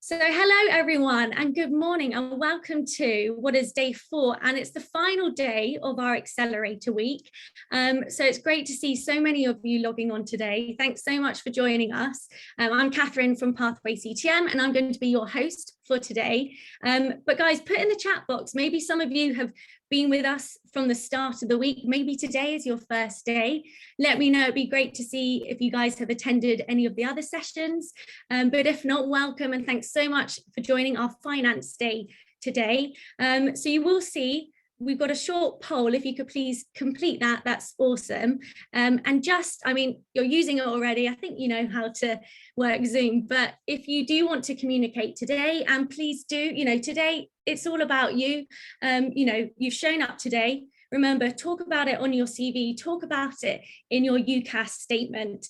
So hello everyone and good morning and welcome to what is day 4, and it's the final day of our Accelerator week. So it's great to see so many of you logging on today. Thanks so much for joining us. I'm Catherine from Pathway CTM and I'm going to be your host for today. But guys, put in the chat box, maybe some of you have been with us from the start of the week. Maybe today is your first day. Let me know. It'd be great to see if you guys have attended any of the other sessions. But if not, welcome and thanks so much for joining our finance day today. So you will see we've got a short poll. If you could please complete that, that's awesome. And just, I mean, you're using it already. I think you know how to work Zoom, but if you do want to communicate today, and please do, today it's all about you. You've shown up today. Remember, talk about it on your CV, talk about it in your UCAS statement.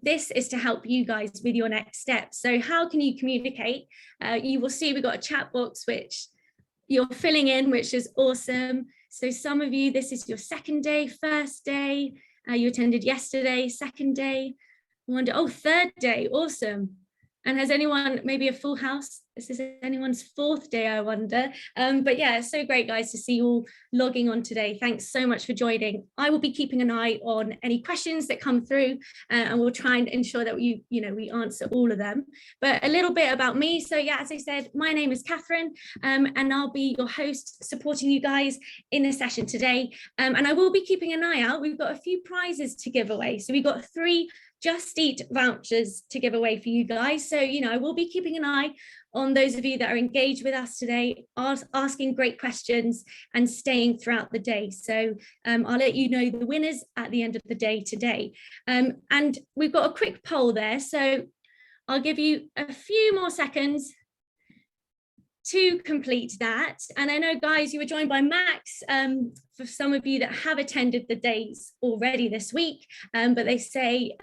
This is to help you guys with your next steps. So how can you communicate? You will see we've got a chat box which you're filling in, which is awesome. So some of you, this is your second day, first day, you attended yesterday, second day, third day, awesome. And has anyone, maybe a full house? This is anyone's fourth day, I wonder. But yeah, it's so great, guys, to see you all logging on today. Thanks so much for joining. I will be keeping an eye on any questions that come through, and we'll try and ensure that we answer all of them. But a little bit about me. So yeah, as I said, my name is Catherine, and I'll be your host supporting you guys in the session today. And I will be keeping an eye out. We've got a few prizes to give away. So we've got 3 Just Eat vouchers to give away for you guys. So, I will be keeping an eye on those of you that are engaged with us today, asking great questions and staying throughout the day. So I'll let you know the winners at the end of the day today. And we've got a quick poll there. So I'll give you a few more seconds to complete that. And I know, guys, you were joined by Max, for some of you that have attended the days already this week, but they say,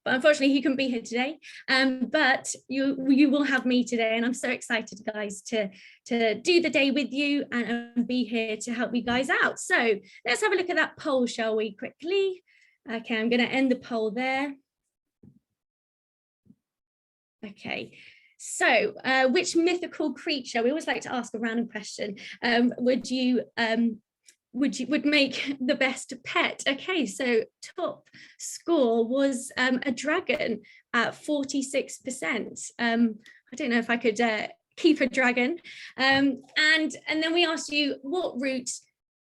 but unfortunately he couldn't be here today, but you will have me today, and I'm so excited, guys, to do the day with you and be here to help you guys out. So let's have a look at that poll, shall we, quickly? Okay, I'm going to end the poll there. Okay. So, which mythical creature, we always like to ask a random question, would make the best pet? Okay, so top score was a dragon at 46%. I don't know if I could keep a dragon. And then we asked you, what route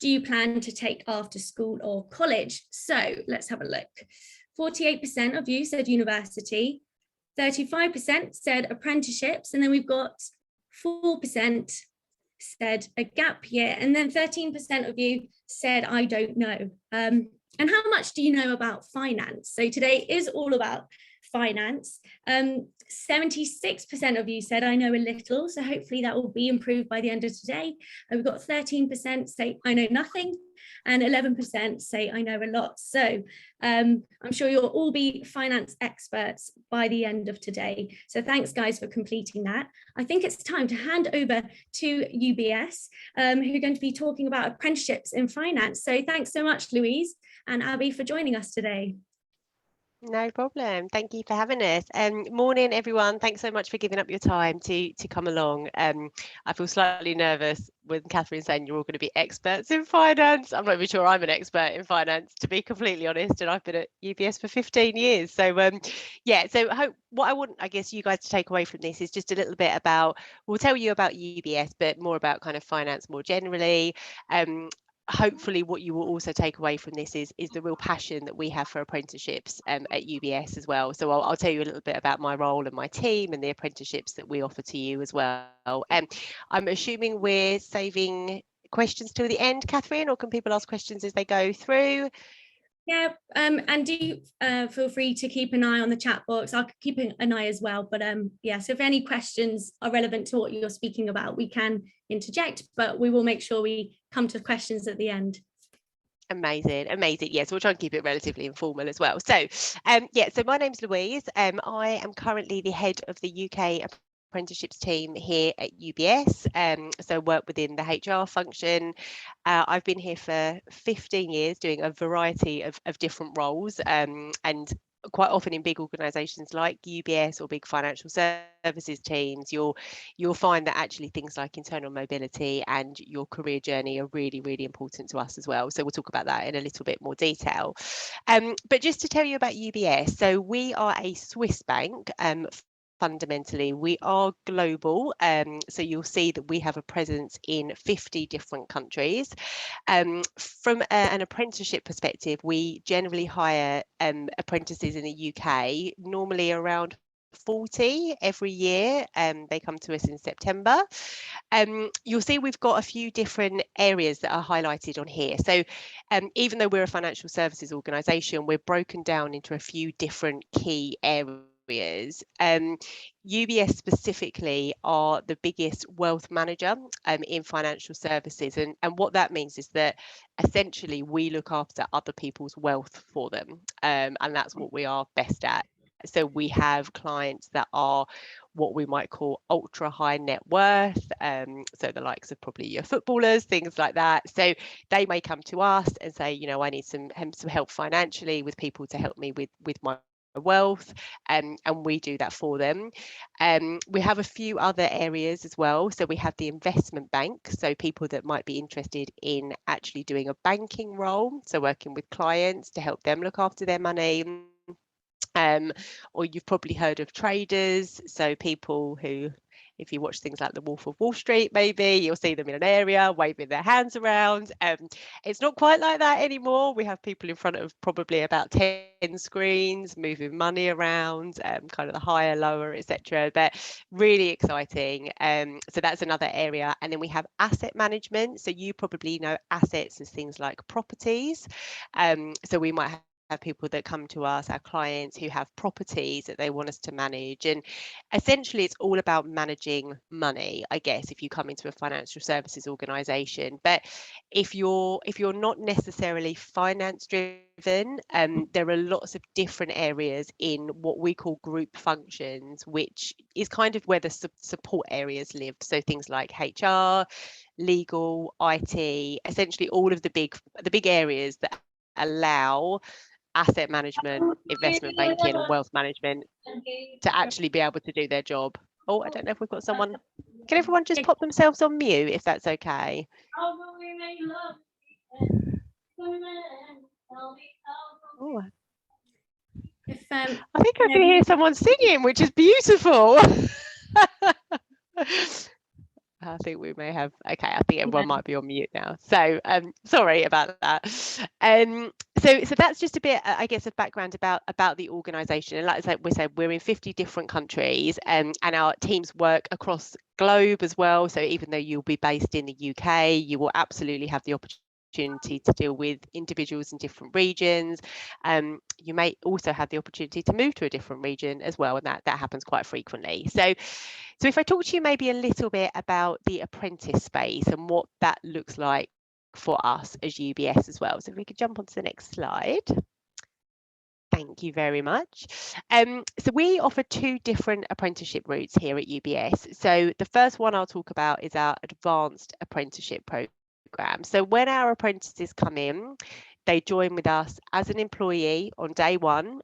do you plan to take after school or college? So let's have a look. 48% of you said university. 35% said apprenticeships, and then we've got 4% said a gap year, and then 13% of you said I don't know. And how much do you know about finance? So today is all about finance. 76% of you said I know a little, so hopefully that will be improved by the end of today. We've got 13% say I know nothing, and 11% say I know a lot. So I'm sure you'll all be finance experts by the end of today. So thanks, guys, for completing that. I think it's time to hand over to UBS, who are going to be talking about apprenticeships in finance. So thanks so much, Louise and Abby, for joining us today. No problem. Thank you for having us. Morning, everyone. Thanks so much for giving up your time to come along. I feel slightly nervous when Catherine saying you're all going to be experts in finance. I'm not even sure I'm an expert in finance, to be completely honest, and I've been at UBS for 15 years. So yeah, so what I want, I guess, you guys to take away from this is just a little bit about, we'll tell you about UBS, but more about kind of finance more generally. Hopefully what you will also take away from this is the real passion that we have for apprenticeships at UBS as well. So I'll tell you a little bit about my role and my team and the apprenticeships that we offer to you as well. I'm assuming we're saving questions till the end, Catherine, or can people ask questions as they go through? Yeah, and do feel free to keep an eye on the chat box. I'll keep an eye as well. But yeah, so if any questions are relevant to what you're speaking about, we can interject, but we will make sure we come to questions at the end. Amazing. Yes, we'll try and keep it relatively informal as well. So yeah, so my name's Louise. I am currently the head of the UK apprenticeships team here at UBS, so work within the HR function. I've been here for 15 years doing a variety of different roles, and quite often in big organizations like UBS or big financial services teams, you'll find that actually things like internal mobility and your career journey are really, really important to us as well. So we'll talk about that in a little bit more detail. But just to tell you about UBS, so we are a Swiss bank. Fundamentally, we are global, so you'll see that we have a presence in 50 different countries. From an apprenticeship perspective, we generally hire apprentices in the UK, normally around 40 every year. They come to us in September. You'll see we've got a few different areas that are highlighted on here. So even though we're a financial services organisation, we're broken down into a few different key areas. UBS specifically are the biggest wealth manager in financial services, and what that means is that essentially we look after other people's wealth for them, and that's what we are best at. So we have clients that are what we might call ultra high net worth, so the likes of probably your footballers, things like that. So they may come to us and say, you know, I need some help financially with people to help me with my wealth, and we do that for them. We have a few other areas as well. So we have the investment bank, so people that might be interested in actually doing a banking role, so working with clients to help them look after their money. Or you've probably heard of traders, so people who, if you watch things like The Wolf of Wall Street, maybe you'll see them in an area waving their hands around. It's not quite like that anymore. We have people in front of probably about 10 screens, moving money around, kind of the higher, lower, etc. But really exciting. So that's another area. And then we have asset management. So you probably know assets as things like properties. So we might have people that come to us, our clients who have properties that they want us to manage, and essentially it's all about managing money, I guess, if you come into a financial services organization. But if you're not necessarily finance driven, there are lots of different areas in what we call group functions, which is kind of where the support areas live. So things like HR, legal, IT, essentially all of the big areas that allow asset management, investment banking and wealth management to actually be able to do their job. Oh, I don't know if we've got someone. Can everyone just pop themselves on mute if that's okay? Oh, I think I can hear someone singing, which is beautiful. I think we may have, okay, I think everyone might be on mute now. So sorry about that. So that's just a bit, I guess, of background about the organisation. And like we said, we're in 50 different countries, and our teams work across globe as well. So even though you'll be based in the UK, you will absolutely have the opportunity to deal with individuals in different regions. You may also have the opportunity to move to a different region as well, and that happens quite frequently. So if I talk to you maybe a little bit about the apprentice space and what that looks like for us as UBS as well. So if we could jump onto the next slide. Thank you very much. So we offer two different apprenticeship routes here at UBS. So the first one I'll talk about is our advanced apprenticeship program. So when our apprentices come in, they join with us as an employee on day one.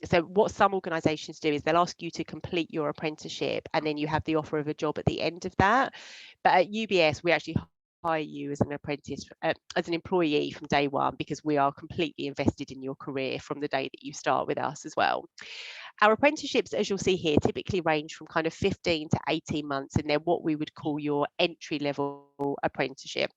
So what some organisations do is they'll ask you to complete your apprenticeship and then you have the offer of a job at the end of that. But at UBS, we actually hire you as an apprentice, as an employee from day one, because we are completely invested in your career from the day that you start with us as well. Our apprenticeships, as you'll see here, typically range from kind of 15 to 18 months, and they're what we would call your entry level apprenticeship.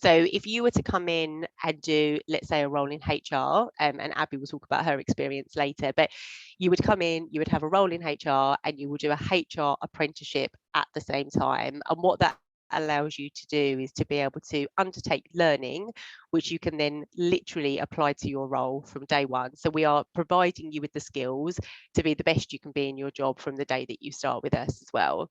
So if you were to come in and do, let's say, a role in HR, and Abby will talk about her experience later, but you would come in, you would have a role in HR, and you will do a HR apprenticeship at the same time. And what that allows you to do is to be able to undertake learning, which you can then literally apply to your role from day one. So we are providing you with the skills to be the best you can be in your job from the day that you start with us as well.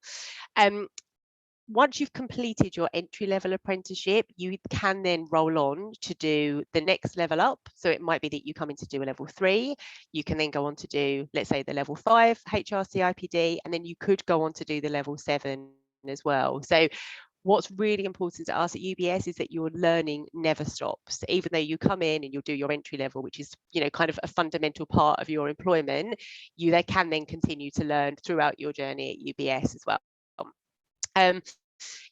Once you've completed your entry-level apprenticeship, you can then roll on to do the next level up. So it might be that you come in to do a level 3. You can then go on to do, let's say, the level 5 HRCIPD, and then you could go on to do the level 7 as well. So what's really important to us at UBS is that your learning never stops. Even though you come in and you'll do your entry level, which is, you know, kind of a fundamental part of your employment, you can then continue to learn throughout your journey at UBS as well.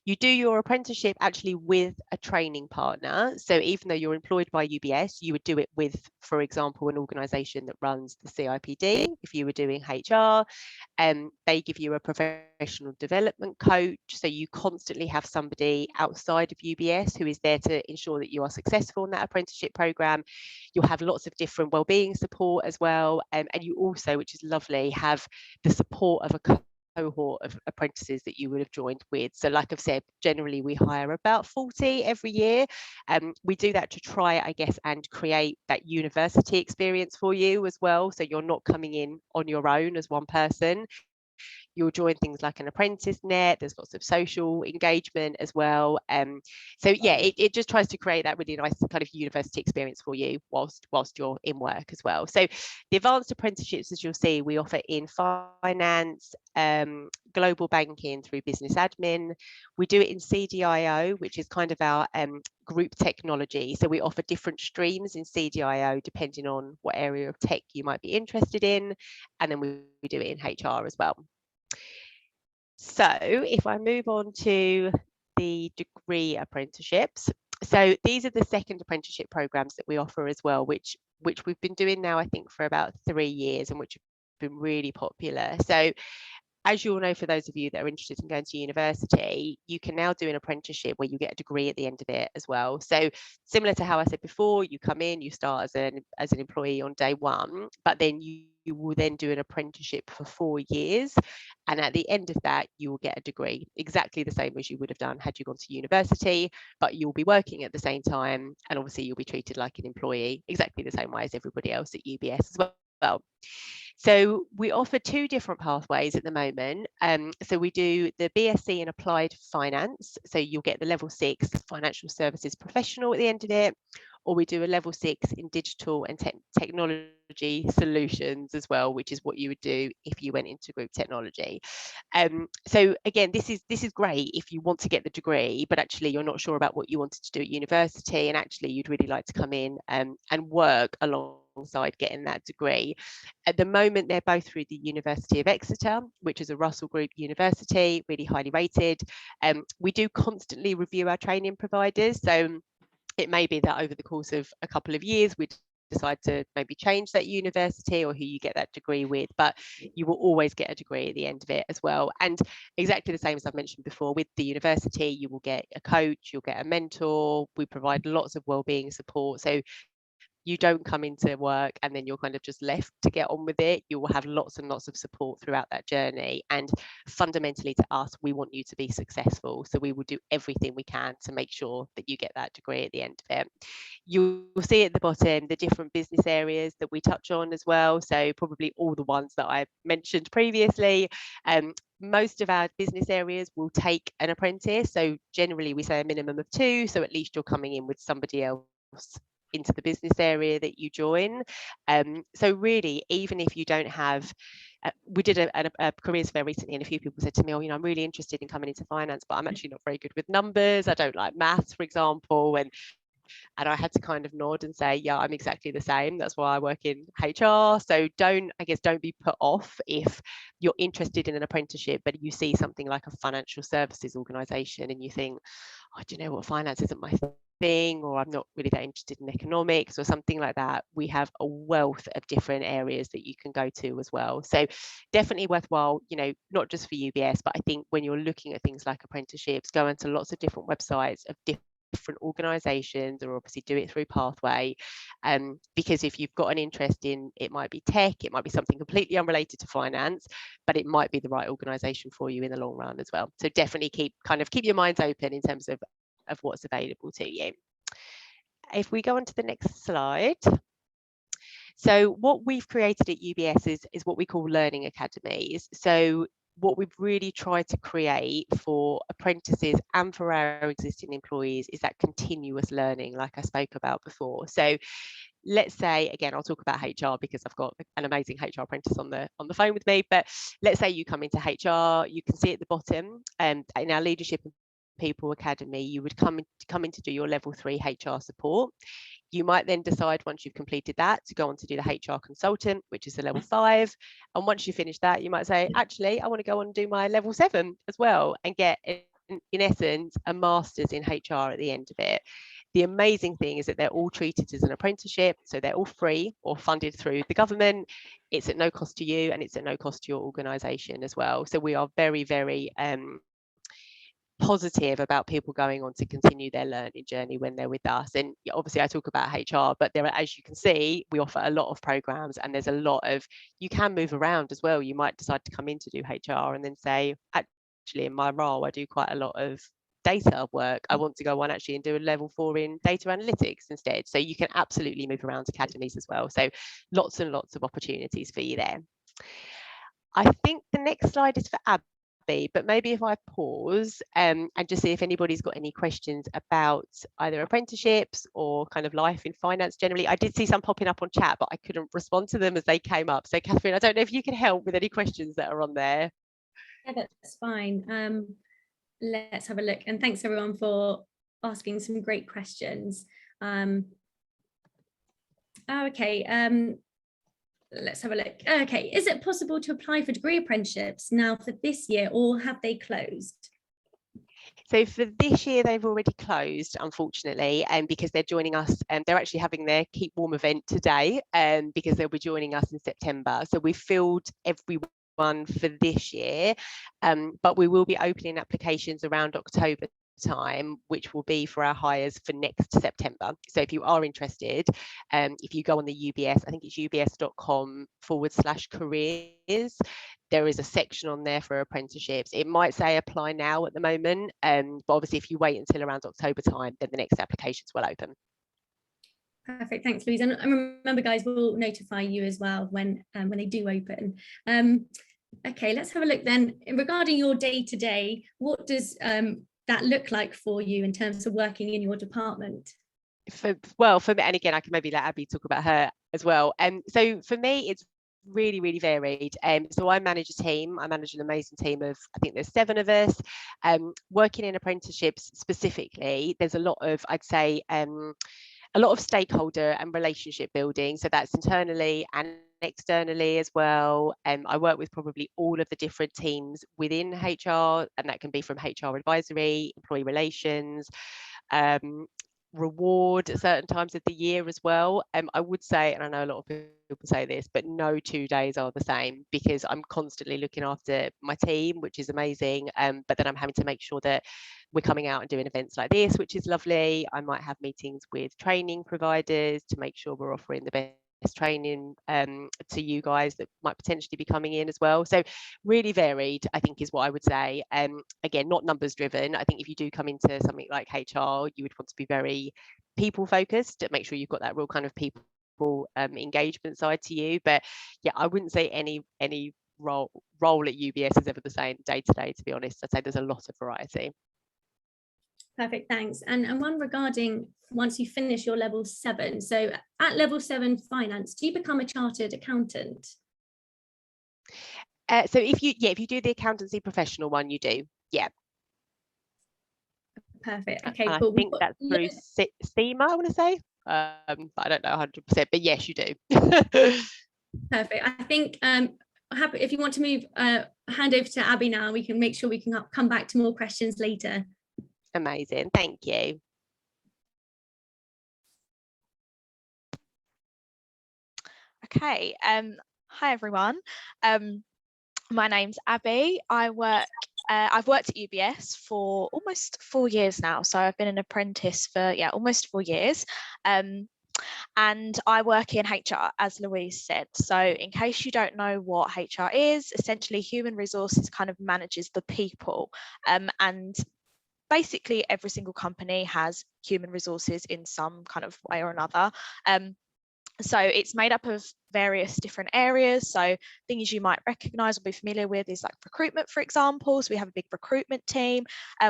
You do your apprenticeship actually with a training partner. So even though you're employed by UBS, you would do it with, for example, an organisation that runs the CIPD. If you were doing HR, they give you a professional development coach. So you constantly have somebody outside of UBS who is there to ensure that you are successful in that apprenticeship programme. You'll have lots of different wellbeing support as well. And you also, which is lovely, have the support of a cohort of apprentices that you would have joined with. So like I've said, generally we hire about 40 every year. We do that to try, I guess, and create that university experience for you as well. So you're not coming in on your own as one person. You'll join things like an apprentice net. There's lots of social engagement as well. So yeah, it just tries to create that really nice kind of university experience for you whilst you're in work as well. So the advanced apprenticeships, as you'll see, we offer in finance, global banking through business admin. We do it in CDIO, which is kind of our group technology. So we offer different streams in CDIO depending on what area of tech you might be interested in. And then we do it in HR as well. So if I move on to the degree apprenticeships, so these are the second apprenticeship programs that we offer as well, which we've been doing now, I think, for about 3 years, and which have been really popular. So as you all know, for those of you that are interested in going to university, you can now do an apprenticeship where you get a degree at the end of it as well. So similar to how I said before, you come in, you start as an employee on day one, but then you will then do an apprenticeship for 4 years. And at the end of that, you will get a degree, exactly the same as you would have done had you gone to university, but you'll be working at the same time. And obviously you'll be treated like an employee, exactly the same way as everybody else at UBS as well. So we offer 2 different pathways at the moment. So we do the BSc in Applied Finance. So you'll get the level 6 Financial Services Professional at the end of it, or we do a level 6 in Digital and Technology Solutions as well, which is what you would do if you went into group technology. So again, this is great if you want to get the degree, but actually you're not sure about what you wanted to do at university, and actually you'd really like to come in and work alongside getting that degree. At the moment, they're both through the University of Exeter, which is a Russell Group university, really highly rated. We do constantly review our training providers. So it may be that over the course of a couple of years, we decide to maybe change that university or who you get that degree with, but you will always get a degree at the end of it as well. And exactly the same as I've mentioned before, with the university, you will get a coach, you'll get a mentor. We provide lots of wellbeing support. So you don't come into work and then you're kind of just left to get on with it. You will have lots and lots of support throughout that journey. And fundamentally to us, we want you to be successful. So we will do everything we can to make sure that you get that degree at the end of it. You'll see at the bottom the different business areas that we touch on as well. So probably all the ones that I mentioned previously. Most of our business areas will take an apprentice. So generally we say a minimum of 2. So at least you're coming in with somebody else into the business area that you join. So really, even if you don't have, we did a careers fair recently, and a few people said to me, oh, you know, I'm really interested in coming into finance, but I'm actually not very good with numbers. I don't like maths, for example. And I had to kind of nod and say, yeah, I'm exactly the same. That's why I work in HR. So don't be put off if you're interested in an apprenticeship, but you see something like a financial services organisation and you think, oh, do you know what, finance isn't my thing, or I'm not really that interested in economics or something like that. We have a wealth of different areas that you can go to as well. So definitely worthwhile, you know, not just for UBS, but I think when you're looking at things like apprenticeships, go into lots of different websites of different organizations, or obviously do it through Pathway, because if you've got an interest in, it might be tech, it might be something completely unrelated to finance, but it might be the right organization for you in the long run as well. So definitely keep your minds open in terms of what's available to you. If we go on to the next slide. So what we've created at UBS is what we call learning academies. So what we've really tried to create for apprentices and for our existing employees is that continuous learning, like I spoke about before. So let's say, again, I'll talk about HR because I've got an amazing HR apprentice on the phone with me, but let's say you come into HR, you can see at the bottom in our leadership and People Academy, you would come in to do your level 3 HR support. You might then decide, once you've completed that, to go on to do the HR consultant, which is the level 5. And once you finish that, you might say, actually, I want to go on and do my level 7 as well, and get, in essence, a master's in HR at the end of it. The amazing thing is that they're all treated as an apprenticeship, so they're all free or funded through the government. It's at no cost to you, and it's at no cost to your organisation as well. So we are very, very positive about people going on to continue their learning journey when they're with us. And obviously I talk about HR, but there are, as you can see, we offer a lot of programs, and there's a lot of, you can move around as well. You might decide to come in to do HR and then say, actually in my role I do quite a lot of data work, I want to go on actually and do a level 4 in data analytics instead. So you can absolutely move around academies as well. So lots and lots of opportunities for you there. I think the next slide is for Abby, but maybe if I pause and just see if anybody's got any questions about either apprenticeships or kind of life in finance generally. I did see some popping up on chat, but I couldn't respond to them as they came up. So Catherine, I don't know if you can help with any questions that are on there. Yeah, that's fine. Let's have a look. And thanks everyone for asking some great questions. Okay. Let's have a look. Okay, is it possible to apply for degree apprenticeships now for this year, or have they closed? So for this year, they've already closed, unfortunately, because they're joining us, and they're actually having their Keep Warm event today, because they'll be joining us in September. So we've filled everyone for this year, but we will be opening applications around October time, which will be for our hires for next September. So if you are interested, if you go on the UBS, I think it's ubs.com/careers, there is a section on there for apprenticeships. It might say apply now at the moment, but obviously if you wait until around October time, then the next applications will open. Perfect, thanks Louise. And remember guys, we'll notify you as well when they do open. Okay, let's have a look then. Regarding your day-to-day, what does that look like for you in terms of working in your department? Well, for me, and again, I can maybe let Abby talk about her as well. So for me, it's really, really varied. So I manage a team. I manage an amazing team of, I think there's 7 of us. Working in apprenticeships specifically, there's a lot of, I'd say, a lot of stakeholder and relationship building. So that's internally and externally as well. I work with probably all of the different teams within HR, and that can be from HR advisory, employee relations, reward at certain times of the year as well. I would say, and I know a lot of people say this, but no 2 days are the same, because I'm constantly looking after my team, which is amazing. But then I'm having to make sure that we're coming out and doing events like this, which is lovely. I might have meetings with training providers to make sure we're offering the best training to you guys that might potentially be coming in as well. So really varied, I think, is what I would say. Again, not numbers driven. I think if you do come into something like HR, you would want to be very people focused, to make sure you've got that real kind of people engagement side to you. But yeah, I wouldn't say any role at UBS is ever the same day to day, to be honest. I'd say there's a lot of variety. Perfect, thanks. And one regarding once you finish your level 7, so at level 7 finance, do you become a chartered accountant? So if you do the accountancy professional one, you do, yeah. Perfect. Okay, and cool. I think that's through SEMA, I want to say, but I don't know 100%, but yes, you do. Perfect. I think happy if you want to move hand over to Abby now, we can make sure we can come back to more questions later. Amazing, thank you. Okay, hi everyone. My name's Abby. I've worked at UBS for almost 4 years now, so I've been an apprentice for almost 4 years. And I work in HR, as Louise said. So in case you don't know what HR is, essentially human resources kind of manages the people, and basically every single company has human resources in some kind of way or another. So it's made up of various different areas. So things you might recognise or be familiar with is like recruitment, for example. So we have a big recruitment team.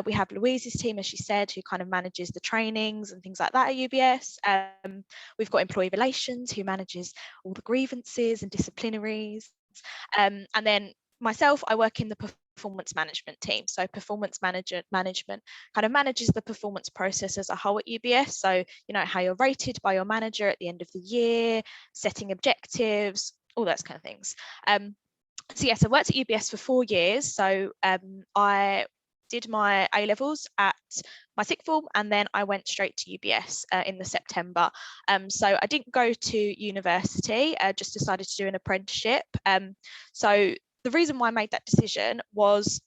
We have Louise's team, as she said, who kind of manages the trainings and things like that at UBS. We've got employee relations, who manages all the grievances and disciplinaries. And then myself, I work in the performance management team. So performance management kind of manages the performance process as a whole at UBS. So, you know, how you're rated by your manager at the end of the year, setting objectives, all those kind of things. So yes, I worked at UBS for 4 years. So I did my A-levels at my sixth form, and then I went straight to UBS in the September. So I didn't go to university, just decided to do an apprenticeship. So the reason why I made that decision was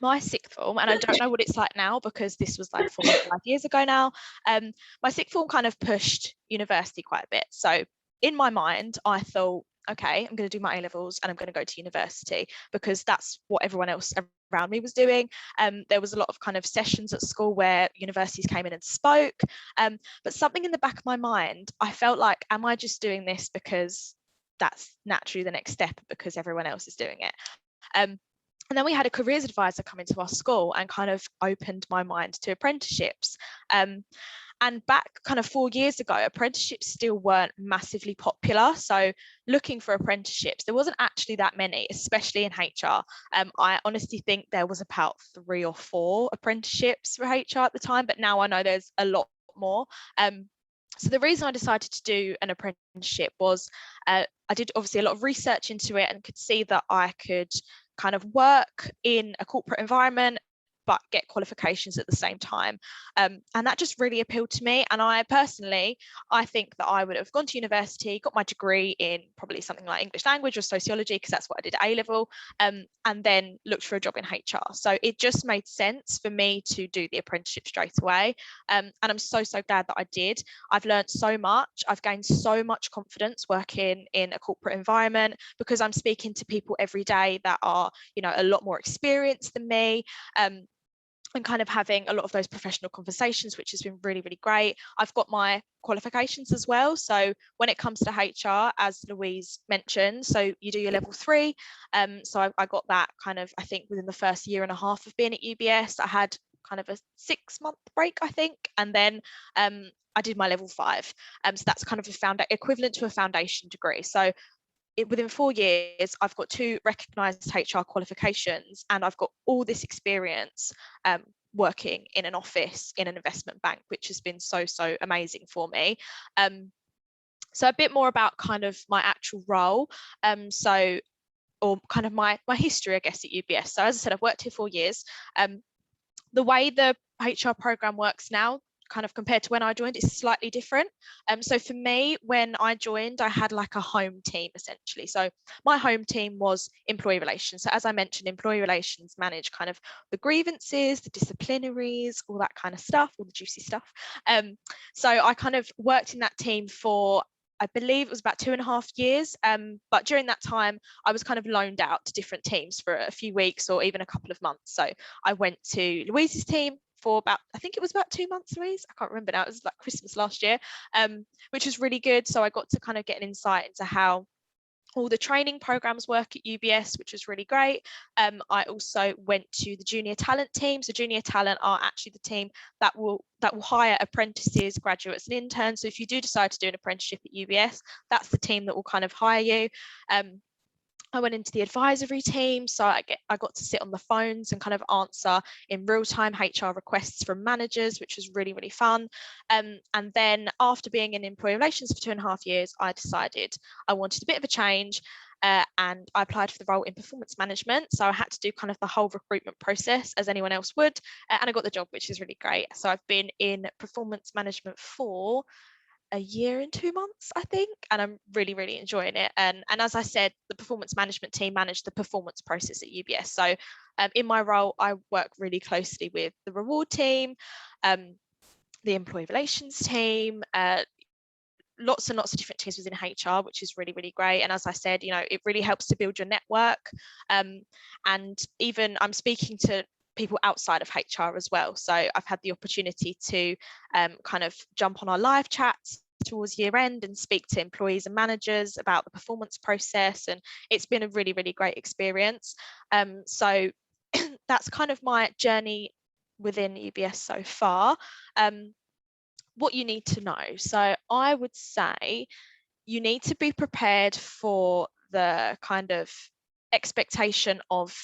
my sixth form, and I don't know what it's like now because this was like 4 or 5 years ago now. My sixth form kind of pushed university quite a bit. So in my mind, I thought, okay, I'm going to do my A-levels and I'm going to go to university because that's what everyone else around me was doing. There was a lot of kind of sessions at school where universities came in and spoke. But something in the back of my mind, I felt like, am I just doing this because that's naturally the next step because everyone else is doing it? And then we had a careers advisor come into our school and kind of opened my mind to apprenticeships. And back kind of 4 years ago, apprenticeships still weren't massively popular. So looking for apprenticeships, there wasn't actually that many, especially in HR. I honestly think there was about 3 or 4 apprenticeships for HR at the time, but now I know there's a lot more. So the reason I decided to do an apprenticeship was I did obviously a lot of research into it and could see that I could kind of work in a corporate environment but get qualifications at the same time. And that just really appealed to me. And I personally, I think that I would have gone to university, got my degree in probably something like English language or sociology, because that's what I did at A-level, and then looked for a job in HR. So it just made sense for me to do the apprenticeship straight away. And I'm so glad that I did. I've learned so much. I've gained so much confidence working in a corporate environment because I'm speaking to people every day that are, you know, a lot more experienced than me. And kind of having a lot of those professional conversations, which has been really great. I've got my qualifications as well. So when it comes to HR, as Louise mentioned, so you do your level 3. So I got that kind of, I think within the first year and a half of being at UBS. I had kind of a 6-month break, I think. And then I did my level 5. So that's kind of equivalent to a foundation degree. So within 4 years, I've got 2 recognised HR qualifications, and I've got all this experience working in an office in an investment bank, which has been so amazing for me. So a bit more about kind of my actual role. Or kind of my history, I guess, at UBS. So as I said, I've worked here 4 years. The way the HR program works now, kind of compared to when I joined, it's slightly different. So for me, when I joined, I had like a home team essentially. So my home team was employee relations. So as I mentioned, employee relations manage kind of the grievances, the disciplinaries, all that kind of stuff, all the juicy stuff. So I kind of worked in that team for, I believe it was about 2.5 years. But during that time, I was kind of loaned out to different teams for a few weeks or even a couple of months. So I went to Louise's team for about, I think it was about 2 months, Louise. I can't remember now. It was like Christmas last year, which was really good. So I got to kind of get an insight into how all the training programs work at UBS, which was really great. I also went to the junior talent team. So junior talent are actually the team that will hire apprentices, graduates and interns. So if you do decide to do an apprenticeship at UBS, that's the team that will kind of hire you. I went into the advisory team, so I got to sit on the phones and kind of answer in real time HR requests from managers, which was really fun. And then after being in employee relations for 2.5 years, I decided I wanted a bit of a change. And I applied for the role in performance management. So I had to do kind of the whole recruitment process as anyone else would. And I got the job, which is really great. So I've been in performance management for 1 year and 2 months, I think, and I'm really enjoying it. And as I said, the performance management team managed the performance process at UBS. So in my role, I work really closely with the reward team, the employee relations team, lots and lots of different teams within HR, which is really great. And as I said, you know, it really helps to build your network. And even I'm speaking to people outside of HR as well. So I've had the opportunity to kind of jump on our live chats towards year end and speak to employees and managers about the performance process, and it's been a really great experience. So that's kind of my journey within UBS so far. What you need to know, so I would say you need to be prepared for the kind of expectation of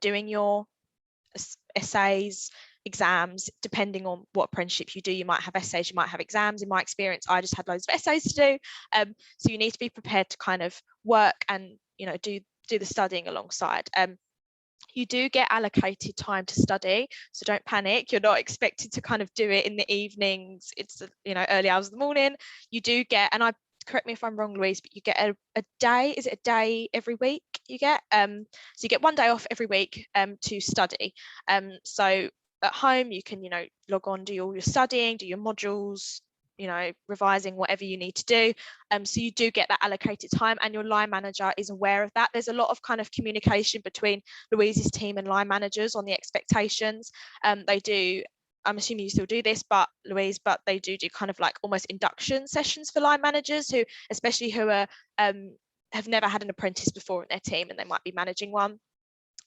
doing your essays, exams. Depending on what apprenticeship you do, you might have essays, you might have exams. In my experience, I just had loads of essays to do, so you need to be prepared to kind of work and do the studying alongside. You do get allocated time to study, so don't panic. You're not expected to kind of do it in the evenings. It's early hours of the morning. You do get, and correct me if I'm wrong, Louise, but you get a day. Is it a day every week you get? So you get one day off every week to study. So at home you can log on, do all your studying, do your modules, revising, whatever you need to do. So you do get that allocated time, and your line manager is aware of that. There's a lot of kind of communication between Louise's team and line managers on the expectations. They do, I'm assuming you still do this, but Louise, but they do kind of like almost induction sessions for line managers who are have never had an apprentice before in their team, and they might be managing one.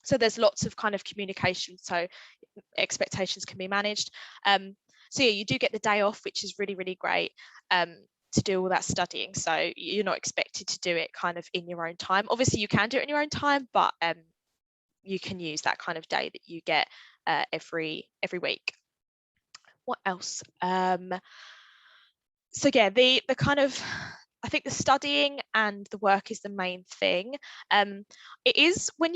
So there's lots of kind of communication, so expectations can be managed. So yeah, you do get the day off, which is really, really great to do all that studying. So you're not expected to do it kind of in your own time. Obviously you can do it in your own time, but you can use that kind of day that you get every week. What else? So yeah, the kind of, I think the studying and the work is the main thing. It is when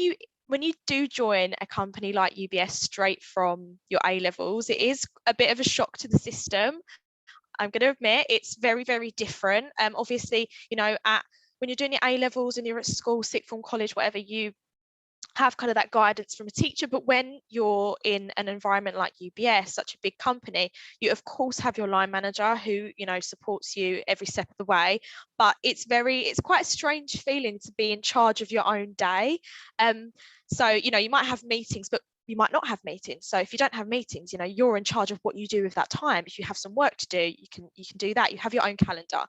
you do join a company like UBS straight from your A levels, it is a bit of a shock to the system. I'm going to admit it's very, very different. Obviously, when you're doing your A levels and you're at school, sixth form, college, whatever, you have kind of that guidance from a teacher. But when you're in an environment like UBS, such a big company, you of course have your line manager who supports you every step of the way. But it's quite a strange feeling to be in charge of your own day. So you might have meetings, but you might not have meetings. So if you don't have meetings, you're in charge of what you do with that time. If you have some work to do, you can do that. You have your own calendar.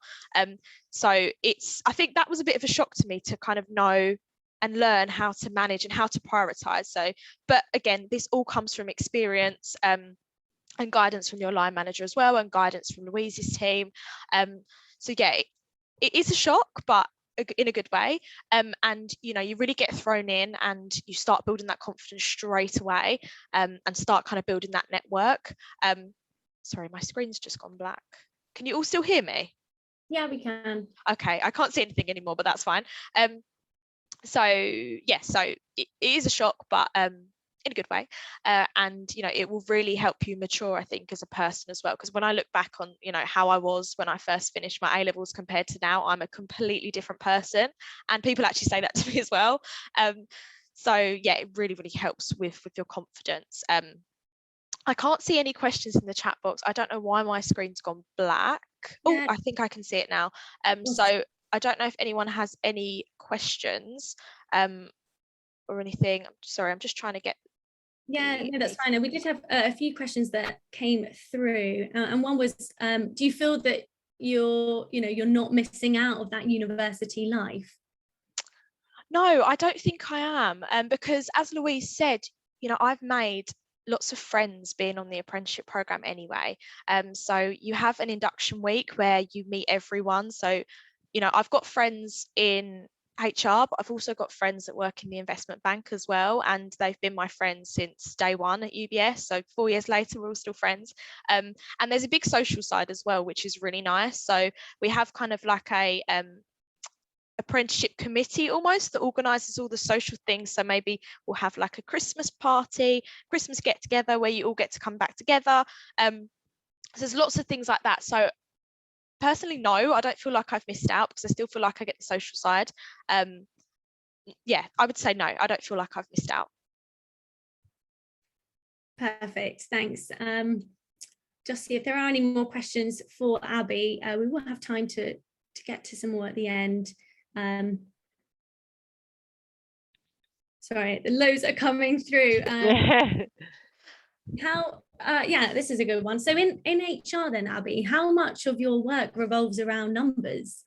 So I think that was a bit of a shock to me to kind of know and learn how to manage and how to prioritize. So, but again, this all comes from experience and guidance from your line manager as well, and guidance from Louise's team. So yeah, it is a shock, but in a good way. And you really get thrown in, and you start building that confidence straight away, and start kind of building that network. Sorry, my screen's just gone black. Can you all still hear me? Yeah, we can. Okay, I can't see anything anymore, but that's fine. So yeah, so it is a shock, but in a good way, and it will really help you mature, I think, as a person as well. Because when I look back on how I was when I first finished my A levels compared to now, I'm a completely different person, and people actually say that to me as well. So yeah, it really, really helps with your confidence. I can't see any questions in the chat box. I don't know why my screen's gone black. Yeah. Oh, I think I can see it now. So I don't know if anyone has any questions or anything. Sorry, I'm just trying to get. Yeah, no, that's fine. We did have a few questions that came through, and one was, do you feel that you're not missing out of that university life? No, I don't think I am, because as Louise said, I've made lots of friends being on the apprenticeship program anyway. So you have an induction week where you meet everyone. So I've got friends in HR, but I've also got friends that work in the investment bank as well, and they've been my friends since day one at UBS. So 4 years later, we're all still friends. And there's a big social side as well, which is really nice. So we have kind of like a apprenticeship committee almost that organises all the social things. So maybe we'll have like a Christmas party, Christmas get together where you all get to come back together. So there's lots of things like that. So personally, no, I don't feel like I've missed out, because I still feel like I get the social side. Yeah, I would say no, I don't feel like I've missed out. Perfect, thanks. Just see if there are any more questions for Abby. We will have time to get to some more at the end. Sorry, the loads are coming through. Yeah, this is a good one. So in HR then, Abby, how much of your work revolves around numbers?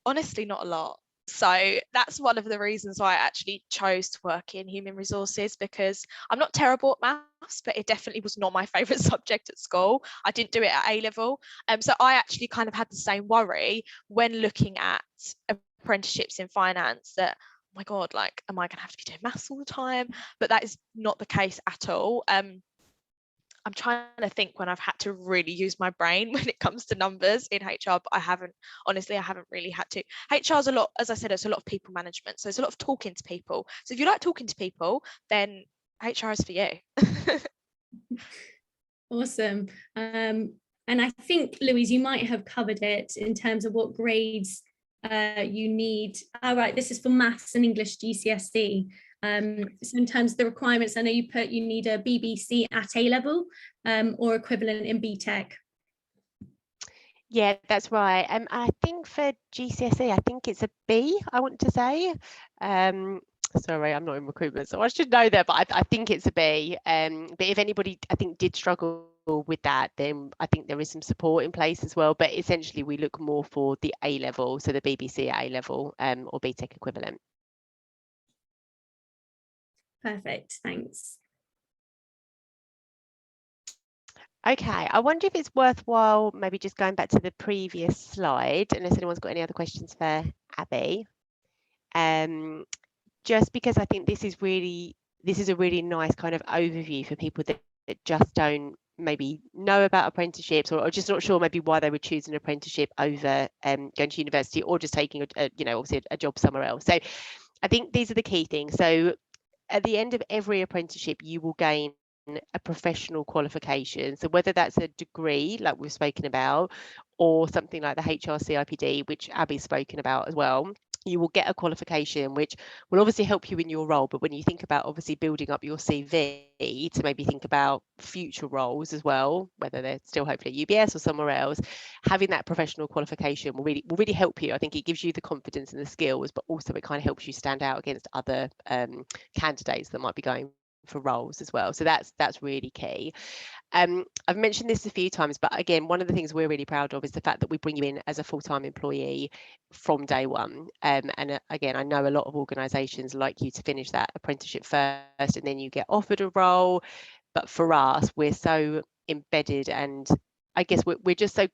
Honestly, not a lot. So that's one of the reasons why I actually chose to work in human resources, because I'm not terrible at maths, but it definitely was not my favourite subject at school. I didn't do it at A level. So I actually kind of had the same worry when looking at apprenticeships in finance, that my God, like, am I going to have to be doing maths all the time? But that is not the case at all. I'm trying to think when I've had to really use my brain when it comes to numbers in HR, but I haven't really had to. HR is a lot, as I said, it's a lot of people management. So it's a lot of talking to people. So if you like talking to people, then HR is for you. Awesome. And I think, Louise, you might have covered it in terms of what grades you need. All right, this is for maths and English GCSE. So in terms of the requirements, I know you put you need a BBC at A level or equivalent in BTEC. Yeah, that's right. I think for GCSE, I think it's a B, I want to say. Sorry, I'm not in recruitment, so I should know that, but I think it's a B. But if anybody, I think, did struggle with that, then I think there is some support in place as well. But essentially, we look more for the A level, so the BBC A level or BTEC equivalent. Perfect, thanks. Okay, I wonder if it's worthwhile maybe just going back to the previous slide, unless anyone's got any other questions for Abby. Just because I think this is a really nice kind of overview for people that just don't maybe know about apprenticeships or just not sure maybe why they would choose an apprenticeship over going to university or just taking obviously a job somewhere else. So I think these are the key things. So at the end of every apprenticeship, you will gain a professional qualification. So whether that's a degree, like we've spoken about, or something like the HRCIPD, which Abby's spoken about as well, you will get a qualification which will obviously help you in your role. But when you think about obviously building up your CV to maybe think about future roles as well, whether they're still hopefully at UBS or somewhere else, having that professional qualification will really help you. I think it gives you the confidence and the skills, but also it kind of helps you stand out against other candidates that might be going for roles as well. So that's really key. I've mentioned this a few times, but again, one of the things we're really proud of is the fact that we bring you in as a full-time employee from day one. And again, I know a lot of organisations like you to finish that apprenticeship first and then you get offered a role. But for us, we're so embedded, and I guess we're just so,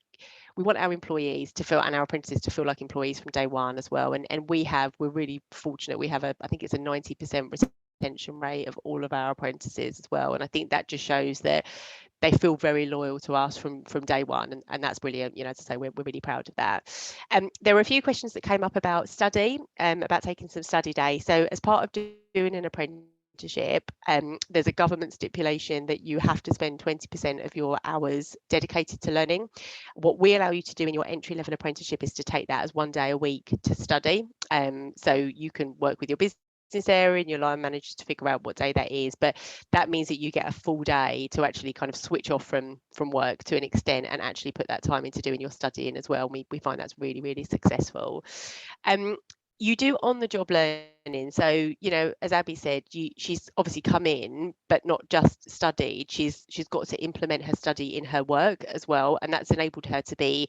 we want our employees to feel and our apprentices to feel like employees from day one as well. And we're really fortunate. We have I think it's a 90% retention rate of all of our apprentices as well. And I think that just shows that they feel very loyal to us from day one, and that's brilliant. As I say, we're really proud of that. There were a few questions that came up about study, about taking some study day. So as part of doing an apprenticeship, there's a government stipulation that you have to spend 20% of your hours dedicated to learning. What we allow you to do in your entry-level apprenticeship is to take that as 1 day a week to study. So you can work with your business area and your line managers to figure out what day that is, but that means that you get a full day to actually kind of switch off from work to an extent and actually put that time into doing your studying as well. We find that's really successful. You do on-the-job learning. So, as Abby said, she's obviously come in, but not just studied. She's got to implement her study in her work as well, and that's enabled her to be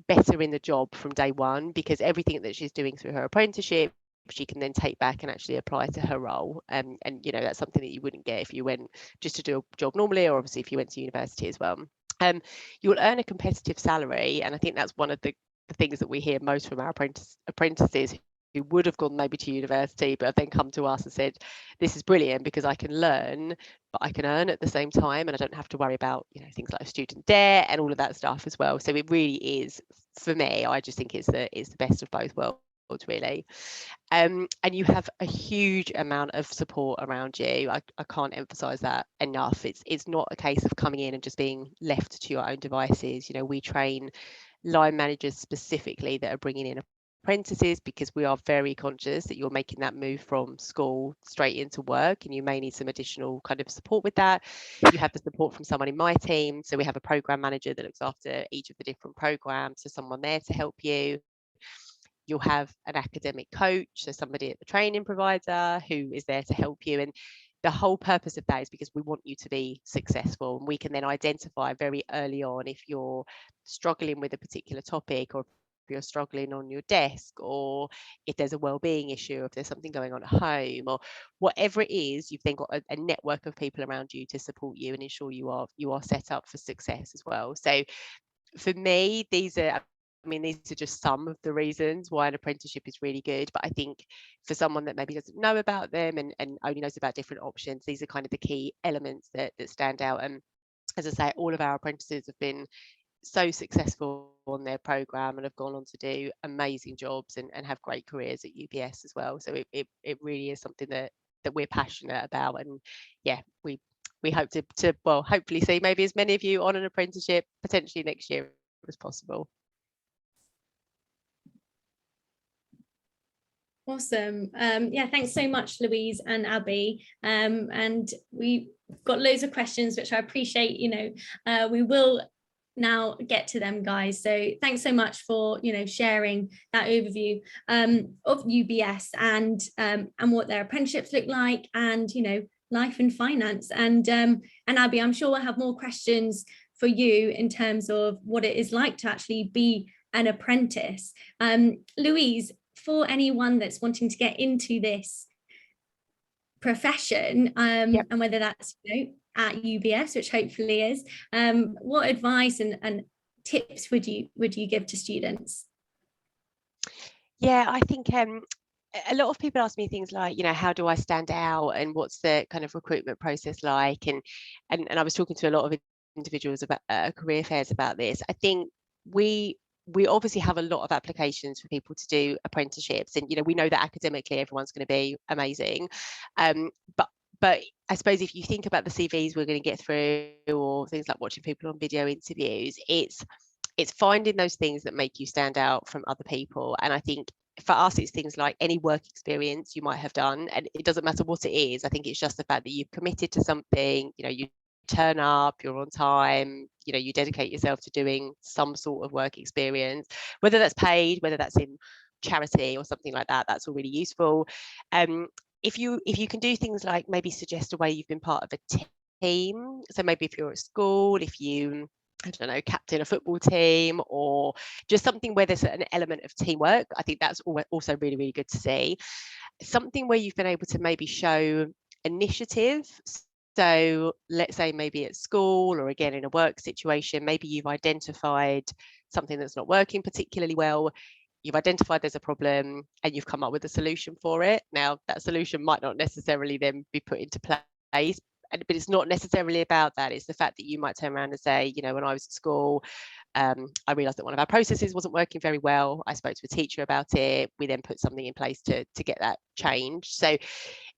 better in the job from day one, because everything that she's doing through her apprenticeship, she can then take back and actually apply to her role. And that's something that you wouldn't get if you went just to do a job normally, or obviously if you went to university as well. You'll earn a competitive salary, and I think that's one of the things that we hear most from our apprentices who would have gone maybe to university but have then come to us and said, this is brilliant because I can learn but I can earn at the same time, and I don't have to worry about things like student debt and all of that stuff as well. So it really is, for me, I just think it's the best of both worlds, really. And you have a huge amount of support around you. I can't emphasize that enough. It's not a case of coming in and just being left to your own devices. We train line managers specifically that are bringing in apprentices, because we are very conscious that you're making that move from school straight into work, and you may need some additional kind of support with that. You have the support from someone in my team, so we have a program manager that looks after each of the different programs, so someone there to help you. You'll have an academic coach, so somebody at the training provider who is there to help you. And the whole purpose of that is because we want you to be successful, and we can then identify very early on if you're struggling with a particular topic, or if you're struggling on your desk, or if there's a well-being issue, if there's something going on at home, or whatever it is. You've then got a network of people around you to support you and ensure you are set up for success as well. So for me, these are, mean, these are just some of the reasons why an apprenticeship is really good. But I think for someone that maybe doesn't know about them and only knows about different options, these are kind of the key elements that stand out. And as I say, all of our apprentices have been so successful on their program and have gone on to do amazing jobs and have great careers at UBS as well. So it really is something that we're passionate about. And yeah, we hope to well, hopefully see maybe as many of you on an apprenticeship potentially next year as possible. Awesome. Yeah, thanks so much, Louise and Abby. And we've got loads of questions, which I appreciate. We will now get to them, guys. So thanks so much for sharing that overview of UBS and what their apprenticeships look like, and life and finance. And Abby, I'm sure we'll have more questions for you in terms of what it is like to actually be an apprentice. Louise, for anyone that's wanting to get into this profession, Yep. and whether that's at UBS, which hopefully is, what advice and tips would you give to students? Yeah, I think a lot of people ask me things like, how do I stand out, and what's the kind of recruitment process like? And I was talking to a lot of individuals about career fairs about this. I think we obviously have a lot of applications for people to do apprenticeships, and we know that academically everyone's going to be amazing, but I suppose if you think about the CVs we're going to get through, or things like watching people on video interviews, it's finding those things that make you stand out from other people. And I think for us, it's things like any work experience you might have done, and it doesn't matter what it is. I think it's just the fact that you've committed to something, you turn up, you're on time, you dedicate yourself to doing some sort of work experience, whether that's paid, whether that's in charity or something like that. That's all really useful. If you can do things like maybe suggest a way you've been part of a team. So maybe if you're at school, if you, I don't know, captain a football team, or just something where there's an element of teamwork, I think that's also really, really good to see. Something where you've been able to maybe show initiative. So let's say maybe at school, or again in a work situation, maybe you've identified something that's not working particularly well. You've identified there's a problem and you've come up with a solution for it. Now, that solution might not necessarily then be put into place, but it's not necessarily about that. It's the fact that you might turn around and say, when I was at school, I realised that one of our processes wasn't working very well. I spoke to a teacher about it. We then put something in place to get that changed. So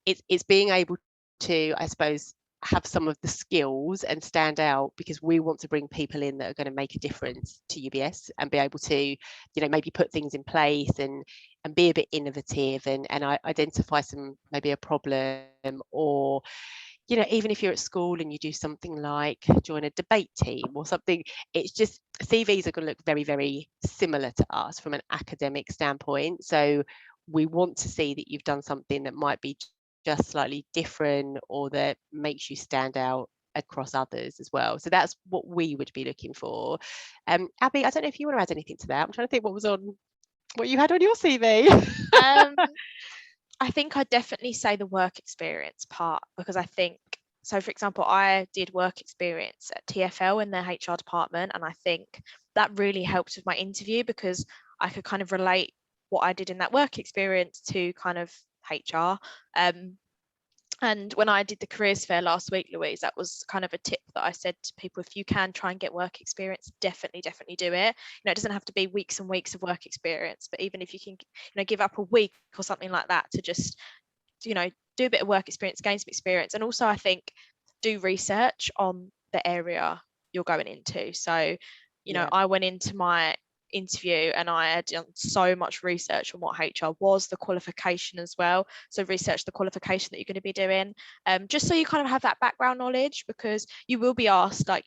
it's being able to, I suppose, have some of the skills and stand out, because we want to bring people in that are going to make a difference to UBS and be able to, maybe put things in place and be a bit innovative and identify maybe a problem, or even if you're at school and you do something like join a debate team or something, it's just CVs are going to look very, very similar to us from an academic standpoint. So we want to see that you've done something that might be just slightly different, or that makes you stand out across others as well. So that's what we would be looking for. Abby, I don't know if you want to add anything to that. I'm trying to think what you had on your CV. I think I'd definitely say the work experience part, because I think, so for example, I did work experience at TfL in their HR department, and I think that really helped with my interview, because I could kind of relate what I did in that work experience to kind of HR. And when I did the careers fair last week, Louise, that was kind of a tip that I said to people: if you can try and get work experience, definitely do it. It doesn't have to be weeks and weeks of work experience, but even if you can, give up a week or something like that to just, do a bit of work experience, gain some experience. And also I think do research on the area you're going into. So, I went into my interview and I had done so much research on what HR was, the qualification as well. So research the qualification that you're going to be doing, just so you kind of have that background knowledge, because you will be asked, like,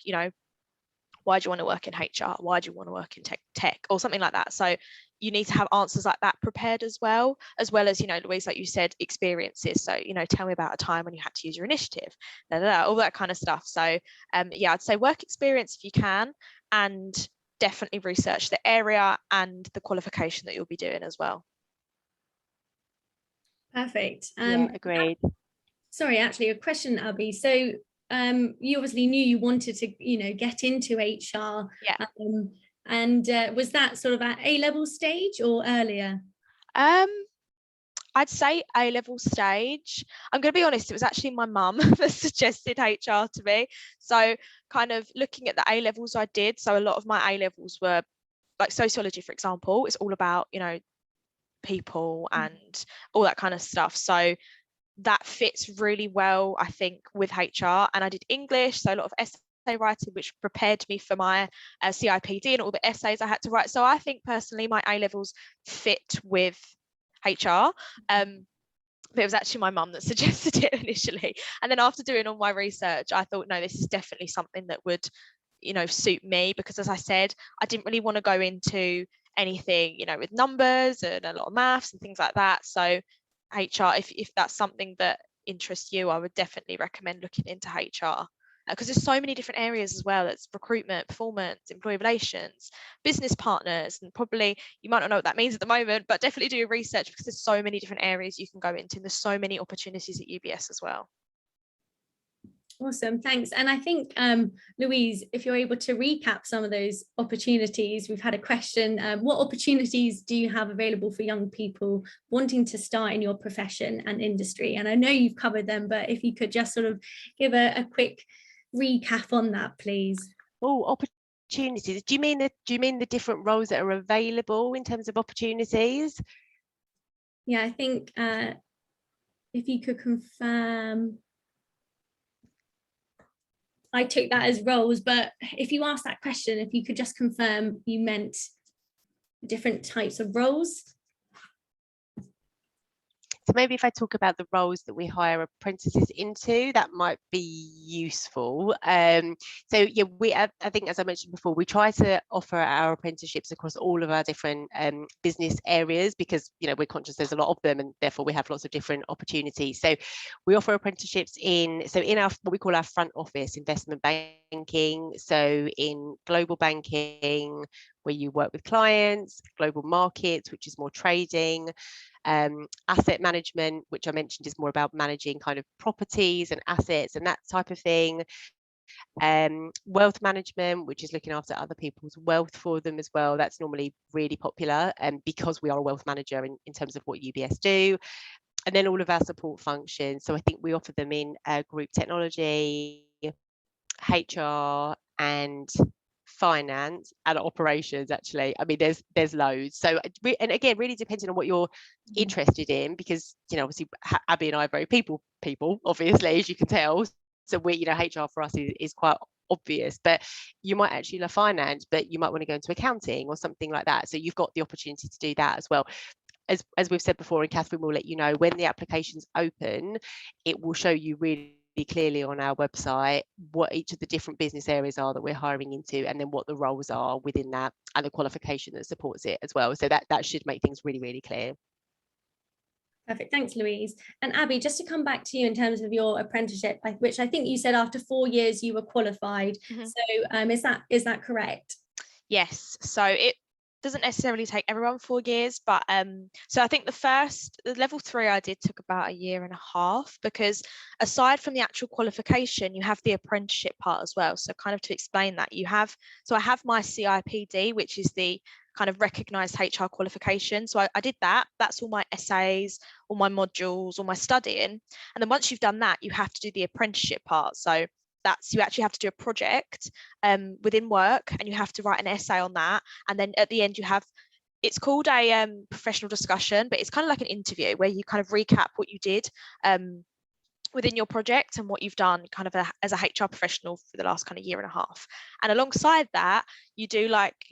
why do you want to work in HR? Why do you want to work in tech or something like that? So you need to have answers like that prepared as well as, Louise, like you said, experiences. So, tell me about a time when you had to use your initiative, all that kind of stuff. So yeah, I'd say work experience if you can, and definitely research the area and the qualification that you'll be doing as well. Perfect. Yeah, agreed. Sorry, actually, a question, Abby. So you obviously knew you wanted to, get into HR. Yeah. And was that sort of at A-level stage or earlier? I'd say A-level stage. I'm going to be honest, it was actually my mum that suggested HR to me. So kind of looking at the A-levels I did, so a lot of my A-levels were like sociology, for example. It's all about, you know, people and all that kind of stuff. So that fits really well, I think, with HR. And I did English, so a lot of essay writing, which prepared me for my CIPD and all the essays I had to write. So I think personally my A-levels fit with HR. But it was actually my mum that suggested it initially. And then after doing all my research, I thought, no, this is definitely something that would, you know, suit me, because as I said, I didn't really want to go into anything, you know, with numbers and a lot of maths and things like that. So HR, if that's something that interests you, I would definitely recommend looking into HR, because there's so many different areas as well. It's recruitment, performance, employee relations, business partners, and probably you might not know what that means at the moment, but definitely do your research, because there's so many different areas you can go into, and there's so many opportunities at UBS as well. Awesome, thanks. And I think, Louise, if you're able to recap some of those opportunities, we've had a question, what opportunities do you have available for young people wanting to start in your profession and industry? And I know you've covered them, but if you could just sort of give a quick recap on that, please. Oh, opportunities. Do you mean the different roles that are available in terms of opportunities? Yeah, I think if you could confirm. I took that as roles, but if you asked that question, if you could just confirm you meant different types of roles. So maybe if I talk about the roles that we hire apprentices into, that might be useful. So yeah, I think, as I mentioned before, we try to offer our apprenticeships across all of our different business areas, because, you know, we're conscious there's a lot of them, and therefore we have lots of different opportunities. So we offer apprenticeships in our what we call our front office investment banking. So in global banking, where you work with clients, global markets, which is more trading, asset management, which I mentioned is more about managing kind of properties and assets and that type of thing. Wealth management, which is looking after other people's wealth for them as well. That's normally really popular, because we are a wealth manager in terms of what UBS do. And then all of our support functions. So I think we offer them in group technology, HR, and finance and operations. Actually, I mean, there's loads. So, and again, really depending on what you're interested in, because, you know, obviously Abby and I are very people obviously, as you can tell. So we, you know, HR for us is quite obvious, but you might actually love finance, but you might want to go into accounting or something like that. So you've got the opportunity to do that as well. As we've said before, and Catherine will let you know, when the application's open, it will show you really clearly on our website what each of the different business areas are that we're hiring into, and then what the roles are within that, and the qualification that supports it as well. So that should make things really, really clear. Perfect, thanks, Louise. And Abby, just to come back to you in terms of your apprenticeship, which I think you said after 4 years you were qualified. Mm-hmm. So is that correct? Yes, so it doesn't necessarily take everyone 4 years, but so I think the level 3 I did took about 1.5 years, because aside from the actual qualification, you have the apprenticeship part as well. So kind of to explain that, I have my CIPD, which is the kind of recognized HR qualification. So I did that. That's all my essays, all my modules, all my studying. And then once you've done that, you have to do the apprenticeship part. So you actually have to do a project within work, and you have to write an essay on that. And then at the end, it's called a professional discussion, but it's kind of like an interview where you kind of recap what you did within your project and what you've done kind of as a HR professional for the last kind of 1.5 years. And alongside that, you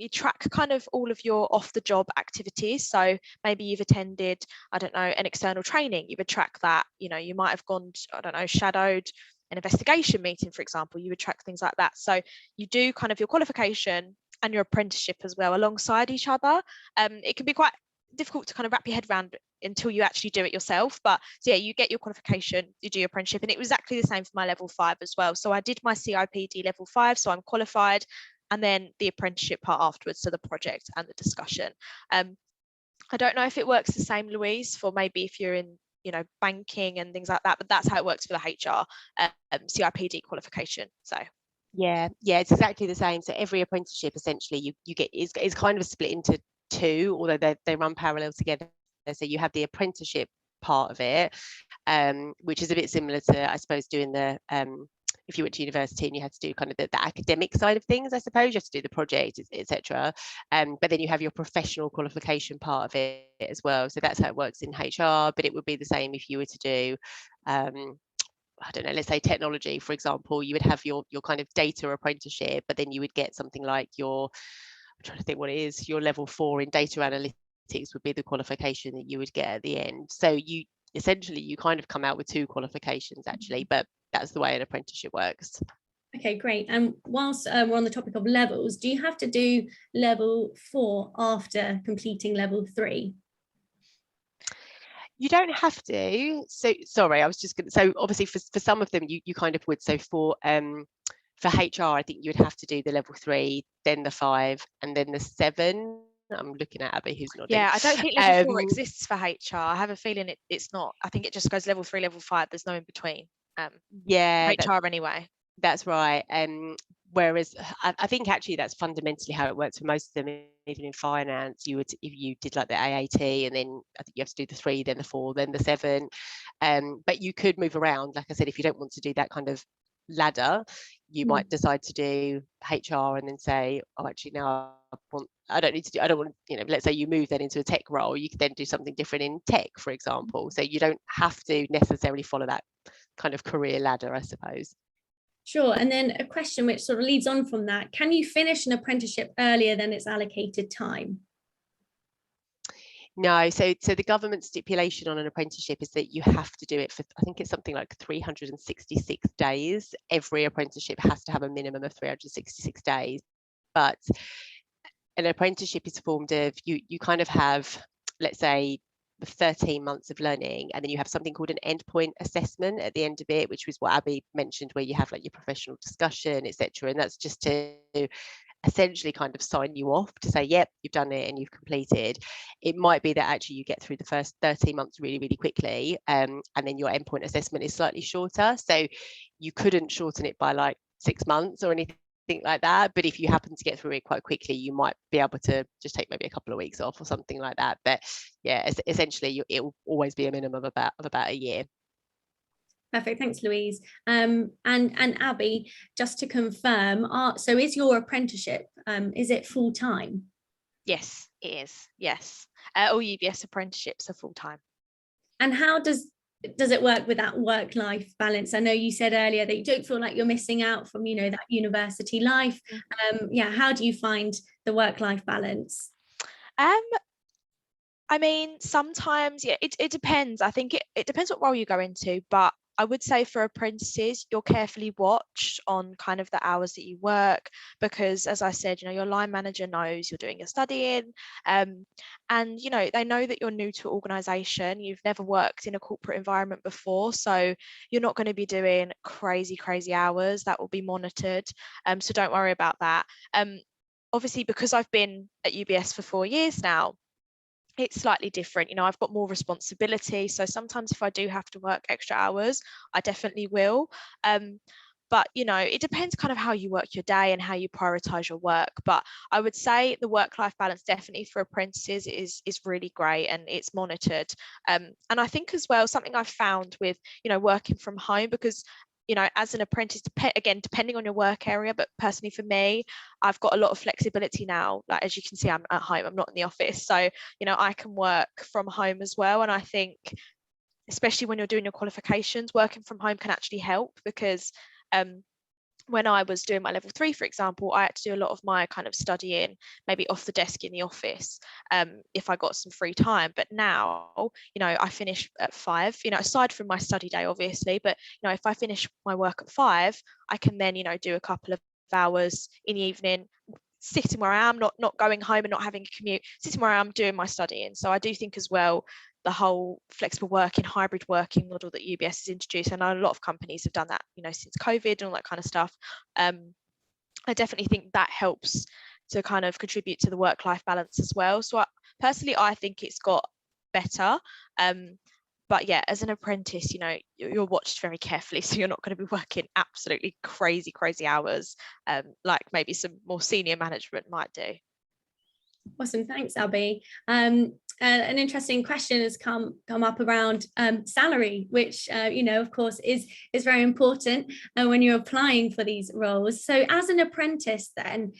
track kind of all of your off the job activities. So maybe you've attended, I don't know, an external training, you would track that. You know, you might have gone, I don't know, shadowed an investigation meeting, for example. You would track things like that. So you do kind of your qualification and your apprenticeship as well alongside each other. It can be quite difficult to kind of wrap your head around until you actually do it yourself. But so yeah, you get your qualification, you do your apprenticeship, and it was exactly the same for my level 5 as well. So I did my CIPD level 5, so I'm qualified, and then the apprenticeship part afterwards, so the project and the discussion. I don't know if it works the same, Louise, for maybe if you're in, you know, banking and things like that, but that's how it works for the HR CIPD qualification. So Yeah, it's exactly the same. So every apprenticeship essentially you get is kind of split into two, although they run parallel together. So you have the apprenticeship part of it, which is a bit similar to, I suppose, doing the if you went to university and you had to do kind of the academic side of things, I suppose you have to do the project, etc. But then you have your professional qualification part of it as well. So that's how it works in HR. But it would be the same if you were to do I don't know, let's say technology, for example. You would have your kind of data apprenticeship, but then you would get something like I'm trying to think what it is, your level 4 in data analytics would be the qualification that you would get at the end. So you essentially, you kind of come out with 2 qualifications actually, but that's the way an apprenticeship works. Okay, great. And whilst we're on the topic of levels, do you have to do level 4 after completing level 3? You don't have to. So sorry, I was just going to, so obviously for some of them you kind of would. So for HR, I think you would have to do the level 3, then the 5, and then the 7. I'm looking at Abby, who's nodding. Yeah, I don't think level 4 exists for HR. I have a feeling it's not. I think it just goes level 3, level 5. There's no in between. Yeah, HR anyway. That's right. Whereas I think actually that's fundamentally how it works for most of them. Even in finance, if you did like the AAT, and then I think you have to do the 3, then the 4, then the 7. But you could move around. Like I said, if you don't want to do that kind of ladder, you might decide to do HR and then say, oh, actually now I don't want, let's say you move then into a tech role, you could then do something different in tech, for example. So you don't have to necessarily follow that kind of career ladder, I suppose. Sure. And then a question which sort of leads on from that, can you finish an apprenticeship earlier than its allocated time? No, so the government stipulation on an apprenticeship is that you have to do it for, I think it's something like 366 days. Every apprenticeship has to have a minimum of 366 days. But an apprenticeship is formed of, you kind of have, let's say, 13 months of learning, and then you have something called an endpoint assessment at the end of it, which was what Abby mentioned, where you have like your professional discussion, etc. And that's just to essentially kind of sign you off to say, yep, you've done it and you've completed. It might be that actually you get through the first 13 months really, really quickly, and then your endpoint assessment is slightly shorter. So you couldn't shorten it by like 6 months or anything like that, but if you happen to get through it quite quickly, you might be able to just take maybe a couple of weeks off or something like that. But yeah, essentially it will always be a minimum of about a year. Perfect, thanks, Louise. And Abby, just to confirm, so is your apprenticeship, is it full-time? Yes, it is. Yes, all UBS apprenticeships are full-time. And how does it work with that work-life balance? I know you said earlier that you don't feel like you're missing out from, that university life. How do you find the work-life balance? I mean, sometimes, it depends. I think it depends what role you go into, but I would say for apprentices, you're carefully watched on kind of the hours that you work, because as I said, your line manager knows you're doing your studying, and they know that you're new to an organisation, you've never worked in a corporate environment before, so you're not going to be doing crazy hours. That will be monitored, so don't worry about that. Obviously, because I've been at UBS for 4 years now, it's slightly different. I've got more responsibility, so sometimes if I do have to work extra hours, I definitely will. But it depends kind of how you work your day and how you prioritize your work. But I would say the work-life balance definitely for apprentices is really great, and it's monitored. And I think as well, something I've found with working from home, because as an apprentice, again, depending on your work area, but personally for me, I've got a lot of flexibility now. Like, as you can see, I'm at home, I'm not in the office. So, I can work from home as well. And I think, especially when you're doing your qualifications, working from home can actually help, because when I was doing my level 3, for example, I had to do a lot of my kind of studying maybe off the desk in the office, if I got some free time. But now, I finish at 5, aside from my study day, obviously, but, if I finish my work at 5, I can then, do a couple of hours in the evening, sitting where I am, not going home and not having a commute, sitting where I am doing my studying. So I do think as well, the whole flexible working, hybrid working model that UBS has introduced, I know a lot of companies have done that, since COVID and all that kind of stuff. I definitely think that helps to kind of contribute to the work-life balance as well. So personally, I think it's got better. But yeah, as an apprentice, you know, you're watched very carefully, so you're not going to be working absolutely crazy hours, like maybe some more senior management might do. Awesome, thanks, Abby. An interesting question has come up around salary, which you know, of course, is very important when you're applying for these roles. So, as an apprentice, then,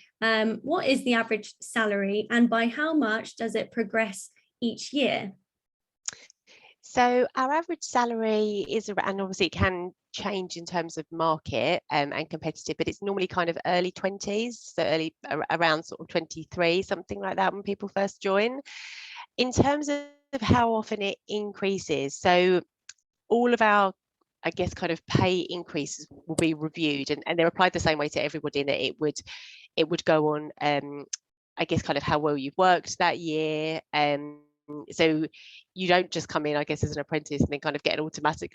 what is the average salary, and by how much does it progress each year? So our average salary is, and obviously it can change in terms of market and competitive, but it's normally kind of early 20s, so around sort of 23, something like that when people first join. In terms of how often it increases, so all of our, I guess, kind of pay increases will be reviewed, and they're applied the same way to everybody, in that it would go on, I guess, kind of how well you've worked that year. So you don't just come in, I guess, as an apprentice and then kind of get an automatic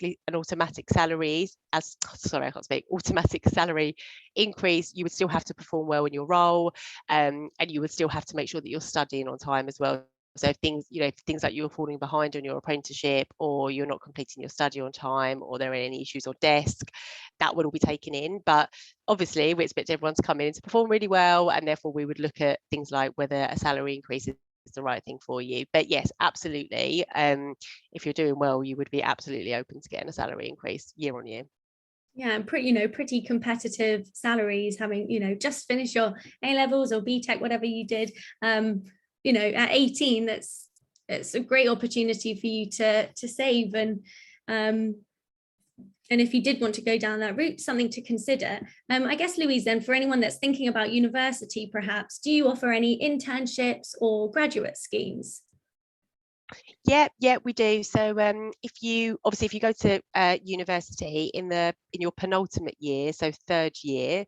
salary increase. You would still have to perform well in your role, and you would still have to make sure that you're studying on time as well. So if things like you're falling behind on your apprenticeship, or you're not completing your study on time, or there are any issues on desk, that would all be taken in. But obviously we expect everyone to come in to perform really well, and therefore we would look at things like whether a salary increase is the right thing for you. But yes, absolutely, if you're doing well, you would be absolutely open to getting a salary increase year on year. Yeah, and pretty competitive salaries, having just finished your A levels or BTEC, whatever you did. At 18, it's a great opportunity for you to save, and if you did want to go down that route, something to consider. I guess, Louise, then, for anyone that's thinking about university, perhaps, do you offer any internships or graduate schemes? Yeah, we do. So if you go to university in your penultimate year, so third year,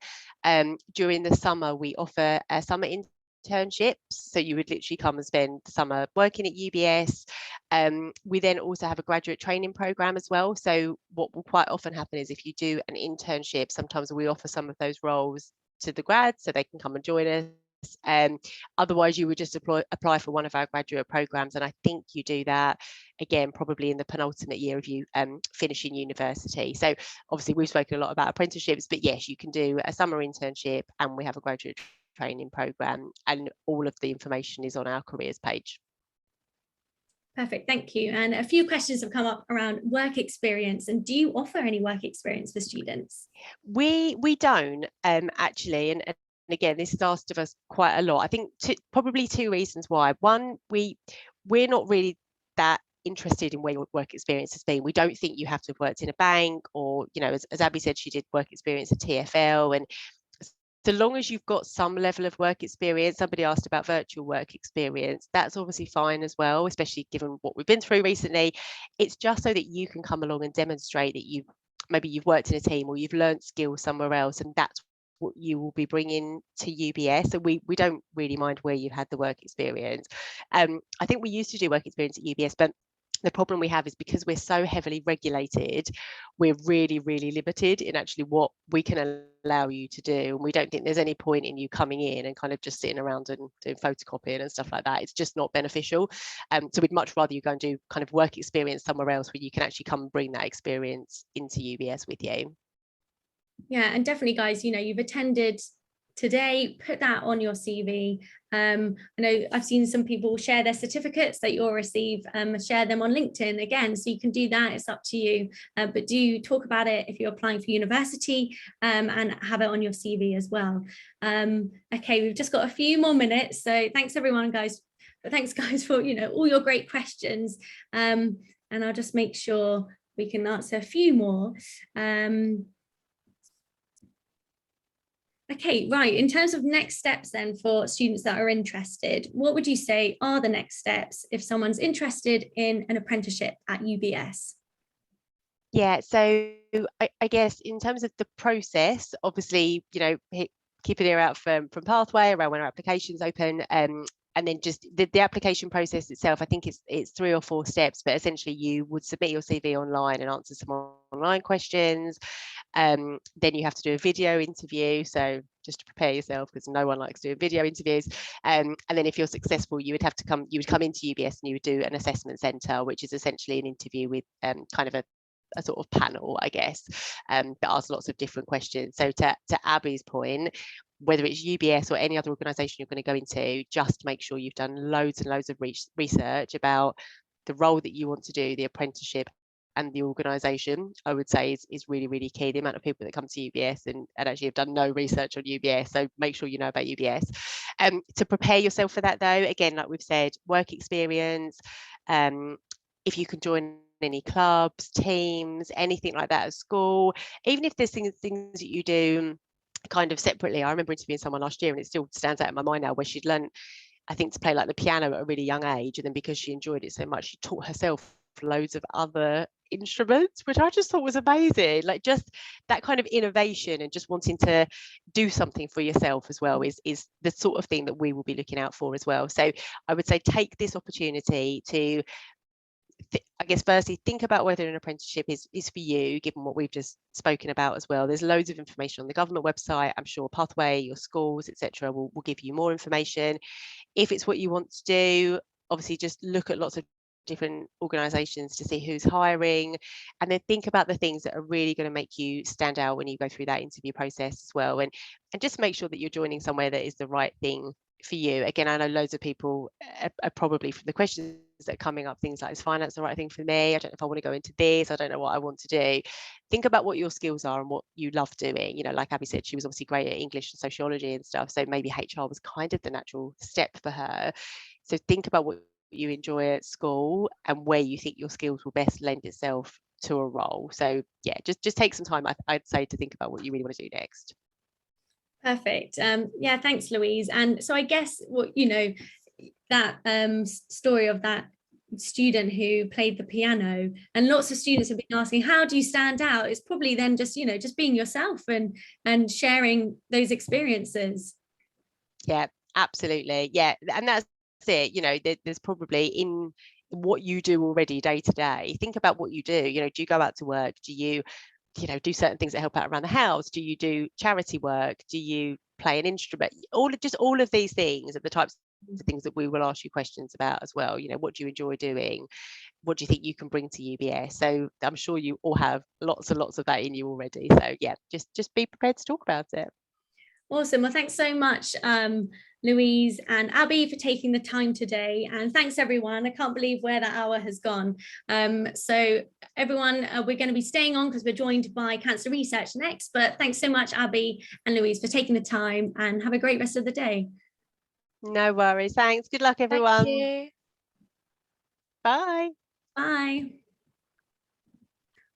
during the summer we offer summer internships. So you would literally come and spend the summer working at UBS. We then also have a graduate training program as well. So what will quite often happen is, if you do an internship, sometimes we offer some of those roles to the grads so they can come and join us. Otherwise you would just apply for one of our graduate programs, and I think you do that again probably in the penultimate year of you finishing university. So obviously we've spoken a lot about apprenticeships, but yes, you can do a summer internship, and we have a graduate training program, and all of the information is on our careers page. Perfect, thank you. And a few questions have come up around work experience, and do you offer any work experience for students? We don't actually, and again, this is asked of us quite a lot. I think probably two reasons why. One, we're not really that interested in where your work experience has been. We don't think you have to have worked in a bank, or as Abby said, she did work experience at TfL, and so long as you've got some level of work experience. Somebody asked about virtual work experience. That's obviously fine as well, especially given what we've been through recently. It's just so that you can come along and demonstrate that maybe you've worked in a team, or you've learned skills somewhere else, and that's what you will be bringing to UBS. So we don't really mind where you've had the work experience. I think we used to do work experience at UBS, but the problem we have is, because we're so heavily regulated, we're really limited in actually what we can allow you to do, and we don't think there's any point in you coming in and kind of just sitting around and doing photocopying and stuff like that. It's just not beneficial. So we'd much rather you go and do kind of work experience somewhere else, where you can actually come and bring that experience into UBS with you. Yeah, and definitely, guys, you've attended today, put that on your CV. I know I've seen some people share their certificates that you'll receive, share them on LinkedIn again, so you can do that. It's up to you, but do talk about it if you're applying for university, and have it on your CV as well. Okay, we've just got a few more minutes, so thanks everyone, guys. But thanks, guys, for all your great questions, and I'll just make sure we can answer a few more. Okay, right. In terms of next steps then, for students that are interested, what would you say are the next steps if someone's interested in an apprenticeship at UBS? Yeah, so I guess in terms of the process, obviously, keep an ear out from Pathway around when our applications open. and then just the application process itself, I think it's 3 or 4 steps, but essentially you would submit your CV online and answer some online questions. Then you have to do a video interview, so just to prepare yourself, because no one likes doing video interviews. And then if you're successful, you would come into UBS and you would do an assessment centre, which is essentially an interview with kind of a sort of panel, I guess, that asks lots of different questions. So to Abby's point, whether it's UBS or any other organisation you're going to go into, just make sure you've done loads and loads of research about the role that you want to do, the apprenticeship, and the organisation. I would say is really, really key. The amount of people that come to UBS and actually have done no research on UBS, so make sure you know about UBS. To prepare yourself for that, though, again, like we've said, work experience, if you can join any clubs, teams, anything like that at school, even if there's things that you do kind of separately. I remember interviewing someone last year, and it still stands out in my mind now, where she'd learned, I think, to play like the piano at a really young age, and then because she enjoyed it so much, she taught herself loads of other instruments, which I just thought was amazing. Like, just that kind of innovation and just wanting to do something for yourself as well is the sort of thing that we will be looking out for as well. So I would say take this opportunity to I guess firstly think about whether an apprenticeship is for you, given what we've just spoken about as well. There's loads of information on the government website. I'm sure Pathway, your schools, etc. will give you more information. If it's what you want to do, obviously just look at lots of different organisations to see who's hiring, and then think about the things that are really going to make you stand out when you go through that interview process as well, and just make sure that you're joining somewhere that is the right thing for you. Again, I know loads of people are probably, from the questions that are coming up, things like, is finance the right thing for me? I don't know if I want to go into this. I don't know what I want to do. Think about what your skills are and what you love doing. You know, like Abby said, she was obviously great at English and sociology and stuff, so maybe HR was kind of the natural step for her. So think about what you enjoy at school and where you think your skills will best lend itself to a role. So yeah, just take some time, I'd say, to think about what you really want to do next. Perfect. Yeah, thanks, Louise. And so I guess what, you know, that story of that student who played the piano, and lots of students have been asking, how do you stand out? It's probably then just, you know, just being yourself and sharing those experiences. Yeah, absolutely. Yeah, and that's it. You know, there's probably in what you do already day to day, think about what you do. You know, do you go out to work? Do you do certain things that help out around the house? Do you do charity work? Do you play an instrument? All of these things are the types of things that we will ask you questions about as well. You know, what do you enjoy doing? What do you think you can bring to UBS? So I'm sure you all have lots and lots of that in you already. So yeah, just be prepared to talk about it. Awesome. Well, thanks so much, Louise and Abby, for taking the time today. And thanks, everyone. I can't believe where that hour has gone. So everyone, we're going to be staying on because we're joined by Cancer Research next. But thanks so much, Abby and Louise, for taking the time, and have a great rest of the day. No worries. Thanks. Good luck, everyone. Thank you. Bye. Bye.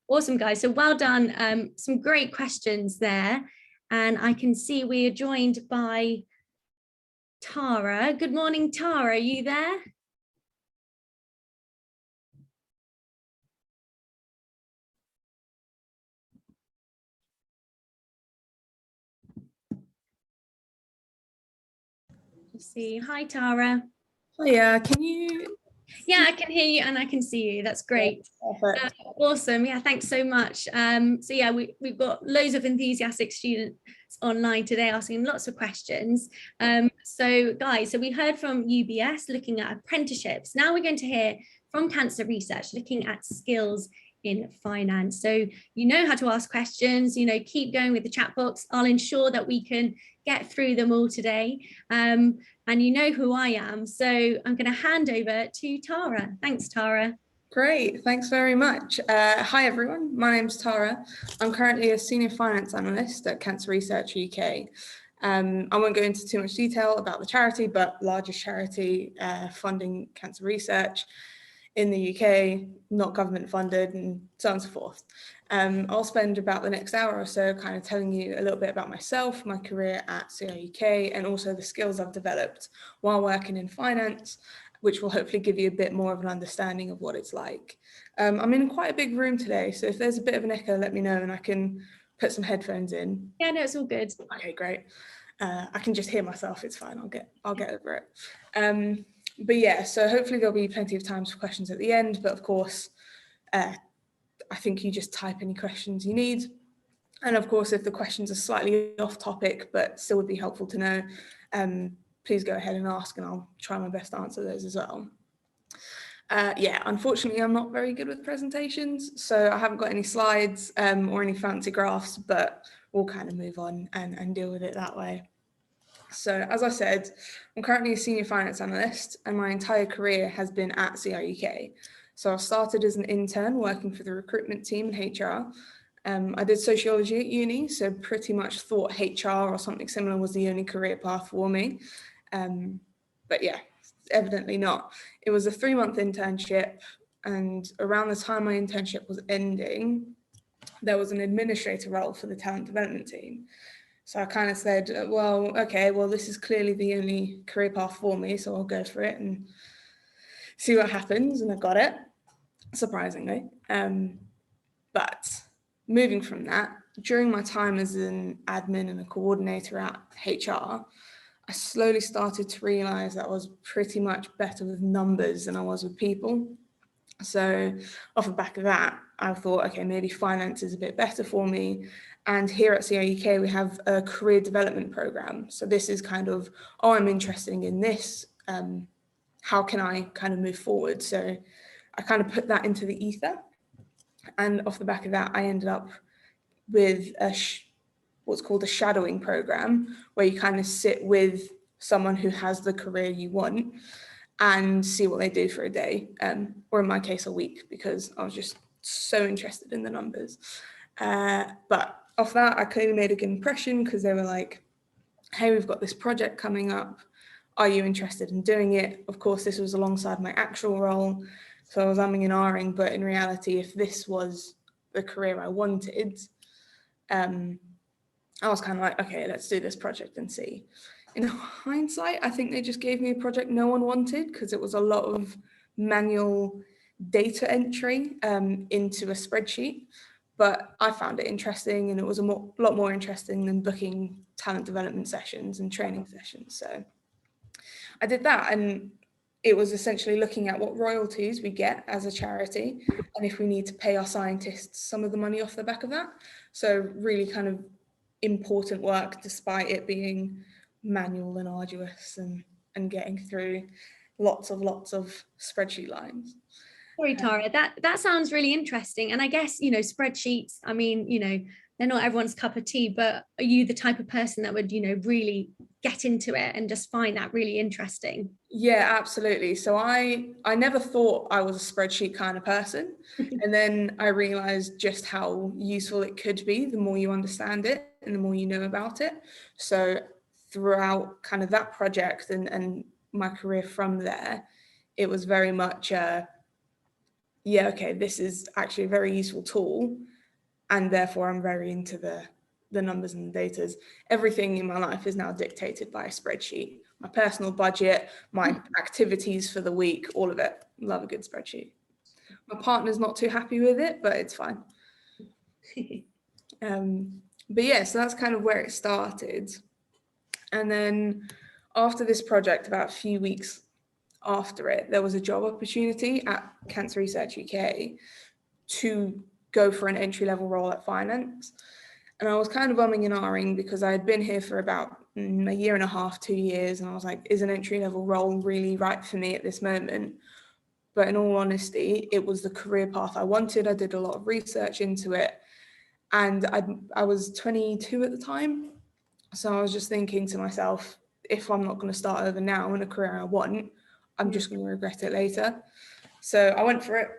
Awesome, guys. So well done. Some great questions there. And I can see we are joined by Tara. Good morning, Tara. Are you there? Let's see. Hi, Tara. Hiya, can you? Yeah, I can hear you and I can see you. That's great. Perfect. Awesome. Yeah, thanks so much. So yeah, we've got loads of enthusiastic students online today asking lots of questions. So guys, so we heard from UBS looking at apprenticeships. Now we're going to hear from Cancer Research looking at skills in finance. So you know how to ask questions, you know, keep going with the chat box. I'll ensure that we can get through them all today. And you know who I am. So I'm going to hand over to Tara. Thanks, Tara. Great, thanks very much. Hi everyone, my name's Tara. I'm currently a senior finance analyst at Cancer Research UK. I won't go into too much detail about the charity, but largest charity funding cancer research in the UK, not government funded, and so on and so forth. I'll spend about the next hour or so kind of telling you a little bit about myself, my career at CRUK, and also the skills I've developed while working in finance, which will hopefully give you a bit more of an understanding of what it's like. I'm in quite a big room today, so if there's a bit of an echo, let me know and I can put some headphones in. Yeah, no, it's all good. Okay, great. I can just hear myself, it's fine, I'll get over it. But yeah, so hopefully there'll be plenty of time for questions at the end, but of course, I think you just type any questions you need. And of course, if the questions are slightly off topic, but still would be helpful to know, please go ahead and ask, and I'll try my best to answer those as well. Yeah, unfortunately, I'm not very good with presentations, so I haven't got any slides or any fancy graphs, but we'll kind of move on and deal with it that way. So as I said, I'm currently a senior finance analyst, and my entire career has been at CRUK. So I started as an intern working for the recruitment team in HR. I did sociology at uni, so pretty much thought HR or something similar was the only career path for me. But yeah, evidently not. It was a 3-month internship, and around the time my internship was ending, there was an administrator role for the talent development team. So I kind of said, well, okay, well, this is clearly the only career path for me, so I'll go for it and see what happens. And I got it, surprisingly. But moving from that, during my time as an admin and a coordinator at HR, I slowly started to realize that I was pretty much better with numbers than I was with people. So off the back of that, I thought, okay, maybe finance is a bit better for me. And here at CRUK, we have a career development program. So this is kind of, oh, I'm interested in this. How can I kind of move forward? So I kind of put that into the ether. And off the back of that, I ended up with what's called a shadowing program, where you kind of sit with someone who has the career you want and see what they do for a day, or in my case, a week, because I was just so interested in the numbers. But off that, I clearly made a good impression, because they were like, hey, we've got this project coming up. Are you interested in doing it? Of course, this was alongside my actual role, so I was umming and ahhing, but in reality, if this was the career I wanted, I was kind of like, okay, let's do this project and see. In hindsight, I think they just gave me a project no one wanted, because it was a lot of manual data entry into a spreadsheet. But I found it interesting, and it was a lot more interesting than booking talent development sessions and training sessions. So I did that, and it was essentially looking at what royalties we get as a charity, and if we need to pay our scientists some of the money off the back of that. So really kind of important work, despite it being manual and arduous and getting through lots of spreadsheet lines. Sorry, Tara, that sounds really interesting. And I guess, spreadsheets, I mean, they're not everyone's cup of tea, but are you the type of person that would, really get into it and just find that really interesting? Yeah, absolutely. So I never thought I was a spreadsheet kind of person. And then I realized just how useful it could be the more you understand it and the more you know about it. So throughout kind of that project and my career from there, it was very much, yeah, okay, this is actually a very useful tool. And therefore I'm very into the numbers and the datas. Everything in my life is now dictated by a spreadsheet. My personal budget, my activities for the week, all of it. Love a good spreadsheet. My partner's not too happy with it, but it's fine. But yeah, so that's kind of where it started. And then after this project, about a few weeks after it, there was a job opportunity at Cancer Research UK to go for an entry-level role at finance. And I was kind of umming and ahhing, because I had been here for about a year and a half, 2 years, and I was like, is an entry-level role really right for me at this moment? But in all honesty, it was the career path I wanted. I did a lot of research into it, and I was 22 at the time. So I was just thinking to myself, if I'm not going to start over now in a career I want, I'm just going to regret it later. So I went for it.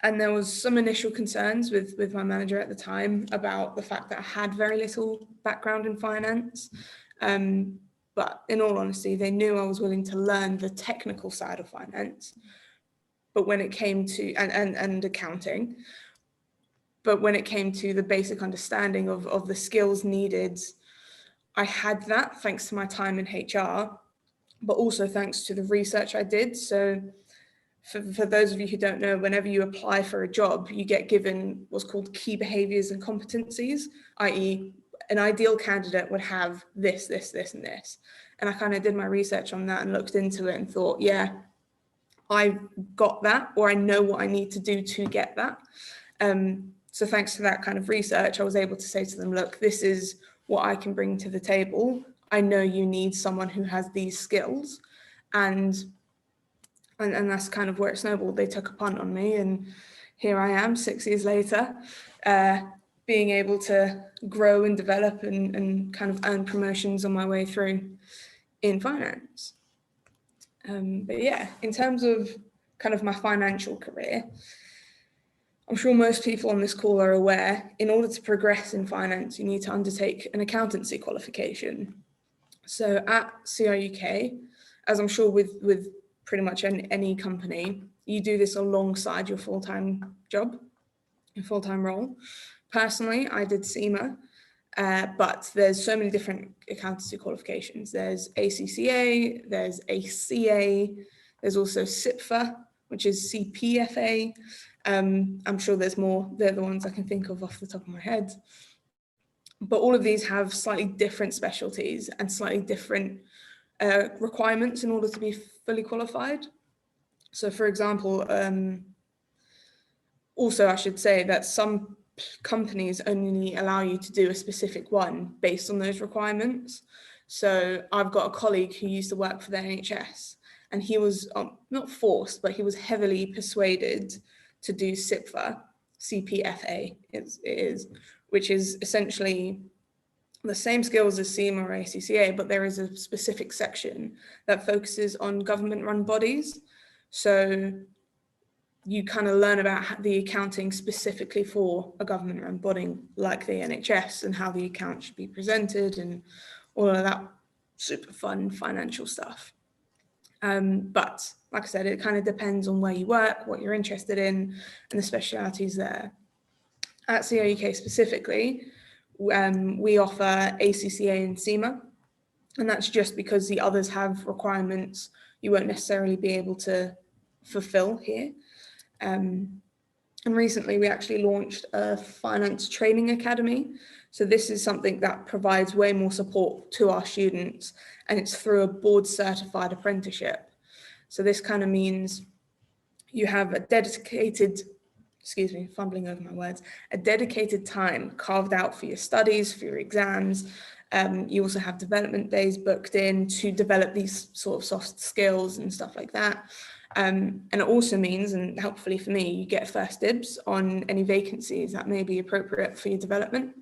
And there was some initial concerns with my manager at the time about the fact that I had very little background in finance. But in all honesty, they knew I was willing to learn the technical side of finance. But when it came to, and accounting, but when it came to the basic understanding of the skills needed, I had that thanks to my time in HR, but also thanks to the research I did. So for those of you who don't know, whenever you apply for a job, you get given what's called key behaviours and competencies, i.e. an ideal candidate would have this, this, this, and this. And I kind of did my research on that and looked into it and thought, yeah, I've got that, or I know what I need to do to get that. So thanks to that kind of research, I was able to say to them, look, this is what I can bring to the table. I know you need someone who has these skills. And that's kind of where it snowballed. They took a punt on me, and here I am 6 years later, being able to grow and develop and kind of earn promotions on my way through in finance. But yeah, in terms of kind of my financial career, I'm sure most people on this call are aware, in order to progress in finance, you need to undertake an accountancy qualification. So at CRUK, as I'm sure with pretty much any company, you do this alongside your full-time job, your full-time role. Personally, I did CIMA, but there's so many different accountancy qualifications. There's ACCA, there's ACA, there's also CIPFA, which is CPFA. I'm sure there's more. They're the ones I can think of off the top of my head. But all of these have slightly different specialties and slightly different requirements in order to be fully qualified. So for example, also I should say that some companies only allow you to do a specific one based on those requirements. So I've got a colleague who used to work for the NHS, and he was not forced, but he was heavily persuaded to do CPFA, which is essentially the same skills as CIMA or ACCA, but there is a specific section that focuses on government-run bodies. So you kind of learn about the accounting specifically for a government-run body like the NHS, and how the account should be presented and all of that super fun financial stuff. But like I said, it kind of depends on where you work, what you're interested in, and the specialities there. At CRUK specifically, we offer ACCA and CIMA, and that's just because the others have requirements you won't necessarily be able to fulfill here. And recently we actually launched a finance training academy. So this is something that provides way more support to our students, and it's through a board certified apprenticeship. So this kind of means you have a dedicated, fumbling over my words, a dedicated time carved out for your studies, for your exams. You also have development days booked in to develop these sort of soft skills and stuff like that. And it also means, and helpfully for me, you get first dibs on any vacancies that may be appropriate for your development.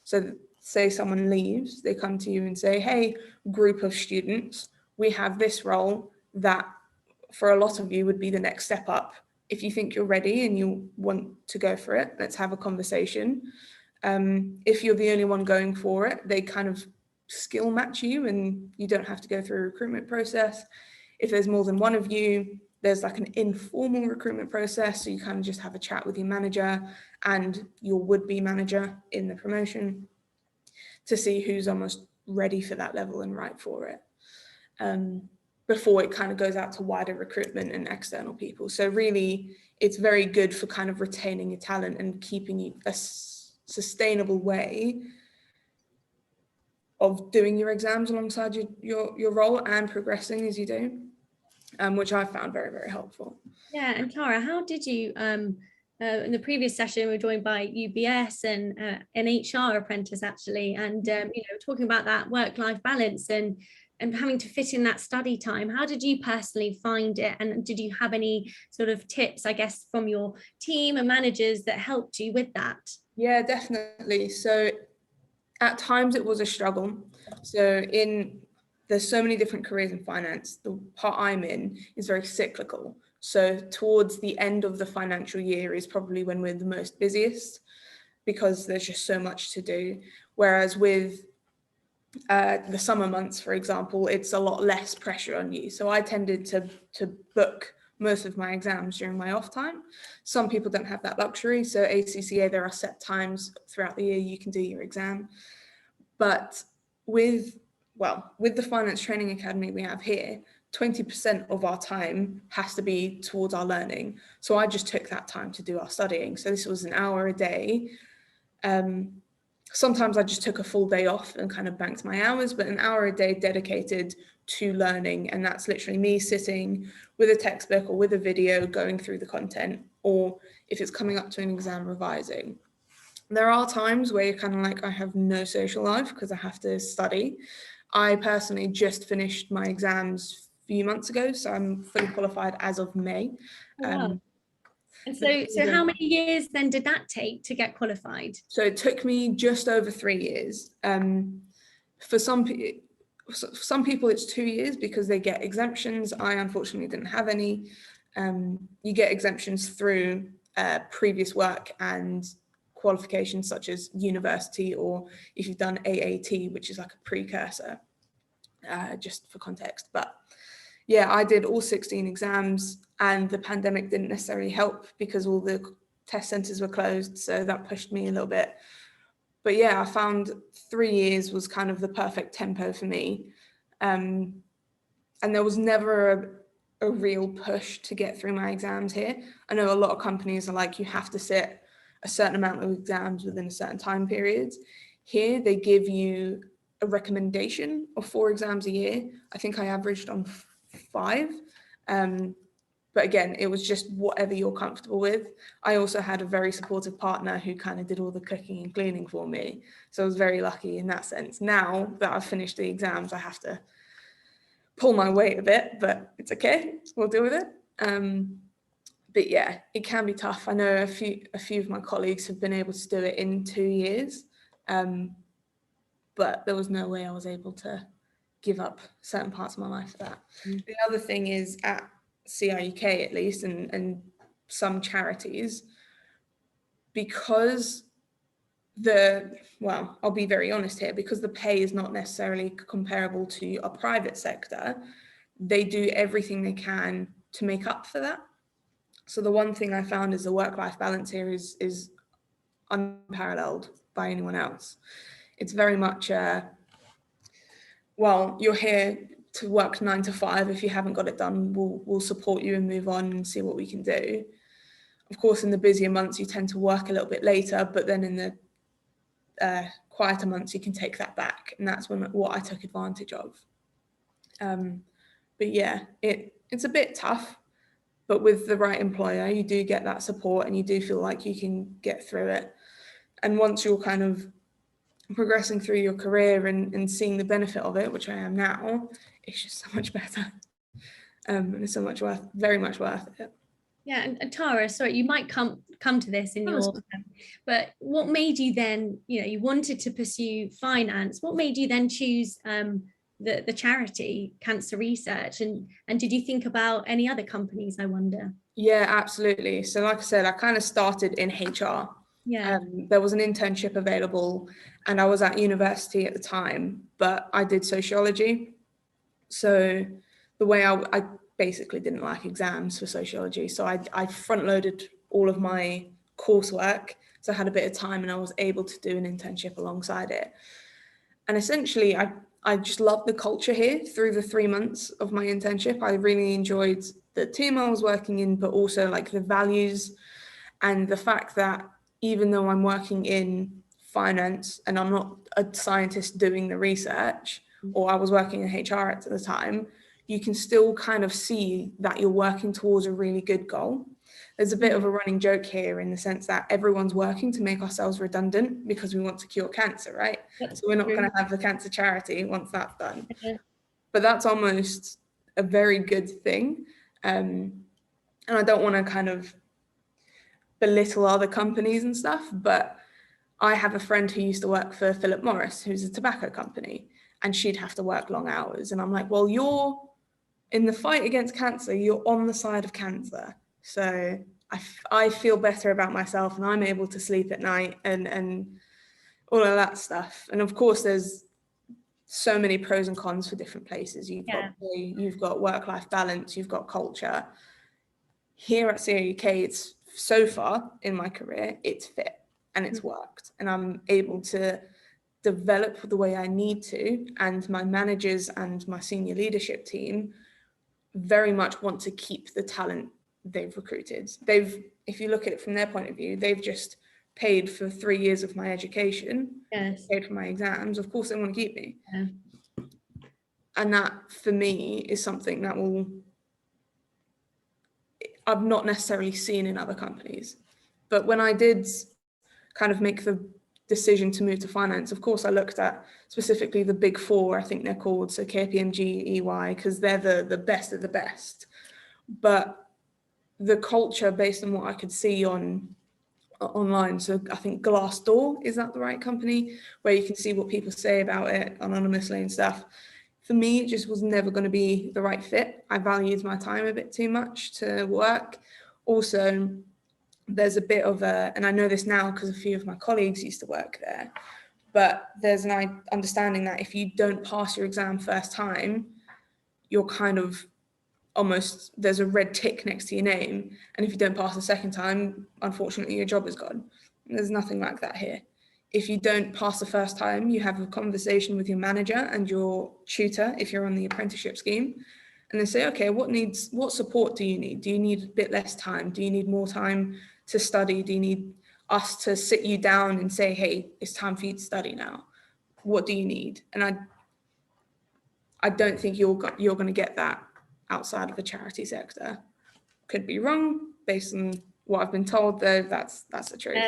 So say someone leaves, they come to you and say, hey, group of students, we have this role that for a lot of you would be the next step up. If you think you're ready and you want to go for it, let's have a conversation. If you're the only one going for it, they kind of skill match you and you don't have to go through a recruitment process. If there's more than one of you, there's like an informal recruitment process. So you kind of just have a chat with your manager and your would-be manager in the promotion to see who's almost ready for that level and right for it. Before it kind of goes out to wider recruitment and external people. So really, it's very good for kind of retaining your talent and keeping you a sustainable way of doing your exams alongside your role and progressing as you do, which I found very, very helpful. Yeah, and Tara, how did you, in the previous session, we were joined by UBS and an HR apprentice actually, and talking about that work-life balance and having to fit in that study time. How did you personally find it? And did you have any sort of tips, I guess, from your team and managers that helped you with that? Yeah, definitely. So at times it was a struggle. So there's so many different careers in finance. The part I'm in is very cyclical. So towards the end of the financial year is probably when we're the most busiest, because there's just so much to do. Whereas with the summer months, for example, it's a lot less pressure on you. So I tended to book most of my exams during my off time. Some people don't have that luxury. So ACCA, there are set times throughout the year you can do your exam. But with the Finance Training Academy we have here, 20% of our time has to be towards our learning. So I just took that time to do our studying. So this was an hour a day. sometimes I just took a full day off and kind of banked my hours, but an hour a day dedicated to learning. And that's literally me sitting with a textbook or with a video going through the content, or if it's coming up to an exam, revising. There are times where you're kind of like, I have no social life because I have to study. I personally just finished my exams a few months ago, so I'm fully qualified as of May. Oh, wow. And so how many years then did that take to get qualified? So it took me just over 3 years. For some people it's 2 years because they get exemptions. I unfortunately didn't have any. You get exemptions through previous work and qualifications such as university, or if you've done AAT, which is like a precursor, just for context. But yeah, I did all 16 exams, and the pandemic didn't necessarily help because all the test centres were closed, so that pushed me a little bit. But yeah, I found 3 years was kind of the perfect tempo for me. And there was never a real push to get through my exams here. I know a lot of companies are like, you have to sit a certain amount of exams within a certain time period. Here, they give you a recommendation of 4 exams a year. I think I averaged on 5. But again, it was just whatever you're comfortable with. I also had a very supportive partner who kind of did all the cooking and cleaning for me. So I was very lucky in that sense. Now that I've finished the exams, I have to pull my weight a bit, but it's okay. We'll deal with it. But yeah, it can be tough. I know a few of my colleagues have been able to do it in 2 years, but there was no way I was able to give up certain parts of my life for that. The other thing is, at CRUK at least, and some charities, because I'll be very honest here, because the pay is not necessarily comparable to a private sector, they do everything they can to make up for that. So the one thing I found is the work-life balance here is unparalleled by anyone else. It's very much, you're here to work 9 to 5. If you haven't got it done, we'll support you and move on and see what we can do. Of course, in the busier months, you tend to work a little bit later, but then in the quieter months, you can take that back. And that's what I took advantage of. But yeah, it's a bit tough, but with the right employer, you do get that support and you do feel like you can get through it. And once you're kind of progressing through your career and seeing the benefit of it, which I am now, it's just so much better. And it's so much very much worth it. Yeah, and Tara, sorry, you might come to this in your, but what made you then, you wanted to pursue finance. What made you then choose the charity Cancer Research, and did you think about any other companies, I wonder? Yeah, absolutely. So like I said, I kind of started in HR. Yeah. There was an internship available and I was at university at the time, but I did sociology. So the way I basically didn't like exams for sociology. So I front loaded all of my coursework. So I had a bit of time and I was able to do an internship alongside it. And essentially I just loved the culture here through the 3 months of my internship. I really enjoyed the team I was working in, but also like the values and the fact that even though I'm working in finance and I'm not a scientist doing the research, or I was working in HR at the time, you can still kind of see that you're working towards a really good goal. There's a bit of a running joke here in the sense that everyone's working to make ourselves redundant because we want to cure cancer, right? So we're not going to have the cancer charity once that's done. But that's almost a very good thing. And I don't want to kind of belittle other companies and stuff, but I have a friend who used to work for Philip Morris, who's a tobacco company, and she'd have to work long hours. And I'm like, well, you're in the fight against cancer, you're on the side of cancer. So I feel better about myself and I'm able to sleep at night and all of that stuff. And of course, there's so many pros and cons for different places. You've got work-life balance, you've got culture. Here at CRUK, it's so far in my career, it's fit and it's worked. And I'm able to develop the way I need to. And my managers and my senior leadership team very much want to keep the talent they've recruited. If you look at it from their point of view, they've just paid for 3 years of my education, Yes. paid for my exams, of course they want to keep me. Yeah. And that for me is something that I've not necessarily seen in other companies. But when I did kind of make the decision to move to finance, of course I looked at specifically the big four, I think they're called, so KPMG, EY, because they're the best of the best. But the culture, based on what I could see online, so I think Glassdoor, is that the right company, where you can see what people say about it anonymously and stuff. For me, it just was never going to be the right fit. I valued my time a bit too much to work. Also, there's a bit of and I know this now because a few of my colleagues used to work there, but there's an understanding that if you don't pass your exam first time, you're kind of almost, there's a red tick next to your name. And if you don't pass the second time, unfortunately, your job is gone. There's nothing like that here. If you don't pass the first time, you have a conversation with your manager and your tutor, if you're on the apprenticeship scheme, and they say, okay, what support do you need? Do you need a bit less time? Do you need more time to study? Do you need us to sit you down and say, hey, it's time for you to study now? What do you need? And I don't think you're going to get that outside of the charity sector. Could be wrong based on what I've been told, though. That's the truth.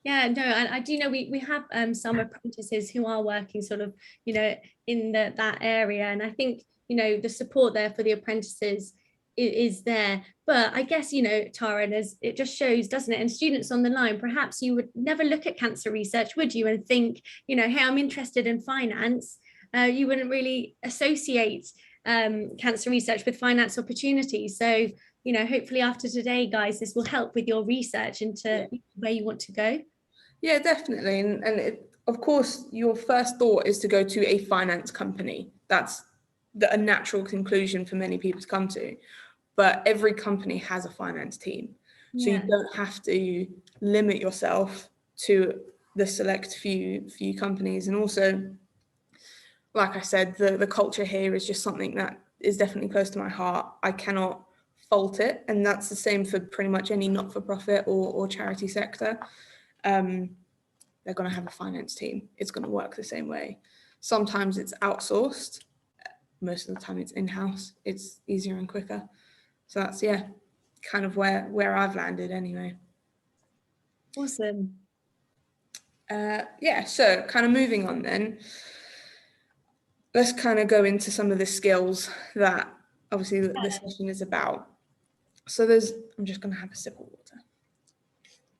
Yeah, no, I do know we have some apprentices who are working sort of, you know, in that area. And I think, you know, the support there for the apprentices is there. But I guess, you know, Tara, it just shows, doesn't it? And students on the line, perhaps you would never look at cancer research, would you? And think, you know, hey, I'm interested in finance. You wouldn't really associate cancer research with finance opportunities. So, you know, hopefully after today, guys, this will help with your research into where you want to go. Yeah, definitely. And of course, your first thought is to go to a finance company. That's a natural conclusion for many people to come to. But every company has a finance team. So you don't have to limit yourself to the select few companies. And also, like I said, the culture here is just something that is definitely close to my heart. I cannot fault it. And that's the same for pretty much any not-for-profit or charity sector. They're going to have a finance team. It's going to work the same way. Sometimes it's outsourced. Most of the time it's in-house. It's easier and quicker. So that's, kind of where I've landed anyway. Awesome. So kind of moving on then. Let's kind of go into some of the skills that obviously this session is about. So I'm just going to have a sip of water.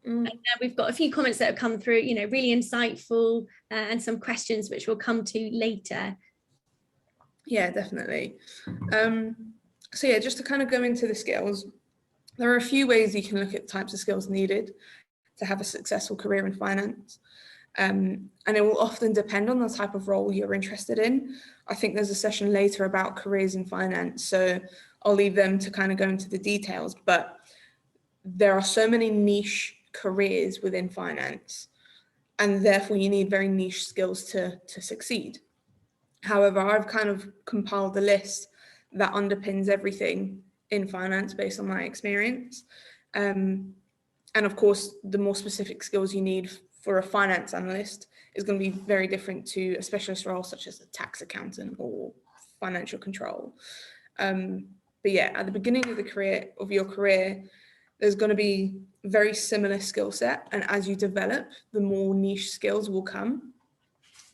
And we've got a few comments that have come through, you know, really insightful and some questions which we'll come to later. Yeah, definitely. So just to kind of go into the skills, there are a few ways you can look at the types of skills needed to have a successful career in finance. And it will often depend on the type of role you're interested in. I think there's a session later about careers in finance, so I'll leave them to kind of go into the details, but there are so many niche careers within finance, and therefore you need very niche skills to succeed. However, I've kind of compiled a list that underpins everything in finance based on my experience. And of course, the more specific skills you need for a finance analyst is going to be very different to a specialist role such as a tax accountant or financial control. But at the beginning of your career, there's going to be very similar skill set, and as you develop, the more niche skills will come,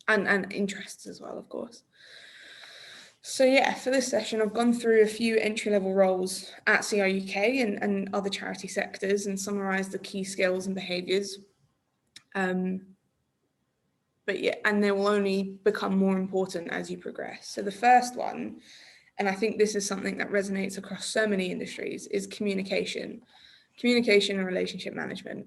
and interests as well, of course. So for this session, I've gone through a few entry-level roles at CRUK and other charity sectors and summarised the key skills and behaviours. And they will only become more important as you progress. So the first one, and I think this is something that resonates across so many industries, is communication and relationship management.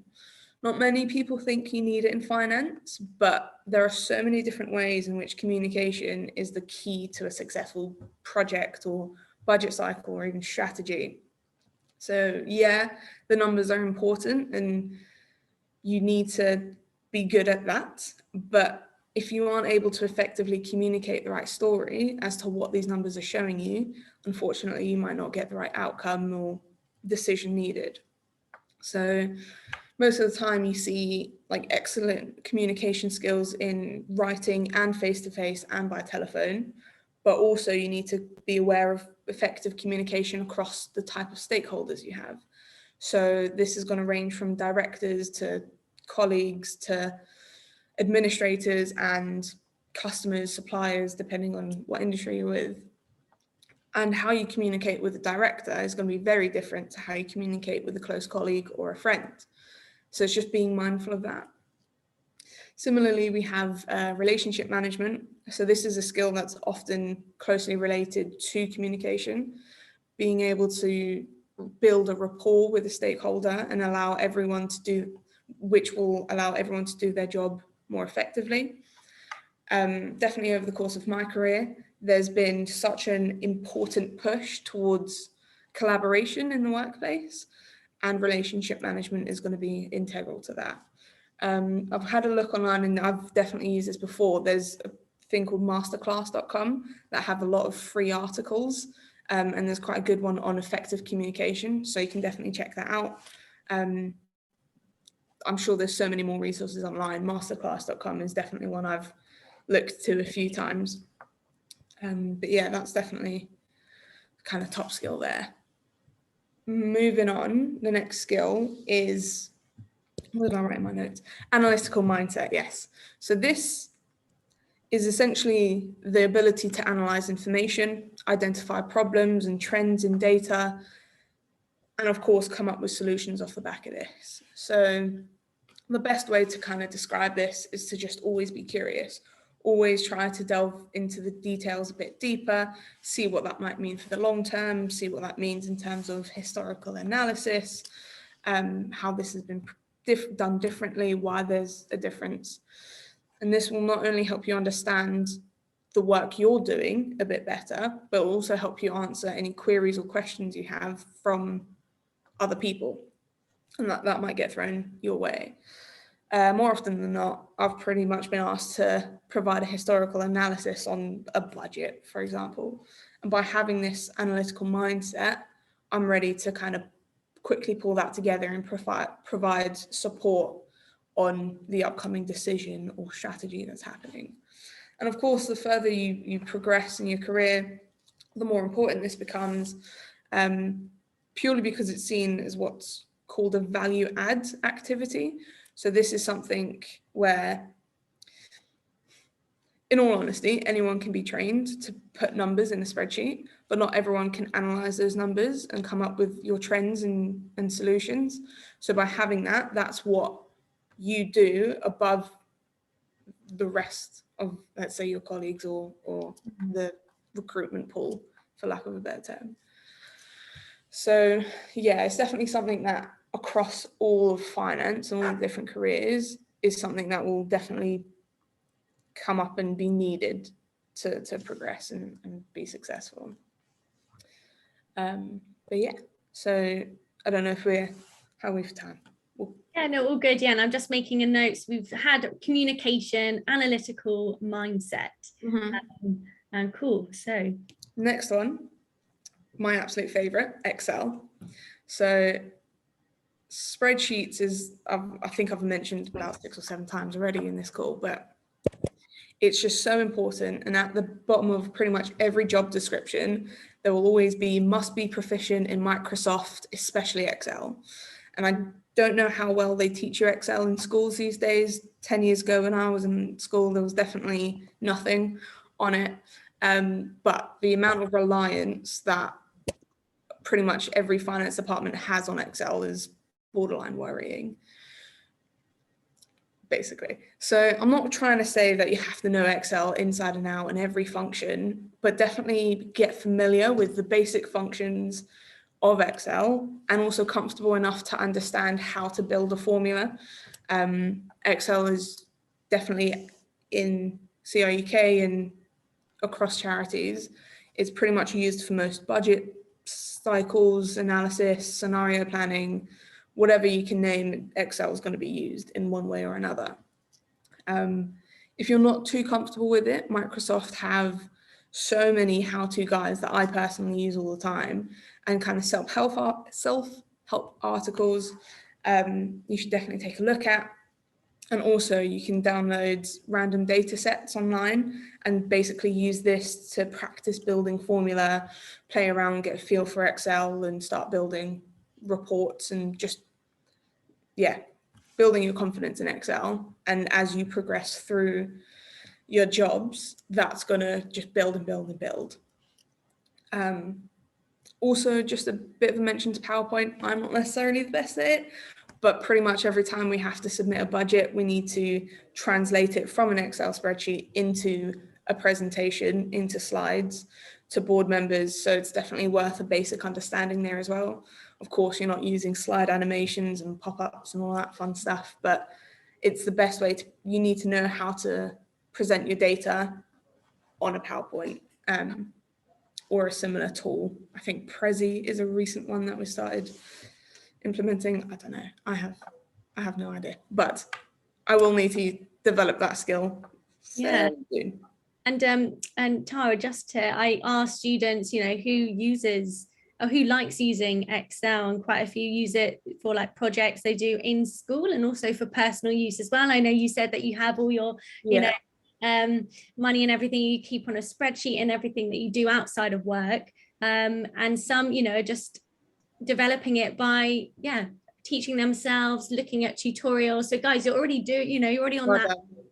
Not many people think you need it in finance, but there are so many different ways in which communication is the key to a successful project or budget cycle or even strategy. So the numbers are important and you need to be good at that. But if you aren't able to effectively communicate the right story as to what these numbers are showing you, unfortunately, you might not get the right outcome or decision needed. So most of the time you see like excellent communication skills in writing and face-to-face and by telephone, but also you need to be aware of effective communication across the type of stakeholders you have. So this is going to range from directors to colleagues to administrators and customers, suppliers, depending on what industry you're with. And how you communicate with a director is going to be very different to how you communicate with a close colleague or a friend. So it's just being mindful of that. Similarly, we have relationship management. So this is a skill that's often closely related to communication, being able to build a rapport with a stakeholder and allow everyone to do, which will allow everyone to do their job more effectively. Definitely over the course of my career, there's been such an important push towards collaboration in the workplace, and relationship management is going to be integral to that. I've had a look online and I've definitely used this before. There's a thing called masterclass.com that have a lot of free articles, and there's quite a good one on effective communication, so you can definitely check that out. I'm sure there's so many more resources online. Masterclass.com is definitely one I've looked to a few times. But yeah, that's definitely kind of top skill there. Moving on, the next skill is, what did I write in my notes? Analytical mindset, yes. So this is essentially the ability to analyze information, identify problems and trends in data, and of course come up with solutions off the back of this. So the best way to kind of describe this is to just always be curious. Always try to delve into the details a bit deeper, see what that might mean for the long term, see what that means in terms of historical analysis, how this has been done differently, why there's a difference. And this will not only help you understand the work you're doing a bit better, but will also help you answer any queries or questions you have from other people. And that might get thrown your way. More often than not, I've pretty much been asked to provide a historical analysis on a budget, for example. And by having this analytical mindset, I'm ready to kind of quickly pull that together and provide support on the upcoming decision or strategy that's happening. And of course, the further you progress in your career, the more important this becomes, purely because it's seen as what's called a value add activity. So this is something where, in all honesty, anyone can be trained to put numbers in a spreadsheet, but not everyone can analyze those numbers and come up with your trends and solutions. So by having that, that's what you do above the rest of, let's say, your colleagues or the recruitment pool, for lack of a better term. So yeah, it's definitely something that across all of finance and all the different careers is something that will definitely come up and be needed to progress and be successful. But yeah, so I don't know if how we've time. Yeah, no, all good. Yeah, and I'm just making a notes. We've had communication, analytical mindset. And cool. So next one, my absolute favorite, Excel. So spreadsheets is, I think I've mentioned about 6 or 7 times already in this call, but it's just so important. And at the bottom of pretty much every job description, there will always be must be proficient in Microsoft, especially Excel. And I don't know how well they teach you Excel in schools these days. 10 years ago when I was in school, there was definitely nothing on it. But the amount of reliance that pretty much every finance department has on Excel is borderline worrying, basically. So I'm not trying to say that you have to know Excel inside and out and every function, but definitely get familiar with the basic functions of Excel and also comfortable enough to understand how to build a formula. Excel is definitely in CRUK and across charities. It's pretty much used for most budget cycles, analysis, scenario planning, whatever you can name, Excel is going to be used in one way or another. If you're not too comfortable with it, Microsoft have so many how-to guides that I personally use all the time, and kind of self-help articles you should definitely take a look at. And also you can download random data sets online and basically use this to practice building formula, play around, get a feel for Excel and start building reports and just, yeah, building your confidence in Excel. And as you progress through your jobs, that's gonna just build and build and build. Also, just a bit of a mention to PowerPoint. I'm not necessarily the best at it, but pretty much every time we have to submit a budget, we need to translate it from an Excel spreadsheet into a presentation, into slides to board members. So it's definitely worth a basic understanding there as well. Of course, you're not using slide animations and pop-ups and all that fun stuff, but it's the best way to, you need to know how to present your data on a PowerPoint or a similar tool. I think Prezi is a recent one that we started implementing. I don't know. I have no idea, but I will need to develop that skill fairly soon. And Tara, I asked students, you know, who uses or who likes using Excel, and quite a few use it for like projects they do in school and also for personal use as well. I know you said that you have all your, you know, money and everything you keep on a spreadsheet and everything that you do outside of work. And some, you know, just developing it by, teaching themselves, looking at tutorials. So guys, you're already you're already on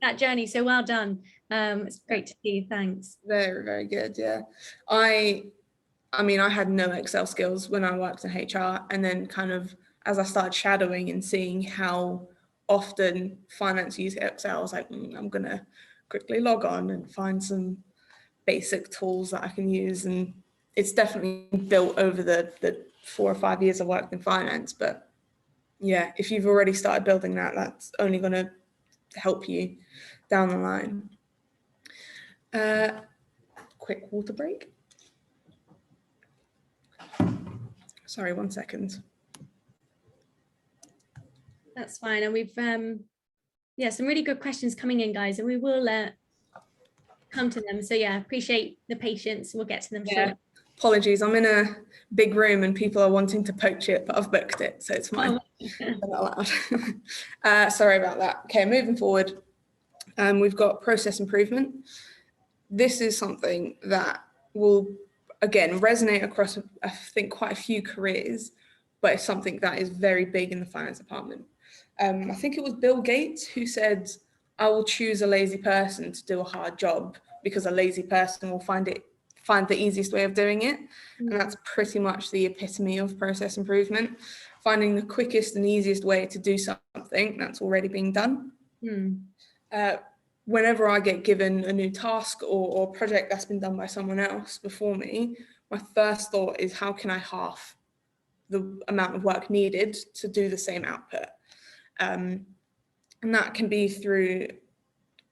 that journey. So well done. It's great to see you. Thanks. Very, very good. Yeah. I mean, I had no Excel skills when I worked in HR, and then kind of as I started shadowing and seeing how often finance use Excel, I was like, I'm gonna quickly log on and find some basic tools that I can use. And it's definitely built over the 4 or 5 years I worked in finance. But yeah, if you've already started building that, that's only going to help you down the line. Quick water break. Sorry, 1 second. That's fine. And we've some really good questions coming in, guys, and we will come to them. So yeah, appreciate the patience. We'll get to them shortly. Apologies, I'm in a big room and people are wanting to poach it, but I've booked it, so it's fine. They're not allowed. Sorry about that. Okay, moving forward, we've got process improvement. This is something that will, again, resonate across, I think, quite a few careers, but it's something that is very big in the finance department. I think it was Bill Gates who said, I will choose a lazy person to do a hard job because a lazy person will find the easiest way of doing it. And that's pretty much the epitome of process improvement, finding the quickest and easiest way to do something that's already being done. Whenever I get given a new task or project that's been done by someone else before me, my first thought is how can I half the amount of work needed to do the same output? And that can be through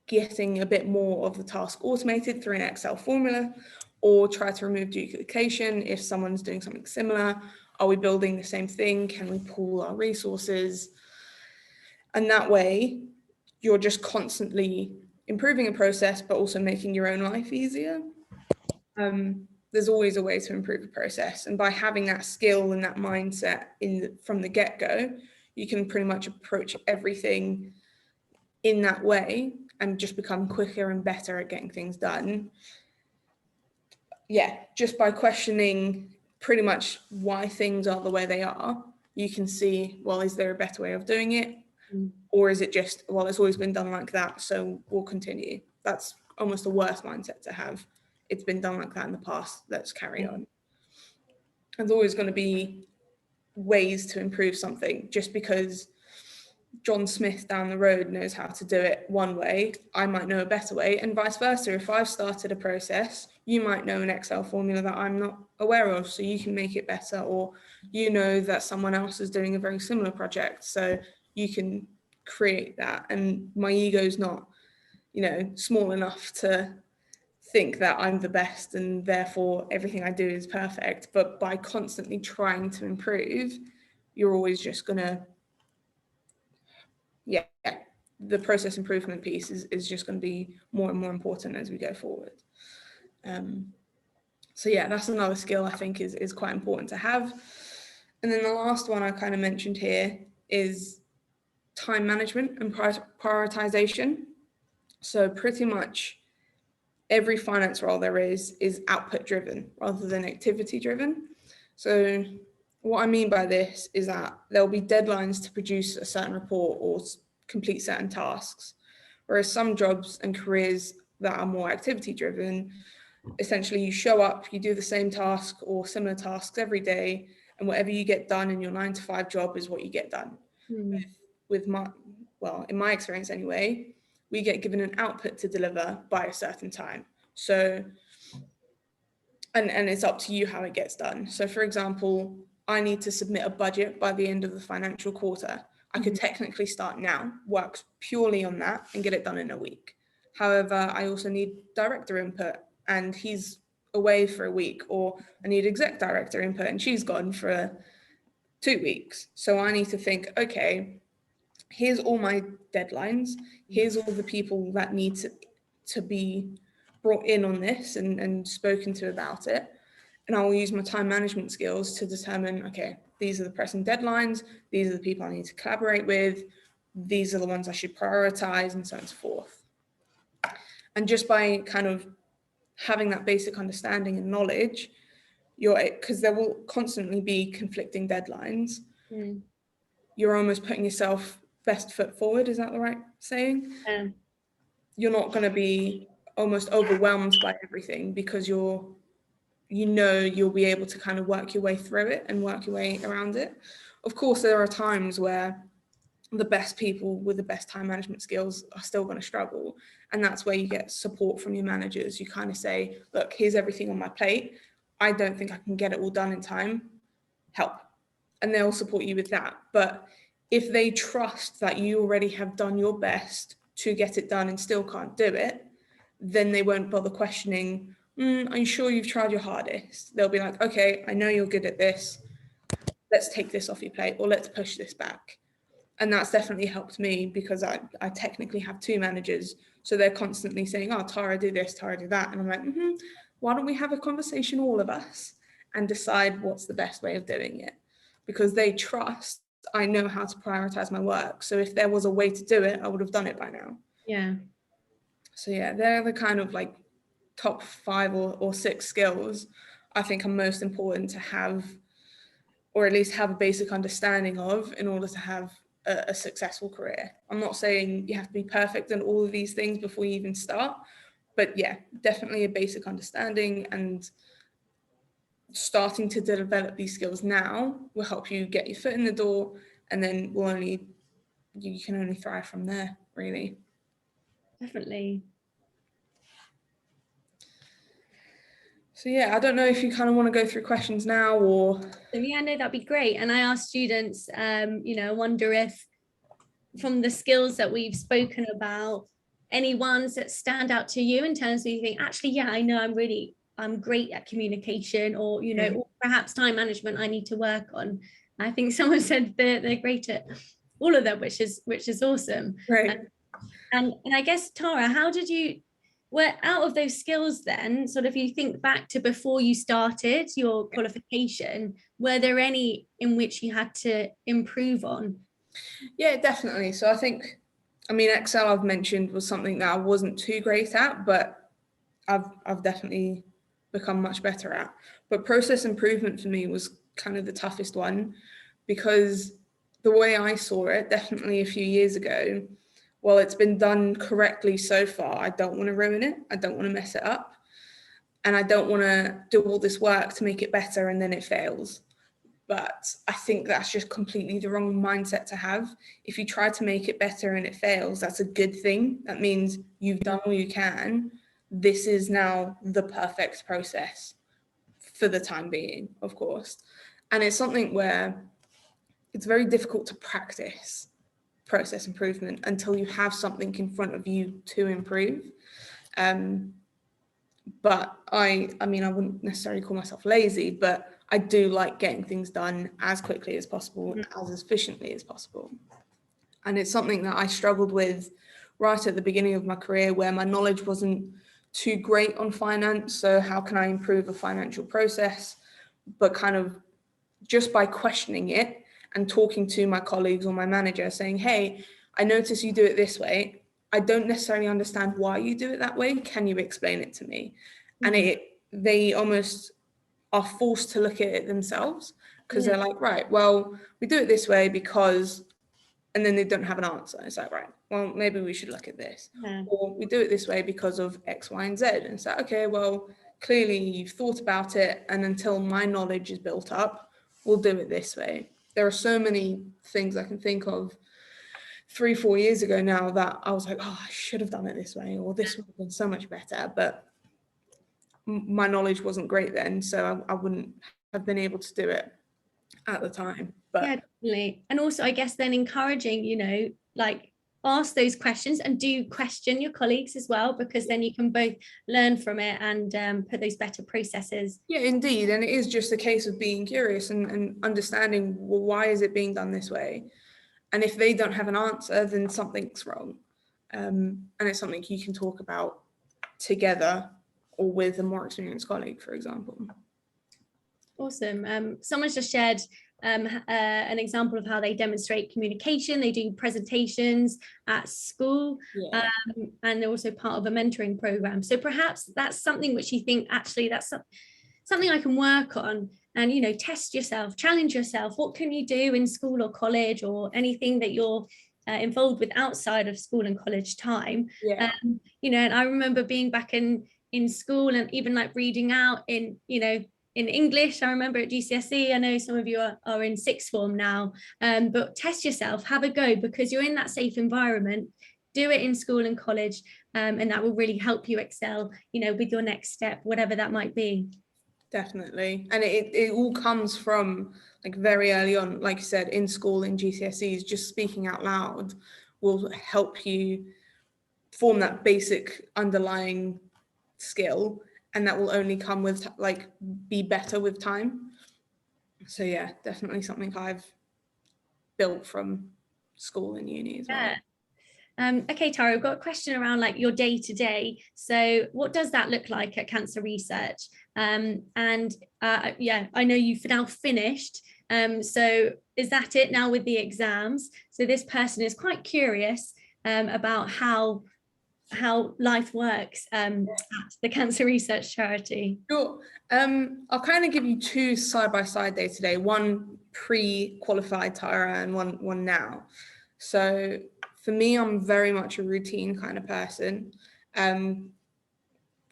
getting a bit more of the task automated through an Excel formula, or try to remove duplication if someone's doing something similar. Are we building the same thing? Can we pool our resources? And that way, you're just constantly improving a process, but also making your own life easier. There's always a way to improve a process. And by having that skill and that mindset from the get-go, you can pretty much approach everything in that way and just become quicker and better at getting things done. Yeah, just by questioning pretty much why things are the way they are, you can see, well, is there a better way of doing it? Or is it just, well, it's always been done like that, so we'll continue. That's almost a worse mindset to have. It's been done like that in the past, let's carry on. There's always going to be ways to improve something. Just because John Smith down the road knows how to do it one way, I might know a better way, and vice versa. If I've started a process, you might know an Excel formula that I'm not aware of, so you can make it better, or you know that someone else is doing a very similar project, so you can create that. And my ego's not, small enough to think that I'm the best and therefore everything I do is perfect. But by constantly trying to improve, you're always just gonna, the process improvement piece is just going to be more and more important as we go forward. So yeah, that's another skill I think is quite important to have. And then the last one I kind of mentioned here is time management and prioritization. So pretty much every finance role there is output driven rather than activity driven. So what I mean by this is that there'll be deadlines to produce a certain report or complete certain tasks, whereas some jobs and careers that are more activity driven, essentially you show up, you do the same task or similar tasks every day, and whatever you get done in your 9 to 5 job is what you get done. With my, well, in my experience anyway, we get given an output to deliver by a certain time. So, and it's up to you how it gets done. So for example, I need to submit a budget by the end of the financial quarter. I could technically start now, work purely on that and get it done in a week. However, I also need director input and he's away for a week, or I need exec director input and she's gone for 2 weeks. So I need to think, okay, here's all my deadlines, here's all the people that need to be brought in on this and spoken to about it. And I will use my time management skills to determine, okay, these are the pressing deadlines, these are the people I need to collaborate with, these are the ones I should prioritize, and so on and so forth. And just by kind of having that basic understanding and knowledge, because there will constantly be conflicting deadlines, you're almost putting yourself best foot forward. Is that the right saying? You're not going to be almost overwhelmed by everything because you'll be able to kind of work your way through it and work your way around it. Of course, there are times where the best people with the best time management skills are still going to struggle. And that's where you get support from your managers. You kind of say, look, here's everything on my plate. I don't think I can get it all done in time. Help. And they'll support you with that. But if they trust that you already have done your best to get it done and still can't do it, then they won't bother questioning, are you sure you've tried your hardest? They'll be like, okay, I know you're good at this. Let's take this off your plate, or let's push this back. And that's definitely helped me because I technically have 2 managers. So they're constantly saying, oh, Tara, do this, Tara, do that. And I'm like, why don't we have a conversation, all of us, and decide what's the best way of doing it? Because they trust I know how to prioritize my work. So if there was a way to do it, I would have done it by now. Yeah. So yeah, they're the kind of like top 5 or 6 skills I think are most important to have, or at least have a basic understanding of in order to have a successful career. I'm not saying you have to be perfect in all of these things before you even start, but yeah, definitely a basic understanding, and starting to develop these skills now will help you get your foot in the door, and then you can only thrive from there, really. Definitely. So yeah, I don't know if you kind of want to go through questions now or... Yeah, no, that'd be great. And I asked students, wonder if from the skills that we've spoken about, any ones that stand out to you in terms of you think, actually, yeah, I know I'm great at communication, or, or perhaps time management I need to work on. I think someone said they're great at all of them, which is awesome. Right. And I guess, Tara, how did you... Well, out of those skills then, sort of you think back to before you started your qualification, were there any in which you had to improve on? Yeah, definitely. So Excel I've mentioned was something that I wasn't too great at, but I've definitely become much better at. But process improvement for me was kind of the toughest one, because the way I saw it, definitely a few years ago, well, it's been done correctly so far, I don't want to ruin it. I don't want to mess it up. And I don't want to do all this work to make it better and then it fails. But I think that's just completely the wrong mindset to have. If you try to make it better and it fails, that's a good thing. That means you've done all you can. This is now the perfect process for the time being, of course. And it's something where it's very difficult to practice process improvement until you have something in front of you to improve. But I wouldn't necessarily call myself lazy, but I do like getting things done as quickly as possible, as efficiently as possible. And it's something that I struggled with right at the beginning of my career, where my knowledge wasn't too great on finance. So how can I improve a financial process? But kind of just by questioning it and talking to my colleagues or my manager saying, hey, I notice you do it this way. I don't necessarily understand why you do it that way. Can you explain it to me? And they almost are forced to look at it themselves, because they're like, right, well, we do it this way because, and then they don't have an answer. It's like, right, well, maybe we should look at this. Or we do it this way because of X, Y, and Z. And it's like, okay, well, clearly you've thought about it, and until my knowledge is built up, we'll do it this way. There are so many things I can think of 3-4 years ago now that I was like, oh, I should have done it this way, or this would have been so much better. But my knowledge wasn't great then, so I wouldn't have been able to do it at the time. But yeah, definitely. And also, I guess then encouraging, you know, like ask those questions and do question your colleagues as well, because then you can both learn from it and put those better processes. Yeah, indeed. And it is just a case of being curious and understanding, well, why is it being done this way? And if they don't have an answer, then something's wrong. And it's something you can talk about together or with a more experienced colleague, for example. Awesome. Someone's just shared an example of how they demonstrate communication. They do presentations at school, and they're also part of a mentoring program. So perhaps that's something which you think, actually, that's something I can work on. And, you know, test yourself, challenge yourself. What can you do in school or college, or anything that you're involved with outside of school and college time? You know, and I remember being back in school and even like reading out in, you know, in English. I remember at GCSE, I know some of you are in sixth form now, but test yourself, have a go, because you're in that safe environment. Do it in school and college, and that will really help you excel, you know, with your next step, whatever that might be. Definitely. And it all comes from like very early on, like you said, in school, in GCSEs, just speaking out loud will help you form that basic underlying skill, and that will only come with like be better with time. So yeah, definitely something I've built from school and uni as well. Okay, Tara, we've got a question around like your day to day. So what does that look like at Cancer Research? Yeah, I know you've now finished. So is that it now with the exams? So this person is quite curious about how life works at the Cancer Research Charity. Sure. I'll kind of give you two side-by-side day today, one pre-qualified Tara and one now. So for me, I'm very much a routine kind of person.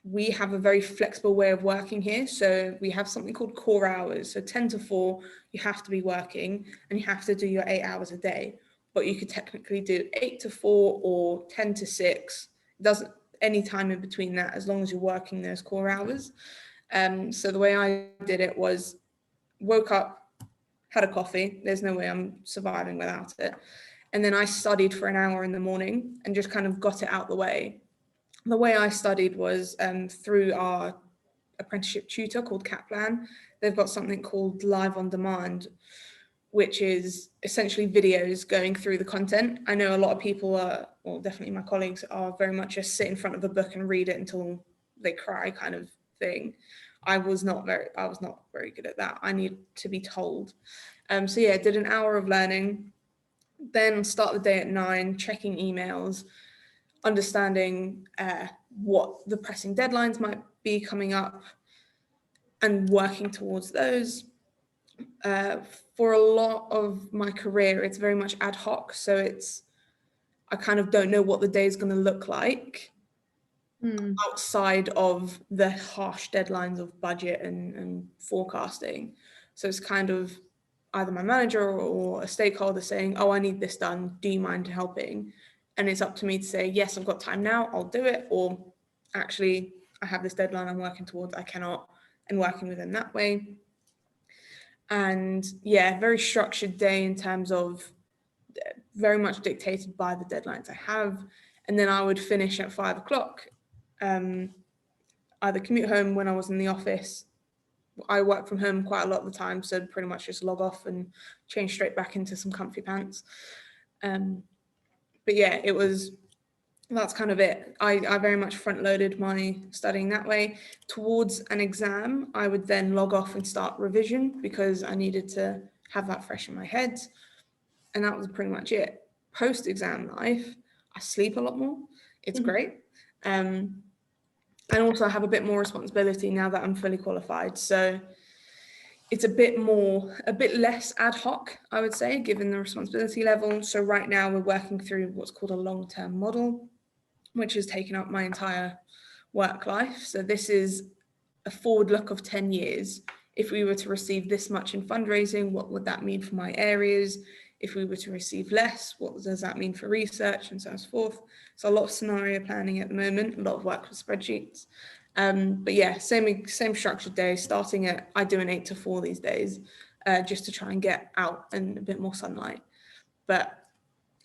We have a very flexible way of working here. So we have something called core hours. So 10 to 4, you have to be working and you have to do your 8 hours a day. But you could technically do 8 to 4 or 10 to 6. It doesn't any time in between that, as long as you're working those core hours. So the way I did it was woke up, had a coffee. There's no way I'm surviving without it. And then I studied for an hour in the morning and just kind of got it out the way. The way I studied was through our apprenticeship tutor called Kaplan. They've got something called Live on Demand, which is essentially videos going through the content. I know a lot of people are, well, definitely my colleagues are very much just sit in front of a book and read it until they cry kind of thing. I was not very good at that. I need to be told. So yeah, did an hour of learning, then start the day at 9, checking emails, understanding what the pressing deadlines might be coming up and working towards those. For a lot of my career, it's very much ad hoc. So I kind of don't know what the day is going to look like outside of the harsh deadlines of budget and forecasting. So it's kind of either my manager or a stakeholder saying, oh, I need this done. Do you mind helping? And it's up to me to say, yes, I've got time now, I'll do it. Or actually, I have this deadline I'm working towards, I cannot, and working within that way. And yeah, very structured day in terms of very much dictated by the deadlines I have. And then I would finish at 5 o'clock, either commute home when I was in the office. I work from home quite a lot of the time, so pretty much just log off and change straight back into some comfy pants. But yeah, that's kind of it. I very much front loaded my studying that way. Towards an exam, I would then log off and start revision because I needed to have that fresh in my head. And that was pretty much it. Post-exam life, I sleep a lot more. It's great. And also I have a bit more responsibility now that I'm fully qualified. So it's a bit less ad hoc, I would say, given the responsibility level. So right now we're working through what's called a long-term model, which has taken up my entire work life. So this is a forward look of 10 years. If we were to receive this much in fundraising, what would that mean for my areas? If we were to receive less, what does that mean for research, and so forth? So a lot of scenario planning at the moment, a lot of work with spreadsheets. But yeah, same structured day, starting at, I do an 8 to 4 these days, just to try and get out and a bit more sunlight. But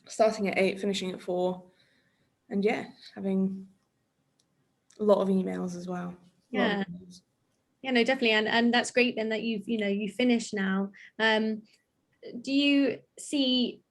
starting at 8, finishing at 4, and yeah, having a lot of emails as well. Yeah. Yeah, no, definitely. And that's great then that you finished now. Do you see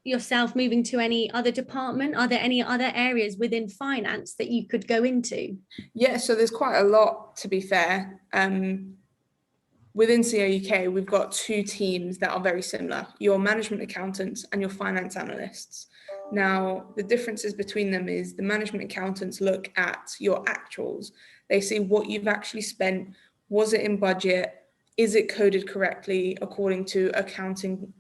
yourself moving to any other department? Are there any other areas within finance that you could go into? Yeah, so there's quite a lot, to be fair. Within COUK, we've got 2 teams that are very similar, your management accountants and your finance analysts. Now, the differences between them is the management accountants look at your actuals. They see what you've actually spent. Was it in budget? Is it coded correctly according to accounting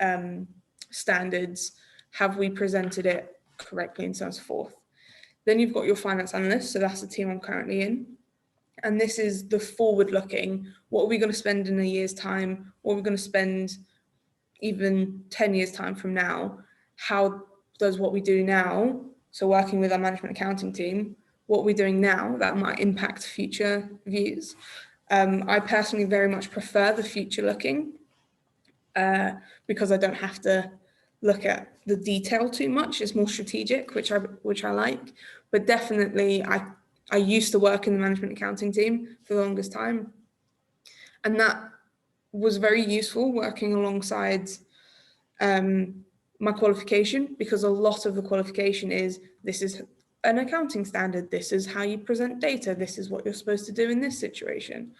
standards? Have we presented it correctly, and so forth? Then you've got your finance analyst, so that's the team I'm currently in. And this is the forward looking. What are we going to spend in a year's time? What are we going to spend even 10 years time from now? How does what we do now, so working with our management accounting team, what we're doing now that might impact future views? I personally very much prefer the future looking because I don't have to look at the detail too much. It's more strategic, which I like. But definitely I used to work in the management accounting team for the longest time. And that was very useful working alongside my qualification, because a lot of the qualification is, this is an accounting standard, this is how you present data, this is what you're supposed to do in this situation.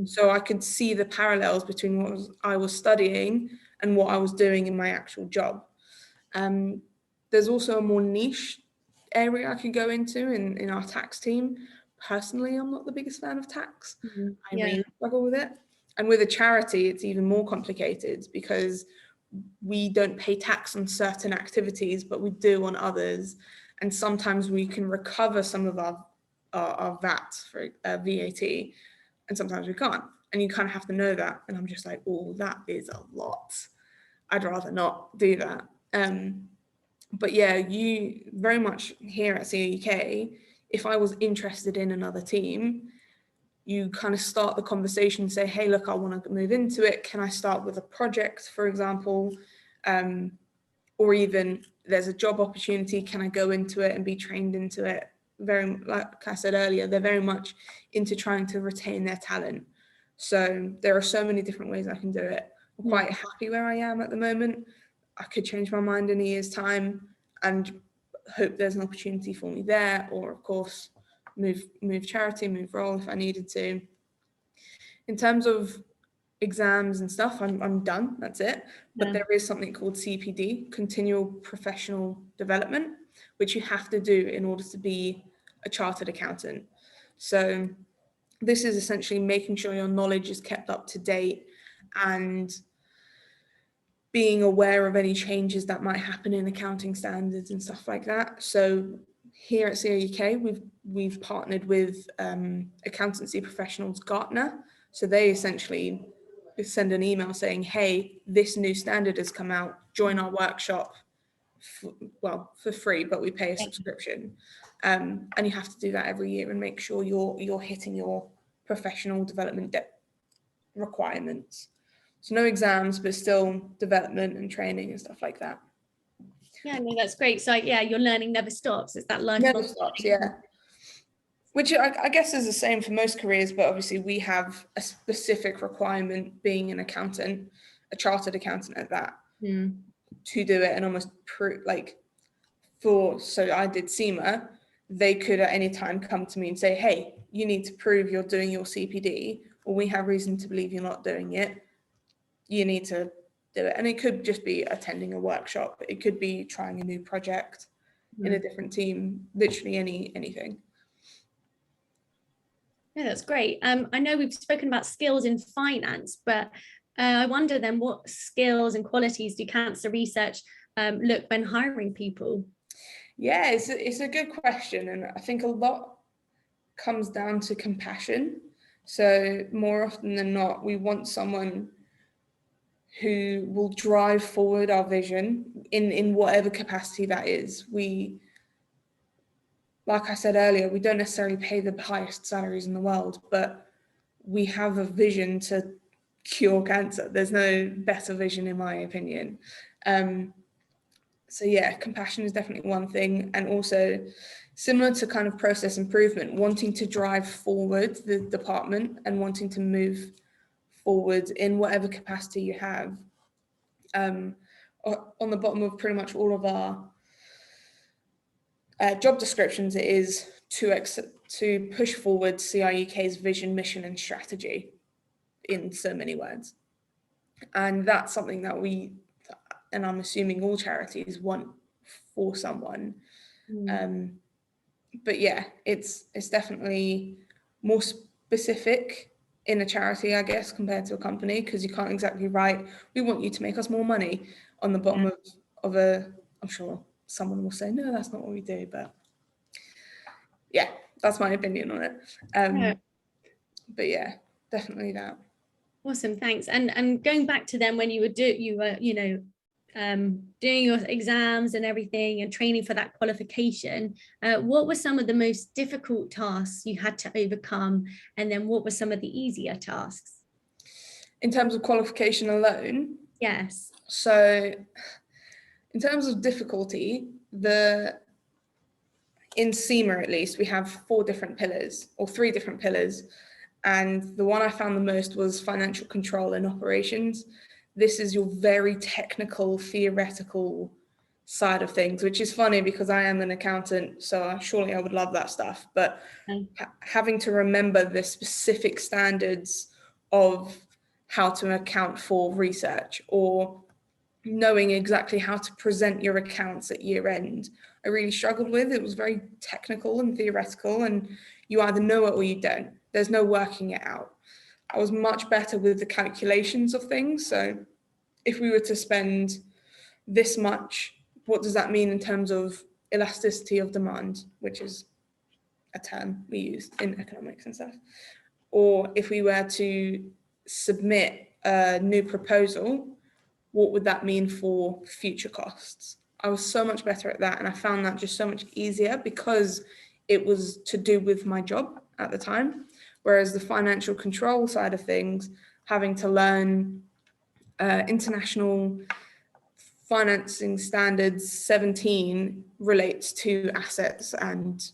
So I could see the parallels between what I was studying and what I was doing in my actual job. There's also a more niche area I could go into in our tax team. Personally, I'm not the biggest fan of tax. I really struggle with it. And with a charity, it's even more complicated because we don't pay tax on certain activities, but we do on others. And sometimes we can recover some of our VAT for VAT, and sometimes we can't. And you kind of have to know that. And I'm just like, oh, that is a lot. I'd rather not do that. But yeah, you very much here at COUK, if I was interested in another team, you kind of start the conversation, say, hey, look, I want to move into it. Can I start with a project, for example? Or even there's a job opportunity. Can I go into it and be trained into it? Very, like I said earlier, they're very much into trying to retain their talent. So there are so many different ways I can do it. I'm quite happy where I am at the moment. I could change my mind in a year's time and hope there's an opportunity for me there, or of course, move charity, move role if I needed to. In terms of exams and stuff, I'm done, that's it. But there is something called CPD, Continual Professional Development, which you have to do in order to be a chartered accountant. So this is essentially making sure your knowledge is kept up to date and being aware of any changes that might happen in accounting standards and stuff like that. So here at COUK, we've partnered with accountancy professionals Gartner. So they essentially send an email saying, hey, this new standard has come out, join our workshop, for free, but we pay a subscription. And you have to do that every year and make sure you're hitting your professional development requirements. So no exams, but still development and training and stuff like that. Yeah, no, that's great. So yeah, your learning never stops. It's that lifelong. Never stops, yeah. Which I guess is the same for most careers, but obviously we have a specific requirement being an accountant, a chartered accountant at that, to do it and almost prove, so I did SEMA, they could at any time come to me and say, hey, you need to prove you're doing your CPD, or we have reason to believe you're not doing it. You need to do it. And it could just be attending a workshop. It could be trying a new project in a different team, literally anything. Yeah, that's great. I know we've spoken about skills in finance, but I wonder then what skills and qualities do cancer research look when hiring people? Yeah, it's a good question. And I think a lot comes down to compassion. So more often than not, we want someone who will drive forward our vision in whatever capacity that is. Like I said earlier, we don't necessarily pay the highest salaries in the world, but we have a vision to cure cancer. There's no better vision, in my opinion. So yeah, compassion is definitely one thing. And also similar to kind of process improvement, wanting to drive forward the department and wanting to move forward in whatever capacity you have. On the bottom of pretty much all of our job descriptions, it is to push forward CRUK's vision, mission and strategy in so many words. And that's something that and I'm assuming all charities want for someone. But yeah, it's definitely more specific in a charity, I guess, compared to a company, because you can't exactly write, we want you to make us more money on the bottom of I'm sure someone will say, no, that's not what we do, but yeah, that's my opinion on it. But yeah, definitely that. Awesome, thanks. And going back to then when you were doing your exams and everything and training for that qualification, what were some of the most difficult tasks you had to overcome, and then what were some of the easier tasks? In terms of qualification alone? Yes. So in terms of difficulty, in SEMA at least, we have 4 different pillars or 3 different pillars. And the one I found the most was financial control and operations. This is your very technical, theoretical side of things, which is funny because I am an accountant, so surely I would love that stuff. But having to remember the specific standards of how to account for research, or knowing exactly how to present your accounts at year end, I really struggled with. It was very technical and theoretical, and you either know it or you don't. There's no working it out. I was much better with the calculations of things. So if we were to spend this much, what does that mean in terms of elasticity of demand, which is a term we use in economics and stuff. Or if we were to submit a new proposal, what would that mean for future costs? I was so much better at that, and I found that just so much easier because it was to do with my job at the time. Whereas the financial control side of things, having to learn international financing standards 17 relates to assets and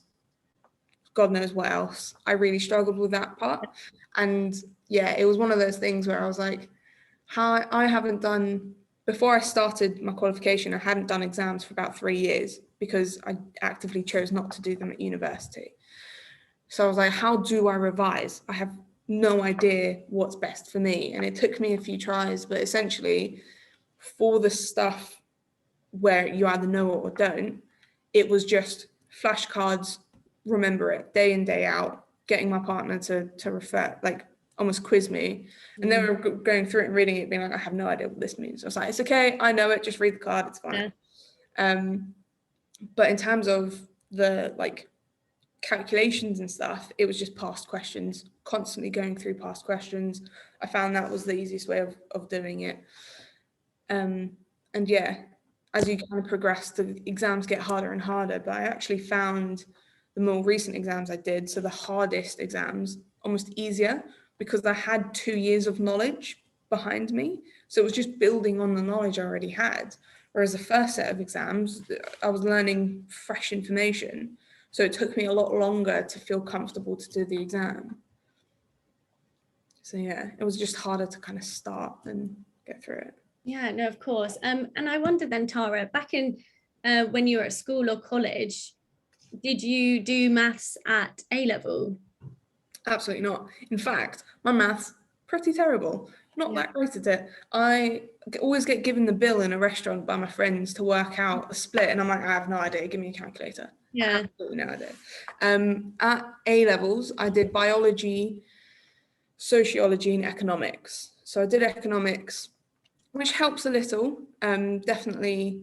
God knows what else. I really struggled with that part. And yeah, it was one of those things where I was like, before I started my qualification, I hadn't done exams for about 3 years because I actively chose not to do them at university. So I was like, how do I revise? I have no idea what's best for me. And it took me a few tries, but essentially for the stuff where you either know it or don't, it was just flashcards, remember it day in, day out, getting my partner to refer, like almost quiz me. And they were going through it and reading it, being like, I have no idea what this means. I was like, it's okay, I know it, just read the card, it's fine. Yeah. But in terms of the like calculations and stuff, it was just past questions, constantly going through past questions. I found that was the easiest way of doing it. And yeah, as you kind of progress, the exams get harder and harder, but I actually found the more recent exams I did, so the hardest exams, almost easier because I had 2 years of knowledge behind me. So it was just building on the knowledge I already had. Whereas the first set of exams, I was learning fresh information. So it took me a lot longer to feel comfortable to do the exam. So yeah, it was just harder to kind of start and get through it. Yeah, no, of course. And I wonder then, Tara, back in when you were at school or college, did you do maths at A level? Absolutely not. In fact, my maths pretty terrible. not that great at it. I always get given the bill in a restaurant by my friends to work out a split, and I'm like, I have no idea, give me a calculator. Yeah. Absolutely no idea. At A levels, I did biology, sociology, and economics. So I did economics, which helps a little. Definitely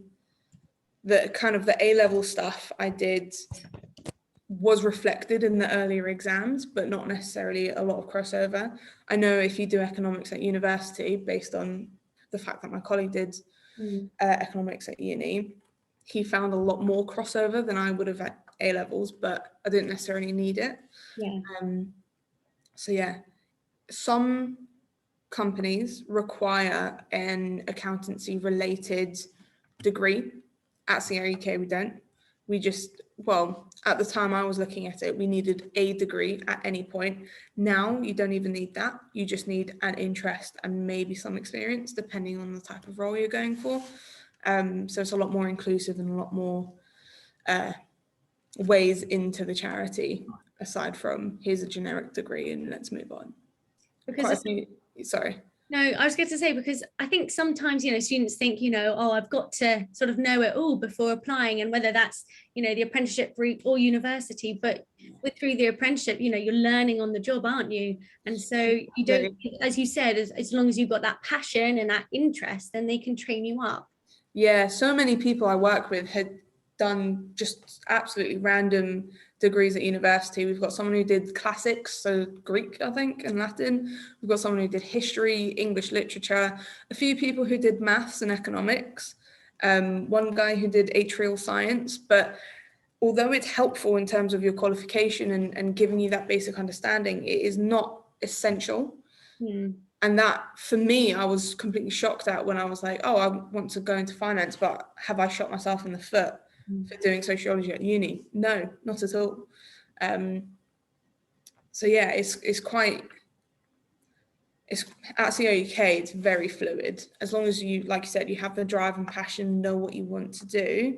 the kind of the A level stuff I did was reflected in the earlier exams, but not necessarily a lot of crossover. I know if you do economics at university, based on the fact that my colleague did economics at uni, he found a lot more crossover than I would have at A levels, but I didn't necessarily need it. Yeah. So yeah, some companies require an accountancy related degree. At CRUK we don't. We just, well, at the time I was looking at it, we needed a degree at any point. Now you don't even need that. You just need an interest and maybe some experience, depending on the type of role you're going for. So it's a lot more inclusive and a lot more ways into the charity, aside from here's a generic degree and let's move on. Because Sorry. No, I was going to say, because I think sometimes, students think, oh, I've got to sort of know it all before applying, and whether that's, the apprenticeship route or university, but through the apprenticeship, you're learning on the job, aren't you? And so you don't, as you said, as long as you've got that passion and that interest, then they can train you up. Yeah, so many people I work with had done just absolutely random degrees at university. We've got someone who did classics, so Greek, I think, and Latin. We've got someone who did history, English literature, a few people who did maths and economics, one guy who did atrial science. But although it's helpful in terms of your qualification and giving you that basic understanding, it is not essential. And that, for me, I was completely shocked at when I was like, oh, I want to go into finance, but have I shot myself in the foot for doing sociology at uni? No, not at all. So yeah, it's at CRUK, it's very fluid. As long as you, like you said, you have the drive and passion, know what you want to do,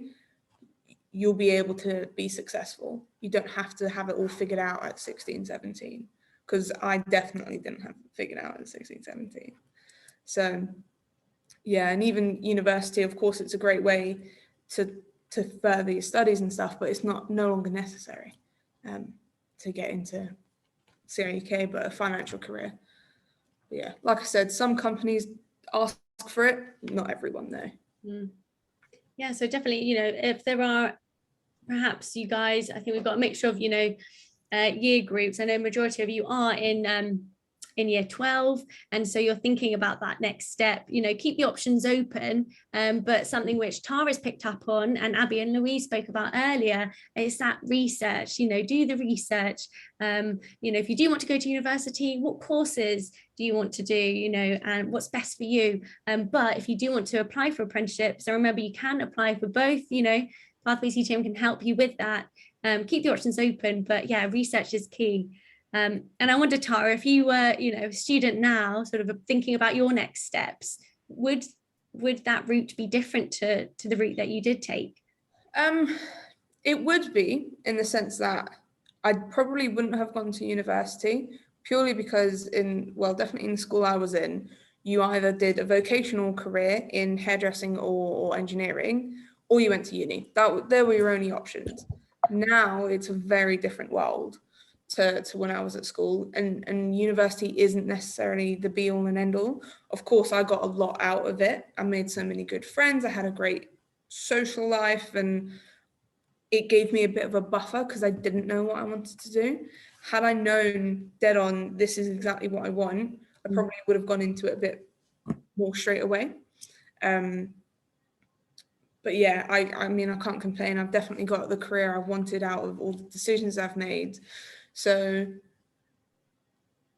you'll be able to be successful. You don't have to have it all figured out at 16, 17. Because I definitely didn't have it figured out at 16, 17. So yeah, and even university, of course, it's a great way to further your studies and stuff, but it's no longer necessary to get into CRUK, but a financial career. But yeah, like I said, some companies ask for it, not everyone though. Yeah, so definitely, if there are, perhaps you guys, I think we've got a mixture of, year groups. I know majority of you are in year 12, and so you're thinking about that next step. Keep the options open, but something which Tara's picked up on and Abby and Louise spoke about earlier is that research. Do the research. If you do want to go to university, what courses do you want to do, and what's best for you? But if you do want to apply for apprenticeships, so remember, you can apply for both. Pathways UTM can help you with that. Keep the options open, but yeah, research is key. And I wonder, Tara, if you were, a student now, sort of thinking about your next steps, would that route be different to the route that you did take? It would be, in the sense that I probably wouldn't have gone to university, purely because definitely in the school I was in, you either did a vocational career in hairdressing or engineering, or you went to uni. There were your only options. Now it's a very different world to when I was at school, and university isn't necessarily the be all and end all. Of course, I got a lot out of it. I made so many good friends. I had a great social life, and it gave me a bit of a buffer because I didn't know what I wanted to do. Had I known dead on, this is exactly what I want, I probably would have gone into it a bit more straight away. But yeah, I mean, I can't complain. I've definitely got the career I wanted out of all the decisions I've made. So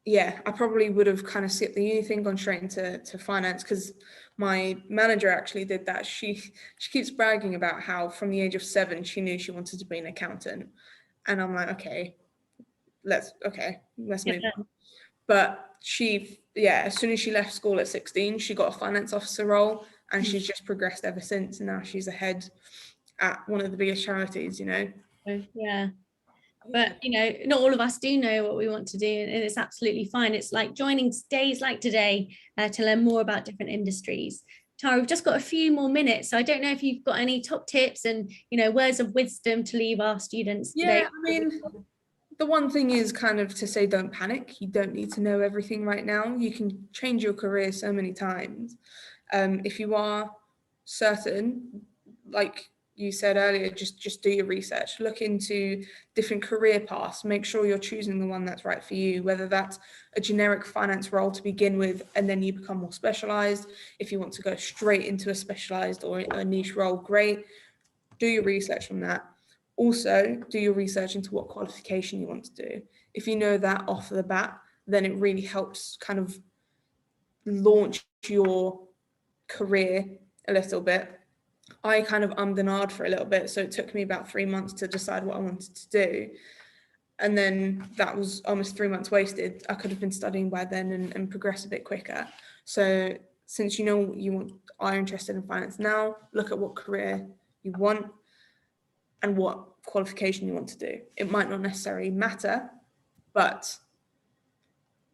yeah, I probably would have kind of skipped the uni thing, gone straight into finance, because my manager actually did that. She keeps bragging about how from the age of 7, she knew she wanted to be an accountant. And I'm like, okay, let's move on. But as soon as she left school at 16, she got a finance officer role, and she's just progressed ever since. And now she's ahead at one of the biggest charities, Yeah. but you know, not all of us do know what we want to do, and it's absolutely fine. It's like joining days like today to learn more about different industries. Tara, we've just got a few more minutes, so I don't know if you've got any top tips and, you know, words of wisdom to leave our students today. Yeah, I mean, the one thing is kind of to say don't panic. You don't need to know everything right now. You can change your career so many times. If you are certain, like you said earlier, just do your research. Look into different career paths. Make sure you're choosing the one that's right for you, whether that's a generic finance role to begin with, and then you become more specialized. If you want to go straight into a specialized or a niche role, great. Do your research on that. Also, do your research into what qualification you want to do. If you know that off the bat, then it really helps kind of launch your career a little bit. I kind of ummed and ahed for a little bit, so it took me about 3 months to decide what I wanted to do. And then that was almost 3 months wasted. I could have been studying by then and progressed a bit quicker. So since you know you are interested in finance now, look at what career you want and what qualification you want to do. It might not necessarily matter, but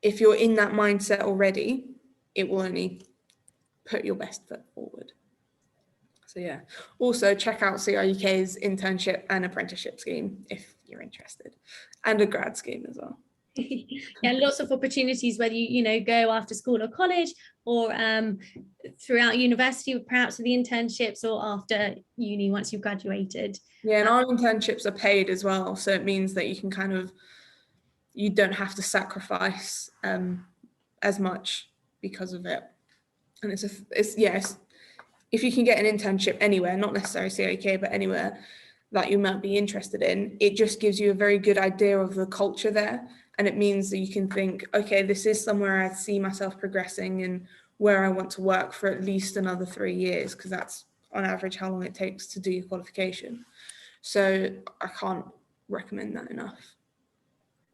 if you're in that mindset already, it will only put your best foot forward. So yeah, also check out CRUK's internship and apprenticeship scheme if you're interested, and a grad scheme as well. Yeah, lots of opportunities, whether you know, go after school or college, or throughout university, perhaps with the internships, or after uni once you've graduated. Yeah, and our internships are paid as well, so it means that you can kind of, you don't have to sacrifice as much because of it. And it's if you can get an internship anywhere, not necessarily CAK, but anywhere that you might be interested in, it just gives you a very good idea of the culture there. And it means that you can think, okay, this is somewhere I see myself progressing and where I want to work for at least another 3 years, because that's on average how long it takes to do your qualification. So I can't recommend that enough.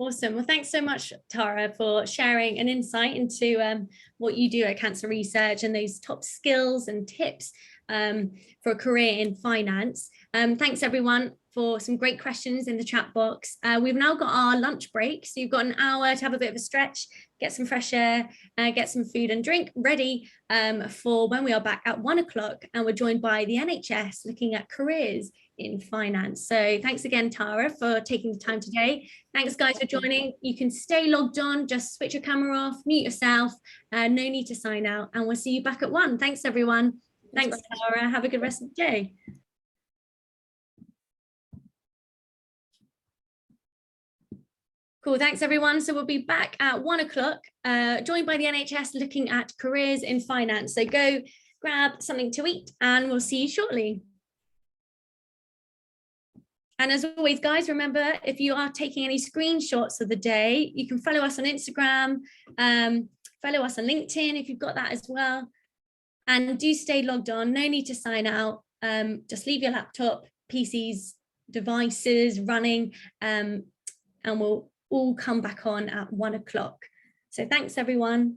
Awesome. Well, thanks so much, Tara, for sharing an insight into what you do at Cancer Research and those top skills and tips for a career in finance. Thanks, everyone, for some great questions in the chat box. We've now got our lunch break, so you've got an hour to have a bit of a stretch, get some fresh air, get some food and drink ready for when we are back at 1 o'clock, and we're joined by the NHS looking at careers in finance. So thanks again, Tara, for taking the time today. Thanks, guys, for joining. You can stay logged on, just switch your camera off, mute yourself, no need to sign out, and we'll see you back at 1. Thanks, everyone. Thanks, Tara. Have a good rest of the day. Cool, thanks, everyone. So we'll be back at 1 o'clock, joined by the NHS looking at careers in finance. So go grab something to eat and we'll see you shortly. And as always, guys, remember, if you are taking any screenshots of the day, you can follow us on Instagram, follow us on LinkedIn if you've got that as well. And do stay logged on, no need to sign out. Just leave your laptop, PCs, devices running, and we'll all come back on at 1 o'clock. So thanks, everyone.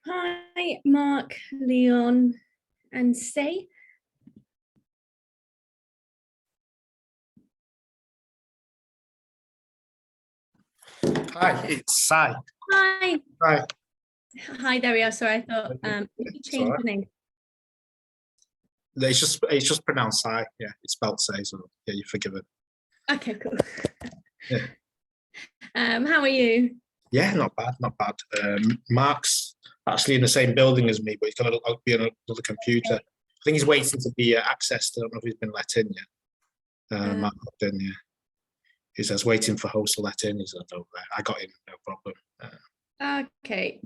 Hi, Mark, Leon, and Say. Hi, it's Sai. Hi. Hi. Hi, there we are. Sorry, I thought you It's changed all the name. It's just pronounced Sai. Yeah, it's spelled Sai, so yeah, you're forgiven. Okay, cool. Yeah. How are you? Yeah, not bad, not bad. Mark's actually in the same building as me, but he's going to be on another computer. I think he's waiting to be accessed. I don't know if he's been let in yet. Mark got in, yeah. He says waiting for host to let in. He said, "Oh, I got in, no problem." Okay.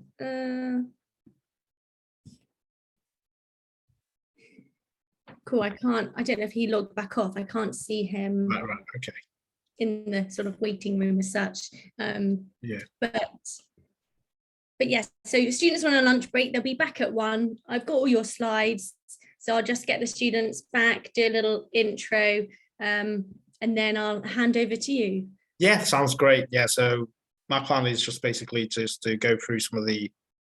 Cool. I don't know if he logged back off. I can't see him Right, okay. in the sort of waiting room as such. Yeah. But yes, so students on a lunch break, they'll be back at 1. I've got all your slides, so I'll just get the students back, do a little intro, and then I'll hand over to you. Yeah, sounds great. Yeah, so my plan is just basically just to go through some of the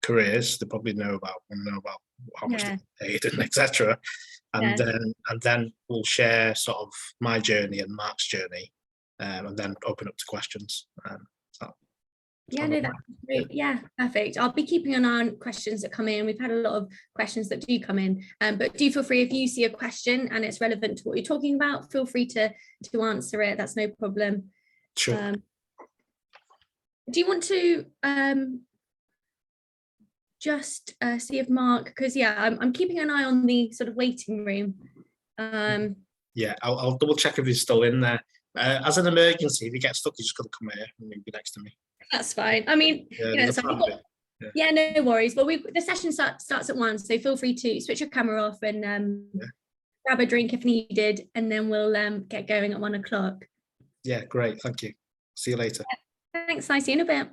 careers they probably know about how much they're paid and etc. And then we'll share sort of my journey and Mark's journey, and then open up to questions. Yeah, no, that's great. Yeah, perfect. I'll be keeping an eye on questions that come in. We've had a lot of questions that do come in, but do feel free if you see a question and it's relevant to what you're talking about, feel free to answer it. That's no problem. Sure. Do you want to just see if Mark, because yeah, I'm keeping an eye on the sort of waiting room. Yeah, I'll double check if he's still in there. As an emergency, if he gets stuck, he's just got to come here and he'll be next to me. That's fine. I mean, yeah, no worries. Well, the session starts at 1, so feel free to switch your camera off and grab a drink if needed, and then we'll get going at 1 o'clock. Yeah, great. Thank you. See you later. Thanks. I'll see you in a bit.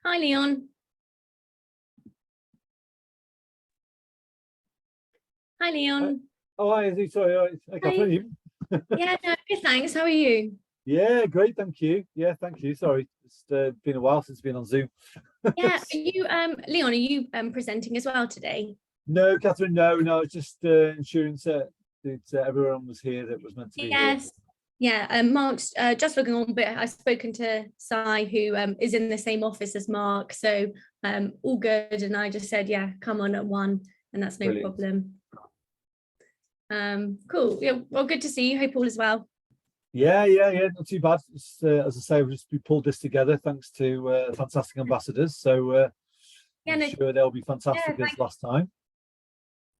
Hi, Leon. Hi, Leon. Oh, hi, Izzy. Sorry, hi, Catherine. Yeah, no, good, thanks. How are you? Yeah, great, thank you. Yeah, thank you. Sorry, it's been a while since been on Zoom. Yeah, are you, Leon, are you presenting as well today? No, Catherine, no, it's just ensuring that everyone was here that was meant to be here. Yes. Yeah, Mark's just looking on, but I've spoken to Sai, who is in the same office as Mark, so all good. And I just said, yeah, come on at 1, and that's no Brilliant. problem. Cool. Yeah, well, good to see you. Hope all is well. Yeah, not too bad. It's, as I say, we pulled this together thanks to fantastic ambassadors. So Yeah, I'm no, sure they'll be fantastic as last time.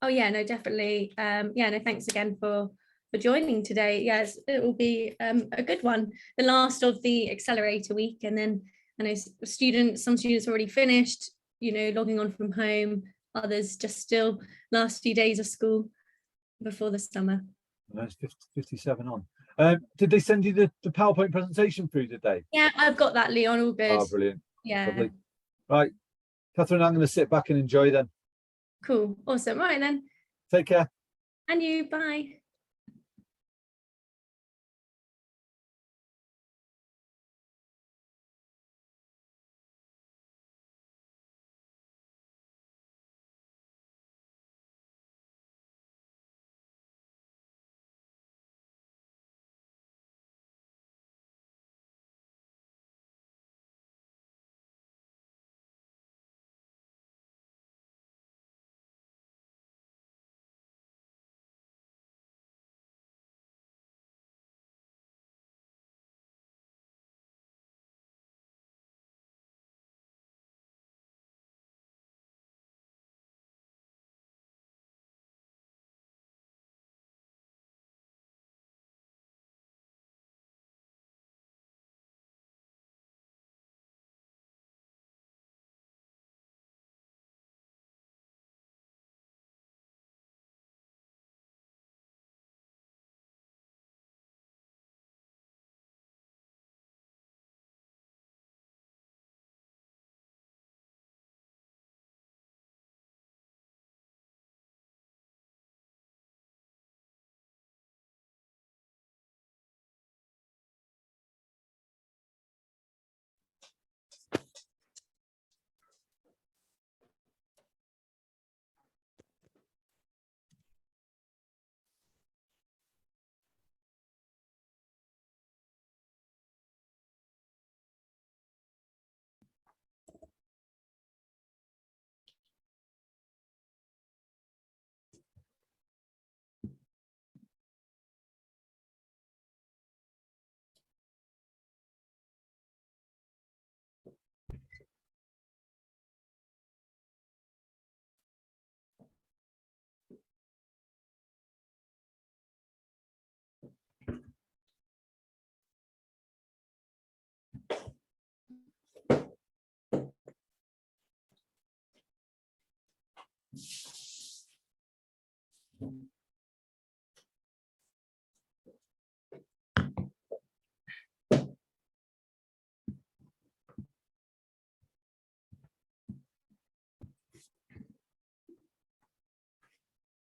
oh yeah, no, definitely. Yeah, no, thanks again for joining today. Yes, it will be a good one. The last of the Accelerator week, and then I know some students already finished, you know, logging on from home. Others just still last few days of school before the summer. That's 57 on. Did they send you the PowerPoint presentation through today? Yeah, I've got that, Leon. All good. Oh, brilliant. Yeah. Lovely. Right, Catherine, I'm going to sit back and enjoy then. Cool. Awesome. Right then. Take care. And you. Bye.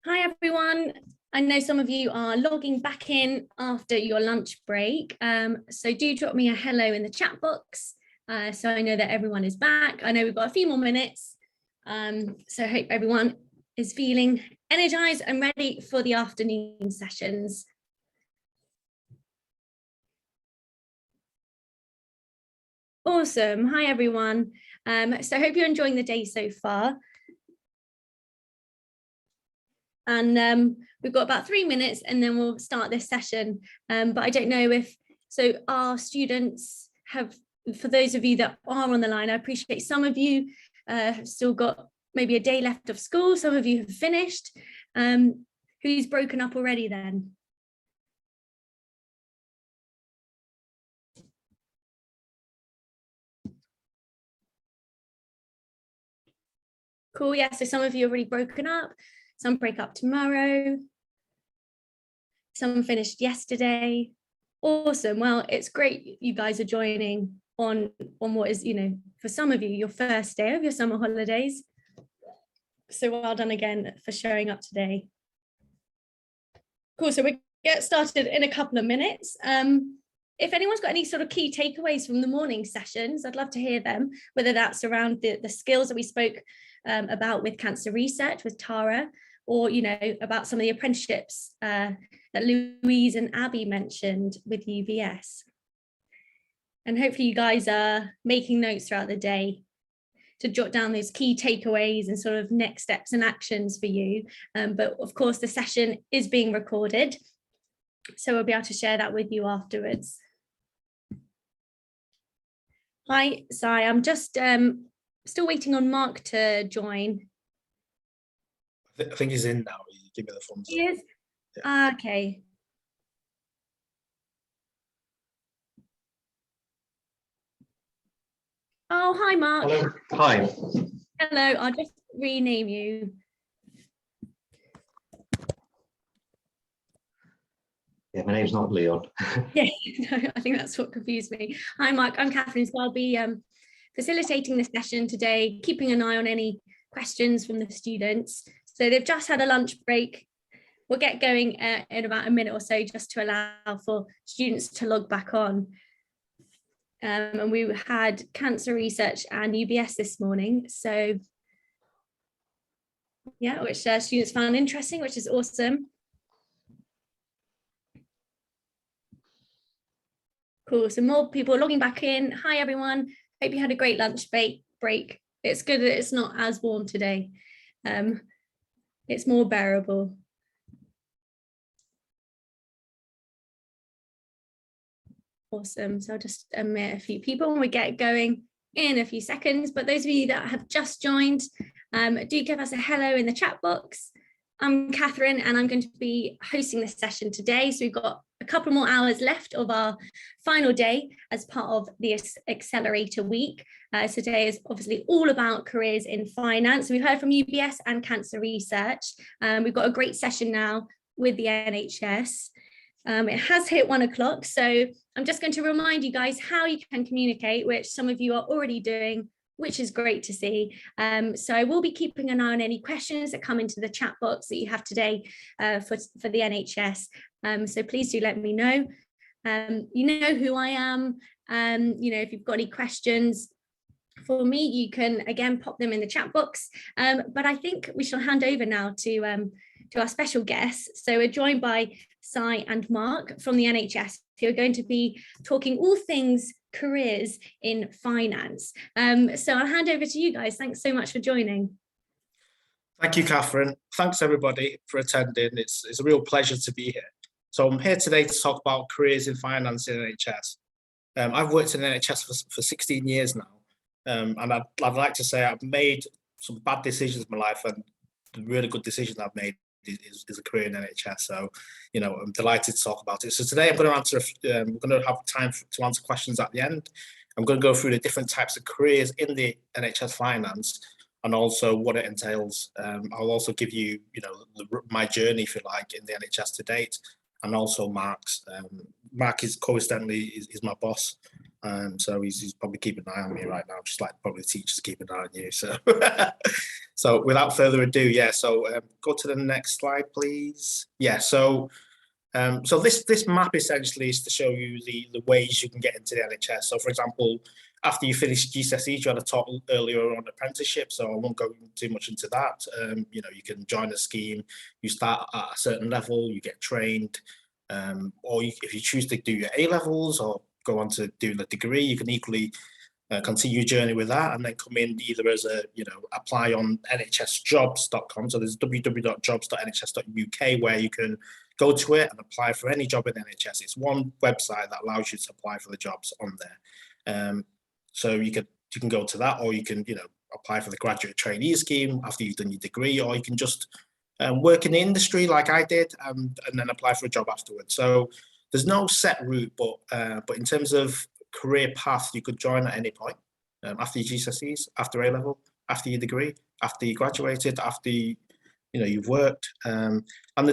Hi, everyone. I know some of you are logging back in after your lunch break. So do drop me a hello in the chat box. So I know that everyone is back. I know we've got a few more minutes. So I hope everyone is feeling energized and ready for the afternoon sessions. Awesome. Hi, everyone. So I hope you're enjoying the day so far. And we've got about 3 minutes and then we'll start this session. But I don't know if, so our students have, for those of you that are on the line, I appreciate some of you have still got maybe a day left of school. Some of you have finished. Who's broken up already then? Cool, yeah, so some of you have already broken up. Some break up tomorrow. Some finished yesterday. Awesome. Well, it's great you guys are joining. on what is, for some of you, your first day of your summer holidays. So well done again for showing up today. Cool, so we get started in a couple of minutes. If anyone's got any sort of key takeaways from the morning sessions, I'd love to hear them, whether that's around the skills that we spoke about with cancer research with Tara, or about some of the apprenticeships that Louise and Abby mentioned with UBS. And hopefully you guys are making notes throughout the day to jot down those key takeaways and sort of next steps and actions for you. But of course, the session is being recorded, so we'll be able to share that with you afterwards. Hi, Si, I'm just still waiting on Mark to join. I think he's in now. You give me the thumbs up. He is? Yeah. Okay. Oh, hi, Mark. Hello. Hi. Hello, I'll just rename you. Yeah, my name's not Leon. Yeah, no, I think that's what confused me. Hi, Mark. I'm Catherine, so I'll be facilitating the session today, keeping an eye on any questions from the students. So they've just had a lunch break. We'll get going in about a minute or so, just to allow for students to log back on. And we had cancer research and UBS this morning. So yeah, which students found interesting, which is awesome. Cool, so more people logging back in. Hi everyone, hope you had a great lunch break. It's good that it's not as warm today. It's more bearable. Awesome, so I'll just admit a few people and we get going in a few seconds, but those of you that have just joined, do give us a hello in the chat box. I'm Catherine and I'm going to be hosting this session today. So we've got a couple more hours left of our final day as part of the Accelerator week. So today is obviously all about careers in finance. We've heard from UBS and cancer research. We've got a great session now with the NHS. It has hit 1 o'clock, so I'm just going to remind you guys how you can communicate, which some of you are already doing, which is great to see. So I will be keeping an eye on any questions that come into the chat box that you have today for the NHS. So please do let me know. You know who I am. If you've got any questions for me, you can again pop them in the chat box. But I think we shall hand over now to our special guests. So we're joined by Si and Mark from the NHS, who are going to be talking all things careers in finance. So I'll hand over to you guys. Thanks so much for joining. Thank you, Catherine. Thanks everybody for attending. It's a real pleasure to be here. So I'm here today to talk about careers in finance in NHS. I've worked in NHS for 16 years now, and I'd like to say I've made some bad decisions in my life, and the really good decision I've made is a career in NHS. So, I'm delighted to talk about it. So today I'm going to answer. We're going to have time to answer questions at the end. I'm going to go through the different types of careers in the NHS finance, and also what it entails. I'll also give you, my journey, if you like, in the NHS to date, and also Mark's. Mark is coincidentally is my boss, so he's probably keeping an eye on me right now, just like probably teachers keep an eye on you. So, so without further ado, yeah. So go to the next slide, please. Yeah. So, so this map essentially is to show you the ways you can get into the NHS. So, for example, after you finish GCSEs, you had a talk earlier on apprenticeship, so I won't go too much into that. You can join a scheme. You start at a certain level, you get trained, or if you choose to do your A levels or go on to doing a degree, you can equally continue your journey with that, and then come in either as a apply on nhsjobs.com. So there's www.jobs.nhs.uk where you can go to it and apply for any job in the NHS. It's one website that allows you to apply for the jobs on there. So you can go to that, or you can apply for the graduate trainee scheme after you've done your degree, or you can just work in the industry like I did, and then apply for a job afterwards. So there's no set route, but in terms of career path, you could join at any point after your GCSEs, after A level, after your degree, after you graduated, after you've worked, and I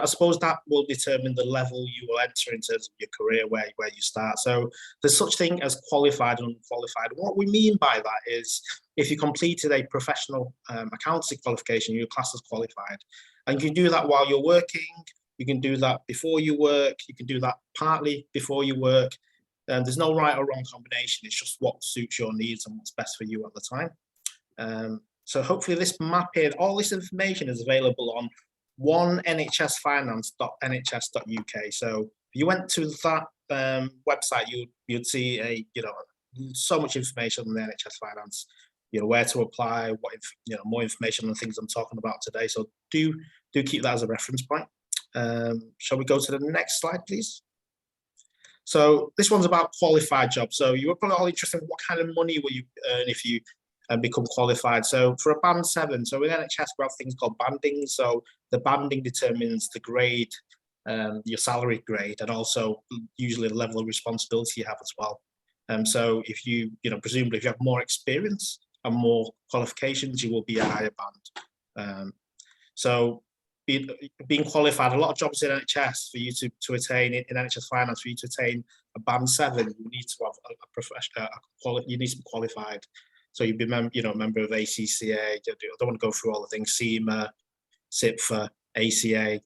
suppose that will determine the level you will enter in terms of your career, where you start. So there's such thing as qualified and unqualified. What we mean by that is if you completed a professional accountancy qualification, you're classed as qualified, and you can do that while you're working. You can do that before you work. You can do that partly before you work. There's no right or wrong combination. It's just what suits your needs and what's best for you at the time. So hopefully this mapping, all this information is available on onehsfinance.nhs.uk. So if you went to that website, you'd see so much information on the NHS Finance, where to apply, what more information on things I'm talking about today. So do keep that as a reference point. Shall we go to the next slide, please? So this one's about qualified jobs. So you were probably all interested in what kind of money will you earn if you become qualified. So for a band 7, so in NHS we have things called banding. So the banding determines the grade, your salary grade, and also usually the level of responsibility you have as well. So if you, presumably if you have more experience and more qualifications, you will be a higher band. So being qualified, a lot of jobs in NHS for you to attain in NHS Finance, for you to attain a band 7, you need to have a professional, you need to be qualified. So you'd be a member of ACCA. I don't want to go through all the things. SEMA, SIPFA, ACA.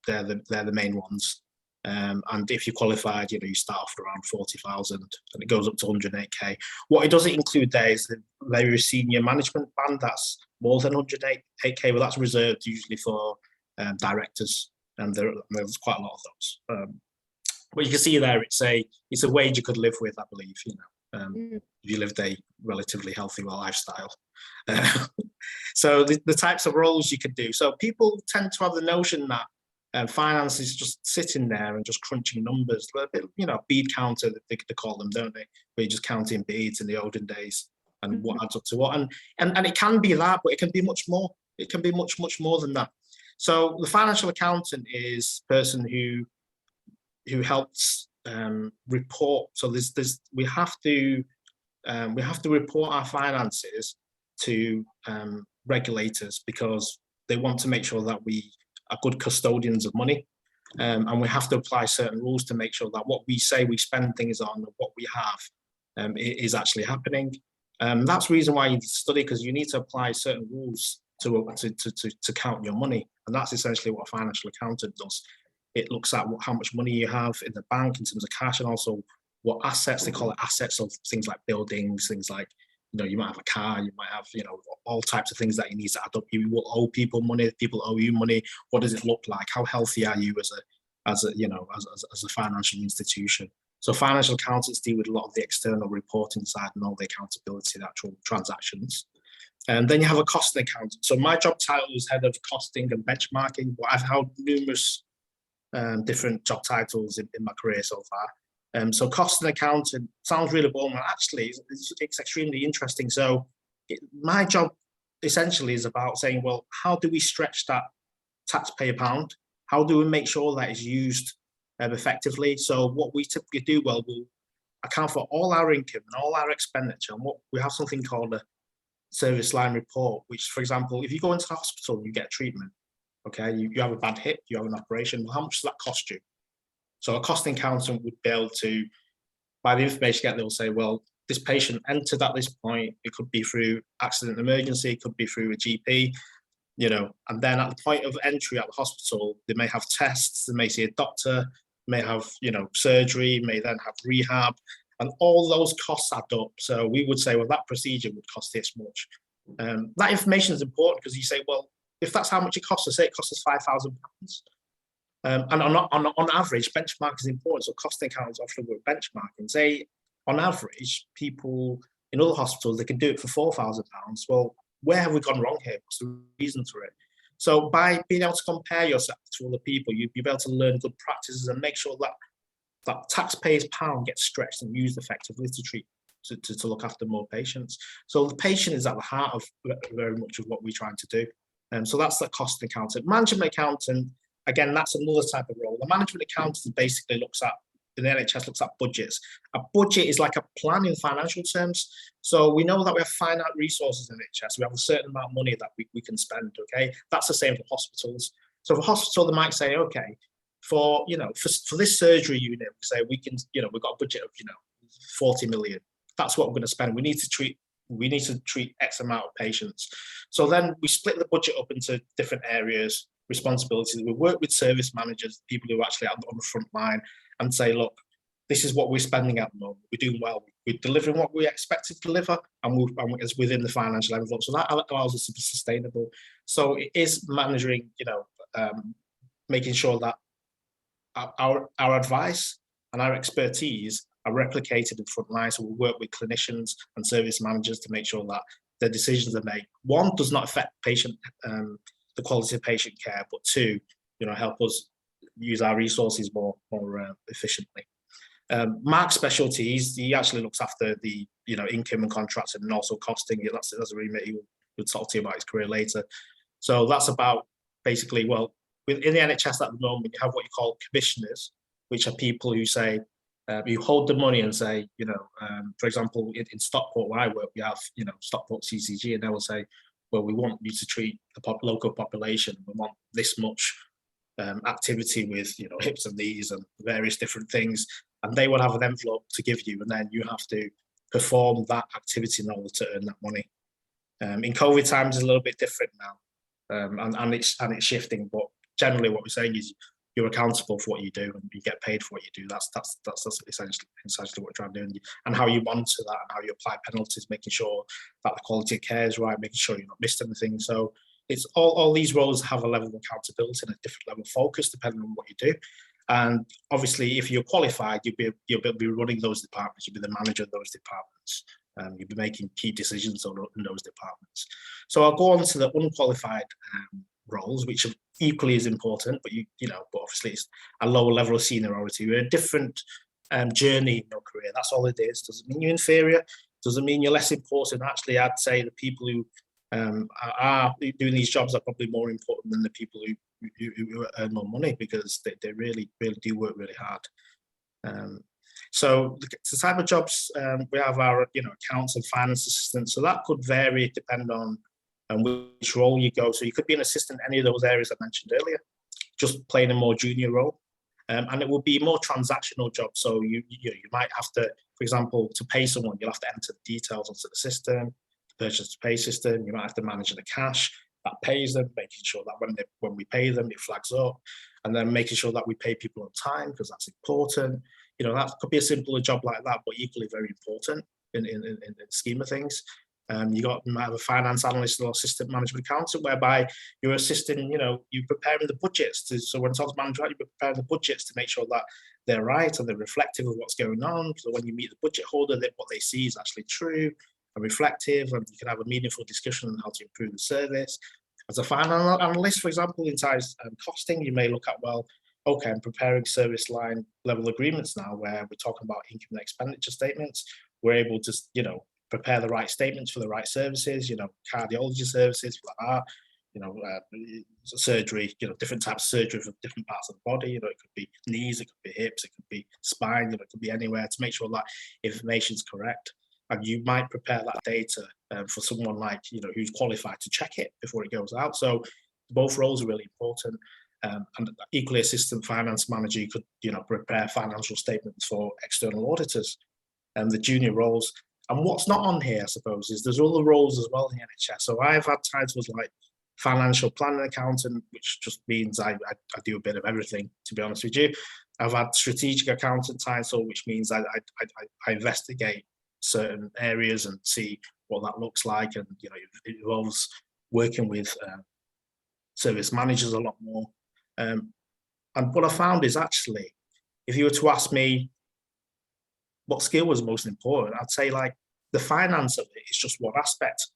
They're the main ones. And if you're qualified, you start off around 40,000 and it goes up to 108k. What it doesn't include there is the very senior management band. That's more than 108k, but that's reserved usually for directors, and there's quite a lot of those. But you can see there, it's a wage you could live with, I believe. If you lived a relatively healthy lifestyle. So the types of roles you could do. So people tend to have the notion that finance is just sitting there and just crunching numbers. Bead counter, they call them, don't they? Where you're just counting beads in the olden days and what adds up to what. And it can be that, but it can be much more. It can be much more than that. So the financial accountant is a person who helps report. So we have to report our finances to regulators, because they want to make sure that we are good custodians of money, and we have to apply certain rules to make sure that what we say we spend things on, what we have, is actually happening. That's the reason why you study, because you need to apply certain rules to count your money, and that's essentially what a financial accountant does. It looks at how much money you have in the bank in terms of cash, and also what assets, they call it assets, of things like buildings, things like, you might have a car, you might have, all types of things that you need to add up. You will owe people money, people owe you money. What does it look like? How healthy are you as a financial institution? So financial accountants deal with a lot of the external reporting side and all the accountability, the actual transactions. And then you have a costing accountant. So my job title is head of costing and benchmarking, but I've held numerous different job titles in my career so far. So costing accountant sounds really boring. Actually, it's extremely interesting. So my job essentially is about saying, well, how do we stretch that taxpayer pound? How do we make sure that is used effectively? So what we typically do, we'll account for all our income and all our expenditure. And what we have something called a service line report, which, for example, if you go into the hospital and you get treatment, okay, you have a bad hip, you have an operation, well, how much does that cost you? So a costing accountant would be able to, by the information you get, they'll say, well, this patient entered at this point. It could be through accident emergency, it could be through a GP, and then at the point of entry at the hospital, they may have tests, they may see a doctor, may have, surgery, may then have rehab, and all those costs add up. So we would say, well, that procedure would cost this much. That information is important because you say, well, if that's how much it costs us, say it costs us £5,000. And on average, benchmark is important. So costing accountants often work benchmarking. Say, on average, people in other hospitals, they can do it for £4,000. Well, where have we gone wrong here? What's the reason for it? So by being able to compare yourself to other people, you'll be able to learn good practices and make sure that taxpayers' pound gets stretched and used effectively to look after more patients. So the patient is at the heart of very much of what we're trying to do. So that's the cost accountant. Management accountant, again, that's another type of role. The management accountant basically looks at the NHS looks at budgets. A budget is like a plan in financial terms. So we know that we have finite resources in NHS. We have a certain amount of money that we can spend, okay? That's the same for hospitals. So for hospital, they might say, okay, for this surgery unit, we say we can, we've got a budget of 40 million. That's what we're going to spend. We need to treat X amount of patients. So then we split the budget up into different areas, responsibilities. We work with service managers, people who are actually on the front line, and say, look, this is what we're spending at the moment. We're doing well. We're delivering what we expected to deliver, and it's within the financial envelope. So that allows us to be sustainable. So it is managing, making sure that our advice and our expertise are replicated in front line. So we work with clinicians and service managers to make sure that the decisions are made. One, does not affect the quality of patient care, but two, help us use our resources more efficiently. Mark's specialties, he actually looks after the income and contracts and also costing. That's a remit. He will talk to you about his career later. So that's about basically, well, within the NHS at the moment, you have what you call commissioners, which are people who say, you hold the money and say, for example, in Stockport where I work, we have, Stockport CCG, and they will say, well, we want you to treat the local population. We want this much activity with, hips and knees and various different things. And they will have an envelope to give you, and then you have to perform that activity in order to earn that money. In COVID times, it's a little bit different now, and it's shifting. But generally, what we're saying is you're accountable for what you do, and you get paid for what you do. That's essentially what we're trying to do, and how you monitor that, and how you apply penalties, making sure that the quality of care is right, making sure you're not missed anything. So it's all these roles have a level of accountability and a different level of focus depending on what you do. And obviously, if you're qualified, you'll be running those departments. You'll be the manager of those departments. You'll be making key decisions in those departments. So I'll go on to the unqualified roles, which are equally as important, but but obviously it's a lower level of seniority. We're a different journey in your career. That's all it is. Doesn't mean you're inferior. Doesn't mean you're less important. Actually, I'd say the people who are doing these jobs are probably more important than the people who earn more money, because they really do work really hard. So the type of jobs we have are accounts and finance assistants. So that could vary depending on which role you go. So you could be an assistant in any of those areas I mentioned earlier, just playing a more junior role, and it will be more transactional job. So you might have to, for example, to pay someone, you'll have to enter the details onto the system, the purchase to pay system. You might have to manage the cash that pays them, making sure that when we pay them, it flags up, and then making sure that we pay people on time, because that's important. That could be a simpler job like that, but equally very important in the scheme of things. You might have a finance analyst or assistant management accountant, whereby you're assisting, you're preparing the budgets. So when someone's manager, you're preparing the budgets to make sure that they're right and they're reflective of what's going on. So when you meet the budget holder, that what they see is actually true and reflective, and you can have a meaningful discussion on how to improve the service. As a finance analyst, for example, inside costing, you may look at, well, okay, I'm preparing service line level agreements now, where we're talking about income and expenditure statements. We're able to, prepare the right statements for the right services, cardiology services for the heart, surgery, different types of surgery for different parts of the body. It could be knees, it could be hips, it could be spine, it could be anywhere, to make sure that information's correct. And you might prepare that data for someone like, who's qualified to check it before it goes out. So both roles are really important. And equally, assistant finance manager, you could, prepare financial statements for external auditors, and the junior roles. And what's not on here, I suppose, is there's other roles as well in the NHS. So I've had titles like financial planning accountant, which just means I do a bit of everything, to be honest with you. I've had strategic accountant title, which means I investigate certain areas and see what that looks like. And, it involves working with service managers a lot more. And what I found is, actually, if you were to ask me what skill was most important, I'd say like the finance of it is just one aspect.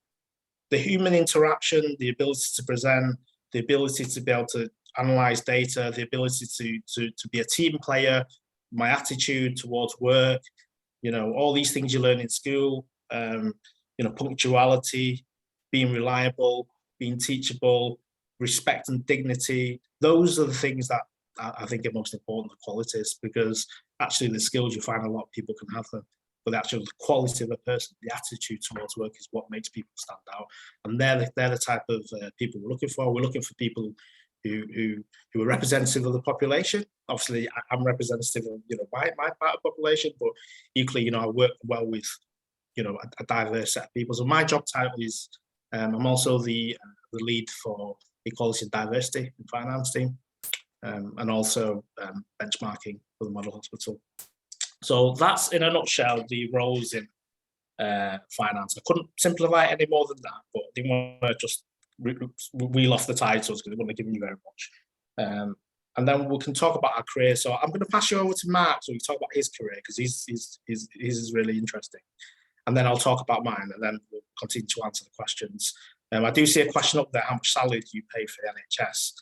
The human interaction, the ability to present, the ability to be able to analyze data, the ability to be a team player, my attitude towards work, all these things you learn in school, punctuality, being reliable, being teachable, respect and dignity. Those are the things that I think are most important, the qualities, because actually the skills, you find a lot of people can have them, but the actual quality of a person, the attitude towards work is what makes people stand out. And they're the type of people we're looking for. We're looking for people who are representative of the population. Obviously, I'm representative of, you know, my part of the population, but equally, you know, I work well with, you know, a diverse set of people. So my job title is, I'm also the lead for equality and diversity in finance team, and also benchmarking for the model hospital. So that's, in a nutshell, the roles in finance. I couldn't simplify it any more than that, but I didn't want to just wheel off the titles because it wouldn't have given you very much. And then we can talk about our career. So I'm going to pass you over to Mark so we can talk about his career, because his is really interesting. And then I'll talk about mine, and then we'll continue to answer the questions. I do see a question up there: how much salary do you pay for the NHS?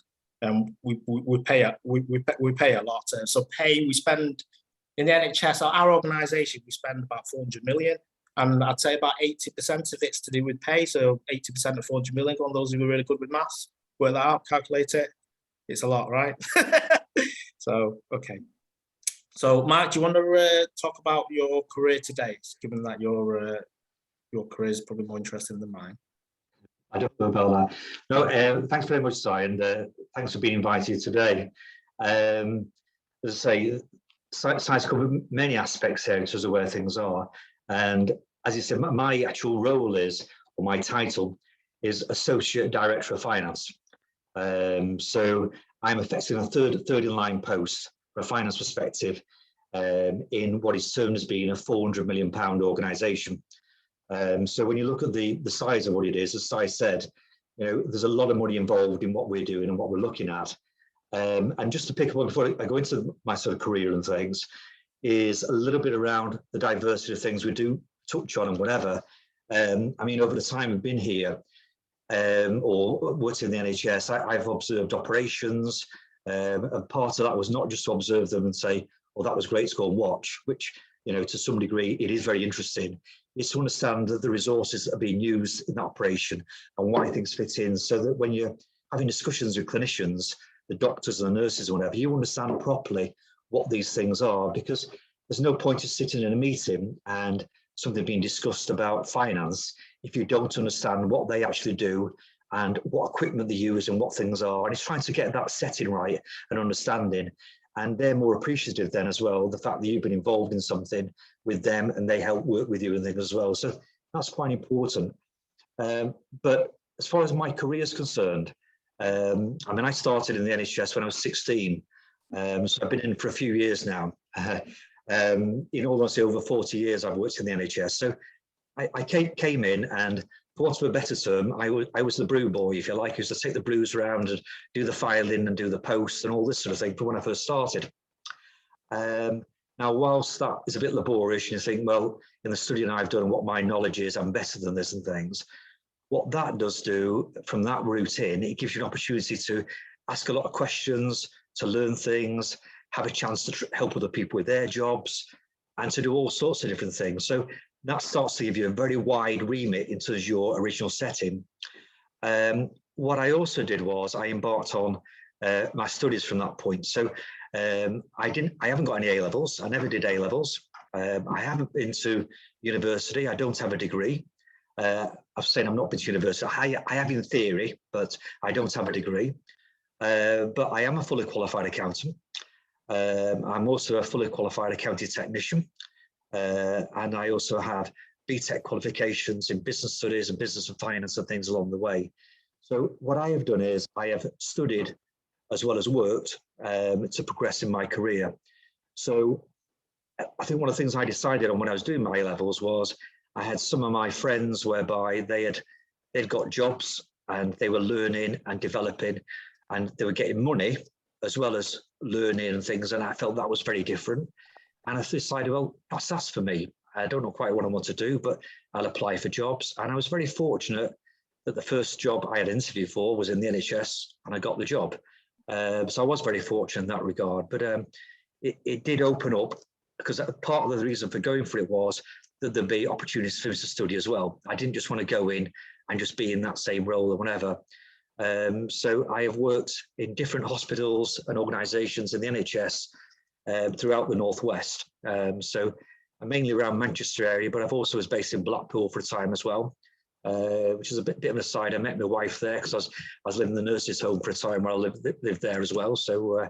We pay a lot. So we spend in the NHS, our organisation, we spend about 400 million. And I'd say about 80% of it's to do with pay. So 80% of 400 million, on those who are really good with maths, work that out, calculate it. It's a lot, right? So, okay. So, Mark, do you want to talk about your career today, given that your career is probably more interesting than mine? I don't know about that. No, thanks very much, Si, and thanks for being invited today. As I say, Si's covered many aspects here in terms of where things are. And as you said, my actual role is, or my title is Associate Director of Finance. So I'm effectively a third in line post from a finance perspective in what is termed as being a £400 million organisation. So when you look at the size of what it is, as Si said, you know, there's a lot of money involved in what we're doing and what we're looking at. And just to pick up on before I go into my sort of career and things, is a little bit around the diversity of things we do touch on and whatever. I mean, over the time we've been here or worked in the NHS, I've observed operations, and part of that was not just to observe them and say, oh, that was great to go and watch, which, you know, to some degree, it is very interesting. It's to understand that the resources that are being used in that operation and why things fit in, so that when you're having discussions with clinicians, the doctors and the nurses or whatever, you understand properly what these things are, because there's no point of sitting in a meeting and something being discussed about finance if you don't understand what they actually do and what equipment they use and what things are. And it's trying to get that setting right and understanding. And they're more appreciative then as well, the fact that you've been involved in something with them and they help work with you and things as well. So that's quite important. But as far as my career is concerned, I mean, I started in the NHS when I was 16. So I've been in for a few years now. In almost over 40 years, I've worked in the NHS. So I came in, and for want of a better term, I was the brew boy, if you like. I used to take the brews around and do the filing and do the posts and all this sort of thing from when I first started. Now, whilst that is a bit laborious, you think, well, in the studying I've done and what my knowledge is, I'm better than this and things. What that does do from that route in, it gives you an opportunity to ask a lot of questions, to learn things, have a chance to help other people with their jobs, and to do all sorts of different things. So that starts to give you a very wide remit in terms of your original setting. What I also did was I embarked on my studies from that point. So I haven't got any A-levels. I never did A-levels. I haven't been to university. I don't have a degree. I've said I'm not been to university. I have in theory, but I don't have a degree. But I am a fully qualified accountant. I'm also a fully qualified accounting technician. And I also have BTEC qualifications in business studies and business and finance and things along the way. So what I have done is I have studied as well as worked to progress in my career. So I think one of the things I decided on when I was doing my A-levels was I had some of my friends whereby they'd got jobs and they were learning and developing and they were getting money as well as learning and things. And I felt that was very different. And I decided, well, that's for me. I don't know quite what I want to do, but I'll apply for jobs. And I was very fortunate that the first job I had interviewed for was in the NHS and I got the job. So I was very fortunate in that regard. But it did open up, because part of the reason for going for it was that there'd be opportunities for me to study as well. I didn't just want to go in and just be in that same role or whatever. So I have worked in different hospitals and organisations in the NHS, throughout the Northwest. So I'm mainly around Manchester area, but I've also was based in Blackpool for a time as well, which is a bit of an aside. I met my wife there because I was living in the nurses' home for a time where I lived there as well. So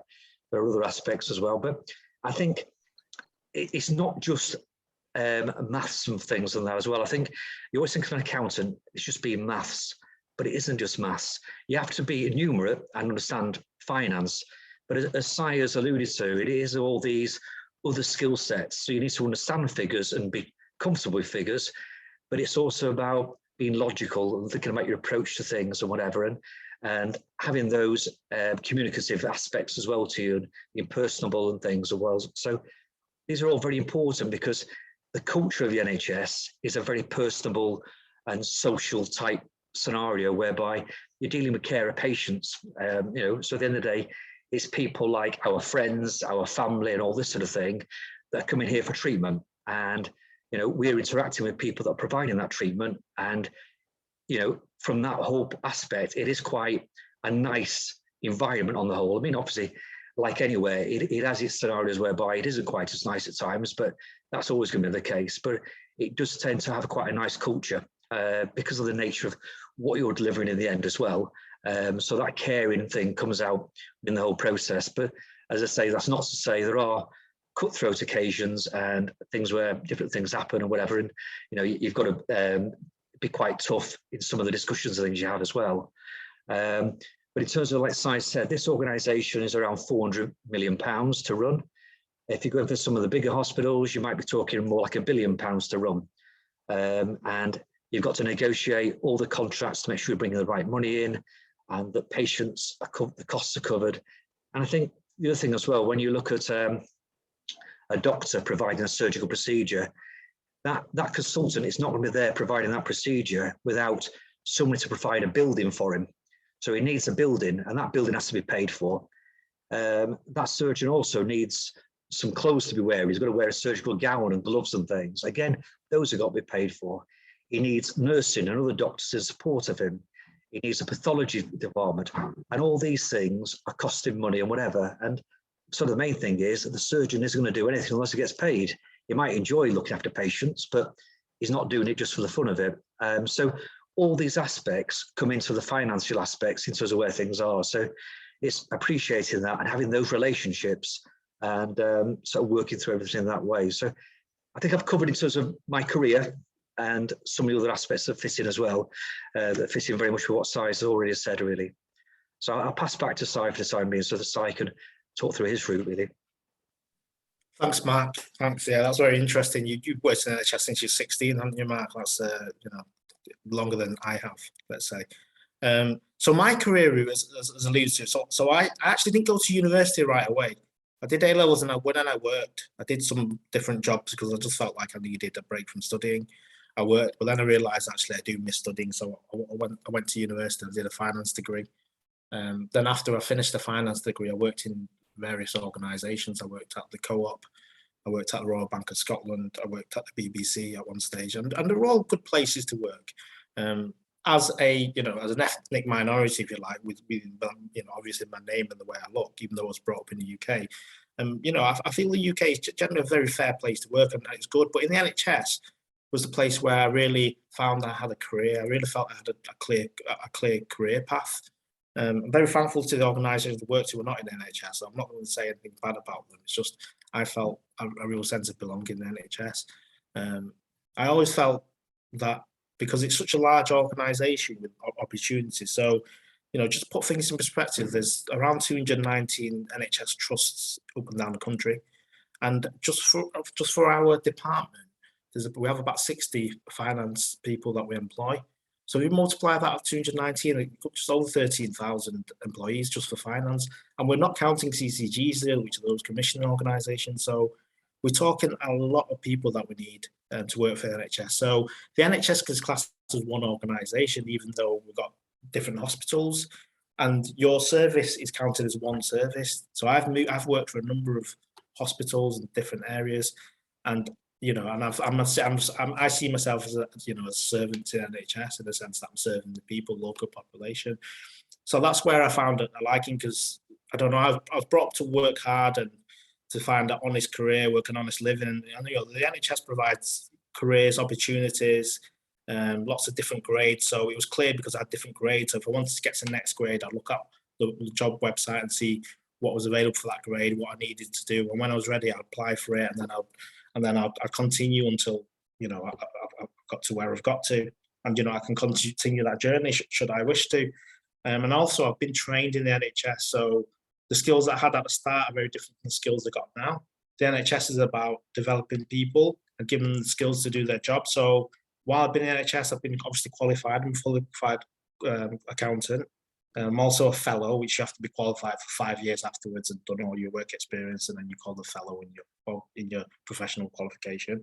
there are other aspects as well. But I think it's not just maths and things and that as well. I think you always think of an accountant, it's just being maths, but it isn't just maths. You have to be numerate and understand finance. But as Si has alluded to, it is all these other skill sets. So you need to understand figures and be comfortable with figures, but it's also about being logical and thinking about your approach to things and whatever, and having those communicative aspects as well to you, and being personable and things as well. So these are all very important because the culture of the NHS is a very personable and social type scenario whereby you're dealing with carer patients. So at the end of the day, it's people like our friends, our family, and all this sort of thing that come in here for treatment. And we're interacting with people that are providing that treatment. And from that whole aspect, it is quite a nice environment on the whole. I mean, obviously, like anywhere, it has its scenarios whereby it isn't quite as nice at times, but that's always going to be the case. But it does tend to have quite a nice culture because of the nature of what you're delivering in the end as well. So that caring thing comes out in the whole process. But as I say, that's not to say there are cutthroat occasions and things where different things happen or whatever. And, you've got to be quite tough in some of the discussions and things you have as well. But in terms of, like Si said, this organisation is around £400 million to run. If you go for some of the bigger hospitals, you might be talking more like £1 billion to run. And you've got to negotiate all the contracts to make sure you're bringing the right money in and that patients the costs are covered. And I think the other thing as well, when you look at a doctor providing a surgical procedure, that consultant is not going to be there providing that procedure without someone to provide a building for him. So he needs a building, and that building has to be paid for. That surgeon also needs some clothes to be wearing. He's got to wear a surgical gown and gloves and things. Again, those have got to be paid for. He needs nursing and other doctors in support of him. He needs a pathology department, and all these things are costing money and whatever. And so the main thing is that the surgeon isn't going to do anything unless he gets paid. He might enjoy looking after patients, but he's not doing it just for the fun of it. So all these aspects come into the financial aspects in terms of where things are. So it's appreciating that and having those relationships and sort of working through everything that way. So I think I've covered in terms of my career and some of the other aspects that fit in as well, that fit in very much with what Si has already said, really. So I'll pass back to Si for the time being so that Si can talk through his route, really. Thanks, Mark. Thanks. Yeah, that's very interesting. You've worked in NHS since you're 16, haven't you, Mark? That's longer than I have, let's say. So my career route, as alluded to, so I actually didn't go to university right away. I did A-levels and I went and I worked. I did some different jobs because I just felt like I needed a break from studying. I worked, but then I realised actually I do miss studying. So I went to university and did a finance degree. Then after I finished the finance degree, I worked in various organisations. I worked at the Co-op, I worked at the Royal Bank of Scotland, I worked at the BBC at one stage, and they're all good places to work. As an ethnic minority, if you like, with obviously my name and the way I look, even though I was brought up in the UK, I feel the UK is generally a very fair place to work, and it's good. But in the NHS was the place where I really found I had a career. I really felt I had a clear career path. I'm very thankful to the organisations I worked who were not in the NHS. So I'm not going to say anything bad about them. It's just I felt a real sense of belonging in the NHS. I always felt that because it's such a large organisation with opportunities. So, just put things in perspective, there's around 219 NHS trusts up and down the country. And just for our department, we have about 60 finance people that we employ. So we multiply that at 219, just over 13,000 employees just for finance. And we're not counting CCGs there, which are those commissioning organisations. So we're talking a lot of people that we need to work for the NHS. So the NHS is classed as one organisation, even though we've got different hospitals. And your service is counted as one service. So I've worked for a number of hospitals in different areas, and I see myself as a servant to NHS in the sense that I'm serving the people, local population. So that's where I found a liking, because I don't know, I was brought up to work hard and find an honest career, work an honest living. And you know, the NHS provides careers, opportunities, lots of different grades. So it was clear because I had different grades. So if I wanted to get to the next grade, I'd look up the job website and see what was available for that grade, what I needed to do. And when I was ready, I'd apply for it, and then I'd continue until, you know, I've got to where I've got to. And, you know, I can continue that journey should I wish to. And also I've been trained in the NHS. So the skills that I had at the start are very different from the skills I got now. The NHS is about developing people and giving them the skills to do their job. So while I've been in the NHS, I've been obviously qualified. I'm a fully qualified accountant. I'm also a fellow, which you have to be qualified for 5 years afterwards and done all your work experience, and then you call the fellow in your professional qualification.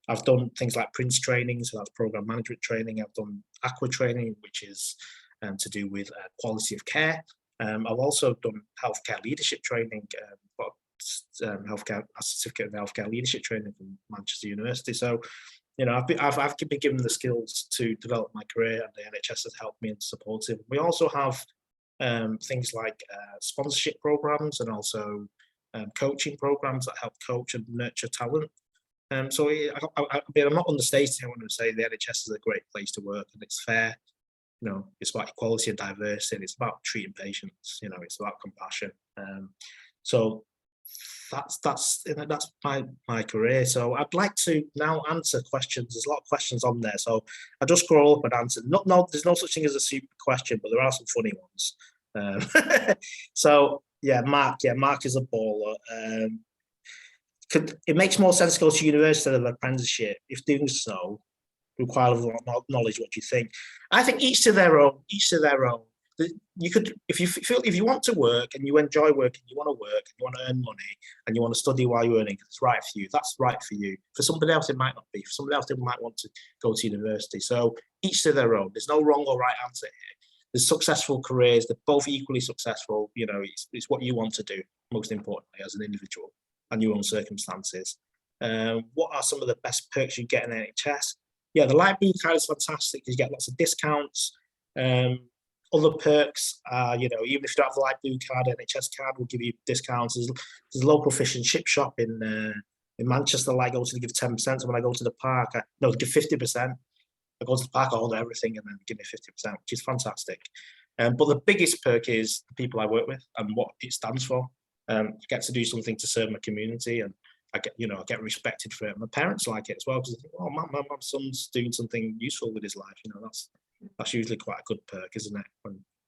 I've done things like Prince training, so that's program management training. I've done Aqua training, which is to do with quality of care. I've also done healthcare leadership training, healthcare, a certificate of healthcare leadership training from Manchester University. So, you know, I've been given the skills to develop my career, and the NHS has helped me and supported. We also have things like sponsorship programs and also coaching programs that help coach and nurture talent. So I'm not understating when I say the NHS is a great place to work and it's fair. You know, it's about equality and diversity. It's about treating patients. You know, it's about compassion. So that's my career. So I'd like to now answer questions. There's a lot of questions on there, so I just scroll up and answer. There's no such thing as a super question, but there are some funny ones. So Mark is a baller. It makes more sense to go to university than an apprenticeship. If doing so require a lot of knowledge, what do you think? I think each to their own. You could, if you want to work and you enjoy working, you want to work, and you want to earn money, and you want to study while you're earning, it's right for you. That's right for you. For somebody else, it might not be. For somebody else, they might want to go to university. So each to their own. There's no wrong or right answer here. There's successful careers. They're both equally successful. You know, it's what you want to do, most importantly, as an individual and your own circumstances. What are some of the best perks you get in NHS? Yeah, the light blue card is fantastic. You get lots of discounts. Other perks are, you know, even if you don't have the light blue card, NHS card will give you discounts. There's a local fish and chip shop in Manchester. I go to, they give 10%. So when I go to the park, they give 50%. I go to the park, I order everything, and then give me 50%, which is fantastic. But the biggest perk is the people I work with and what it stands for. I get to do something to serve my community, and I get respected for it. My parents like it as well, because they think, oh, my son's doing something useful with his life. You know, that's usually quite a good perk, isn't it?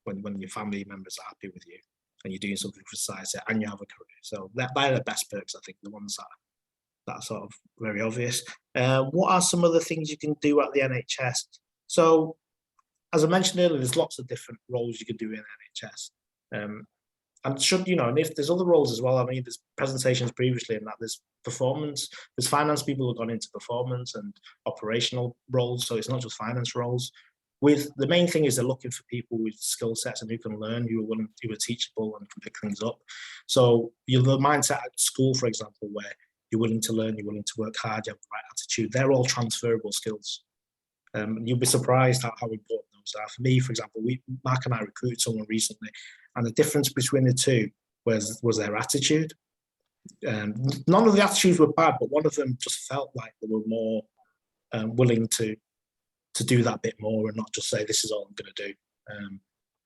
When your family members are happy with you and you're doing something for society and you have a career. So they're the best perks, I think, the ones that are sort of very obvious. What are some of the things you can do at the NHS? So, as I mentioned earlier, there's lots of different roles you can do in NHS. And if there's other roles as well, I mean, there's presentations previously in that there's performance, there's finance people who've gone into performance and operational roles. So it's not just finance roles. The main thing is they're looking for people with skill sets and who can learn, who are teachable and can pick things up. So the mindset at school, for example, where you're willing to learn, you're willing to work hard, you have the right attitude, they're all transferable skills. You'll be surprised how important those are. For me, for example, Mark and I recruited someone recently, and the difference between the two was their attitude. None of the attitudes were bad, but one of them just felt like they were more willing to do that bit more and not just say, this is all I'm going to do.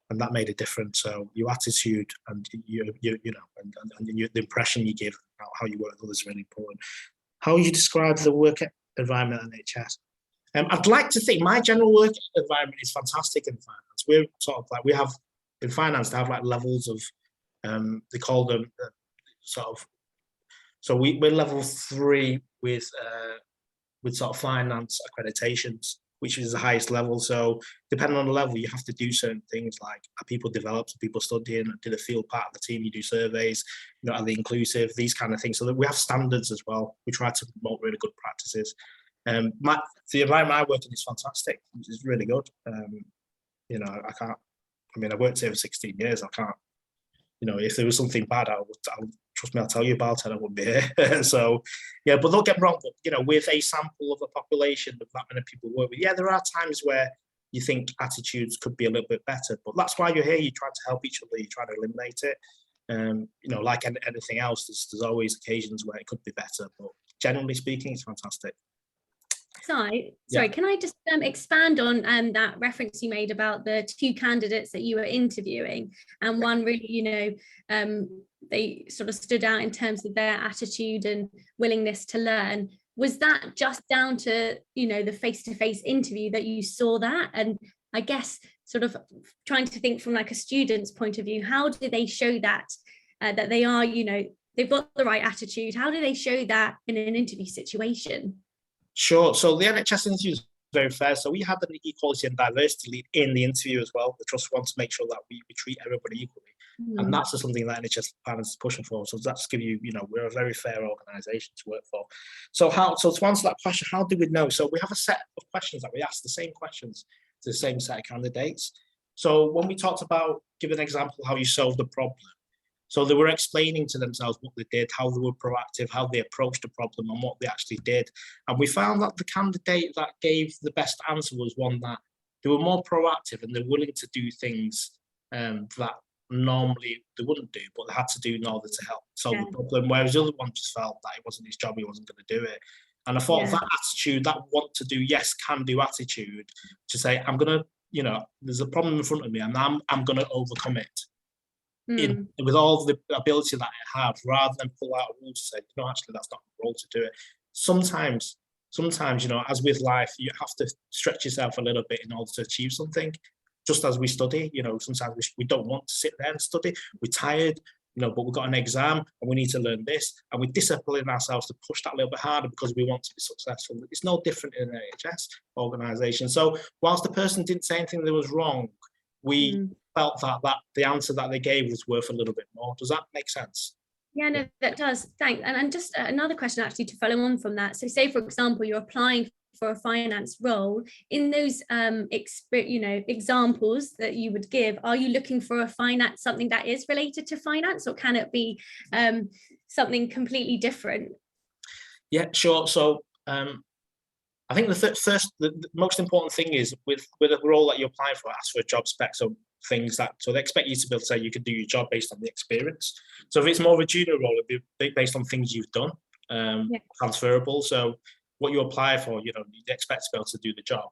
And that made a difference. So your attitude and the impression you give, how you work with others is really important. How would you describe the work environment at NHS? I'd like to think my general work environment is fantastic in finance. We're sort of like, we have in finance, they have like levels of, they call them so we're level 3 with sort of finance accreditations, which is the highest level. So depending on the level, you have to do certain things like, are people developed, are people studying, do they feel part of the team, you do surveys, are they inclusive, these kind of things. So that we have standards as well. We try to promote really good practices. The environment I work in is fantastic. It's really good. I worked here for 16 years. I can't, if there was something bad, trust me, I'll tell you about it. I wouldn't be here. So, yeah, but don't get me wrong. With a sample of a population of that many people work with, there are times where you think attitudes could be a little bit better. But that's why you're here. You try to help each other. You try to eliminate it. Like anything else, there's always occasions where it could be better, but generally speaking, it's fantastic. Sorry, Yeah. can I just expand on that reference you made about the 2 candidates that you were interviewing, and one really, they sort of stood out in terms of their attitude and willingness to learn. Was that just down to, the face-to-face interview that you saw that? And I guess sort of trying to think from like a student's point of view, how do they show that, that they are, they've got the right attitude? How do they show that in an interview situation? Sure. So the NHS interview is very fair. So we had the equality and diversity lead in the interview as well. The trust wants to make sure that we treat everybody equally. And that's just something that NHS finance is pushing for. So that's give you, we're a very fair organisation to work for. So to answer that question, how do we know? So we have a set of questions that we ask, the same questions to the same set of candidates. So when we talked about, give an example how you solved the problem. So they were explaining to themselves what they did, how they were proactive, how they approached the problem and what they actually did. And we found that the candidate that gave the best answer was one that they were more proactive and they're willing to do things that normally they wouldn't do, but they had to do in order to help solve the problem. Whereas the other one just felt that it wasn't his job, he wasn't going to do it. And I thought that attitude, that want to do, yes, can do attitude, to say, I'm going to, there's a problem in front of me and I'm going to overcome it. With all the ability that I have, rather than pull out a rule to say, actually, that's not my role to do it. Sometimes, as with life, you have to stretch yourself a little bit in order to achieve something. Just as we study, sometimes we don't want to sit there and study. We're tired, but we've got an exam and we need to learn this. And we discipline ourselves to push that a little bit harder because we want to be successful. It's no different in an NHS organisation. So whilst the person didn't say anything that was wrong, we felt that the answer that they gave was worth a little bit more. Does that make sense? Yeah, no, that does. Thanks. And just another question actually to follow on from that. So say, for example, you're applying for a finance role. In those examples that you would give, are you looking for something that is related to finance, or can it be something completely different? Yeah, sure. So I think the most important thing is with a role that you're applying for, ask for a job spec. So they expect you to be able to say you can do your job based on the experience. So if it's more of a junior role, it'd be based on things you've done, transferable. So what you apply for, you expect to be able to do the job.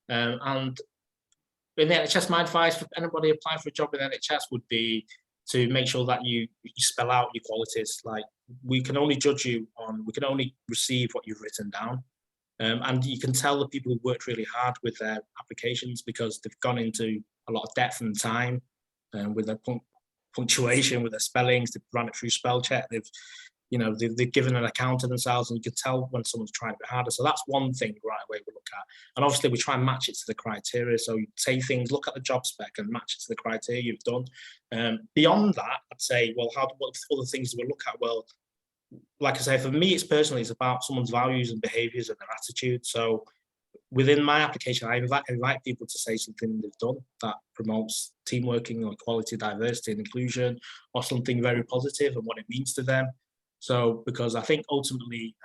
And in the NHS, my advice for anybody applying for a job in the NHS would be to make sure that you spell out your qualities. Like, we can only judge you we can only receive what you've written down. And you can tell the people who worked really hard with their applications because they've gone into a lot of depth and time with their punctuation, with their spellings. They've run it through spell check. They've given an account of themselves, and you can tell when someone's trying a bit harder. So that's one thing right away we look at. And obviously we try and match it to the criteria. So you say things, look at the job spec and match it to the criteria you've done. Beyond that, I'd say, well, what other things do we look at? Well, like I say, for me, it's about someone's values and behaviours and their attitude. So within my application, I invite people to say something they've done that promotes team working or equality, diversity and inclusion, or something very positive and what it means to them. So, because I think ultimately,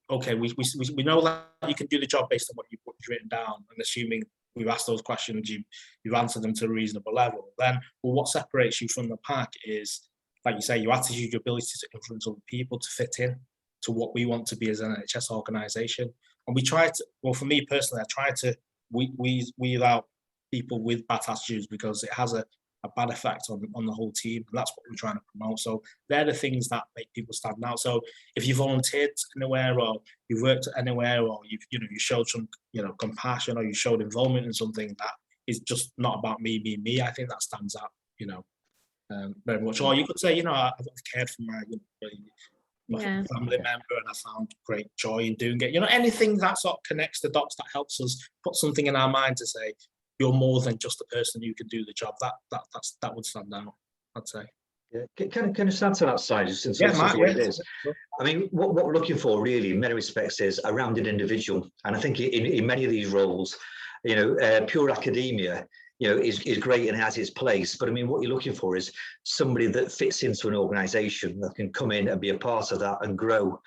we know that you can do the job based on what you've written down, and assuming we've asked those questions, you've answered them to a reasonable level. Then, what separates you from the pack is, like you say, your attitude, your ability to influence other people, to fit in to what we want to be as an NHS organisation. And we try to, well, for me personally, I try to weed out people with bad attitudes because it has a bad effect on the whole team. And that's what we're trying to promote. So they're the things that make people stand out. So if you volunteered anywhere, or you've worked anywhere, or you showed some compassion, or you showed involvement in something that is just not about me, I think that stands out, very much. Or you could say, I've cared for my family member, and I found great joy in doing it. Anything that sort of connects the dots, that helps us put something in our mind to say, you're more than just a person who can do the job. That would stand out, I'd say. Yeah. Can you stand to that side? Since Matt, the way it is. I mean, what we're looking for really, in many respects, is a rounded individual. And I think in many of these roles, pure academia, is great and has its place. But I mean, what you're looking for is somebody that fits into an organisation, that can come in and be a part of that and grow.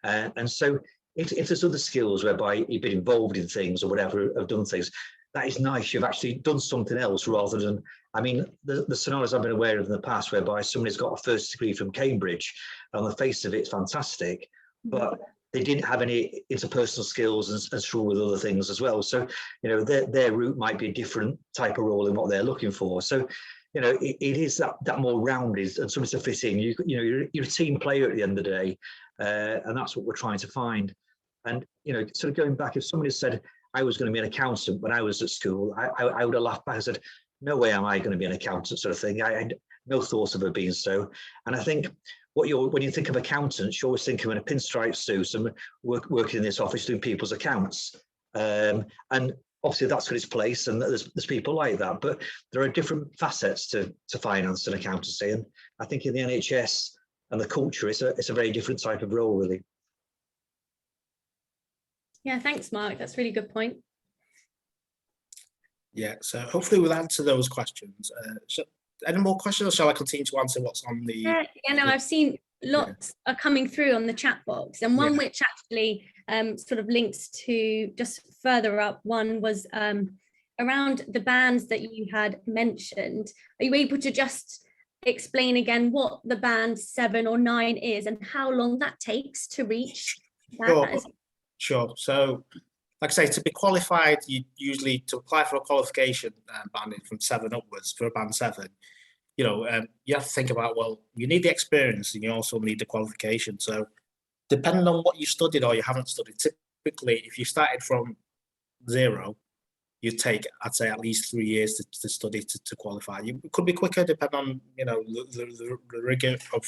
And so if there's other skills whereby you've been involved in things or whatever, have done things, that is nice. You've actually done something else rather than, I mean, the scenarios I've been aware of in the past whereby somebody's got a first degree from Cambridge, and on the face of it, it's fantastic, but they didn't have any interpersonal skills and struggle with other things as well. So, you know, their route might be a different type of role in what they're looking for. So, you know, it is that more rounded and something to fit in. You know, you're a team player at the end of the day, and that's what we're trying to find. And, you know, sort of going back, if somebody said, I was going to be an accountant when I was at school, I would have laughed back and said, no way am I going to be an accountant, sort of thing. I had no thoughts of it being so. And I think when you think of accountants, you always think of in a pinstripe suit and working in this office doing people's accounts. And obviously that's got its place, and there's people like that. But there are different facets to finance and accountancy. And I think in the NHS and the culture, it's a very different type of role, really. Yeah, thanks, Mark. That's a really good point. Yeah, so hopefully we'll answer those questions. Any more questions, or shall I continue to answer what's on the? Yeah, no, I've seen lots are coming through on the chat box, and one which actually sort of links to just further up. One was around the bands that you had mentioned. Are you able to just explain again what the band 7 or 9 is and how long that takes to reach that? Sure. So, like I say, to be qualified, you usually, to apply for a qualification banding from 7 upwards for a band 7, you know, you have to think about, well, you need the experience and you also need the qualification. So depending on what you studied or you haven't studied, typically if you started from 0, you take, I'd say, at least 3 years to study to qualify. It could be quicker depending on, you know, the rigor of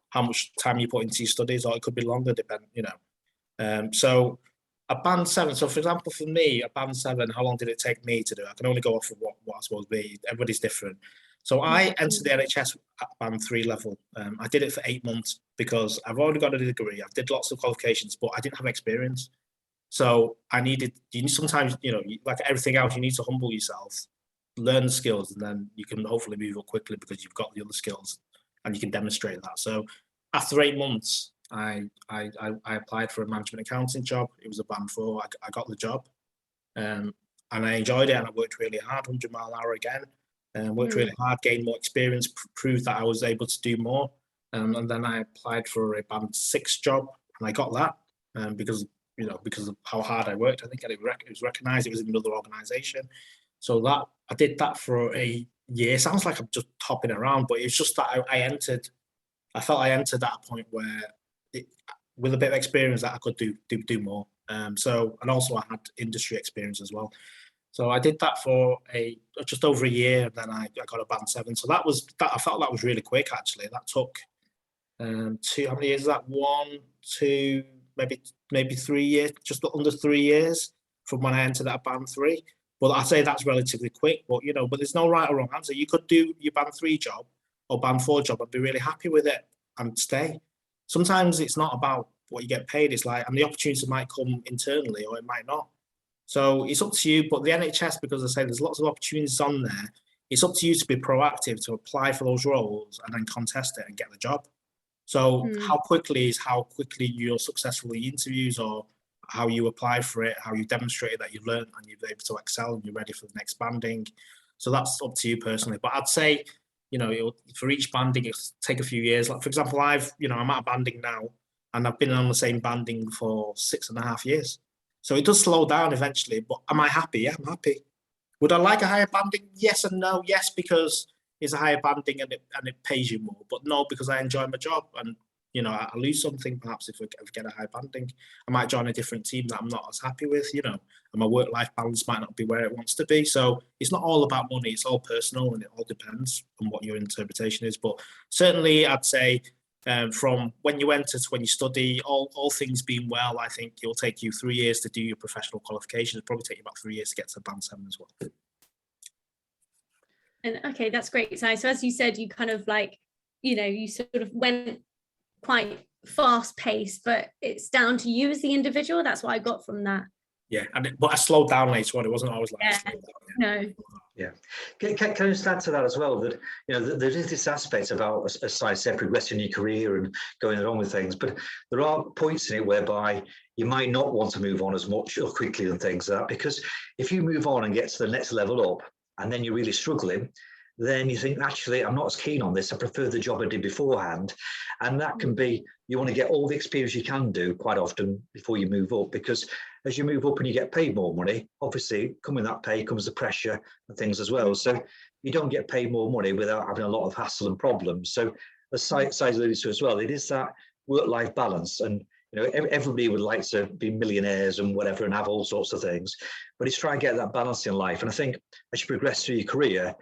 how much time you put into your studies, or it could be longer, you know. So a band 7, so for example, for me, a band 7, how long did it take me to do? I can only go off of what I suppose be. Everybody's different. So I entered the NHS at band 3 level. I did it for 8 months because I've already got a degree. I did lots of qualifications, but I didn't have experience. So sometimes, you know, like everything else, you need to humble yourself, learn the skills, and then you can hopefully move up quickly because you've got the other skills and you can demonstrate that. So after 8 months, I applied for a management accounting job. It was a band 4. I got the job, and I enjoyed it, and I worked really hard, 100 mile an hour again, and worked really hard, gained more experience, proved that I was able to do more. And then I applied for a band 6 job, and I got that because of how hard I worked. I think it was recognised. It was in another organisation, so that I did that for a year. It sounds like I'm just hopping around, but it's just that I felt I entered at a point where, with a bit of experience, that I could do more. And also I had industry experience as well. So I did that for just over a year, and then I got a band 7. So I felt that was really quick, actually. That took how many years is that? 1, 2, maybe 3 years, just under 3 years from when I entered that band 3. But I'd say that's relatively quick. But but there's no right or wrong answer. You could do your band 3 job or band 4 job and be really happy with it and stay. Sometimes it's not about what you get paid. It's like, and the opportunity might come internally or it might not. So it's up to you. But the NHS, because I say there's lots of opportunities on there, it's up to you to be proactive, to apply for those roles and then contest it and get the job. So how quickly you're successful in interviews, or how you apply for it, how you demonstrated that you've learned and you're able to excel and you're ready for the next banding. So that's up to you personally. But I'd say, for each banding, it'll take a few years. Like, for example, I'm at a banding now, and I've been on the same banding for 6.5 years. So it does slow down eventually, but am I happy? Yeah, I'm happy. Would I like a higher banding? Yes and no. Yes, because it's a higher banding and it pays you more. But no, because I enjoy my job, and I lose something perhaps if I get a high banding. I might join a different team that I'm not as happy with, and my work-life balance might not be where it wants to be. So it's not all about money, it's all personal, and it all depends on what your interpretation is. But certainly I'd say from when you enter to when you study, all things being well, I think it'll take you 3 years to do your professional qualifications. It'll probably take you about 3 years to get to band 7 as well. And okay, that's great. So as you said, you kind of you sort of went quite fast paced, but it's down to you as the individual. That's what I got from that. Yeah, but I slowed down later on. It wasn't always like no. Yeah, can I just add to that as well, that there is this aspect about, as I said, progressing your career and going on with things, but there are points in it whereby you might not want to move on as much or quickly and things like that, because if you move on and get to the next level up and then you're really struggling, then you think, actually, I'm not as keen on this. I prefer the job I did beforehand. And that can be, you want to get all the experience you can do quite often before you move up, because as you move up and you get paid more money, obviously, coming with that pay comes the pressure and things as well. So you don't get paid more money without having a lot of hassle and problems. So as Si alluded to as well, it is that work-life balance. And everybody would like to be millionaires and whatever and have all sorts of things, but it's trying to get that balance in life. And I think as you progress through your career,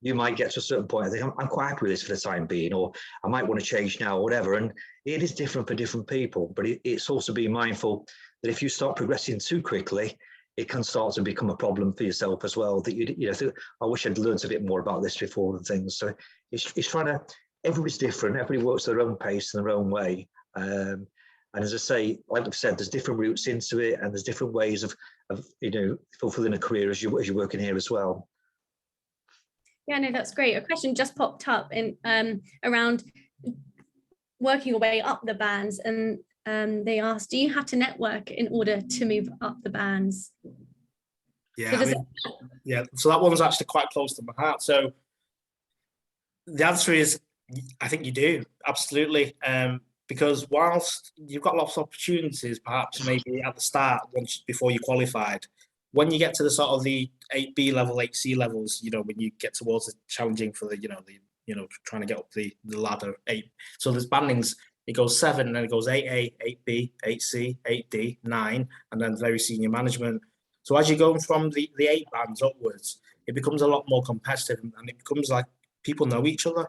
you might get to a certain point, I think I'm quite happy with this for the time being, or I might want to change now or whatever. And it is different for different people, but it's also being mindful that if you start progressing too quickly, it can start to become a problem for yourself as well, that you think, I wish I'd learned a bit more about this before and things. So it's trying to, everybody's different, everybody works at their own pace and their own way. And as I say, like I've said, there's different routes into it, and there's different ways of fulfilling a career as you're working here as well. Yeah, no, that's great. A question just popped up in around working your way up the bands, and they asked, do you have to network in order to move up the bands? Yeah, so that one's actually quite close to my heart. So the answer is, I think you do, absolutely. Because whilst you've got lots of opportunities, perhaps maybe at the start, before you qualified, when you get to the sort of the 8B level, 8C levels, when you get towards the challenging for the, trying to get up the ladder, 8. So there's bandings, it goes 7, and then it goes 8A, 8B, 8C, 8D, 9, and then very senior management. So as you're going from the 8 bands upwards, it becomes a lot more competitive, and it becomes like people know each other.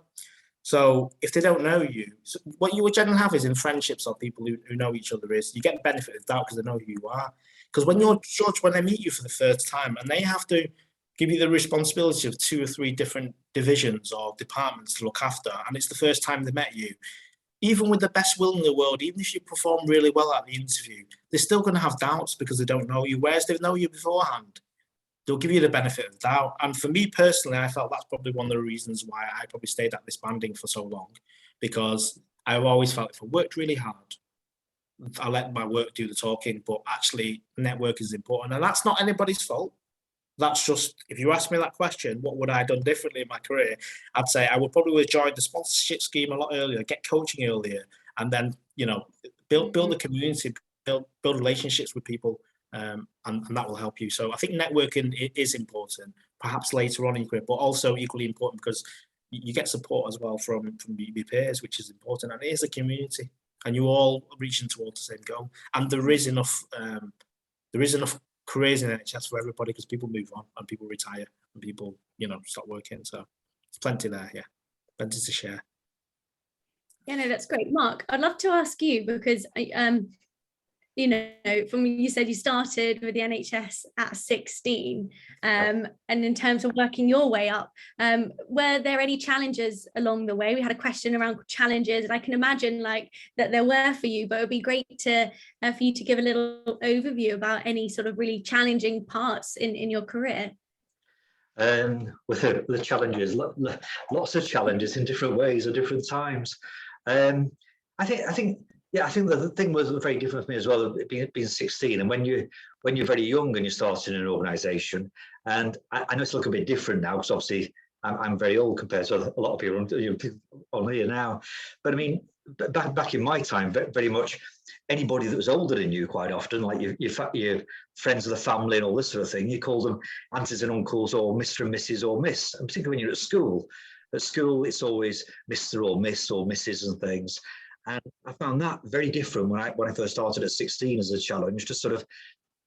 So if they don't know you, so what you would generally have is in friendships or people who know each other is you get the benefit of doubt because they know who you are. Because when you're judged, when they meet you for the first time and they have to give you the responsibility of 2 or 3 different divisions or departments to look after, and it's the first time they met you, even with the best will in the world, even if you perform really well at the interview, they're still going to have doubts because they don't know you, whereas they know you beforehand. They'll give you the benefit of the doubt. And for me personally, I felt that's probably one of the reasons why I probably stayed at this banding for so long, because I've always felt if I worked really hard, I let my work do the talking, but actually network is important. And that's not anybody's fault. That's just, if you ask me that question, what would I have done differently in my career? I'd say I would probably have joined the sponsorship scheme a lot earlier, get coaching earlier, and then, build a community, build relationships with people, and that will help you. So I think networking is important, perhaps later on in your career, but also equally important because you get support as well from your peers, which is important. And it is a community, and you're all reaching towards the same goal. And there is enough careers in NHS for everybody, because people move on and people retire and people, stop working. So there's plenty there, yeah, plenty to share. Yeah, no, that's great. Mark, I'd love to ask you, because from you said you started with the NHS at 16, and in terms of working your way up, were there any challenges along the way? We had a question around challenges, and I can imagine that there were for you, but it would be great for you to give a little overview about any sort of really challenging parts in your career. With the challenges, lots of challenges in different ways at different times. I think the thing was very different for me as well, being 16, and when you're very young and you're starting an organisation, and I know it's looking a bit different now because obviously I'm very old compared to a lot of people on here now, but I mean back in my time, very much anybody that was older than you, quite often, like your friends of the family and all this sort of thing, you call them aunties and uncles, or Mr. and Mrs. or Miss, and particularly when you're at school. At school, it's always Mr. or Miss or Mrs. and things. And I found that very different when I first started at 16 as a challenge, to sort of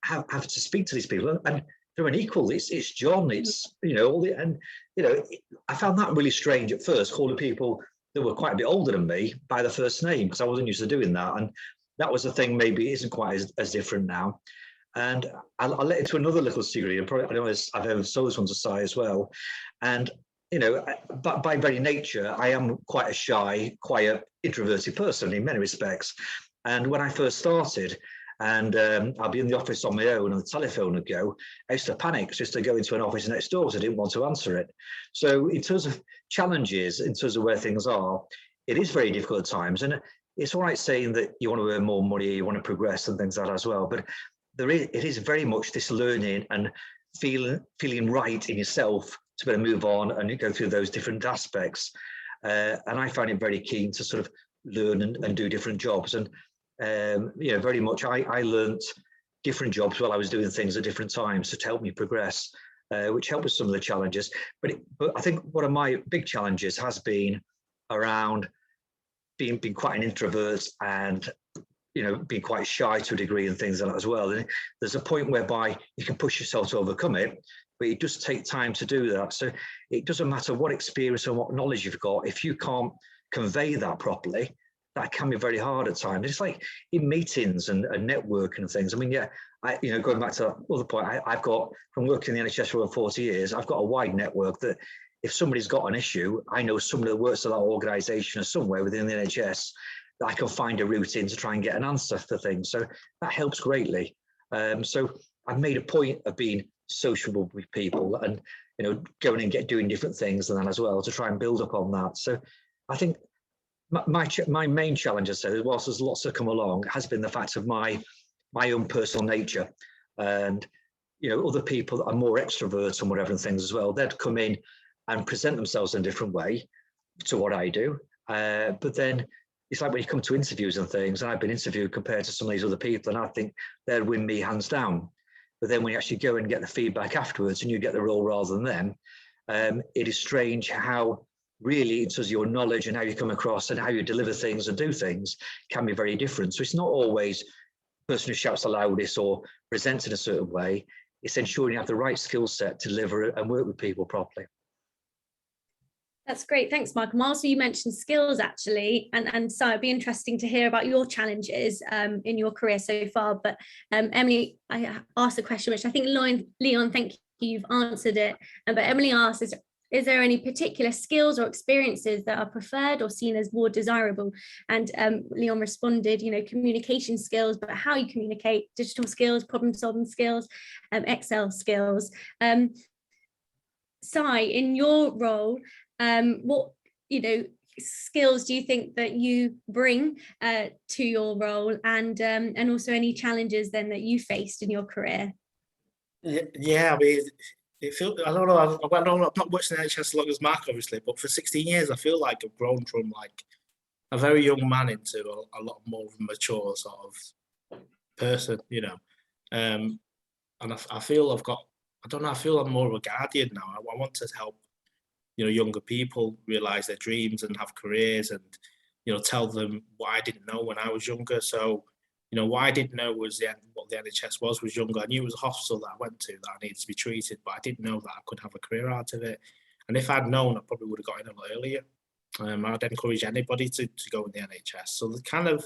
have to speak to these people. And they're an equal. It's John. It's I found that really strange at first, calling people that were quite a bit older than me by their first name, because I wasn't used to doing that. And that was the thing. Maybe it isn't quite as different now. And I'll let into another little secret. And probably I don't know if I've ever sold this one to Si as well. And but by very nature, I am quite a shy, quiet, introverted person in many respects. And when I first started, And I'll be in the office on my own and the telephone would go. I used to panic just to go into an office next door because I didn't want to answer it. So in terms of challenges, in terms of where things are, it is very difficult at times. And it's all right saying that you want to earn more money, you want to progress and things like that as well. But it is very much this learning and feeling right in yourself to be able to move on and go through those different aspects. And I find it very keen to sort of learn and do different jobs. And very much I learned different jobs while I was doing things at different times to help me progress, which helped with some of the challenges. But I think one of my big challenges has been around being quite an introvert and being quite shy to a degree and things like that as well. And there's a point whereby you can push yourself to overcome it, but it does take time to do that. So it doesn't matter what experience and what knowledge you've got, if you can't convey that properly, that can be very hard at times. It's like in meetings and networking and things. I mean, going back to that other point, I've got, from working in the NHS for over 40 years, I've got a wide network that if somebody's got an issue, I know somebody that works at that organisation or somewhere within the NHS that I can find a route in to try and get an answer for things. So that helps greatly. So I've made a point of being sociable with people and going and doing different things and that as well to try and build upon that. So I think my main challenge, I say, whilst there's lots to come along, has been the fact of my own personal nature, and other people that are more extroverts and whatever and things as well. They'd come in and present themselves in a different way to what I do, but then it's like when you come to interviews and things, and I've been interviewed compared to some of these other people, and I think they'd win me hands down. But then when you actually go and get the feedback afterwards, and you get the role rather than them, it is strange how really in terms of your knowledge and how you come across and how you deliver things and do things can be very different. So it's not always the person who shouts the loudest or presents in a certain way. It's ensuring you have the right skill set to deliver and work with people properly. That's great. Thanks, Mark. And also you mentioned skills actually, and so it'd be interesting to hear about your challenges in your career so far. But Emily, I asked a question, which I think Leon, thank you, you've answered it. But Emily asked, is there any particular skills or experiences that are preferred or seen as more desirable? And Leon responded, communication skills, but how you communicate, digital skills, problem solving skills, Excel skills. Sai, in your role, what skills do you think that you bring to your role, and also any challenges then that you faced in your career? Yeah, I mean, it feels, I don't know, I've not worked in the NHS as long as Mark, obviously, but for 16 years, I feel like I've grown from like a very young man into a lot more of a mature sort of person, and I feel I feel I'm more of a guardian now. I want to help younger people realize their dreams and have careers, and tell them what I didn't know when I was younger. So what I didn't know was what the NHS was younger. I knew it was a hospital that I went to that I needed to be treated, but I didn't know that I could have a career out of it. And if I'd known, I probably would have got in a lot earlier. I'd encourage anybody to go in the NHS. So the kind of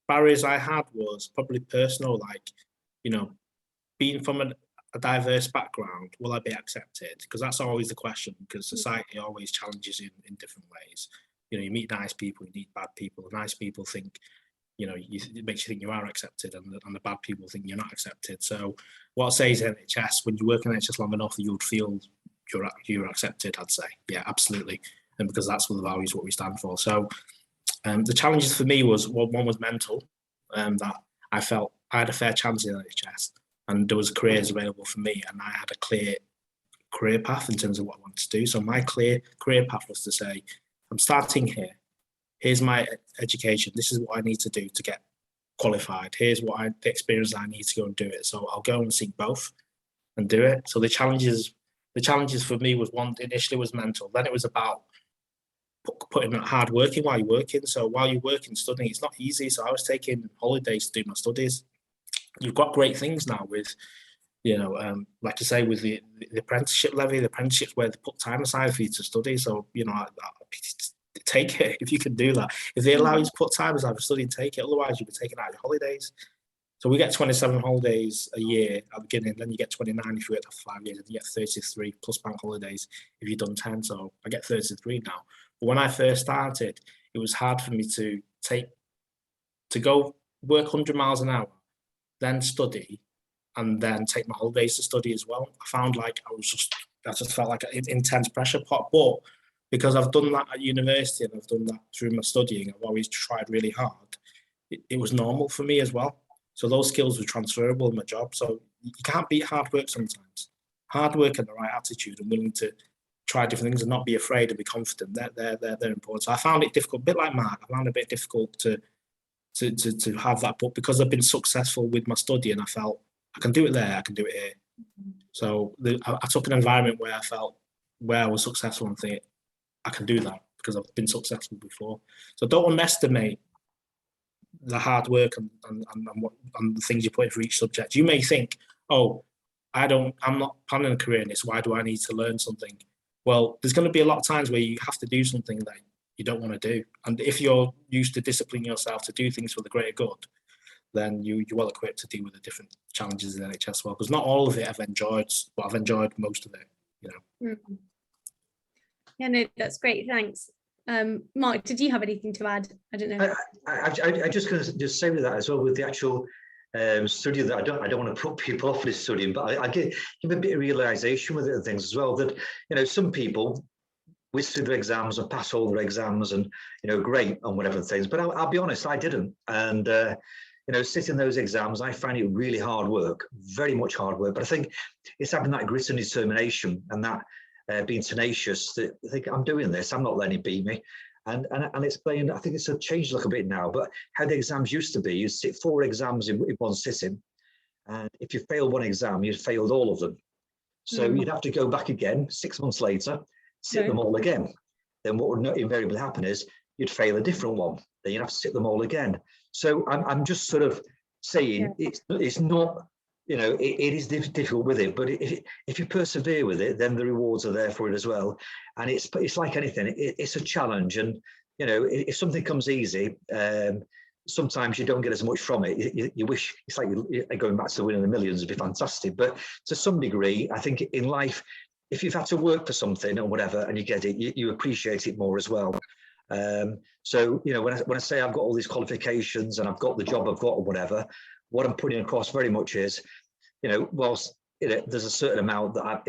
barriers I had was probably personal, like being from a diverse background, will I be accepted? Because that's always the question, because society always challenges you in different ways. You meet nice people, you meet bad people. The nice people think, it makes you think you are accepted, and the bad people think you're not accepted. So what I'll say is NHS, when you work in NHS long enough, you would feel you're accepted, I'd say. Yeah, absolutely. And because that's what the values, what we stand for. So the challenges for me was, one was mental, that I felt I had a fair chance in NHS, and there was careers available for me, and I had a clear career path in terms of what I wanted to do. So my clear career path was to say, I'm starting here. Here's my education. This is what I need to do to get qualified. Here's the experience I need to go and do it. So I'll go and seek both and do it. So the challenges for me was, one initially was mental. Then it was about putting hard work in while you're working. So while you're working, studying, it's not easy. So I was taking holidays to do my studies. You've got great things now with, like I say, with the apprenticeship levy, the apprenticeships where they put time aside for you to study. So, I take it if you can do that. If they allow you to put time aside for studying, take it. Otherwise, you'll be taking out your holidays. So we get 27 holidays a year at the beginning, then you get 29 if you work for 5 years, and you get 33 plus bank holidays if you've done 10. So I get 33 now. But when I first started, it was hard for me to go work 100 miles an hour then study, and then take my holidays to study as well. I found like I just felt like an intense pressure pot. But because I've done that at university and I've done that through my studying, I've always tried really hard. It was normal for me as well. So those skills were transferable in my job. So you can't beat hard work sometimes. Hard work and the right attitude and willing to try different things and not be afraid and be confident. They're important. So I found it difficult, a bit like Mark. I found it a bit difficult to have that, but because I've been successful with my study and I felt I can do it there, I can do it here. So I took an environment where I felt where I was successful and think I can do that because I've been successful before. So don't underestimate the hard work and the things you put in for each subject. You may think, oh, I'm not planning a career in this. Why do I need to learn something? Well, there's going to be a lot of times where you have to do something that you don't want to do. And if you're used to disciplining yourself to do things for the greater good, then you're well equipped to deal with the different challenges in the NHS as well. Because not all of it I've enjoyed, but I've enjoyed most of it, you know. Mm-hmm. Yeah, no, that's great. Thanks. Mark, did you have anything to add? I don't know. I just going to just say with that as well, with the actual study, that I don't want to put people off this studying, but I give a bit of realization with it and things as well, that, you know, some people whiz through their exams and pass all their exams and, you know, great on whatever things, but I'll be honest, I didn't. And you know, sitting those exams, I find it really hard work, very much hard work. But I think it's having that grit and determination and that being tenacious, that I think I'm doing this, I'm not letting it beat me. And it's playing, I think it's changed a little bit now, but how the exams used to be, you sit 4 exams in one sitting, and if you fail one exam, you've failed all of them. So you'd have to go back again 6 months later, sit them all again. Then what would invariably happen is you'd fail a different one, then you'd have to sit them all again. So I'm just sort of saying it's not, you know, it is difficult with it, but if you persevere with it, then the rewards are there for it as well. And it's like anything, it's a challenge. And, you know, if something comes easy, sometimes you don't get as much from it. You wish, it's like going back to winning the millions would be fantastic. But to some degree, I think in life, if you've had to work for something or whatever and you get it, you appreciate it more as well. So, you know, when I say I've got all these qualifications and I've got the job I've got or whatever, what I'm putting across very much is, you know, whilst, you know, there's a certain amount that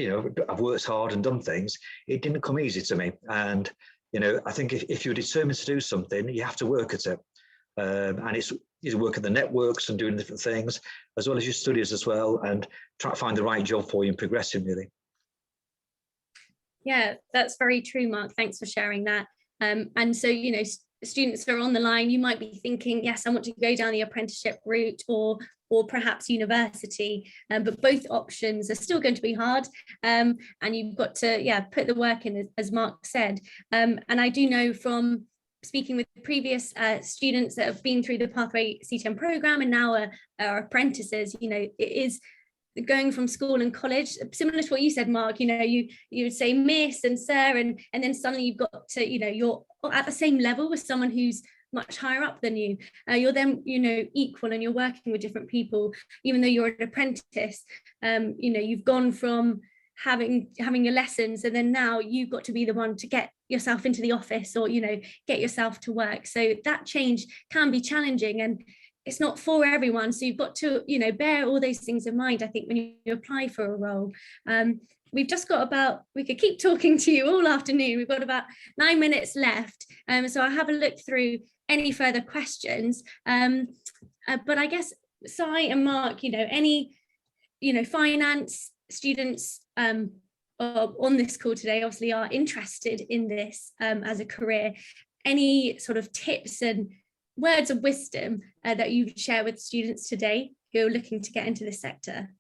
I've worked hard and done things, it didn't come easy to me. And, you know, I think if you're determined to do something, you have to work at it. And it's you work at the networks and doing different things, as well as your studies as well, and try to find the right job for you and progressing really. Yeah, that's very true, Mark. Thanks for sharing that. And so, you know, students are on the line, you might be thinking, yes, I want to go down the apprenticeship route or perhaps university, but both options are still going to be hard, and you've got to put the work in, as Mark said. And I do know from speaking with previous students that have been through the Pathway CTM program and now are apprentices, you know, it is going from school and college, similar to what you said, Mark, you know, you would say miss and sir, and then suddenly you've got to, you know, you're at the same level with someone who's much higher up than you. You're then, you know, equal, and you're working with different people, even though you're an apprentice. You know, you've gone from having your lessons, and then now you've got to be the one to get yourself into the office or, you know, get yourself to work. So that change can be challenging, and it's not for everyone. So you've got to, you know, bear all those things in mind, I think, when you apply for a role. We've just got we could keep talking to you all afternoon. We've got about 9 minutes left. So I'll have a look through any further questions. But I guess, Si and Mark, you know, any, you know, finance students on this call today obviously are interested in this as a career. Any sort of tips and words of wisdom that you share with students today who are looking to get into this sector?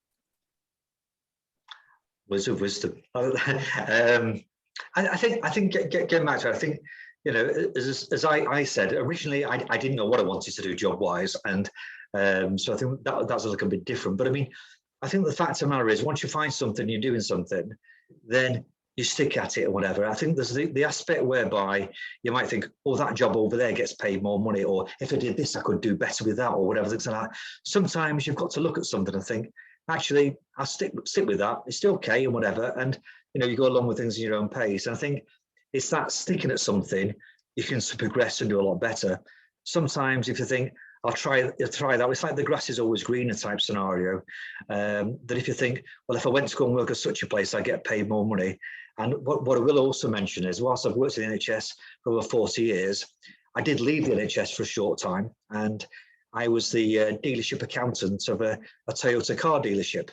Words of wisdom. I think getting back to it, I think, you know, as I said, originally I didn't know what I wanted to do job wise, and so I think that's a little bit different. But I mean, I think the fact of the matter is, once you find something, you're doing something, then you stick at it or whatever. I think there's the aspect whereby you might think, oh, that job over there gets paid more money, or if I did this, I could do better with that, or whatever. Things like that. Sometimes you've got to look at something and think, actually, I'll stick with that. It's still okay and whatever. And, you know, you go along with things at your own pace. And I think it's that sticking at something, you can progress and do a lot better. Sometimes if you think, I'll try that. It's like the grass is always greener type scenario. That if you think, well, if I went to go and work at such a place, I get paid more money. And what I will also mention is, whilst I've worked in the NHS for over 40 years, I did leave the NHS for a short time, and I was the dealership accountant of a Toyota car dealership,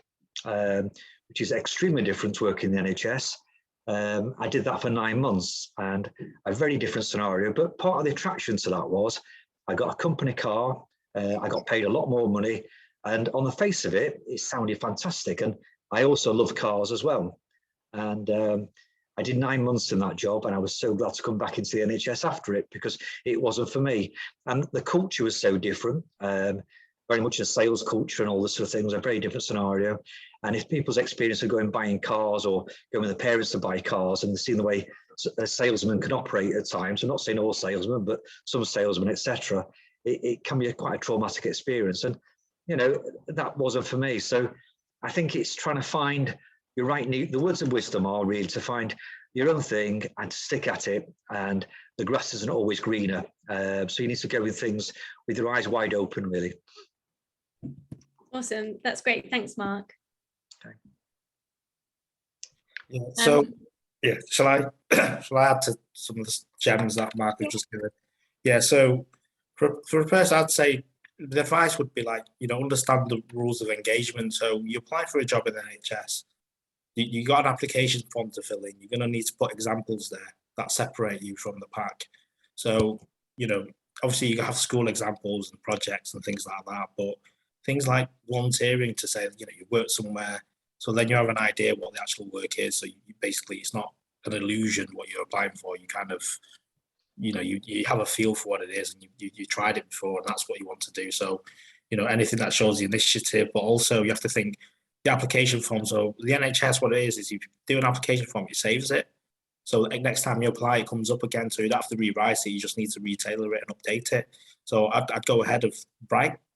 which is extremely different to working in the NHS. I did that for 9 months, and a very different scenario. But part of the attraction to that was I got a company car, I got paid a lot more money, and on the face of it, it sounded fantastic. And I also love cars as well. And I did 9 months in that job, and I was so glad to come back into the NHS after it, because it wasn't for me. And the culture was so different, very much a sales culture and all this sort of thing was a very different scenario. And if people's experience of going buying cars or going with their parents to buy cars and seeing the way a salesman can operate at times, I'm not saying all salesmen, but some salesmen, etc., it can be quite a traumatic experience. And, you know, that wasn't for me. So I think it's trying to find your right, the words of wisdom are really to find your own thing and to stick at it. And the grass isn't always greener. So you need to go with things with your eyes wide open, really. Awesome. That's great. Thanks, Mark. Okay. Yeah, so yeah, shall I add to some of the gems that Mark has just given? Yeah, so for a person, I'd say the advice would be like, you know, understand the rules of engagement. So you apply for a job in the NHS, you got an application form to fill in. You're going to need to put examples there that separate you from the pack. So, you know, obviously you have school examples and projects and things like that, but things like volunteering to say, you know, you work somewhere, so then you have an idea what the actual work is. So you basically, it's not an illusion what you're applying for. You kind of, you know, you have a feel for what it is, and you tried it before, and that's what you want to do. So, you know, anything that shows the initiative, but also you have to think the application form. So the NHS, what it is you do an application form, it saves it. So next time you apply, it comes up again. So you don't have to rewrite it. You just need to retailor it and update it. So I'd go ahead of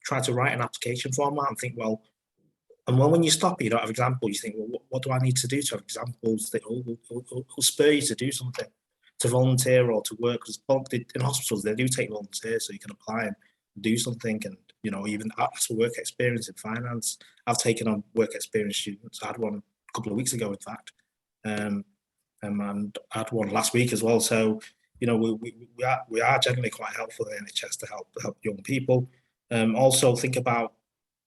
try to write an application format and think, well, and when you stop, you don't have examples. You think, well, what do I need to do to have examples that will spur you to do something, to volunteer or to work? Because in hospitals, they do take volunteers, so you can apply and do something, and, you know, even ask for work experience in finance. I've taken on work experience students. I had one a couple of weeks ago, in fact, and I had one last week as well. So, you know, we are generally quite helpful in the NHS to help young people. Also think about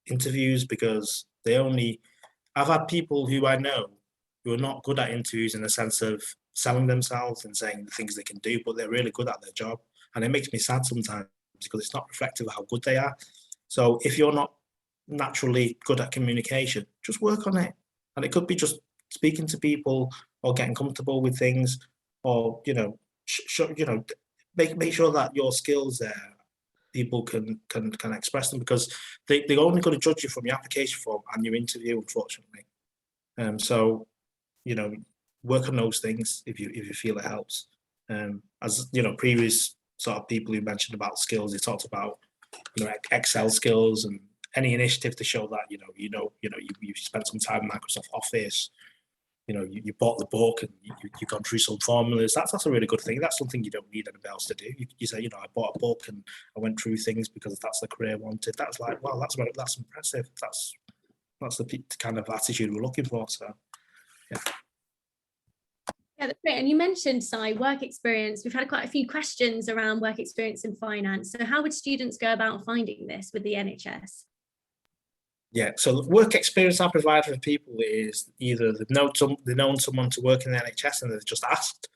interviews, because I've had people who I know who are not good at interviews in the sense of selling themselves and saying the things they can do, but they're really good at their job. And it makes me sad sometimes, because it's not reflective of how good they are. So if you're not naturally good at communication, just work on it. And it could be just speaking to people or getting comfortable with things, or, you know, make sure that your skills there, people can express them, because they're only going to judge you from your application form and your interview, unfortunately. So, you know, work on those things if you feel it helps. As you know, previous sort of people who mentioned about skills, they talked about, you know, Excel skills and any initiative to show that you spent some time in Microsoft Office. You know, you bought the book and you've gone through some formulas. That's a really good thing. That's something you don't need anybody else to do. You say, you know, I bought a book and I went through things because that's the career I wanted. That's like, wow, that's impressive. That's the kind of attitude we're looking for. So, yeah. Yeah, that's great. And you mentioned, Si, work experience. We've had quite a few questions around work experience in finance. So how would students go about finding this with the NHS? Yeah, so the work experience I provide for people is either they've known someone to work in the NHS and they've just asked,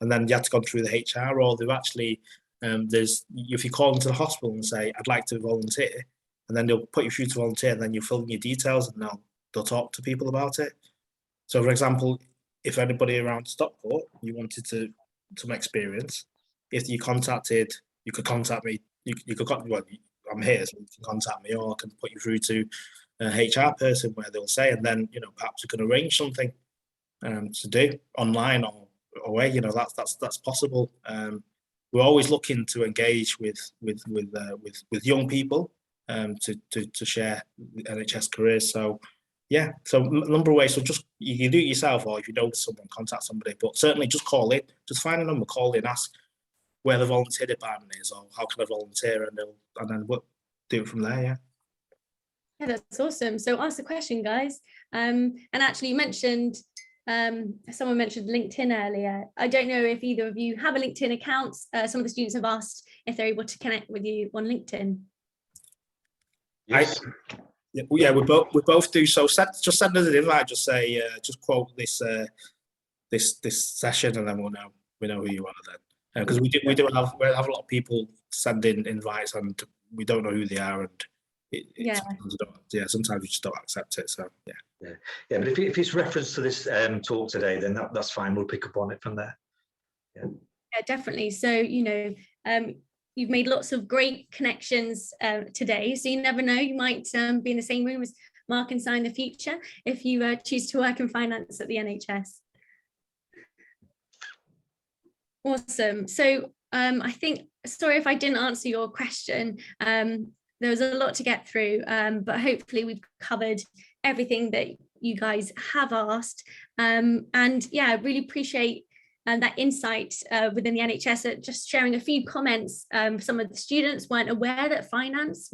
and then you have to go through the HR, or they've actually, if you call into the hospital and say, I'd like to volunteer, and then they'll put you through to volunteer, and then you fill in your details, and they'll talk to people about it. So, for example, if anybody around Stockport, you wanted some experience, if you could contact me, I'm here, so you can contact me, or I can put you through to a HR person where they'll say, and then, you know, perhaps we can arrange something to do online or away. You know, that's possible. We're always looking to engage with young people to share NHS careers. So yeah, so a number of ways. So just you can do it yourself, or if you know someone, contact somebody. But certainly just call in, just find a number, call in, ask where the volunteer department is, or how can I volunteer, and then do it from there. Yeah. Yeah, that's awesome. So ask the question, guys. And actually, you mentioned someone mentioned LinkedIn earlier. I don't know if either of you have a LinkedIn account. Some of the students have asked if they're able to connect with you on LinkedIn. Yes. Yeah, we both do. So just send us an invite. Just say, just quote this this session, and then we know who you are then. Because we have a lot of people sending invites, and we don't know who they are, and sometimes we just don't accept it. So yeah. But if it's reference to this talk today, then that's fine. We'll pick up on it from there. Yeah, definitely. So you've made lots of great connections today. So you never know, you might be in the same room as Mark and Si in the future if you choose to work in finance at the NHS. Awesome. So I think, sorry if I didn't answer your question. There was a lot to get through, but hopefully we've covered everything that you guys have asked. And yeah, I really appreciate that insight within the NHS. Just sharing a few comments. Some of the students weren't aware that finance,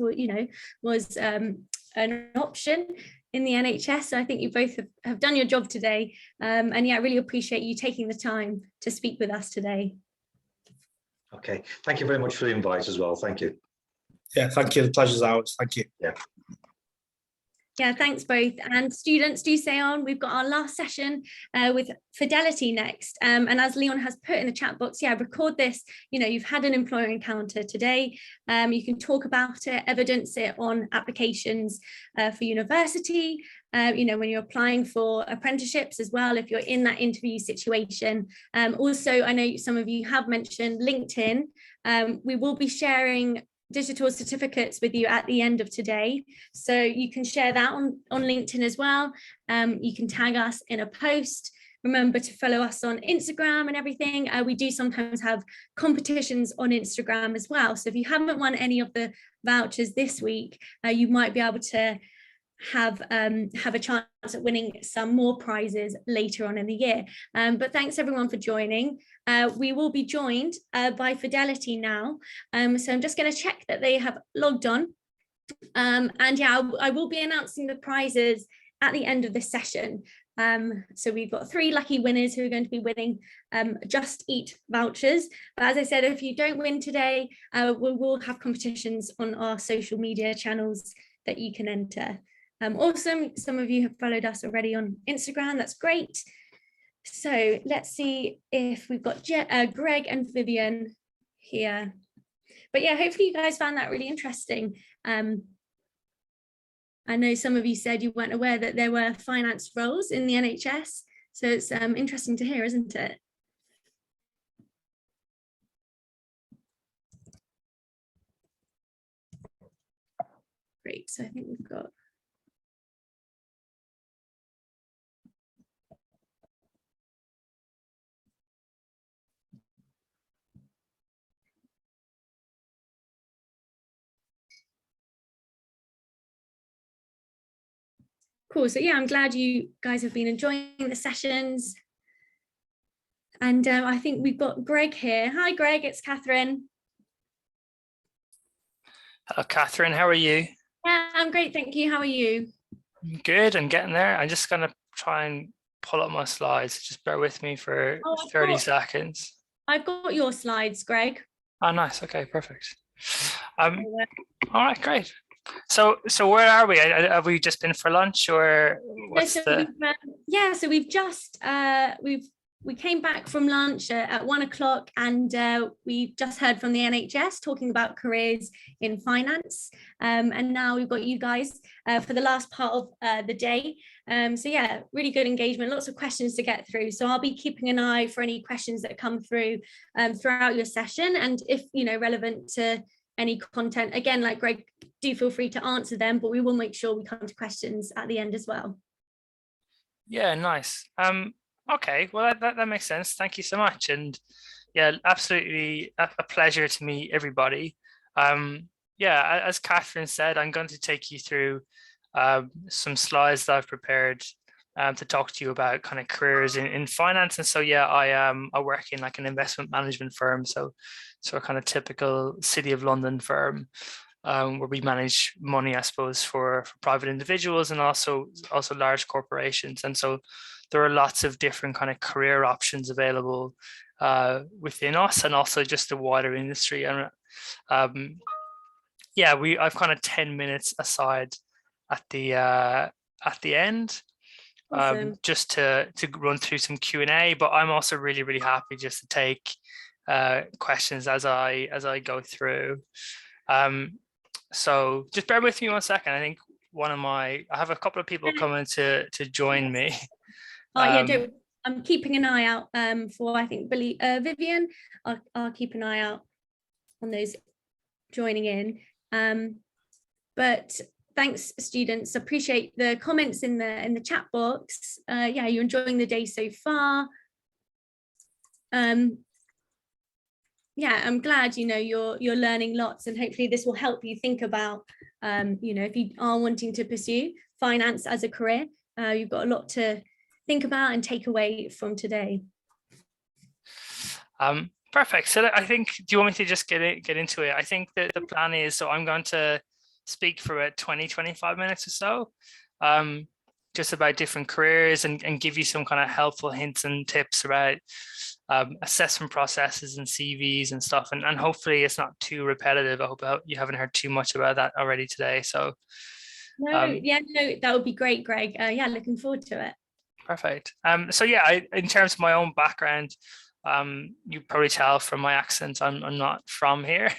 was an option in the NHS. So I think you both have done your job today. And yeah, I really appreciate you taking the time to speak with us today. Okay, thank you very much for the invite as well. Thank you. Yeah, thank you. The pleasure's ours. Thank you. Yeah. Yeah, thanks both. And students, do stay on. We've got our last session with Fidelity next. And as Leon has put in the chat box, yeah, record this. You've had an employer encounter today. You can talk about it, evidence it on applications for university, when you're applying for apprenticeships as well, if you're in that interview situation. Also, I know some of you have mentioned LinkedIn. We will be sharing digital certificates with you at the end of today, so you can share that on LinkedIn as well. You can tag us in a post. Remember to follow us on Instagram and everything. We do sometimes have competitions on Instagram as well, so if you haven't won any of the vouchers this week, you might be able to have a chance at winning some more prizes later on in the year. But thanks everyone for joining. We will be joined by Fidelity now. So I'm just going to check that they have logged on. And yeah, I will be announcing the prizes at the end of this session. So we've got 3 lucky winners who are going to be winning Just Eat vouchers. But as I said, if you don't win today, we will have competitions on our social media channels that you can enter. Awesome. Some of you have followed us already on Instagram. That's great. So let's see if we've got Greg and Vivian here. But yeah, hopefully you guys found that really interesting. I know some of you said you weren't aware that there were finance roles in the NHS. So it's interesting to hear, isn't it? Great. So I think we've got cool. So yeah, I'm glad you guys have been enjoying the sessions. And I think we've got Greg here. Hi, Greg, it's Catherine. Hello, Catherine, how are you? Yeah, I'm great, thank you. How are you? Good, I'm getting there. I'm just gonna try and pull up my slides. Just bear with me for 30 seconds. I've got your slides, Greg. Oh, nice, okay, perfect. All right, great. So where are we? Have we just been for lunch, or what's so we've just we came back from lunch at 1 o'clock, and we just heard from the NHS talking about careers in finance, and now we've got you guys for the last part of the day. So yeah, really good engagement, lots of questions to get through. So I'll be keeping an eye for any questions that come through throughout your session, and if relevant to any content, again, like Greg, do feel free to answer them, but we will make sure we come to questions at the end as well. Yeah, nice. Okay, well that makes sense. Thank you so much. And yeah, absolutely a pleasure to meet everybody. Yeah, as Catherine said, I'm going to take you through some slides that I've prepared to talk to you about kind of careers in finance. And so yeah, I work in like an investment management firm, so a kind of typical City of London firm. where we manage money, I suppose, for private individuals and also large corporations. And so there are lots of different kind of career options available within us, and also just the wider industry. And yeah, I've kind of 10 minutes aside at the end. Awesome. Just to run through some Q&A, but I'm also really, really happy just to take questions as I go through. So just bear with me 1 second. I think I have a couple of people coming to join me. Oh yeah, I'm keeping an eye out for, I think, Vivian. I'll keep an eye out on those joining in. But thanks, students. Appreciate the comments in the chat box. Yeah, you're enjoying the day so far. Yeah, I'm glad, you're learning lots, and hopefully this will help you think about, if you are wanting to pursue finance as a career, you've got a lot to think about and take away from today. Perfect. So I think, do you want me to just get into it? I think that the plan is, so I'm going to speak for about 20-25 minutes or so, just about different careers and give you some kind of helpful hints and tips about assessment processes and CVs and stuff. And hopefully it's not too repetitive. I hope you haven't heard too much about that already today. So no, that would be great, Greg. Yeah, looking forward to it. Perfect. So yeah, in terms of my own background, you probably tell from my accent, I'm not from here.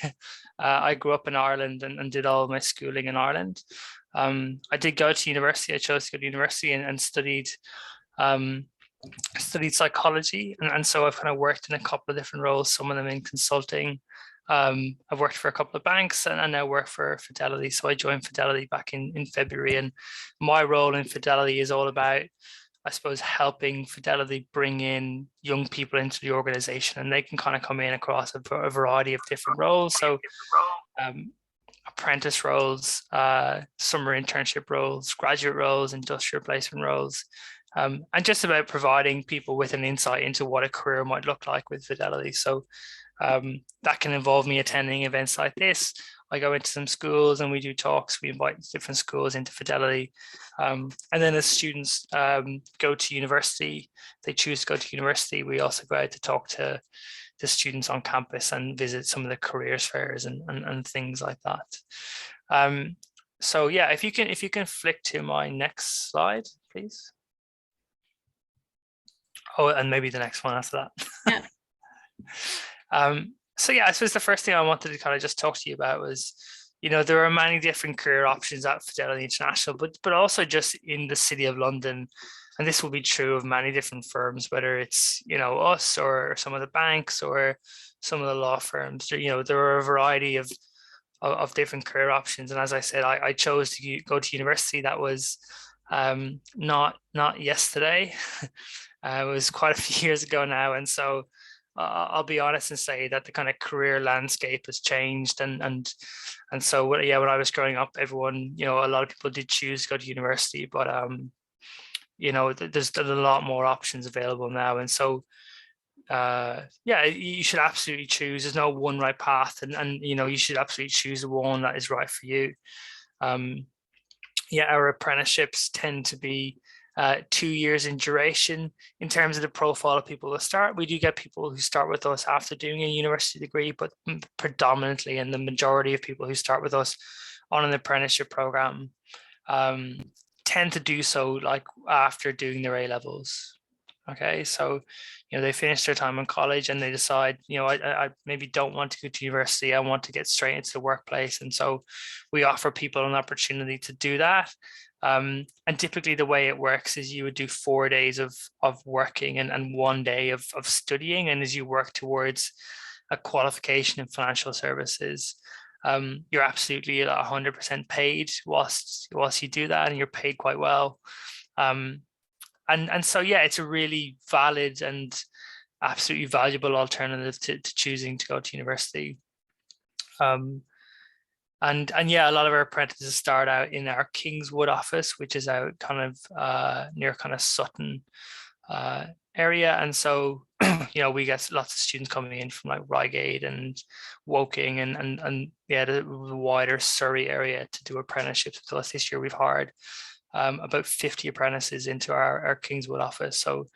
I grew up in Ireland and did all of my schooling in Ireland. I did go to university. I chose to go to university and studied psychology, and so I've kind of worked in a couple of different roles, some of them in consulting. I've worked for a couple of banks and I now work for Fidelity. So I joined Fidelity back in February, and my role in Fidelity is all about, I suppose, helping Fidelity bring in young people into the organization, and they can kind of come in across a variety of different roles. So apprentice roles, summer internship roles, graduate roles, industrial placement roles, and just about providing people with an insight into what a career might look like with Fidelity. So that can involve me attending events like this. I go into some schools and we do talks. We invite different schools into Fidelity. And then as students go to university, they choose to go to university, we also go out to talk to the students on campus and visit some of the careers fairs and things like that. So yeah, if you can flick to my next slide, please. Oh, and maybe the next one after that. Yeah. So yeah, I suppose the first thing I wanted to kind of just talk to you about was, there are many different career options at Fidelity International, but also just in the City of London. And this will be true of many different firms, whether it's, us or some of the banks or some of the law firms. There are a variety of different career options. And as I said, I chose to go to university. That was not yesterday. It was quite a few years ago now. And so I'll be honest and say that the kind of career landscape has changed, and so when I was growing up, everyone, a lot of people did choose to go to university, but there's a lot more options available now, and so yeah, you should absolutely choose. There's no one right path, and you should absolutely choose the one that is right for you. Yeah, our apprenticeships tend to be 2 years in duration. In terms of the profile of people that start, we do get people who start with us after doing a university degree, but predominantly, and the majority of people who start with us on an apprenticeship program tend to do so like after doing their A-levels. Okay, so they finish their time in college and they decide, I maybe don't want to go to university, I want to get straight into the workplace. And so we offer people an opportunity to do that. And typically the way it works is you would do 4 days of working and 1 day of studying. And as you work towards a qualification in financial services, you're absolutely 100% paid whilst you do that, and you're paid quite well. And so, yeah, it's a really valid and absolutely valuable alternative to choosing to go to university. And yeah, a lot of our apprentices start out in our Kingswood office, which is out kind of near kind of Sutton area, and so we get lots of students coming in from like Reigate and Woking and yeah, the wider Surrey area to do apprenticeships with us. This year we've hired about 50 apprentices into our Kingswood office. So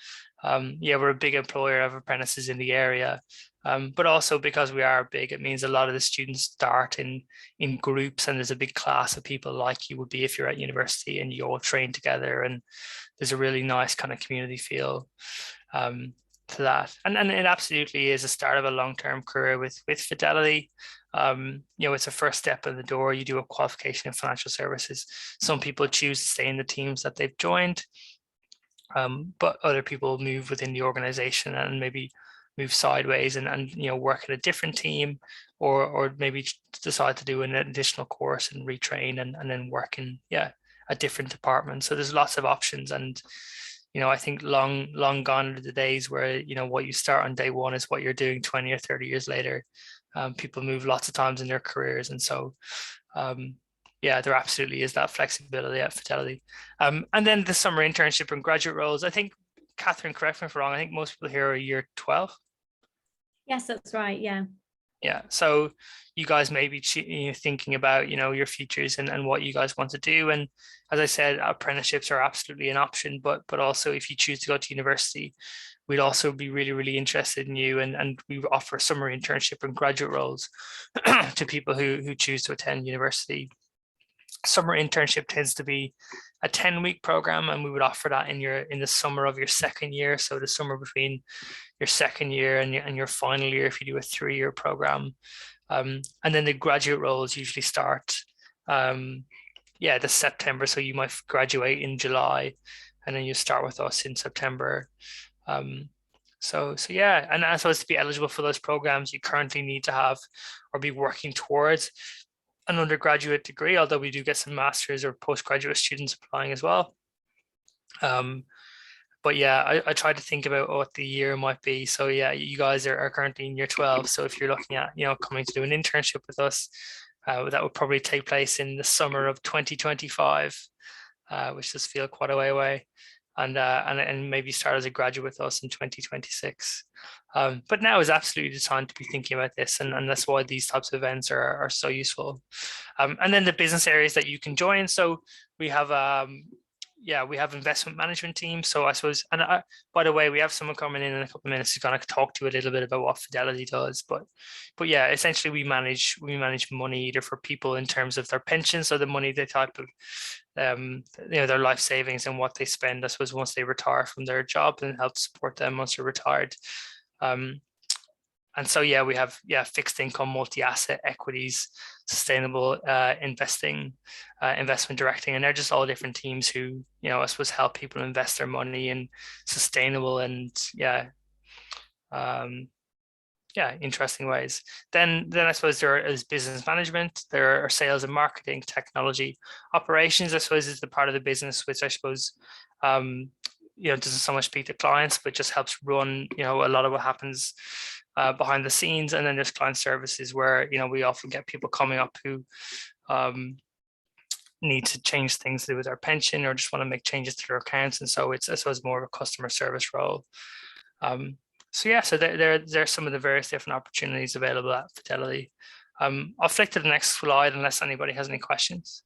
yeah, we're a big employer of apprentices in the area. But also because we are big, it means a lot of the students start in groups, and there's a big class of people like you would be if you're at university, and you all train together, and there's a really nice kind of community feel to that. And it absolutely is a start of a long-term career with Fidelity. It's a first step in the door. You do a qualification in financial services. Some people choose to stay in the teams that they've joined, but other people move within the organization and maybe move sideways and work at a different team, or maybe decide to do an additional course and retrain and then work in a different department. So there's lots of options, and I think long gone are the days where what you start on day one is what you're doing 20 or 30 years later. People move lots of times in their careers, and so yeah, there absolutely is that flexibility at Fidelity. And then the summer internship and graduate roles, I think, Catherine, correct me if I'm wrong, I think most people here are year 12. Yes, that's right. Yeah. Yeah. So you guys may be thinking about, your futures and what you guys want to do. And as I said, apprenticeships are absolutely an option, but also if you choose to go to university, we'd also be really, really interested in you. And we offer summer internship and graduate roles to people who choose to attend university. Summer internship tends to be a 10-week program, and we would offer that in the summer of your second year. So the summer between your second year and your final year, if you do a 3-year program. And then the graduate roles usually start this September. So you might graduate in July, and then you start with us in September. So yeah, and as well as to be eligible for those programs, you currently need to have or be working towards an undergraduate degree, although we do get some master's or postgraduate students applying as well. But yeah, I tried to think about what the year might be. So yeah, you guys are currently in year 12. So if you're looking at, coming to do an internship with us, that would probably take place in the summer of 2025, which does feel quite a way away. And maybe start as a graduate with us in 2026. But now is absolutely the time to be thinking about this, and that's why these types of events are so useful. And then the business areas that you can join. So we have we have investment management team. So I suppose, and by the way, we have someone coming in a couple of minutes who's going to talk to you a little bit about what Fidelity does. But yeah, essentially we manage money either for people in terms of their pensions, so the money they type of their life savings and what they spend, I suppose, once they retire from their job, and help support them once they're retired. And so yeah, we have fixed income, multi-asset, equities, sustainable investing, investment directing, and they're just all different teams who I suppose help people invest their money in sustainable and interesting ways. Then I suppose there is business management, there are sales and marketing, technology, operations. I suppose is the part of the business which I suppose doesn't so much speak to clients, but just helps run a lot of what happens behind the scenes. And then there's client services where we often get people coming up who need to change things to do with their pension or just want to make changes to their accounts, and so it's I suppose more of a customer service role. So yeah, so there's some of the various different opportunities available at Fidelity. I'll flick to the next slide unless anybody has any questions.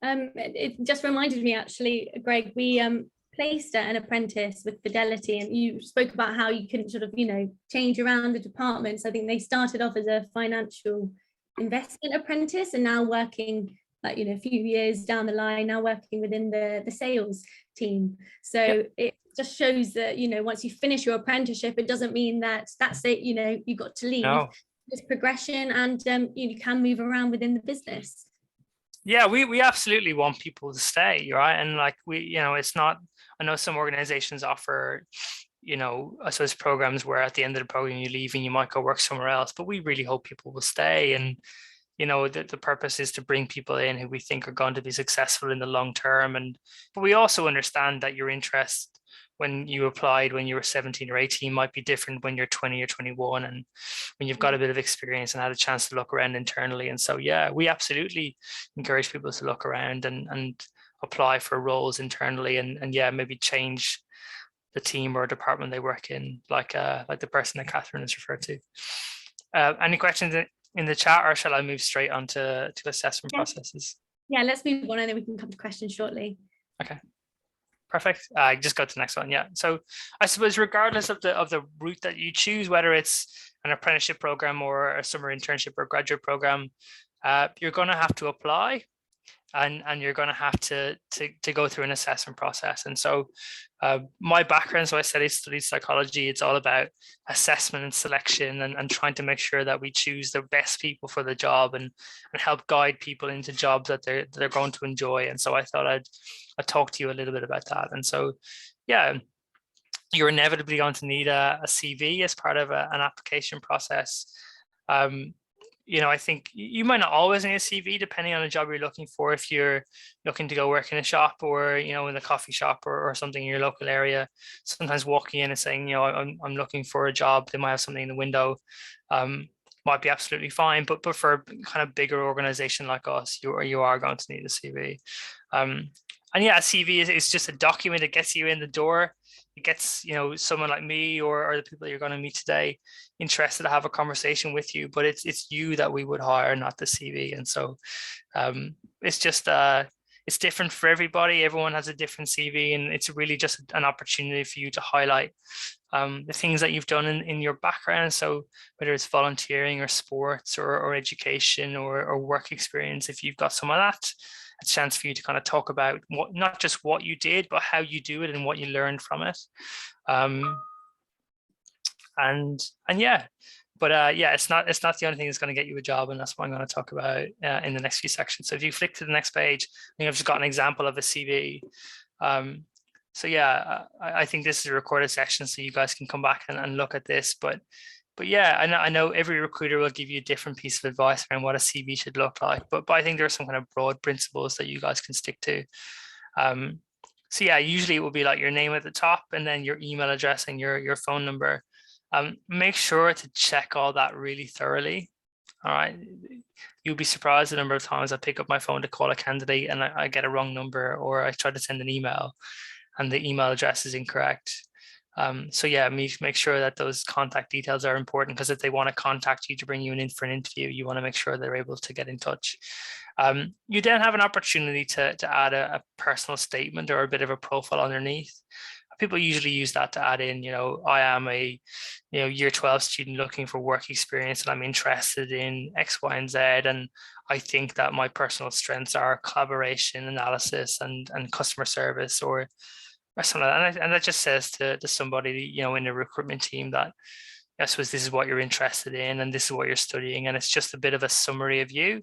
It just reminded me actually, Greg, we placed an apprentice with Fidelity, and you spoke about how you couldn't sort of change around the departments. I think they started off as a financial investment apprentice, and now working like a few years down the line, now working within the sales team. So it just shows that once you finish your apprenticeship, it doesn't mean that that's it, you got to leave. No. There's progression, and you can move around within the business. Yeah, we absolutely want people to stay, right? And like it's not, I know some organizations offer I suppose programs where at the end of the program you leave and you might go work somewhere else, but we really hope people will stay. And the purpose is to bring people in who we think are going to be successful in the long term. But we also understand that your interest when you applied when you were 17 or 18 might be different when you're 20 or 21, and when you've got a bit of experience and had a chance to look around internally. And so yeah, we absolutely encourage people to look around and apply for roles internally, and yeah, maybe change the team or department they work in, like the person that Catherine has referred to. Any questions in the chat, or shall I move straight on to assessment processes? Yeah, let's move on and then we can come to questions shortly. Okay, perfect. Just go to the next one. Yeah. So I suppose regardless of the route that you choose, whether it's an apprenticeship program or a summer internship or graduate program, you're going to have to apply, and you're going to have to go through an assessment process. And so my background, so I studied psychology. It's all about assessment and selection, and trying to make sure that we choose the best people for the job, and help guide people into jobs that they're going to enjoy. And so I thought I'd talk to you a little bit about that. And so, yeah, you're inevitably going to need a CV as part of an application process. I think you might not always need a CV, depending on the job you're looking for. If you're looking to go work in a shop, or in a coffee shop or something in your local area, sometimes walking in and saying, I'm looking for a job, they might have something in the window, might be absolutely fine. But for a kind of bigger organization like us, you are going to need a CV. And yeah, a CV is just a document that gets you in the door. It gets someone like me or the people you're going to meet today interested to have a conversation with you, but it's you that we would hire, not the CV. And so it's just it's different for everybody. Everyone has a different CV, and it's really just an opportunity for you to highlight the things that you've done in your background. So whether it's volunteering or sports or education or work experience, if you've got some of that, a chance for you to kind of talk about not just what you did, but how you do it and what you learned from it. And yeah, but yeah, it's not the only thing that's going to get you a job, and that's what I'm going to talk about in the next few sections. So if you flick to the next page, I think I've just got an example of a CV. So yeah, I think this is a recorded session, so you guys can come back and look at this. But yeah, I know every recruiter will give you a different piece of advice around what a CV should look like. But I think there are some kind of broad principles that you guys can stick to. So yeah, usually it will be like your name at the top, and then your email address and your phone number. Make sure to check all that really thoroughly. All right. You'll be surprised the number of times I pick up my phone to call a candidate and I get a wrong number, or I try to send an email and the email address is incorrect. So yeah, make sure that those contact details are important, because if they want to contact you to bring you in for an interview, you want to make sure they're able to get in touch. You then have an opportunity to add a personal statement or a bit of a profile underneath. People usually use that to add in, I am a year 12 student looking for work experience, and I'm interested in X, Y, and Z. And I think that my personal strengths are collaboration, analysis, and customer service, or something like that. And that just says to somebody, in the recruitment team that, I suppose this is what you're interested in and this is what you're studying. And it's just a bit of a summary of you,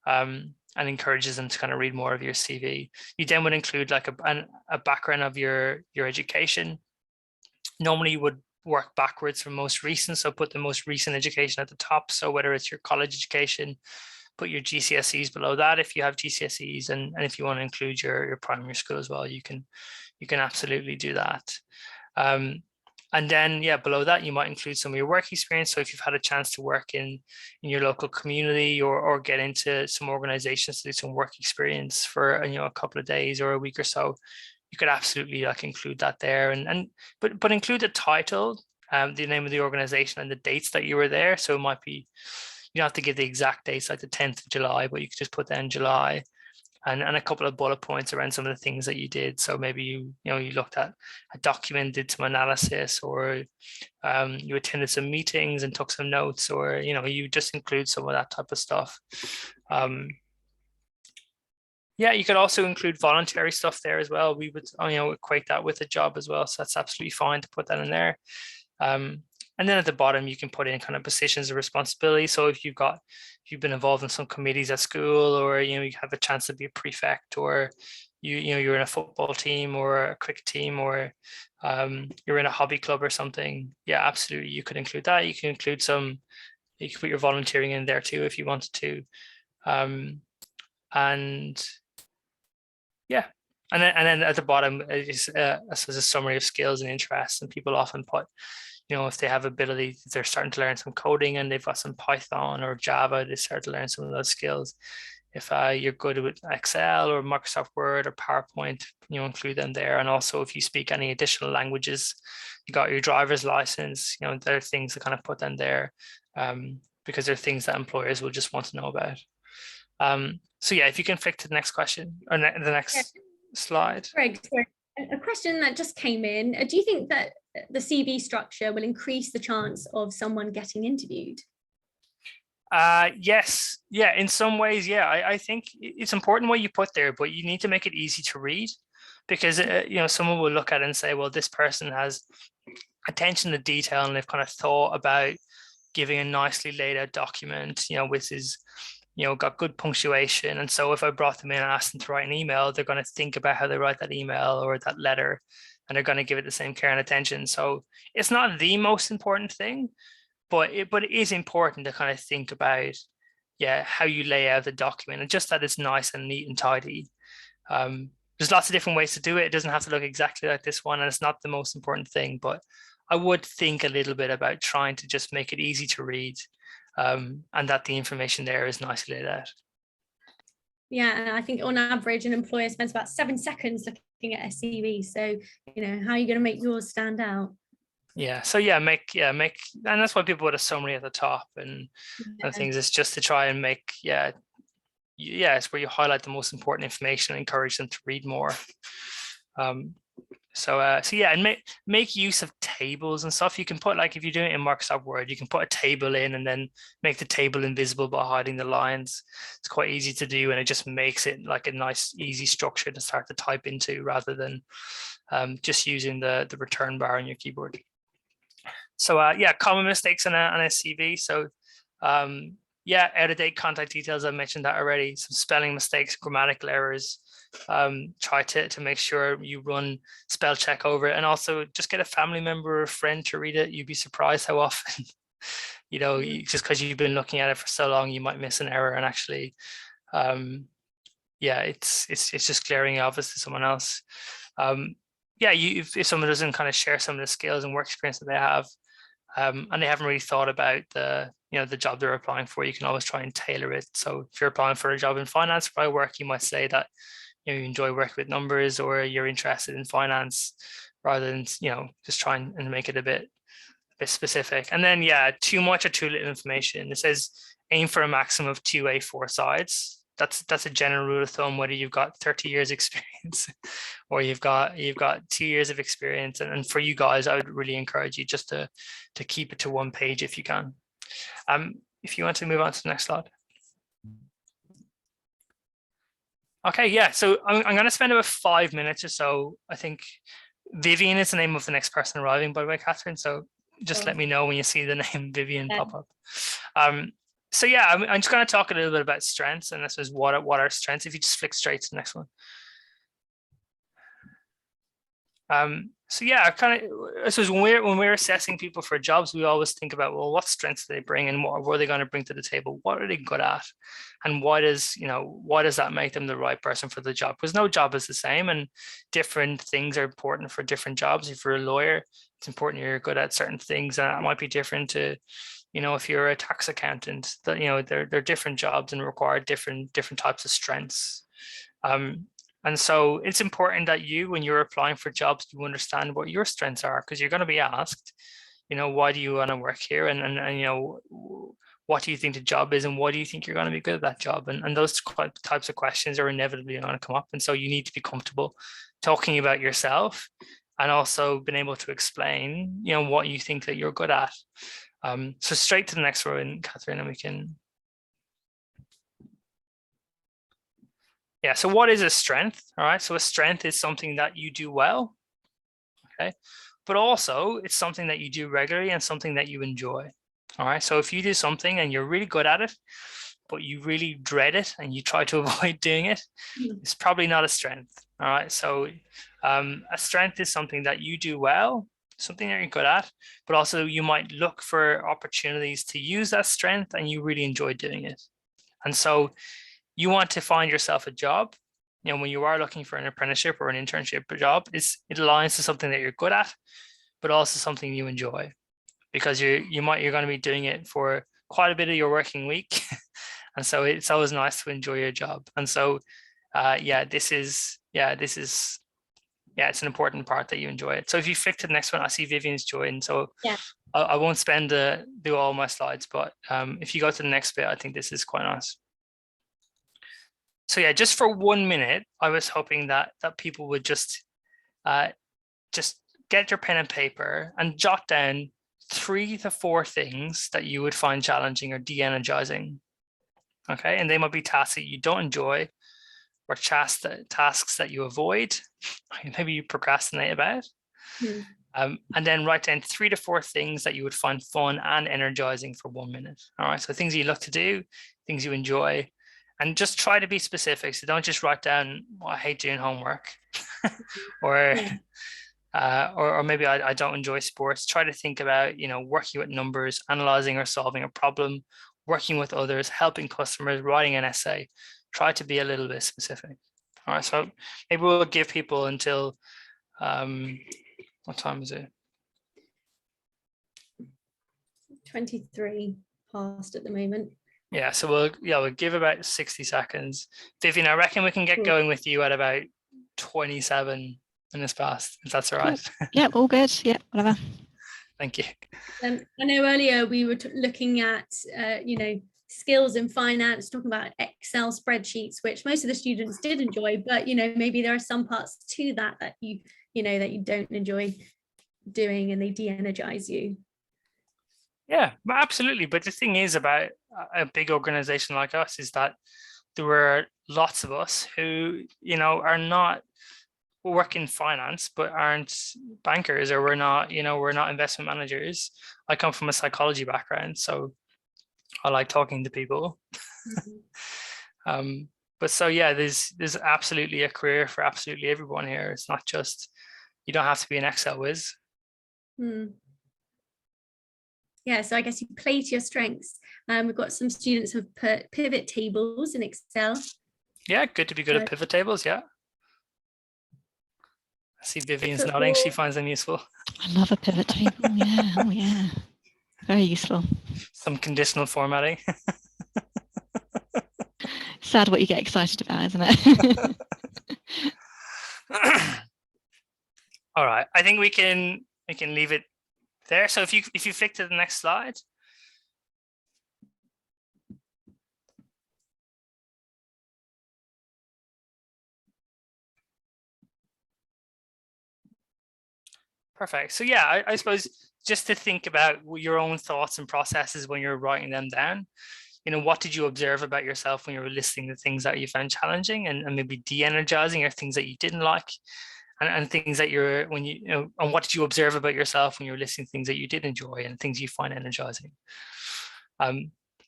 and encourages them to kind of read more of your CV. You then would include like a background of your education. Normally you would work backwards from most recent. So put the most recent education at the top. So whether it's your college education, put your GCSEs below that if you have GCSEs, and if you want to include your primary school as well, you can absolutely do that. And then, yeah, below that, you might include some of your work experience. So if you've had a chance to work in your local community or get into some organizations to do some work experience for, a couple of days or a week or so, you could absolutely include that there. But include the title, the name of the organization, and the dates that you were there. So it might be, you don't have to give the exact dates, like the 10th of July, but you could just put that in July. And a couple of bullet points around some of the things that you did. So maybe you looked at a document, did some analysis, or you attended some meetings and took some notes, or you just include some of that type of stuff. Yeah, you could also include voluntary stuff there as well. We would equate that with a job as well. So that's absolutely fine to put that in there. And then at the bottom, you can put in kind of positions of responsibility. So if you've been involved in some committees at school, or you have a chance to be a prefect, or you're in a football team or a cricket team, or you're in a hobby club or something, yeah, absolutely, you could include that. You can include you can put your volunteering in there too if you wanted to, and yeah. And then at the bottom is a summary of skills and interests, and people often put, if they have ability, they're starting to learn some coding and they've got some Python or Java, they start to learn some of those skills. If you're good with Excel or Microsoft Word or PowerPoint, include them there. And also if you speak any additional languages, you got your driver's license, there are things to kind of put them there, because they're things that employers will just want to know about. So yeah, if you can flick to the next question or the next slide. Greg, sorry, a question that just came in. Do you think that the CV structure will increase the chance of someone getting interviewed? Yes, yeah, in some ways, yeah. I think it's important what you put there, but you need to make it easy to read, because someone will look at it and say, well, this person has attention to detail and they've kind of thought about giving a nicely laid out document, which is got good punctuation. And so if I brought them in and asked them to write an email, they're going to think about how they write that email or that letter, and they're going to give it the same care and attention. So it's not the most important thing, but it is important to kind of think about, how you lay out the document, and just that it's nice and neat and tidy. There's lots of different ways to do it. It doesn't have to look exactly like this one, and it's not the most important thing, but I would think a little bit about trying to just make it easy to read, and that the information there is nicely laid out. Yeah, and I think on average, an employer spends about 7 seconds looking at a CV. So, how are you going to make yours stand out? Yeah, so make, and that's why people put a summary at the top and things. It's just to try and make, it's where you highlight the most important information and encourage them to read more. And make use of tables and stuff. You can put, like, if you're doing it in Microsoft Word, you can put a table in and then make the table invisible by hiding the lines. It's quite easy to do, and it just makes it like a nice, easy structure to start to type into, rather than just using the return bar on your keyboard. So common mistakes on a CV. So out-of-date contact details, I mentioned that already. Some spelling mistakes, grammatical errors. Try to make sure you run spell check over it, and also just get a family member or a friend to read it. You'd be surprised how often, just because you've been looking at it for so long, you might miss an error, and actually, it's just glaring obvious to someone else. If someone doesn't kind of share some of the skills and work experience that they have, and they haven't really thought about the job they're applying for, you can always try and tailor it. So if you're applying for a job in finance or work, you might say that you enjoy working with numbers, or you're interested in finance, rather than just trying and make it a bit specific. And then too much or too little information. It says aim for a maximum of 2 A4 sides. That's a general rule of thumb, whether you've got 30 years experience or you've got 2 years of experience. And for you guys, I would really encourage you just to keep it to 1 page if you can. If you want to move on to the next slide. Okay, so I'm going to spend about 5 minutes or so. I think Vivian is the name of the next person arriving, by the way, Catherine. So just let me know when you see the name Vivian pop up. I'm just going to talk a little bit about strengths, and this is what are strengths. If you just flick straight to the next one. I suppose when we're assessing people for jobs, we always think about, well, what strengths do they bring, and what are they going to bring to the table? What are they good at, and why does that make them the right person for the job? Because no job is the same, and different things are important for different jobs. If you're a lawyer, it's important you're good at certain things, and that might be different to, if you're a tax accountant. That they're different jobs and require different types of strengths. And so it's important that when you're applying for jobs, you understand what your strengths are, because you're going to be asked, why do you want to work here? And what do you think the job is? And why do you think you're going to be good at that job? And those types of questions are inevitably going to come up. And so you need to be comfortable talking about yourself, and also being able to explain, what you think that you're good at. So straight to the next row, Catherine, and we can. So what is a strength? All right, so a strength is something that you do well, okay, but also it's something that you do regularly and something that you enjoy. All right, so if you do something and you're really good at it, but you really dread it and you try to avoid doing it, it's probably not a strength. All right, so a strength is something that you do well, something that you're good at, but also you might look for opportunities to use that strength and you really enjoy doing it. And so you want to find yourself a job, when you are looking for an apprenticeship or an internship job, it aligns to something that you're good at, but also something you enjoy, because you're going to be doing it for quite a bit of your working week. And so it's always nice to enjoy your job. And so it's an important part that you enjoy it. So if you flick to the next one, I see Vivian's joined. So Yeah. I won't do all my slides, but if you go to the next bit, I think this is quite nice. So yeah, just for 1 minute, I was hoping that people would just get your pen and paper and jot down 3 to 4 things that you would find challenging or de-energizing. Okay, and they might be tasks that you don't enjoy, or tasks that you avoid, maybe you procrastinate about. And then write down 3 to 4 things that you would find fun and energizing for 1 minute. All right, so things you love to do, things you enjoy, and just try to be specific. So don't just write down, I hate doing homework, or maybe I don't enjoy sports. Try to think about, working with numbers, analyzing or solving a problem, working with others, helping customers, writing an essay. Try to be a little bit specific. All right, so maybe we'll give people until, what time is it? 23 past at the moment. Yeah, so we'll give about 60 seconds. Vivian, I reckon we can get going with you at about 27 minutes past, if that's all right. Cool. Yeah, all good. Yeah, whatever. Thank you. I know earlier we were looking at, skills in finance, talking about Excel spreadsheets, which most of the students did enjoy, but, maybe there are some parts to that you don't enjoy doing and they de-energize you. Yeah, absolutely. But the thing is about a big organization like us is that there were lots of us who, are not work in finance, but aren't bankers, or we're not investment managers. I come from a psychology background, so I like talking to people. But so yeah, there's absolutely a career for absolutely everyone here. It's not just, you don't have to be an Excel whiz. Yeah, so I guess you play to your strengths. We've got some students who've put pivot tables in Excel. Yeah, good to be good at pivot tables, yeah. I see Vivian's nodding, she finds them useful. I love a pivot table, yeah, oh yeah. Very useful. Some conditional formatting. Sad what you get excited about, isn't it? All right, I think we can leave it there. So if you flick to the next slide. Perfect. So yeah, I suppose just to think about your own thoughts and processes when you're writing them down. What did you observe about yourself when you were listing the things that you found challenging and maybe de-energizing, or things that you didn't like, and things that and what did you observe about yourself when you were listing things that you did enjoy and things you find energizing?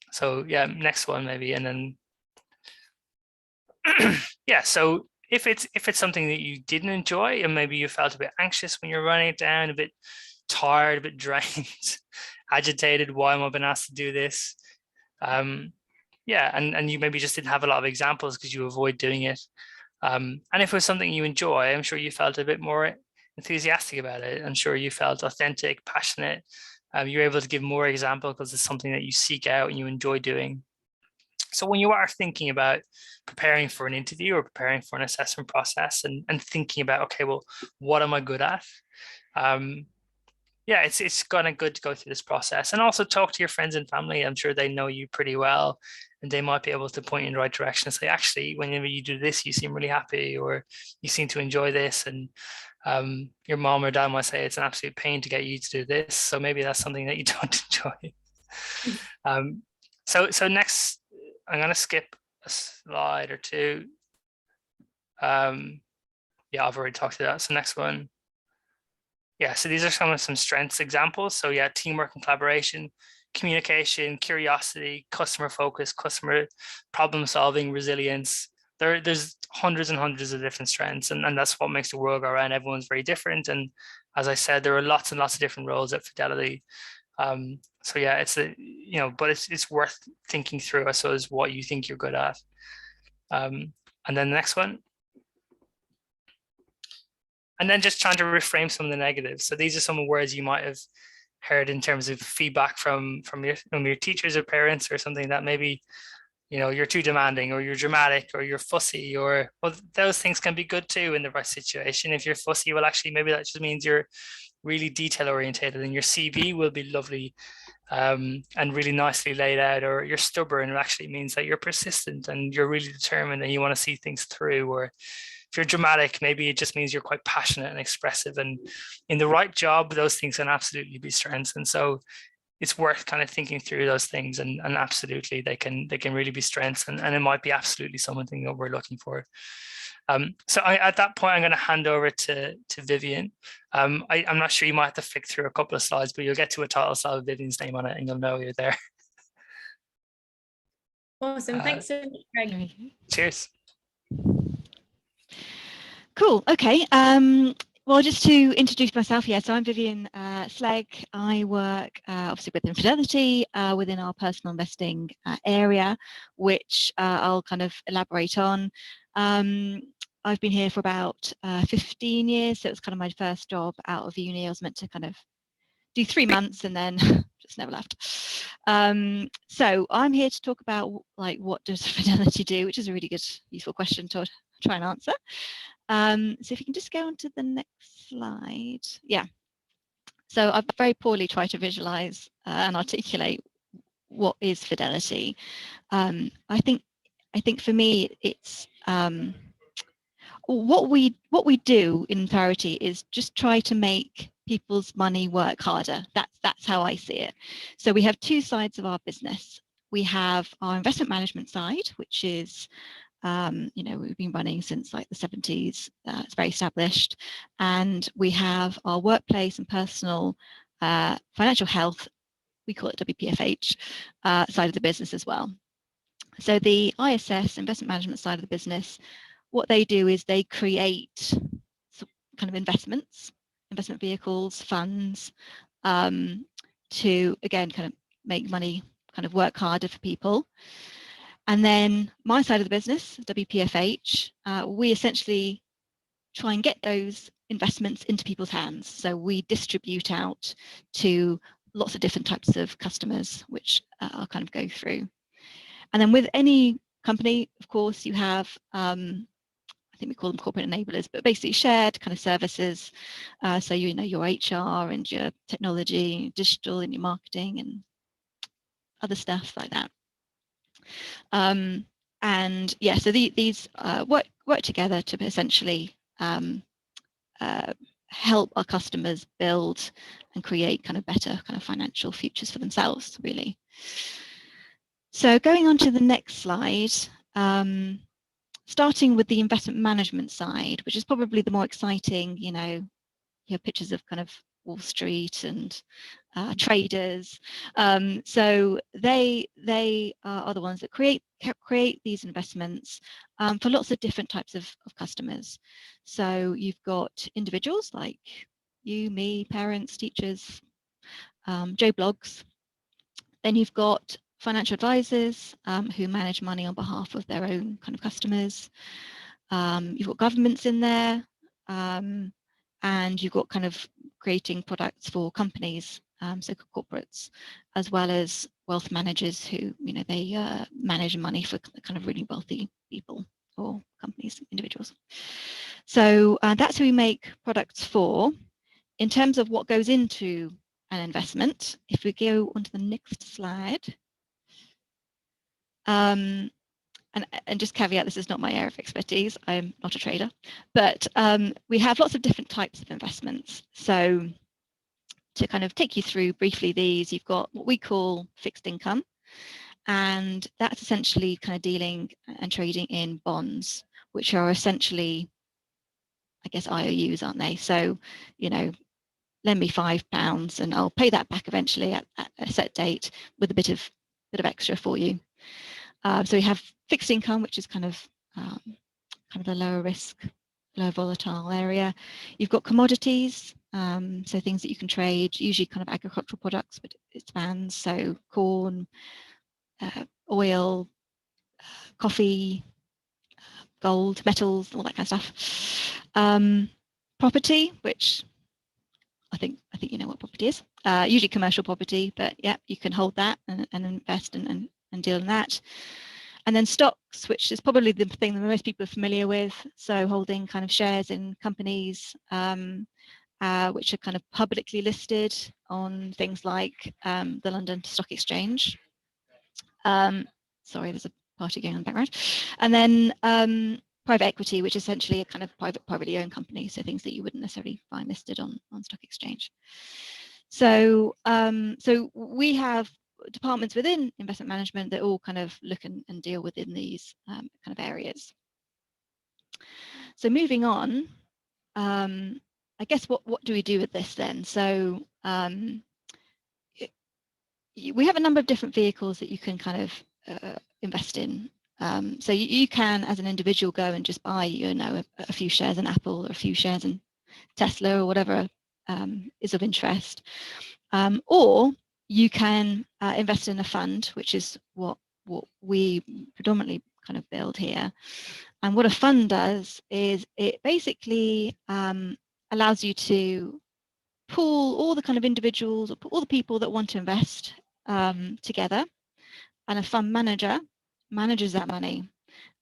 So yeah, next one maybe, and then yeah. So if it's something that you didn't enjoy, and maybe you felt a bit anxious when you're writing it down, a bit tired, a bit drained, agitated, why am I being asked to do this? Yeah, and you maybe just didn't have a lot of examples because you avoid doing it. And if it was something you enjoy, I'm sure you felt a bit more enthusiastic about it. I'm sure you felt authentic, passionate. You're able to give more examples because it's something that you seek out and you enjoy doing. So when you are thinking about preparing for an interview or preparing for an assessment process and thinking about, okay, well, what am I good at? Yeah, it's kind of good to go through this process, and also talk to your friends and family. I'm sure they know you pretty well, and they might be able to point you in the right direction and say, actually, whenever you do this, you seem really happy, or you seem to enjoy this. And your mom or dad might say it's an absolute pain to get you to do this. So maybe that's something that you don't enjoy. So next, I'm going to skip a slide or two. Yeah, I've already talked to that. So next one. Yeah, so these are some strengths examples. So yeah, teamwork and collaboration, communication, curiosity, customer focus, customer problem solving, resilience. There's hundreds and hundreds of different strengths, and that's what makes the world go around. Everyone's very different. And as I said, there are lots and lots of different roles at Fidelity. So yeah, but it's worth thinking through, I suppose, what you think you're good at. And then the next one. And then just trying to reframe some of the negatives. So these are some words you might have heard in terms of feedback from your teachers or parents, or something that maybe you know, you're too demanding, or you're dramatic, or you're fussy, or well, those things can be good too in the right situation. If you're fussy, well, actually, maybe that just means you're really detail orientated, and your CV will be lovely and really nicely laid out. Or you're stubborn, it actually means that you're persistent and you're really determined and you want to see things through. Or if you're dramatic, maybe it just means you're quite passionate and expressive, and in the right job, those things can absolutely be strengths. And so it's worth kind of thinking through those things, and absolutely they can really be strengths, and it might be absolutely something that we're looking for. So at that point, I'm going to hand over to Vivian. I'm not sure, you might have to flick through a couple of slides, but you'll get to a title slide with Vivian's name on it and you'll know you're there. Awesome. Thanks so much, Greg. Cheers. Cool. Okay. Well, just to introduce myself, so I'm Vivian Slegg. I work obviously within Fidelity, within our personal investing area, which I'll kind of elaborate on. I've been here for about 15 years, so it was kind of my first job out of uni. I was meant to kind of do 3 months and then just never left. So I'm here to talk about, like, what does Fidelity do, which is a really good, useful question to try and answer. So if you can just go on to the next slide. Yeah. So I've very poorly tried to visualize and articulate what is Fidelity. I think for me, it's what we do in Fidelity is just try to make people's money work harder. That's how I see it. So we have 2 sides of our business. We have our investment management side, which is you know, we've been running since like the 70s. It's very established. And we have our workplace and personal financial health, we call it WPFH, side of the business as well. So the ISS, investment management side of the business, what they do is they create kind of investment vehicles, funds, to, again, kind of make money kind of work harder for people. And then my side of the business, WPFH, we essentially try and get those investments into people's hands. So we distribute out to lots of different types of customers, which I'll kind of go through. And then with any company, of course, you have, I think we call them corporate enablers, but basically shared kind of services. So, you know, your HR and your technology, digital, and your marketing and other stuff like that. And yeah, so these work together to essentially help our customers build and create kind of better kind of financial futures for themselves, really. So going on to the next slide, starting with the investment management side, which is probably the more exciting. You know, you have pictures of kind of Wall Street and traders. So they are the ones that create these investments for lots of different types of customers. So you've got individuals like you, me, parents, teachers, Joe Blogs. Then you've got financial advisors who manage money on behalf of their own kind of customers. You've got governments in there, and you've got kind of creating products for companies, so corporates, as well as wealth managers who, you know, they manage money for kind of really wealthy people or companies, individuals. So that's who we make products for. In terms of what goes into an investment, if we go on to the next slide, and just caveat, this is not my area of expertise, I'm not a trader, but we have lots of different types of investments. So to kind of take you through briefly these, you've got what we call fixed income, and that's essentially kind of dealing and trading in bonds, which are essentially, I guess, IOUs, aren't they? So, you know, lend me £5 and I'll pay that back eventually at a set date with a bit of extra for you. So we have fixed income, which is kind of the lower risk, low volatile area. You've got commodities, so things that you can trade, usually kind of agricultural products, but it spans, so corn, oil, coffee, gold, metals, all that kind of stuff. Property, which I think you know what property is. Usually commercial property, but yeah, you can hold that and invest and deal in that. And then stocks, which is probably the thing that most people are familiar with. So holding kind of shares in companies which are kind of publicly listed on things like the London Stock Exchange. Sorry, there's a party going on in the background. And then private equity, which is essentially a kind of privately owned company, so things that you wouldn't necessarily find listed on stock exchange. So so we have departments within investment management that all kind of look and deal within these kind of areas. So moving on, I guess what do we do with this then? So we have a number of different vehicles that you can kind of invest in. So you can, as an individual, go and just buy, you know, a few shares in Apple or a few shares in Tesla or whatever is of interest. Or you can invest in a fund, which is what we predominantly kind of build here. And what a fund does is it basically allows you to pool all the kind of individuals or all the people that want to invest together, and a fund manager manages that money.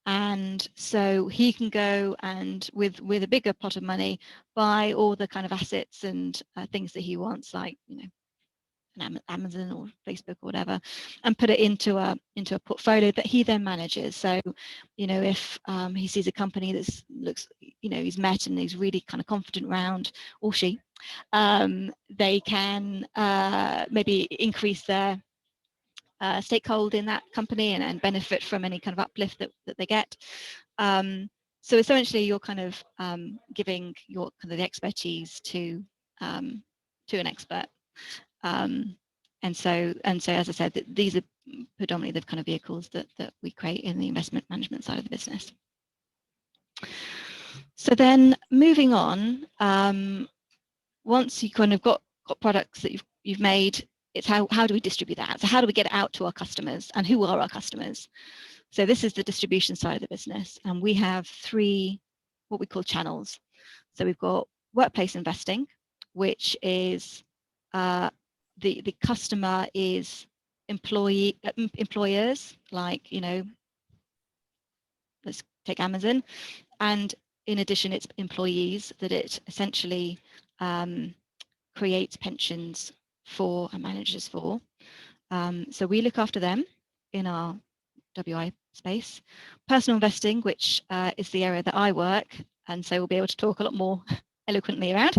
And so he can go and with a bigger pot of money buy all the kind of assets and things that he wants, like, you know, Amazon or Facebook or whatever, and put it into a portfolio that he then manages. So, you know, if he sees a company that looks, you know, he's met and he's really kind of confident around, or she, they can maybe increase their stakeholder in that company and benefit from any kind of uplift that they get. So essentially, you're kind of giving your kind of the expertise to an expert. And so, as I said, these are predominantly the kind of vehicles that we create in the investment management side of the business. So then, moving on, once you kind of got products that you've made, it's how do we distribute that? So how do we get it out to our customers, and who are our customers? So this is the distribution side of the business, and we have three what we call channels. So we've got workplace investing, which is the customer is employers, like, you know, let's take Amazon, and in addition, it's employees that it essentially creates pensions for and manages for. So we look after them in our WI space. Personal investing, which is the area that I work, and so we'll be able to talk a lot more eloquently around,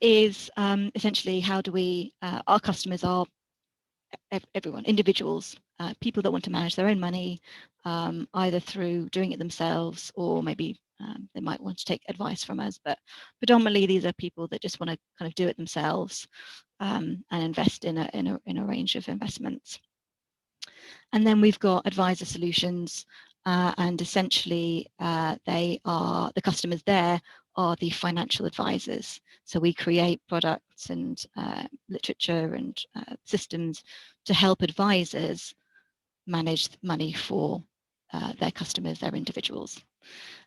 is essentially how do we, our customers are everyone, individuals, people that want to manage their own money, either through doing it themselves, or maybe they might want to take advice from us, but predominantly these are people that just want to kind of do it themselves and invest in a range of investments. And then we've got advisor solutions, and essentially they are, the customers there are the financial advisors. So we create products and literature and systems to help advisors manage money for their customers, their individuals.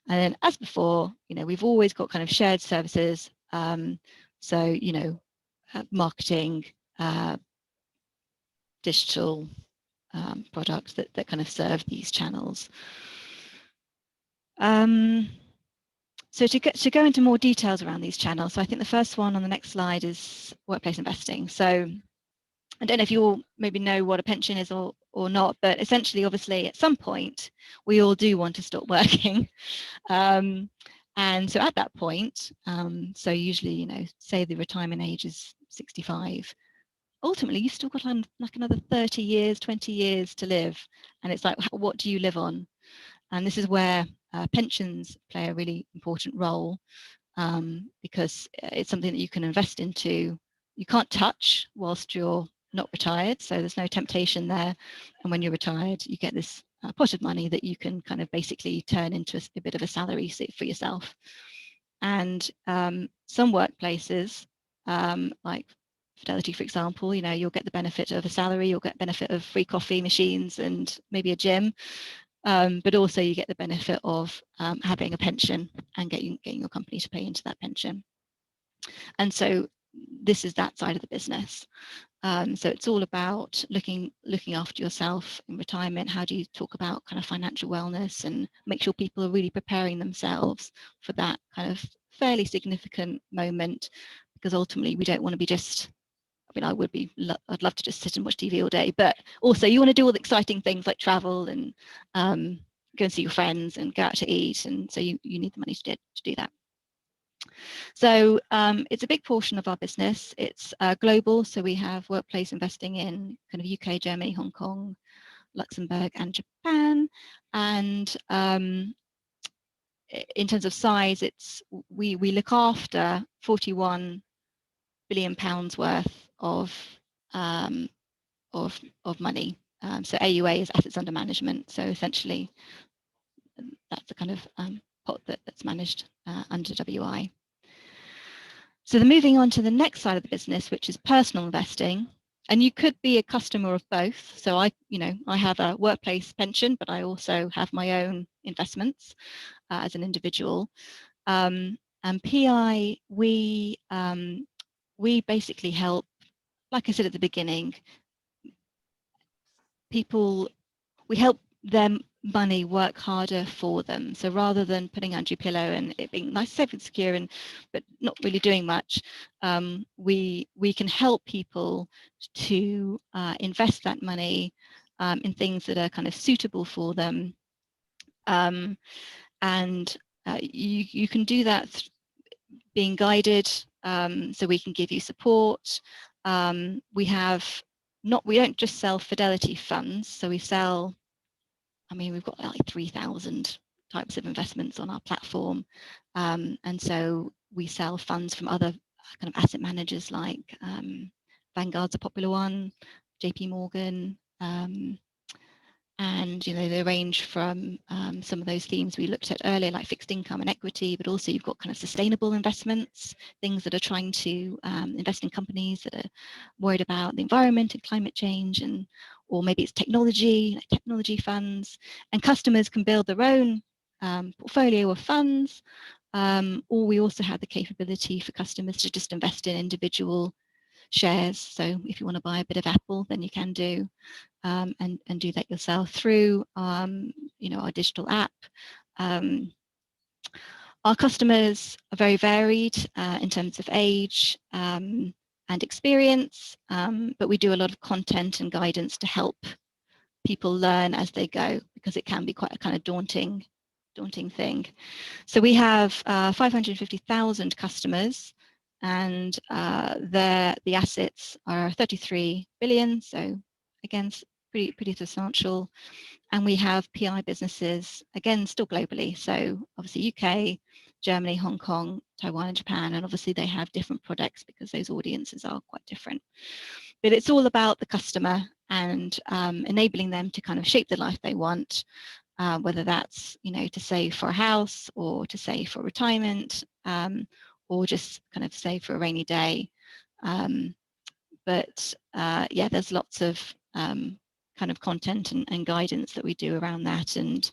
And then, as before, you know, we've always got kind of shared services. So, you know, marketing, digital products that kind of serve these channels. So to go into more details around these channels, so I think the first one on the next slide is workplace investing. So I don't know if you all maybe know what a pension is or not, but essentially, obviously, at some point, we all do want to stop working. And so at that point, so usually, you know, say the retirement age is 65, ultimately, you've still got like another 30 years, 20 years to live. And it's like, what do you live on? And this is where pensions play a really important role, because it's something that you can invest into. You can't touch whilst you're not retired, so there's no temptation there. And when you're retired, you get this pot of money that you can kind of basically turn into a bit of a salary for yourself. And some workplaces, like Fidelity, for example, you know, you'll get the benefit of a salary, you'll get benefit of free coffee machines and maybe a gym, but also you get the benefit of having a pension and getting your company to pay into that pension. And so this is that side of the business. So it's all about looking after yourself in retirement. How do you talk about kind of financial wellness and make sure people are really preparing themselves for that kind of fairly significant moment? Because ultimately we don't want to be just, I mean, I'd love to just sit and watch TV all day, but also you want to do all the exciting things like travel and go and see your friends and go out to eat. And so you need the money to do that. So it's a big portion of our business. It's global. So we have workplace investing in kind of UK, Germany, Hong Kong, Luxembourg and Japan. And in terms of size, we look after 41 billion pounds worth of money. So AUA is assets under management. So essentially, that's the kind of pot that's managed under WI. So then moving on to the next side of the business, which is personal investing. And you could be a customer of both. So I have a workplace pension, but I also have my own investments as an individual. And PI, we basically help, like I said at the beginning, we help them money work harder for them. So rather than putting under your pillow and it being nice, safe and secure, but not really doing much, we can help people to invest that money in things that are kind of suitable for them. And you can do that being guided. So we can give you support. We don't just sell Fidelity funds. So we sell, I mean, we've got like 3,000 types of investments on our platform. And so we sell funds from other kind of asset managers like Vanguard's a popular one, JP Morgan, and they range from some of those themes we looked at earlier, like fixed income and equity, but also you've got kind of sustainable investments, things that are trying to invest in companies that are worried about the environment and climate change, or maybe it's technology, like technology funds, and customers can build their own portfolio of funds, or we also have the capability for customers to just invest in individual shares. So if you want to buy a bit of Apple, then you can do. And do that yourself through our digital app. Our customers are very varied in terms of age and experience, but we do a lot of content and guidance to help people learn as they go, because it can be quite a kind of daunting thing. So we have 550,000 customers, and the assets are 33 billion. So again, pretty substantial. And we have PI businesses, again, still globally. So obviously UK, Germany, Hong Kong, Taiwan, and Japan. And obviously they have different products because those audiences are quite different. But it's all about the customer and enabling them to kind of shape the life they want, whether that's, to save for a house or to save for retirement, or just kind of save for a rainy day. But yeah, there's lots of kind of content and guidance that we do around that, and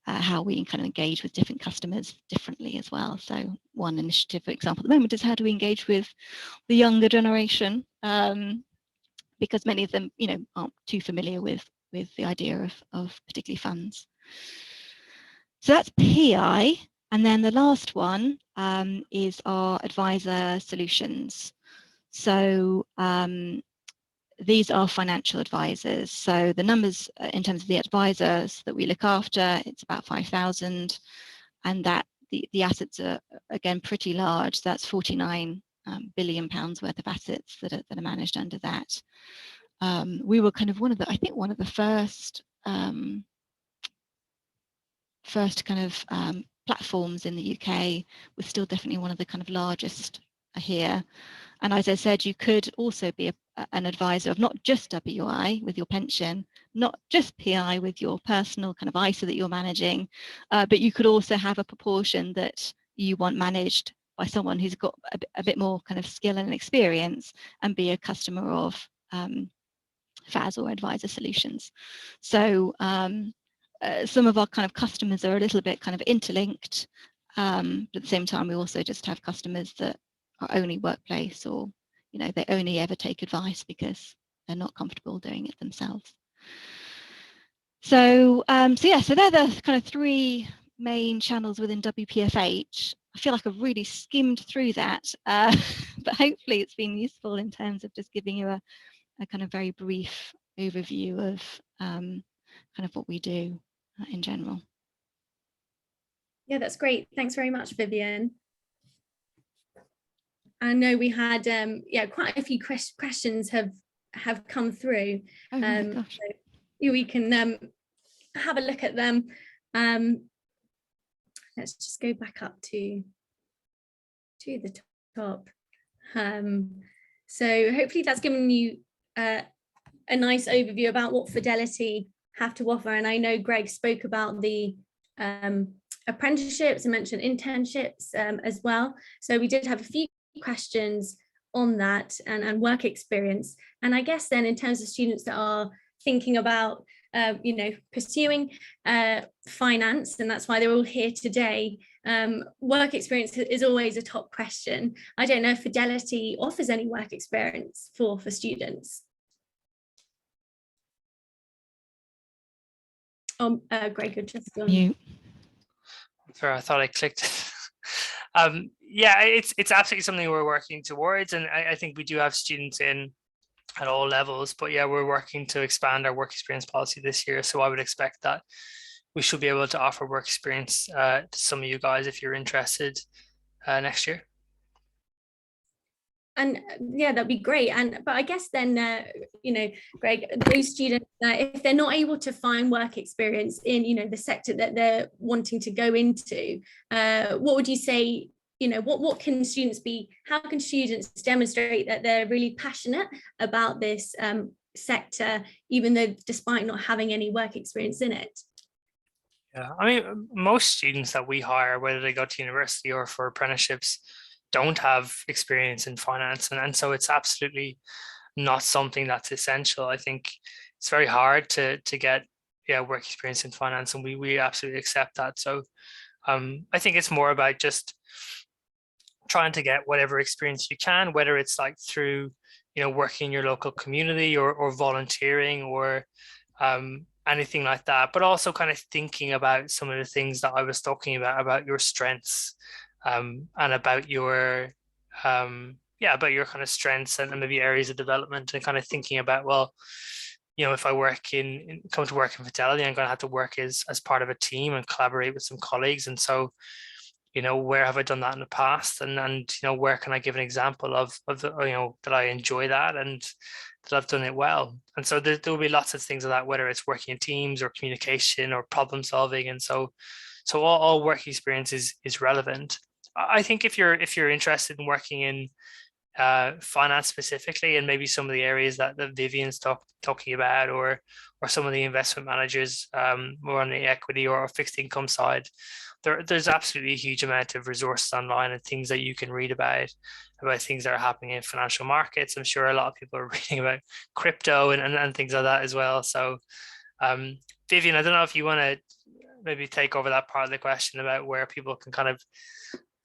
how we kind of engage with different customers differently as well. So one initiative, for example, at the moment is how do we engage with the younger generation, because many of them, aren't too familiar with the idea of particularly funds. So that's PI. And then the last one is our advisor solutions. So these are financial advisors. So the numbers in terms of the advisors that we look after, it's about 5,000, and that the assets are, again, pretty large. That's 49 billion pounds worth of assets that are managed under that. We were kind of one of the first kind of platforms in the UK. We're still definitely one of the kind of largest here. And as I said, you could also be an advisor of not just WI with your pension, not just PI with your personal kind of ISA that you're managing, but you could also have a proportion that you want managed by someone who's got a bit more kind of skill and experience, and be a customer of FAS or advisor solutions. So some of our kind of customers are a little bit kind of interlinked, but at the same time, we also just have customers that are only workplace, or you know, they only ever take advice because they're not comfortable doing it themselves. So, so they're the kind of three main channels within WPFH. I feel like I've really skimmed through that, but hopefully it's been useful in terms of just giving you a kind of very brief overview of kind of what we do in general. Yeah, that's great. Thanks very much, Vivian. I know we had quite a few questions have come through. Oh my gosh. So we can have a look at them. Let's just go back up to the top. So hopefully that's given you a nice overview about what Fidelity have to offer. And I know Greg spoke about the apprenticeships and mentioned internships as well. So we did have a few questions on that and work experience. And I guess then in terms of students that are thinking about pursuing finance, and that's why they're all here today, work experience is always a top question. I don't know if Fidelity offers any work experience for students. Greg, you're just on mute. Fair, I thought I clicked. Yeah, it's absolutely something we're working towards, and I think we do have students in at all levels, but yeah, we're working to expand our work experience policy this year. So I would expect that we should be able to offer work experience to some of you guys if you're interested next year. And yeah, that'd be great. But I guess then, Greg, those students, if they're not able to find work experience in, the sector that they're wanting to go into, what would you say? What can students be? How can students demonstrate that they're really passionate about this sector, even though despite not having any work experience in it? Yeah, I mean, most students that we hire, whether they go to university or for apprenticeships, don't have experience in finance, and so it's absolutely not something that's essential. I think it's very hard to get work experience in finance, and we absolutely accept that. So I think it's more about just trying to get whatever experience you can, whether it's like through working in your local community or volunteering or anything like that, but also kind of thinking about some of the things that I was talking about your strengths, and about your about your kind of strengths and maybe areas of development, and kind of thinking about, well, if I come to work in Fidelity, I'm going to have to work as part of a team and collaborate with some colleagues. And so, where have I done that in the past, and where can I give an example of the, that I enjoy that and that I've done it well. And so there will be lots of things like that, whether it's working in teams or communication or problem solving. And so all work experience is relevant. I think if you're interested in working in finance specifically, and maybe some of the areas that Vivian's talking about, or some of the investment managers more on the equity or fixed income side, there's absolutely a huge amount of resources online and things that you can read about things that are happening in financial markets. I'm sure a lot of people are reading about crypto and things like that as well. So Vivian, I don't know if you want to maybe take over that part of the question about where people can kind of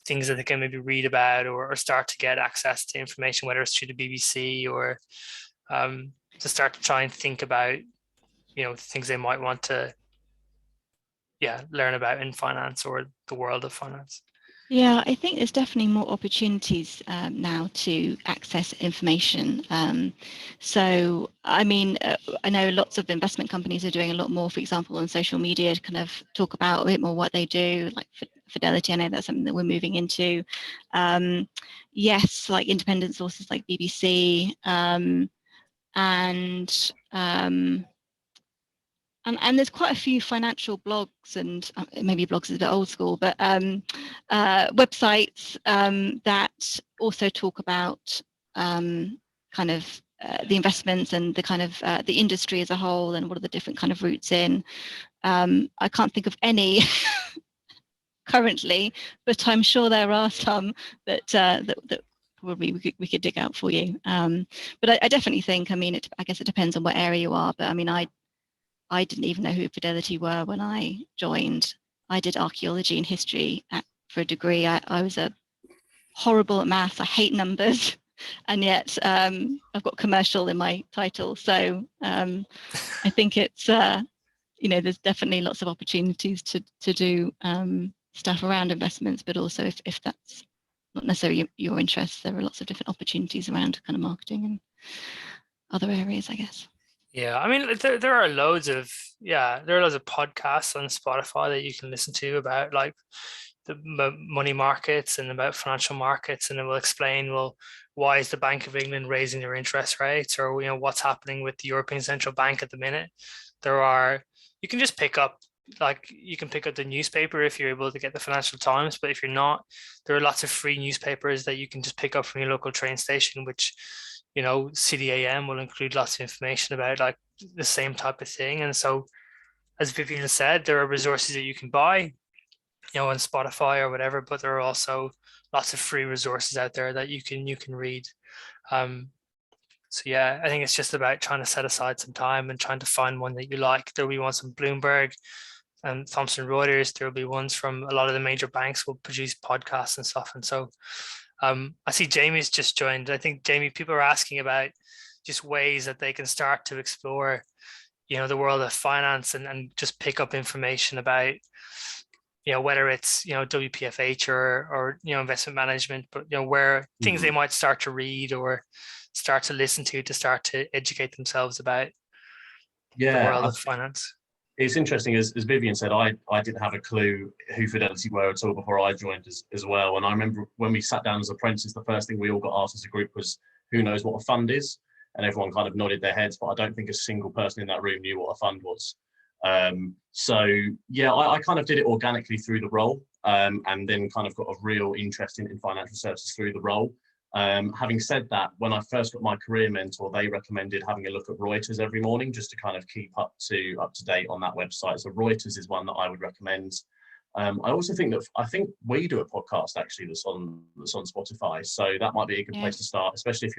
things that they can maybe read about or start to get access to information, whether it's through the BBC or to start to try and think about things they might want to learn about in finance or the world of finance. Yeah, I think there's definitely more opportunities now to access information. So, I mean, I know lots of investment companies are doing a lot more, for example, on social media to kind of talk about a bit more what they do, like Fidelity. I know that's something that we're moving into. Yes, like independent sources like BBC and there's quite a few financial blogs, and maybe blogs is a bit old school, but websites that also talk about kind of the investments and the kind of the industry as a whole, and what are the different kind of routes in. I can't think of any currently, but I'm sure there are some that probably we could dig out for you. But I definitely think, I mean, I guess it depends on what area you are, but I mean, I didn't even know who Fidelity were when I joined. I did archaeology and history for a degree. I was horrible at maths. I hate numbers. and yet I've got commercial in my title. So I think it's there's definitely lots of opportunities to do stuff around investments, but also if that's not necessarily your interest, there are lots of different opportunities around kind of marketing and other areas, I guess. Yeah, I mean, there are loads of podcasts on Spotify that you can listen to about like the money markets and about financial markets, and it will explain, well, why is the Bank of England raising their interest rates, or what's happening with the European Central Bank at the minute. You can just pick up the newspaper if you're able to get the Financial Times, but if you're not, there are lots of free newspapers that you can just pick up from your local train station, which CDAM will include lots of information about like the same type of thing. And so, as Vivian said, there are resources that you can buy, on Spotify or whatever, but there are also lots of free resources out there that you can read. So yeah, I think it's just about trying to set aside some time and trying to find one that you like. There'll be ones from Bloomberg and Thomson Reuters. There'll be ones from a lot of the major banks will produce podcasts and stuff. And so I see Jamie's just joined. I think, Jamie, people are asking about just ways that they can start to explore, the world of finance and just pick up information about, whether it's, WPFH or investment management, but, where things they might start to read or start to listen to start to educate themselves about the world of finance. It's interesting, as Vivian said, I didn't have a clue who Fidelity were at all before I joined as well. And I remember when we sat down as apprentices, the first thing we all got asked as a group was, who knows what a fund is? And everyone kind of nodded their heads, but I don't think a single person in that room knew what a fund was. So yeah, I kind of did it organically through the role, and then kind of got a real interest in financial services through the role. Having said that, when I first got my career mentor, they recommended having a look at Reuters every morning just to kind of keep up to date on that website. So Reuters is one that I would recommend. I also think I think we do a podcast actually that's on Spotify, so that might be a good place to start, especially if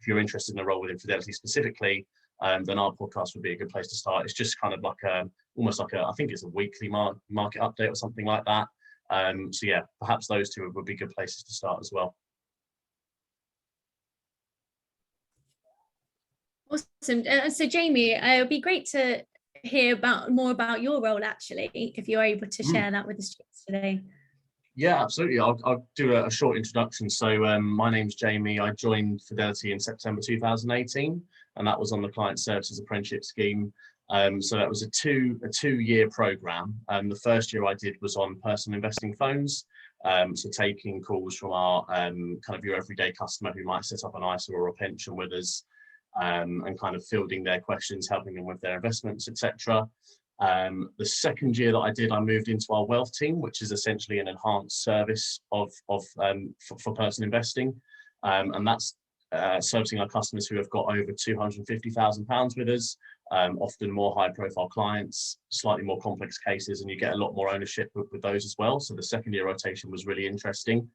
you're interested in a role within Fidelity specifically. Then our podcast would be a good place to start. It's just kind of like almost like I think it's a weekly market update or something like that. So yeah, perhaps those two would be good places to start as well. Awesome. So Jamie, it would be great to hear more about your role actually, if you're able to share that with the students today. Yeah, absolutely. I'll do a short introduction. So my name's Jamie. I joined Fidelity in September 2018, and that was on the Client Services Apprenticeship Scheme. So that was a two-year program. The first year I did was on personal investing phones. So taking calls from our kind of your everyday customer who might set up an ISA or a pension with us, and kind of fielding their questions, helping them with their investments, etc. The second year that I moved into our wealth team, which is essentially an enhanced service for personal investing, and that's servicing our customers who have got over £250,000 with us, often more high-profile clients, slightly more complex cases, and you get a lot more ownership with those as well. So the second year rotation was really interesting.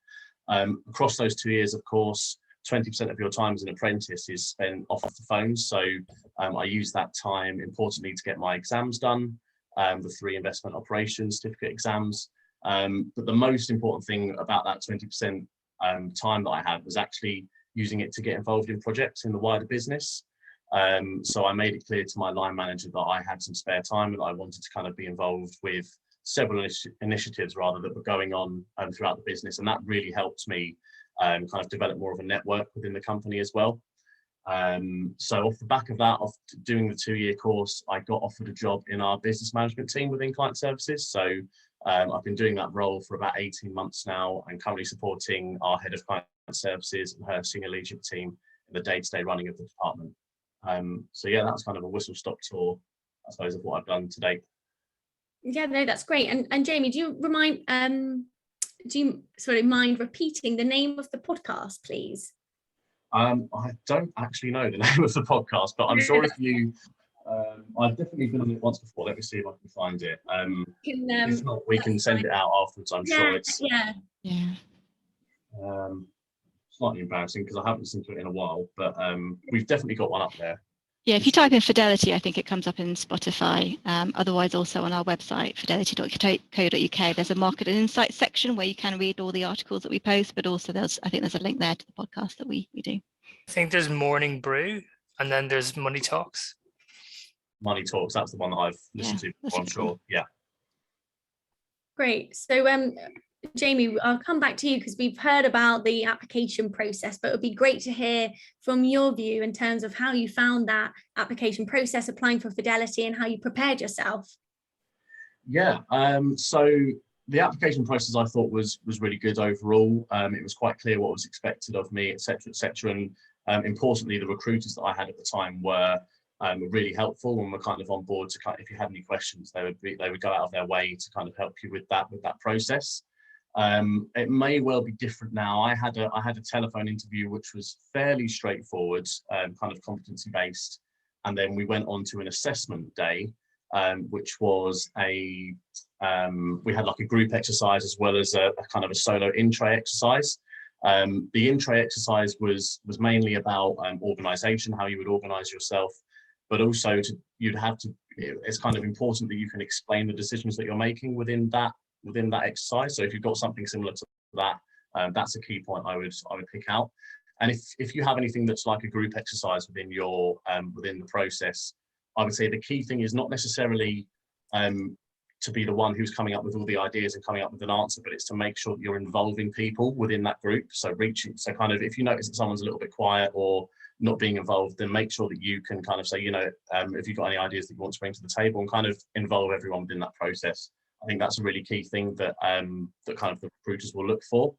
Across those 2 years, of course, 20% of your time as an apprentice is spent off the phones. So I use that time, importantly, to get my exams done, the 3 investment operations certificate exams. But the most important thing about that 20% time that I had was actually using it to get involved in projects in the wider business. So I made it clear to my line manager that I had some spare time and that I wanted to kind of be involved with several initiatives rather that were going on throughout the business. And that really helped me kind of develop more of a network within the company as well. So off the back of that, of doing the 2-year course, I got offered a job in our business management team within client services. So I've been doing that role for about 18 months now and currently supporting our head of client services and her senior leadership team in the day-to-day running of the department. So yeah, that's kind of a whistle-stop tour, I suppose, of what I've done to date. Yeah, no, that's great. And Jamie, do you mind repeating the name of the podcast, please? I don't actually know the name of the podcast, but I'm sure if you, I've definitely been on it once before. Let me see if I can find it. If not, we can send it out afterwards. I'm sure it's slightly embarrassing because I haven't listened to it in a while, but we've definitely got one up there. Yeah, if you type in Fidelity, I think it comes up in Spotify. Otherwise, also on our website, fidelity.co.uk, there's a market and insights section where you can read all the articles that we post, but also I think there's a link there to the podcast that we do. I think there's Morning Brew, and then there's Money Talks. Money Talks, that's the one that I've listened to before, I'm sure. Yeah. Great. So Jamie, I'll come back to you because we've heard about the application process, but it would be great to hear from your view in terms of how you found that application process applying for Fidelity and how you prepared yourself. Yeah, so the application process I thought was really good overall. It was quite clear what was expected of me, etc., etc. And importantly, the recruiters that I had at the time were really helpful and were kind of on board to kind of, if you had any questions, they would go out of their way to kind of help you with that process. It may well be different now. I had a telephone interview which was fairly straightforward, kind of competency based, and then we went on to an assessment day, which was we had like a group exercise as well as a kind of a solo in-tray exercise. The in-tray exercise was mainly about organisation, how you would organise yourself, but also it's kind of important that you can explain the decisions that you're making within that exercise. So if you've got something similar to that, that's a key point I would pick out. And if you have anything that's like a group exercise within the process, I would say the key thing is not necessarily to be the one who's coming up with all the ideas and coming up with an answer, but it's to make sure that you're involving people within that group. So kind of if you notice that someone's a little bit quiet or not being involved, then make sure that you can kind of say, if you've got any ideas that you want to bring to the table, and kind of involve everyone within that process. I think that's a really key thing that that kind of the recruiters will look for.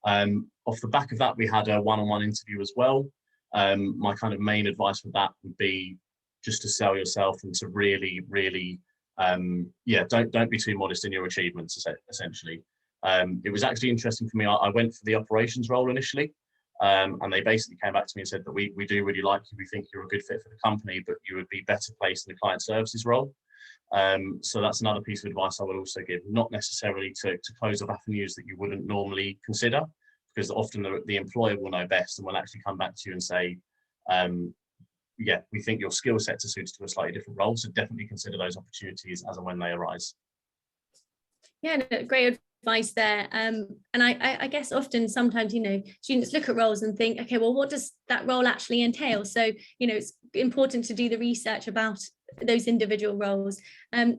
Off the back of that, we had a one-on-one interview as well. My kind of main advice for that would be just to sell yourself and to really, really, don't be too modest in your achievements, essentially. It was actually interesting for me. I went for the operations role initially, and they basically came back to me and said that we do really like you. We think you're a good fit for the company, but you would be better placed in the client services role. So that's another piece of advice I would also give, not necessarily to close off avenues that you wouldn't normally consider, because often the employer will know best and will actually come back to you and say, we think your skill sets are suited to a slightly different role, so definitely consider those opportunities as and when they arise. Yeah, no, great advice there. And I guess often sometimes, students look at roles and think, okay, well, what does that role actually entail? So, it's important to do the research about those individual roles. And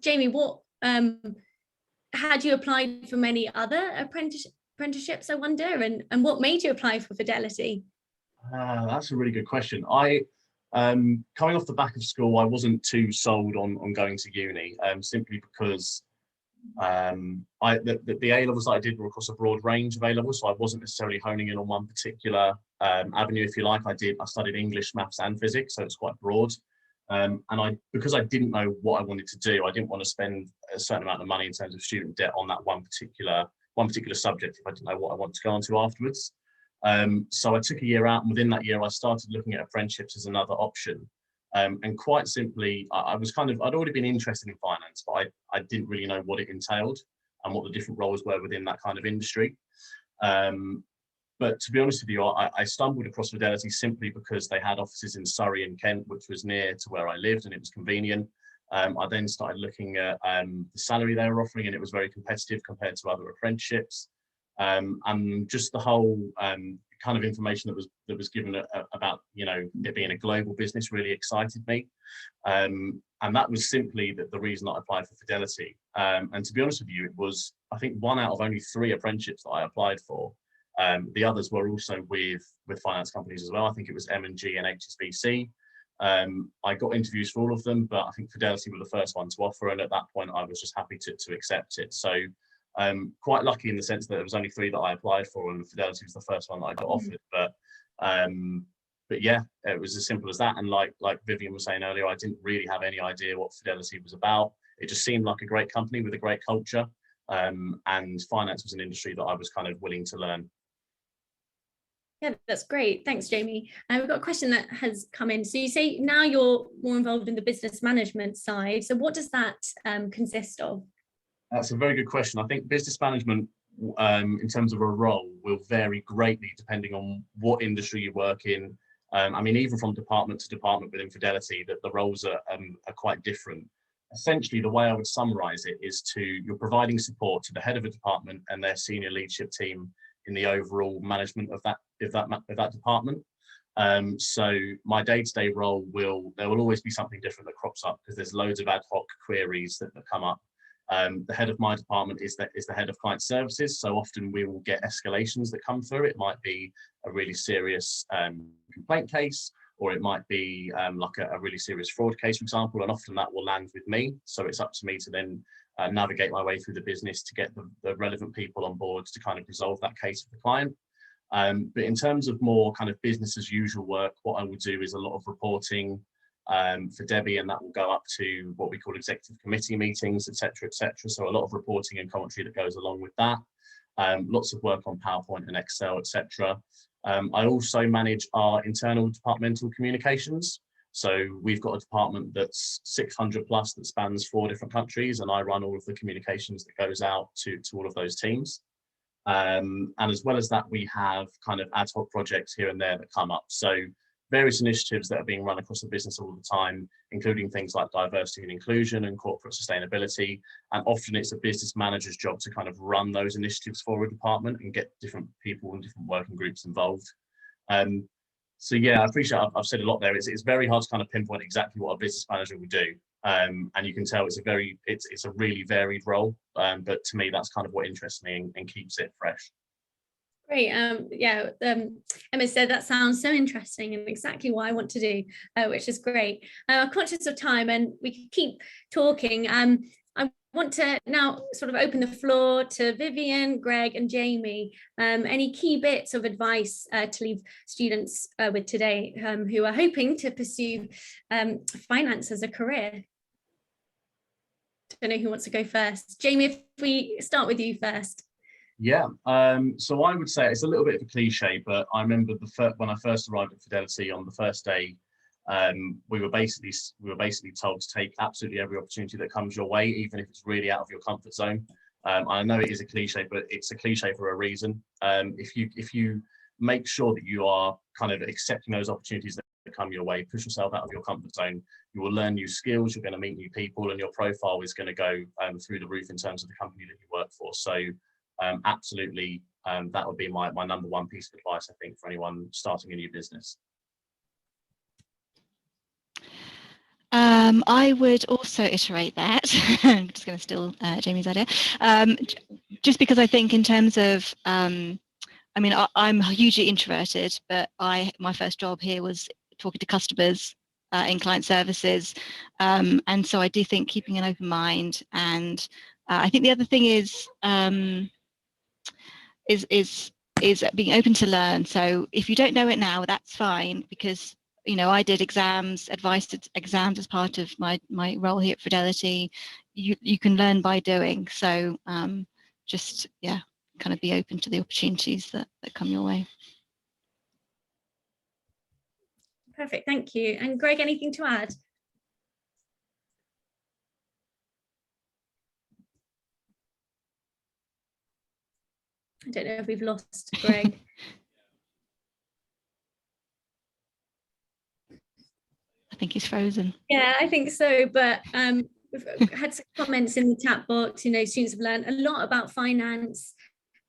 Jamie, what had you applied for many other apprenticeships, I wonder, and what made you apply for Fidelity? That's a really good question. I coming off the back of school, I wasn't too sold on going to uni, simply because the A levels that I did were across a broad range of A levels, so I wasn't necessarily honing in on one particular avenue, if you like. I studied English, maths, and physics, so it's quite broad. And because I didn't know what I wanted to do, I didn't want to spend a certain amount of money in terms of student debt on that one particular subject if I didn't know what I wanted to go on to afterwards. So I took a year out, and within that year, I started looking at apprenticeships as another option. And quite simply, I'd already been interested in finance, but I didn't really know what it entailed and what the different roles were within that kind of industry. But to be honest with you, I stumbled across Fidelity simply because they had offices in Surrey and Kent, which was near to where I lived, and it was convenient. I then started looking at the salary they were offering, and it was very competitive compared to other apprenticeships. And just the whole kind of information that was given about it being a global business really excited me, and that was simply the reason that I applied for Fidelity. And to be honest with you, it was, I think, one out of only 3 apprenticeships that I applied for. The others were also with finance companies as well. I think it was M&G and HSBC. I got interviews for all of them, but I think Fidelity were the first one to offer, and at that point I was just happy to accept it. So quite lucky in the sense that there was only 3 that I applied for, and Fidelity was the first one that I got offered. But yeah, it was as simple as that. And like Vivian was saying earlier, I didn't really have any idea what Fidelity was about. It just seemed like a great company with a great culture, and finance was an industry that I was kind of willing to learn. Yeah, that's great. Thanks, Jamie. We've got a question that has come in. So you say now you're more involved in the business management side. So what does that consist of? That's a very good question. I think business management, in terms of a role, will vary greatly depending on what industry you work in, I mean, even from department to department within Fidelity, that the roles are quite different. Essentially, the way I would summarize it is you're providing support to the head of a department and their senior leadership team in the overall management of that department. So my day-to-day role there will always be something different that crops up because there's loads of ad hoc queries that come up. The head of my department is the head of client services, so often we will get escalations that come through. It might be a really serious complaint case, or it might be like a really serious fraud case, for example, and often that will land with me. So it's up to me to then navigate my way through the business to get the relevant people on board to kind of resolve that case for the client. But in terms of more kind of business as usual work, what I would do is a lot of reporting for Debbie, and that will go up to what we call executive committee meetings, etc., etc. So a lot of reporting and commentary that goes along with that. Lots of work on PowerPoint and Excel, etc. I also manage our internal departmental communications. So we've got a department that's 600 plus that spans 4 different countries, and I run all of the communications that goes out to all of those teams. And as well as that, we have kind of ad hoc projects here and there that come up. So various initiatives that are being run across the business all the time, including things like diversity and inclusion and corporate sustainability. And often it's a business manager's job to kind of run those initiatives for a department and get different people and different working groups involved. So yeah, I appreciate I've said a lot there. It's very hard to kind of pinpoint exactly what a business manager will do. And you can tell it's a really varied role. But to me, that's kind of what interests me and keeps it fresh. Great. Emma said that sounds so interesting and exactly what I want to do, which is great. I'm conscious of time and we can keep talking. I want to now sort of open the floor to Vivian, Greg and Jamie. Any key bits of advice to leave students with today who are hoping to pursue finance as a career? I don't know who wants to go first. Jamie, if we start with you first. Yeah, so I would say it's a little bit of a cliche, but I remember when I first arrived at Fidelity on the first day, we were basically told to take absolutely every opportunity that comes your way, even if it's really out of your comfort zone. I know it is a cliche, but it's a cliche for a reason. If you make sure that you are kind of accepting those opportunities that come your way, push yourself out of your comfort zone, you will learn new skills, you're going to meet new people, and your profile is going to go through the roof in terms of the company that you work for. So absolutely, that would be my number one piece of advice, I think, for anyone starting a new business. I would also iterate that. I'm just going to steal Jamie's idea. Just because I think in terms of, I mean, I'm hugely introverted, but my first job here was talking to customers in client services. And so I do think keeping an open mind. And I think the other thing is being open to learn. So if you don't know it now, that's fine, because I did advised exams as part of my role here at Fidelity. You can learn by doing. So just kind of be open to the opportunities that come your way. Perfect, thank you. And Greg, anything to add? I don't know if we've lost Greg. I think he's frozen. Yeah, I think so, but we've had some comments in the chat box. Students have learned a lot about finance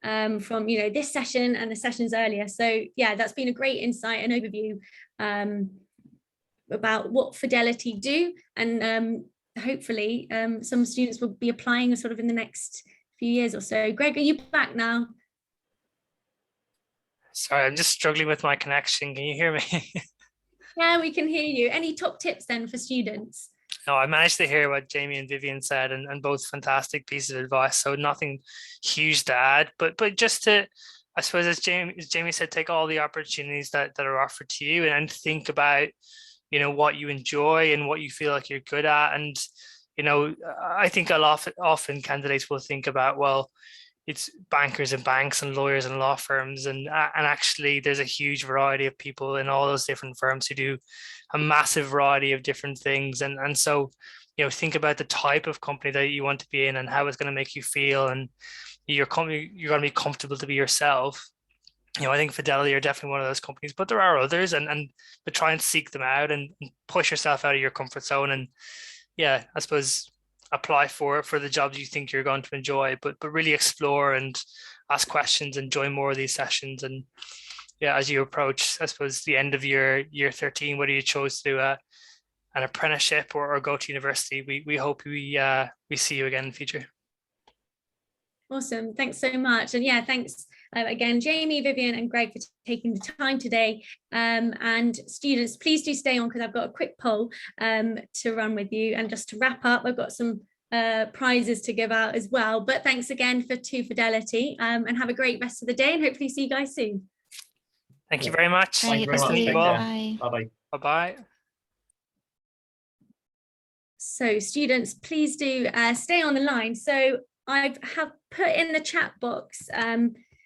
from this session and the sessions earlier. So yeah, that's been a great insight and overview about what Fidelity do, and hopefully some students will be applying sort of in the next few years or so. Greg, are you back now? Sorry, I'm just struggling with my connection. Can you hear me? Yeah, we can hear you. Any top tips then for students? No, I managed to hear what Jamie and Vivian said, and both fantastic pieces of advice. So nothing huge to add, but just to, I suppose, as Jamie said, take all the opportunities that are offered to you and think about, what you enjoy and what you feel like you're good at. And, I think often candidates will think about, well, it's bankers and banks and lawyers and law firms, and actually there's a huge variety of people in all those different firms who do a massive variety of different things, and so think about the type of company that you want to be in and how it's going to make you feel, and you're going to be comfortable to be yourself. I think Fidelity are definitely one of those companies, but there are others, but try and seek them out and push yourself out of your comfort zone. And yeah, I suppose apply for the jobs you think you're going to enjoy, but really explore and ask questions and join more of these sessions. And yeah, as you approach, I suppose, the end of year 13, whether you chose to do an apprenticeship or go to university, we hope we see you again in the future. Awesome, thanks so much. And yeah, thanks again, Jamie, Vivian and Greg, for taking the time today. And students, please do stay on, because I've got a quick poll to run with you. And just to wrap up, I've got some prizes to give out as well. But thanks again to Fidelity, and have a great rest of the day, and hopefully see you guys soon. Thank you very much. Thank you very much. Take care. Bye. Bye-bye. Bye-bye. So students, please do stay on the line. So I have put in the chat box,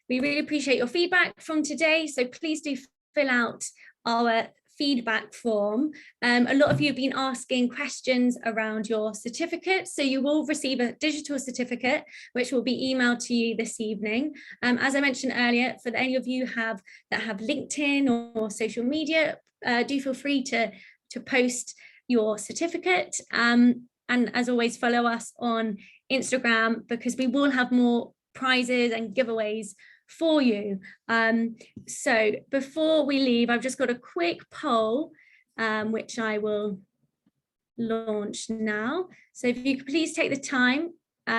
we really appreciate your feedback from today. So please do fill out our feedback form. A lot of you have been asking questions around your certificate. So you will receive a digital certificate, which will be emailed to you this evening. As I mentioned earlier, for any of you that have LinkedIn or social media, do feel free to post your certificate. And as always, follow us on Instagram, because we will have more prizes and giveaways for you. So before we leave, I've just got a quick poll, which I will launch now. So if you could please take the time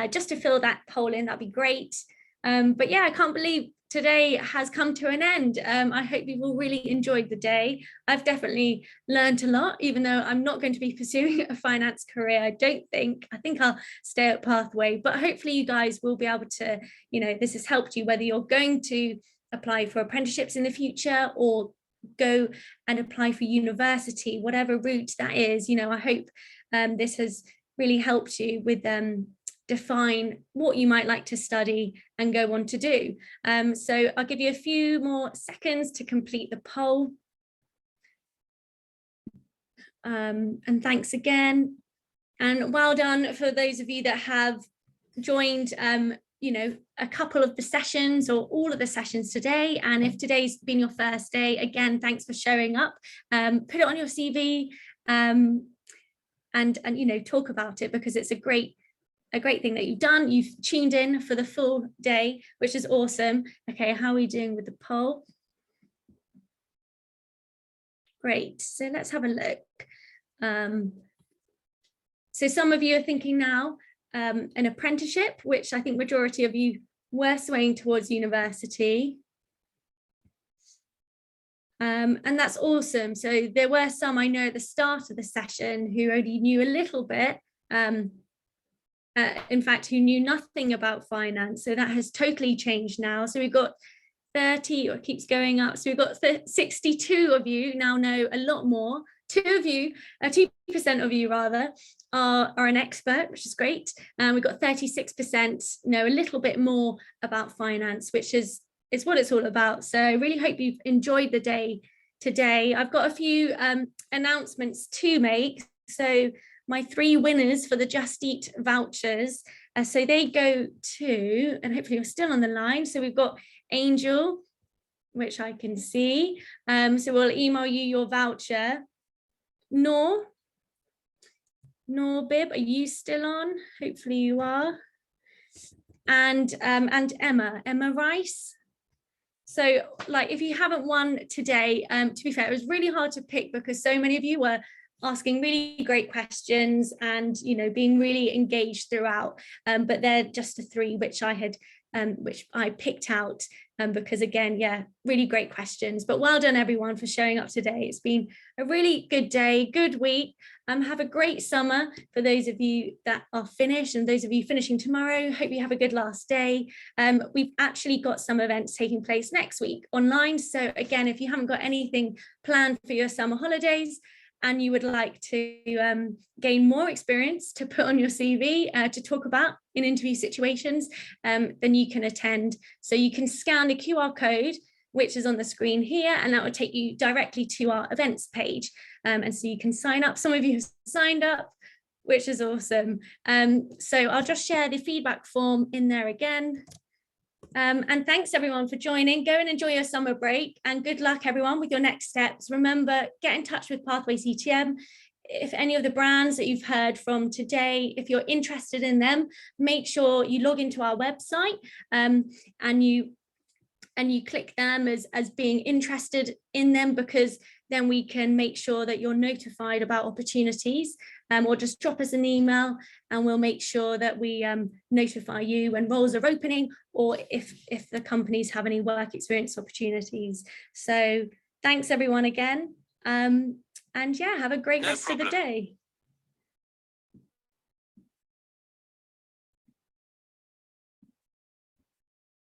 just to fill that poll in, that'd be great. But yeah, I can't believe today has come to an end. I hope you've all really enjoyed the day. I've definitely learned a lot, even though I'm not going to be pursuing a finance career. I think I'll stay at Pathway, but hopefully you guys will be able to, this has helped you, whether you're going to apply for apprenticeships in the future or go and apply for university, whatever route that is. I hope this has really helped you with define what you might like to study and go on to do. So I'll give you a few more seconds to complete the poll. And thanks again. And well done for those of you that have joined, a couple of the sessions or all of the sessions today. And if today's been your first day, again, thanks for showing up. Put it on your CV and talk about it, because it's a great thing that you've done. You've tuned in for the full day, which is awesome. Okay, how are we doing with the poll? Great, so let's have a look. So some of you are thinking now an apprenticeship, which I think majority of you were swaying towards university. And that's awesome. So there were some, I know, at the start of the session who only knew a little bit, in fact, who knew nothing about finance. So that has totally changed now. So we've got 30, or it keeps going up. So we've got 62 of you now know a lot more. 2% of you rather are an expert, which is great. And we've got 36% know a little bit more about finance, which is what it's all about. So I really hope you've enjoyed the day today. I've got a few announcements to make. So my 3 winners for the Just Eat vouchers. So they go to, and hopefully you're still on the line. So we've got Angel, which I can see. So we'll email you your voucher. Noor Bib, are you still on? Hopefully you are. And Emma Rice. So if you haven't won today, to be fair, it was really hard to pick because so many of you were asking really great questions and being really engaged throughout, but they're just the 3 which I picked out because again, yeah, really great questions. But well done everyone for showing up today. It's been a really good day, good week. Have a great summer for those of you that are finished, and those of you finishing tomorrow, hope you have a good last day. We've actually got some events taking place next week online. So again, if you haven't got anything planned for your summer holidays, and you would like to gain more experience to put on your CV to talk about in interview situations, then you can attend. So you can scan the QR code, which is on the screen here, and that will take you directly to our events page. And so you can sign up. Some of you have signed up, which is awesome. So I'll just share the feedback form in there again. And thanks everyone for joining. Go and enjoy your summer break, and good luck everyone with your next steps. Remember, get in touch with Pathways ETM. If any of the brands that you've heard from today, if you're interested in them, make sure you log into our website and you click them as being interested in them, because then we can make sure that you're notified about opportunities, or just drop us an email and we'll make sure that we notify you when roles are opening, or if the companies have any work experience opportunities. So thanks everyone again. And yeah, have a great rest of the day.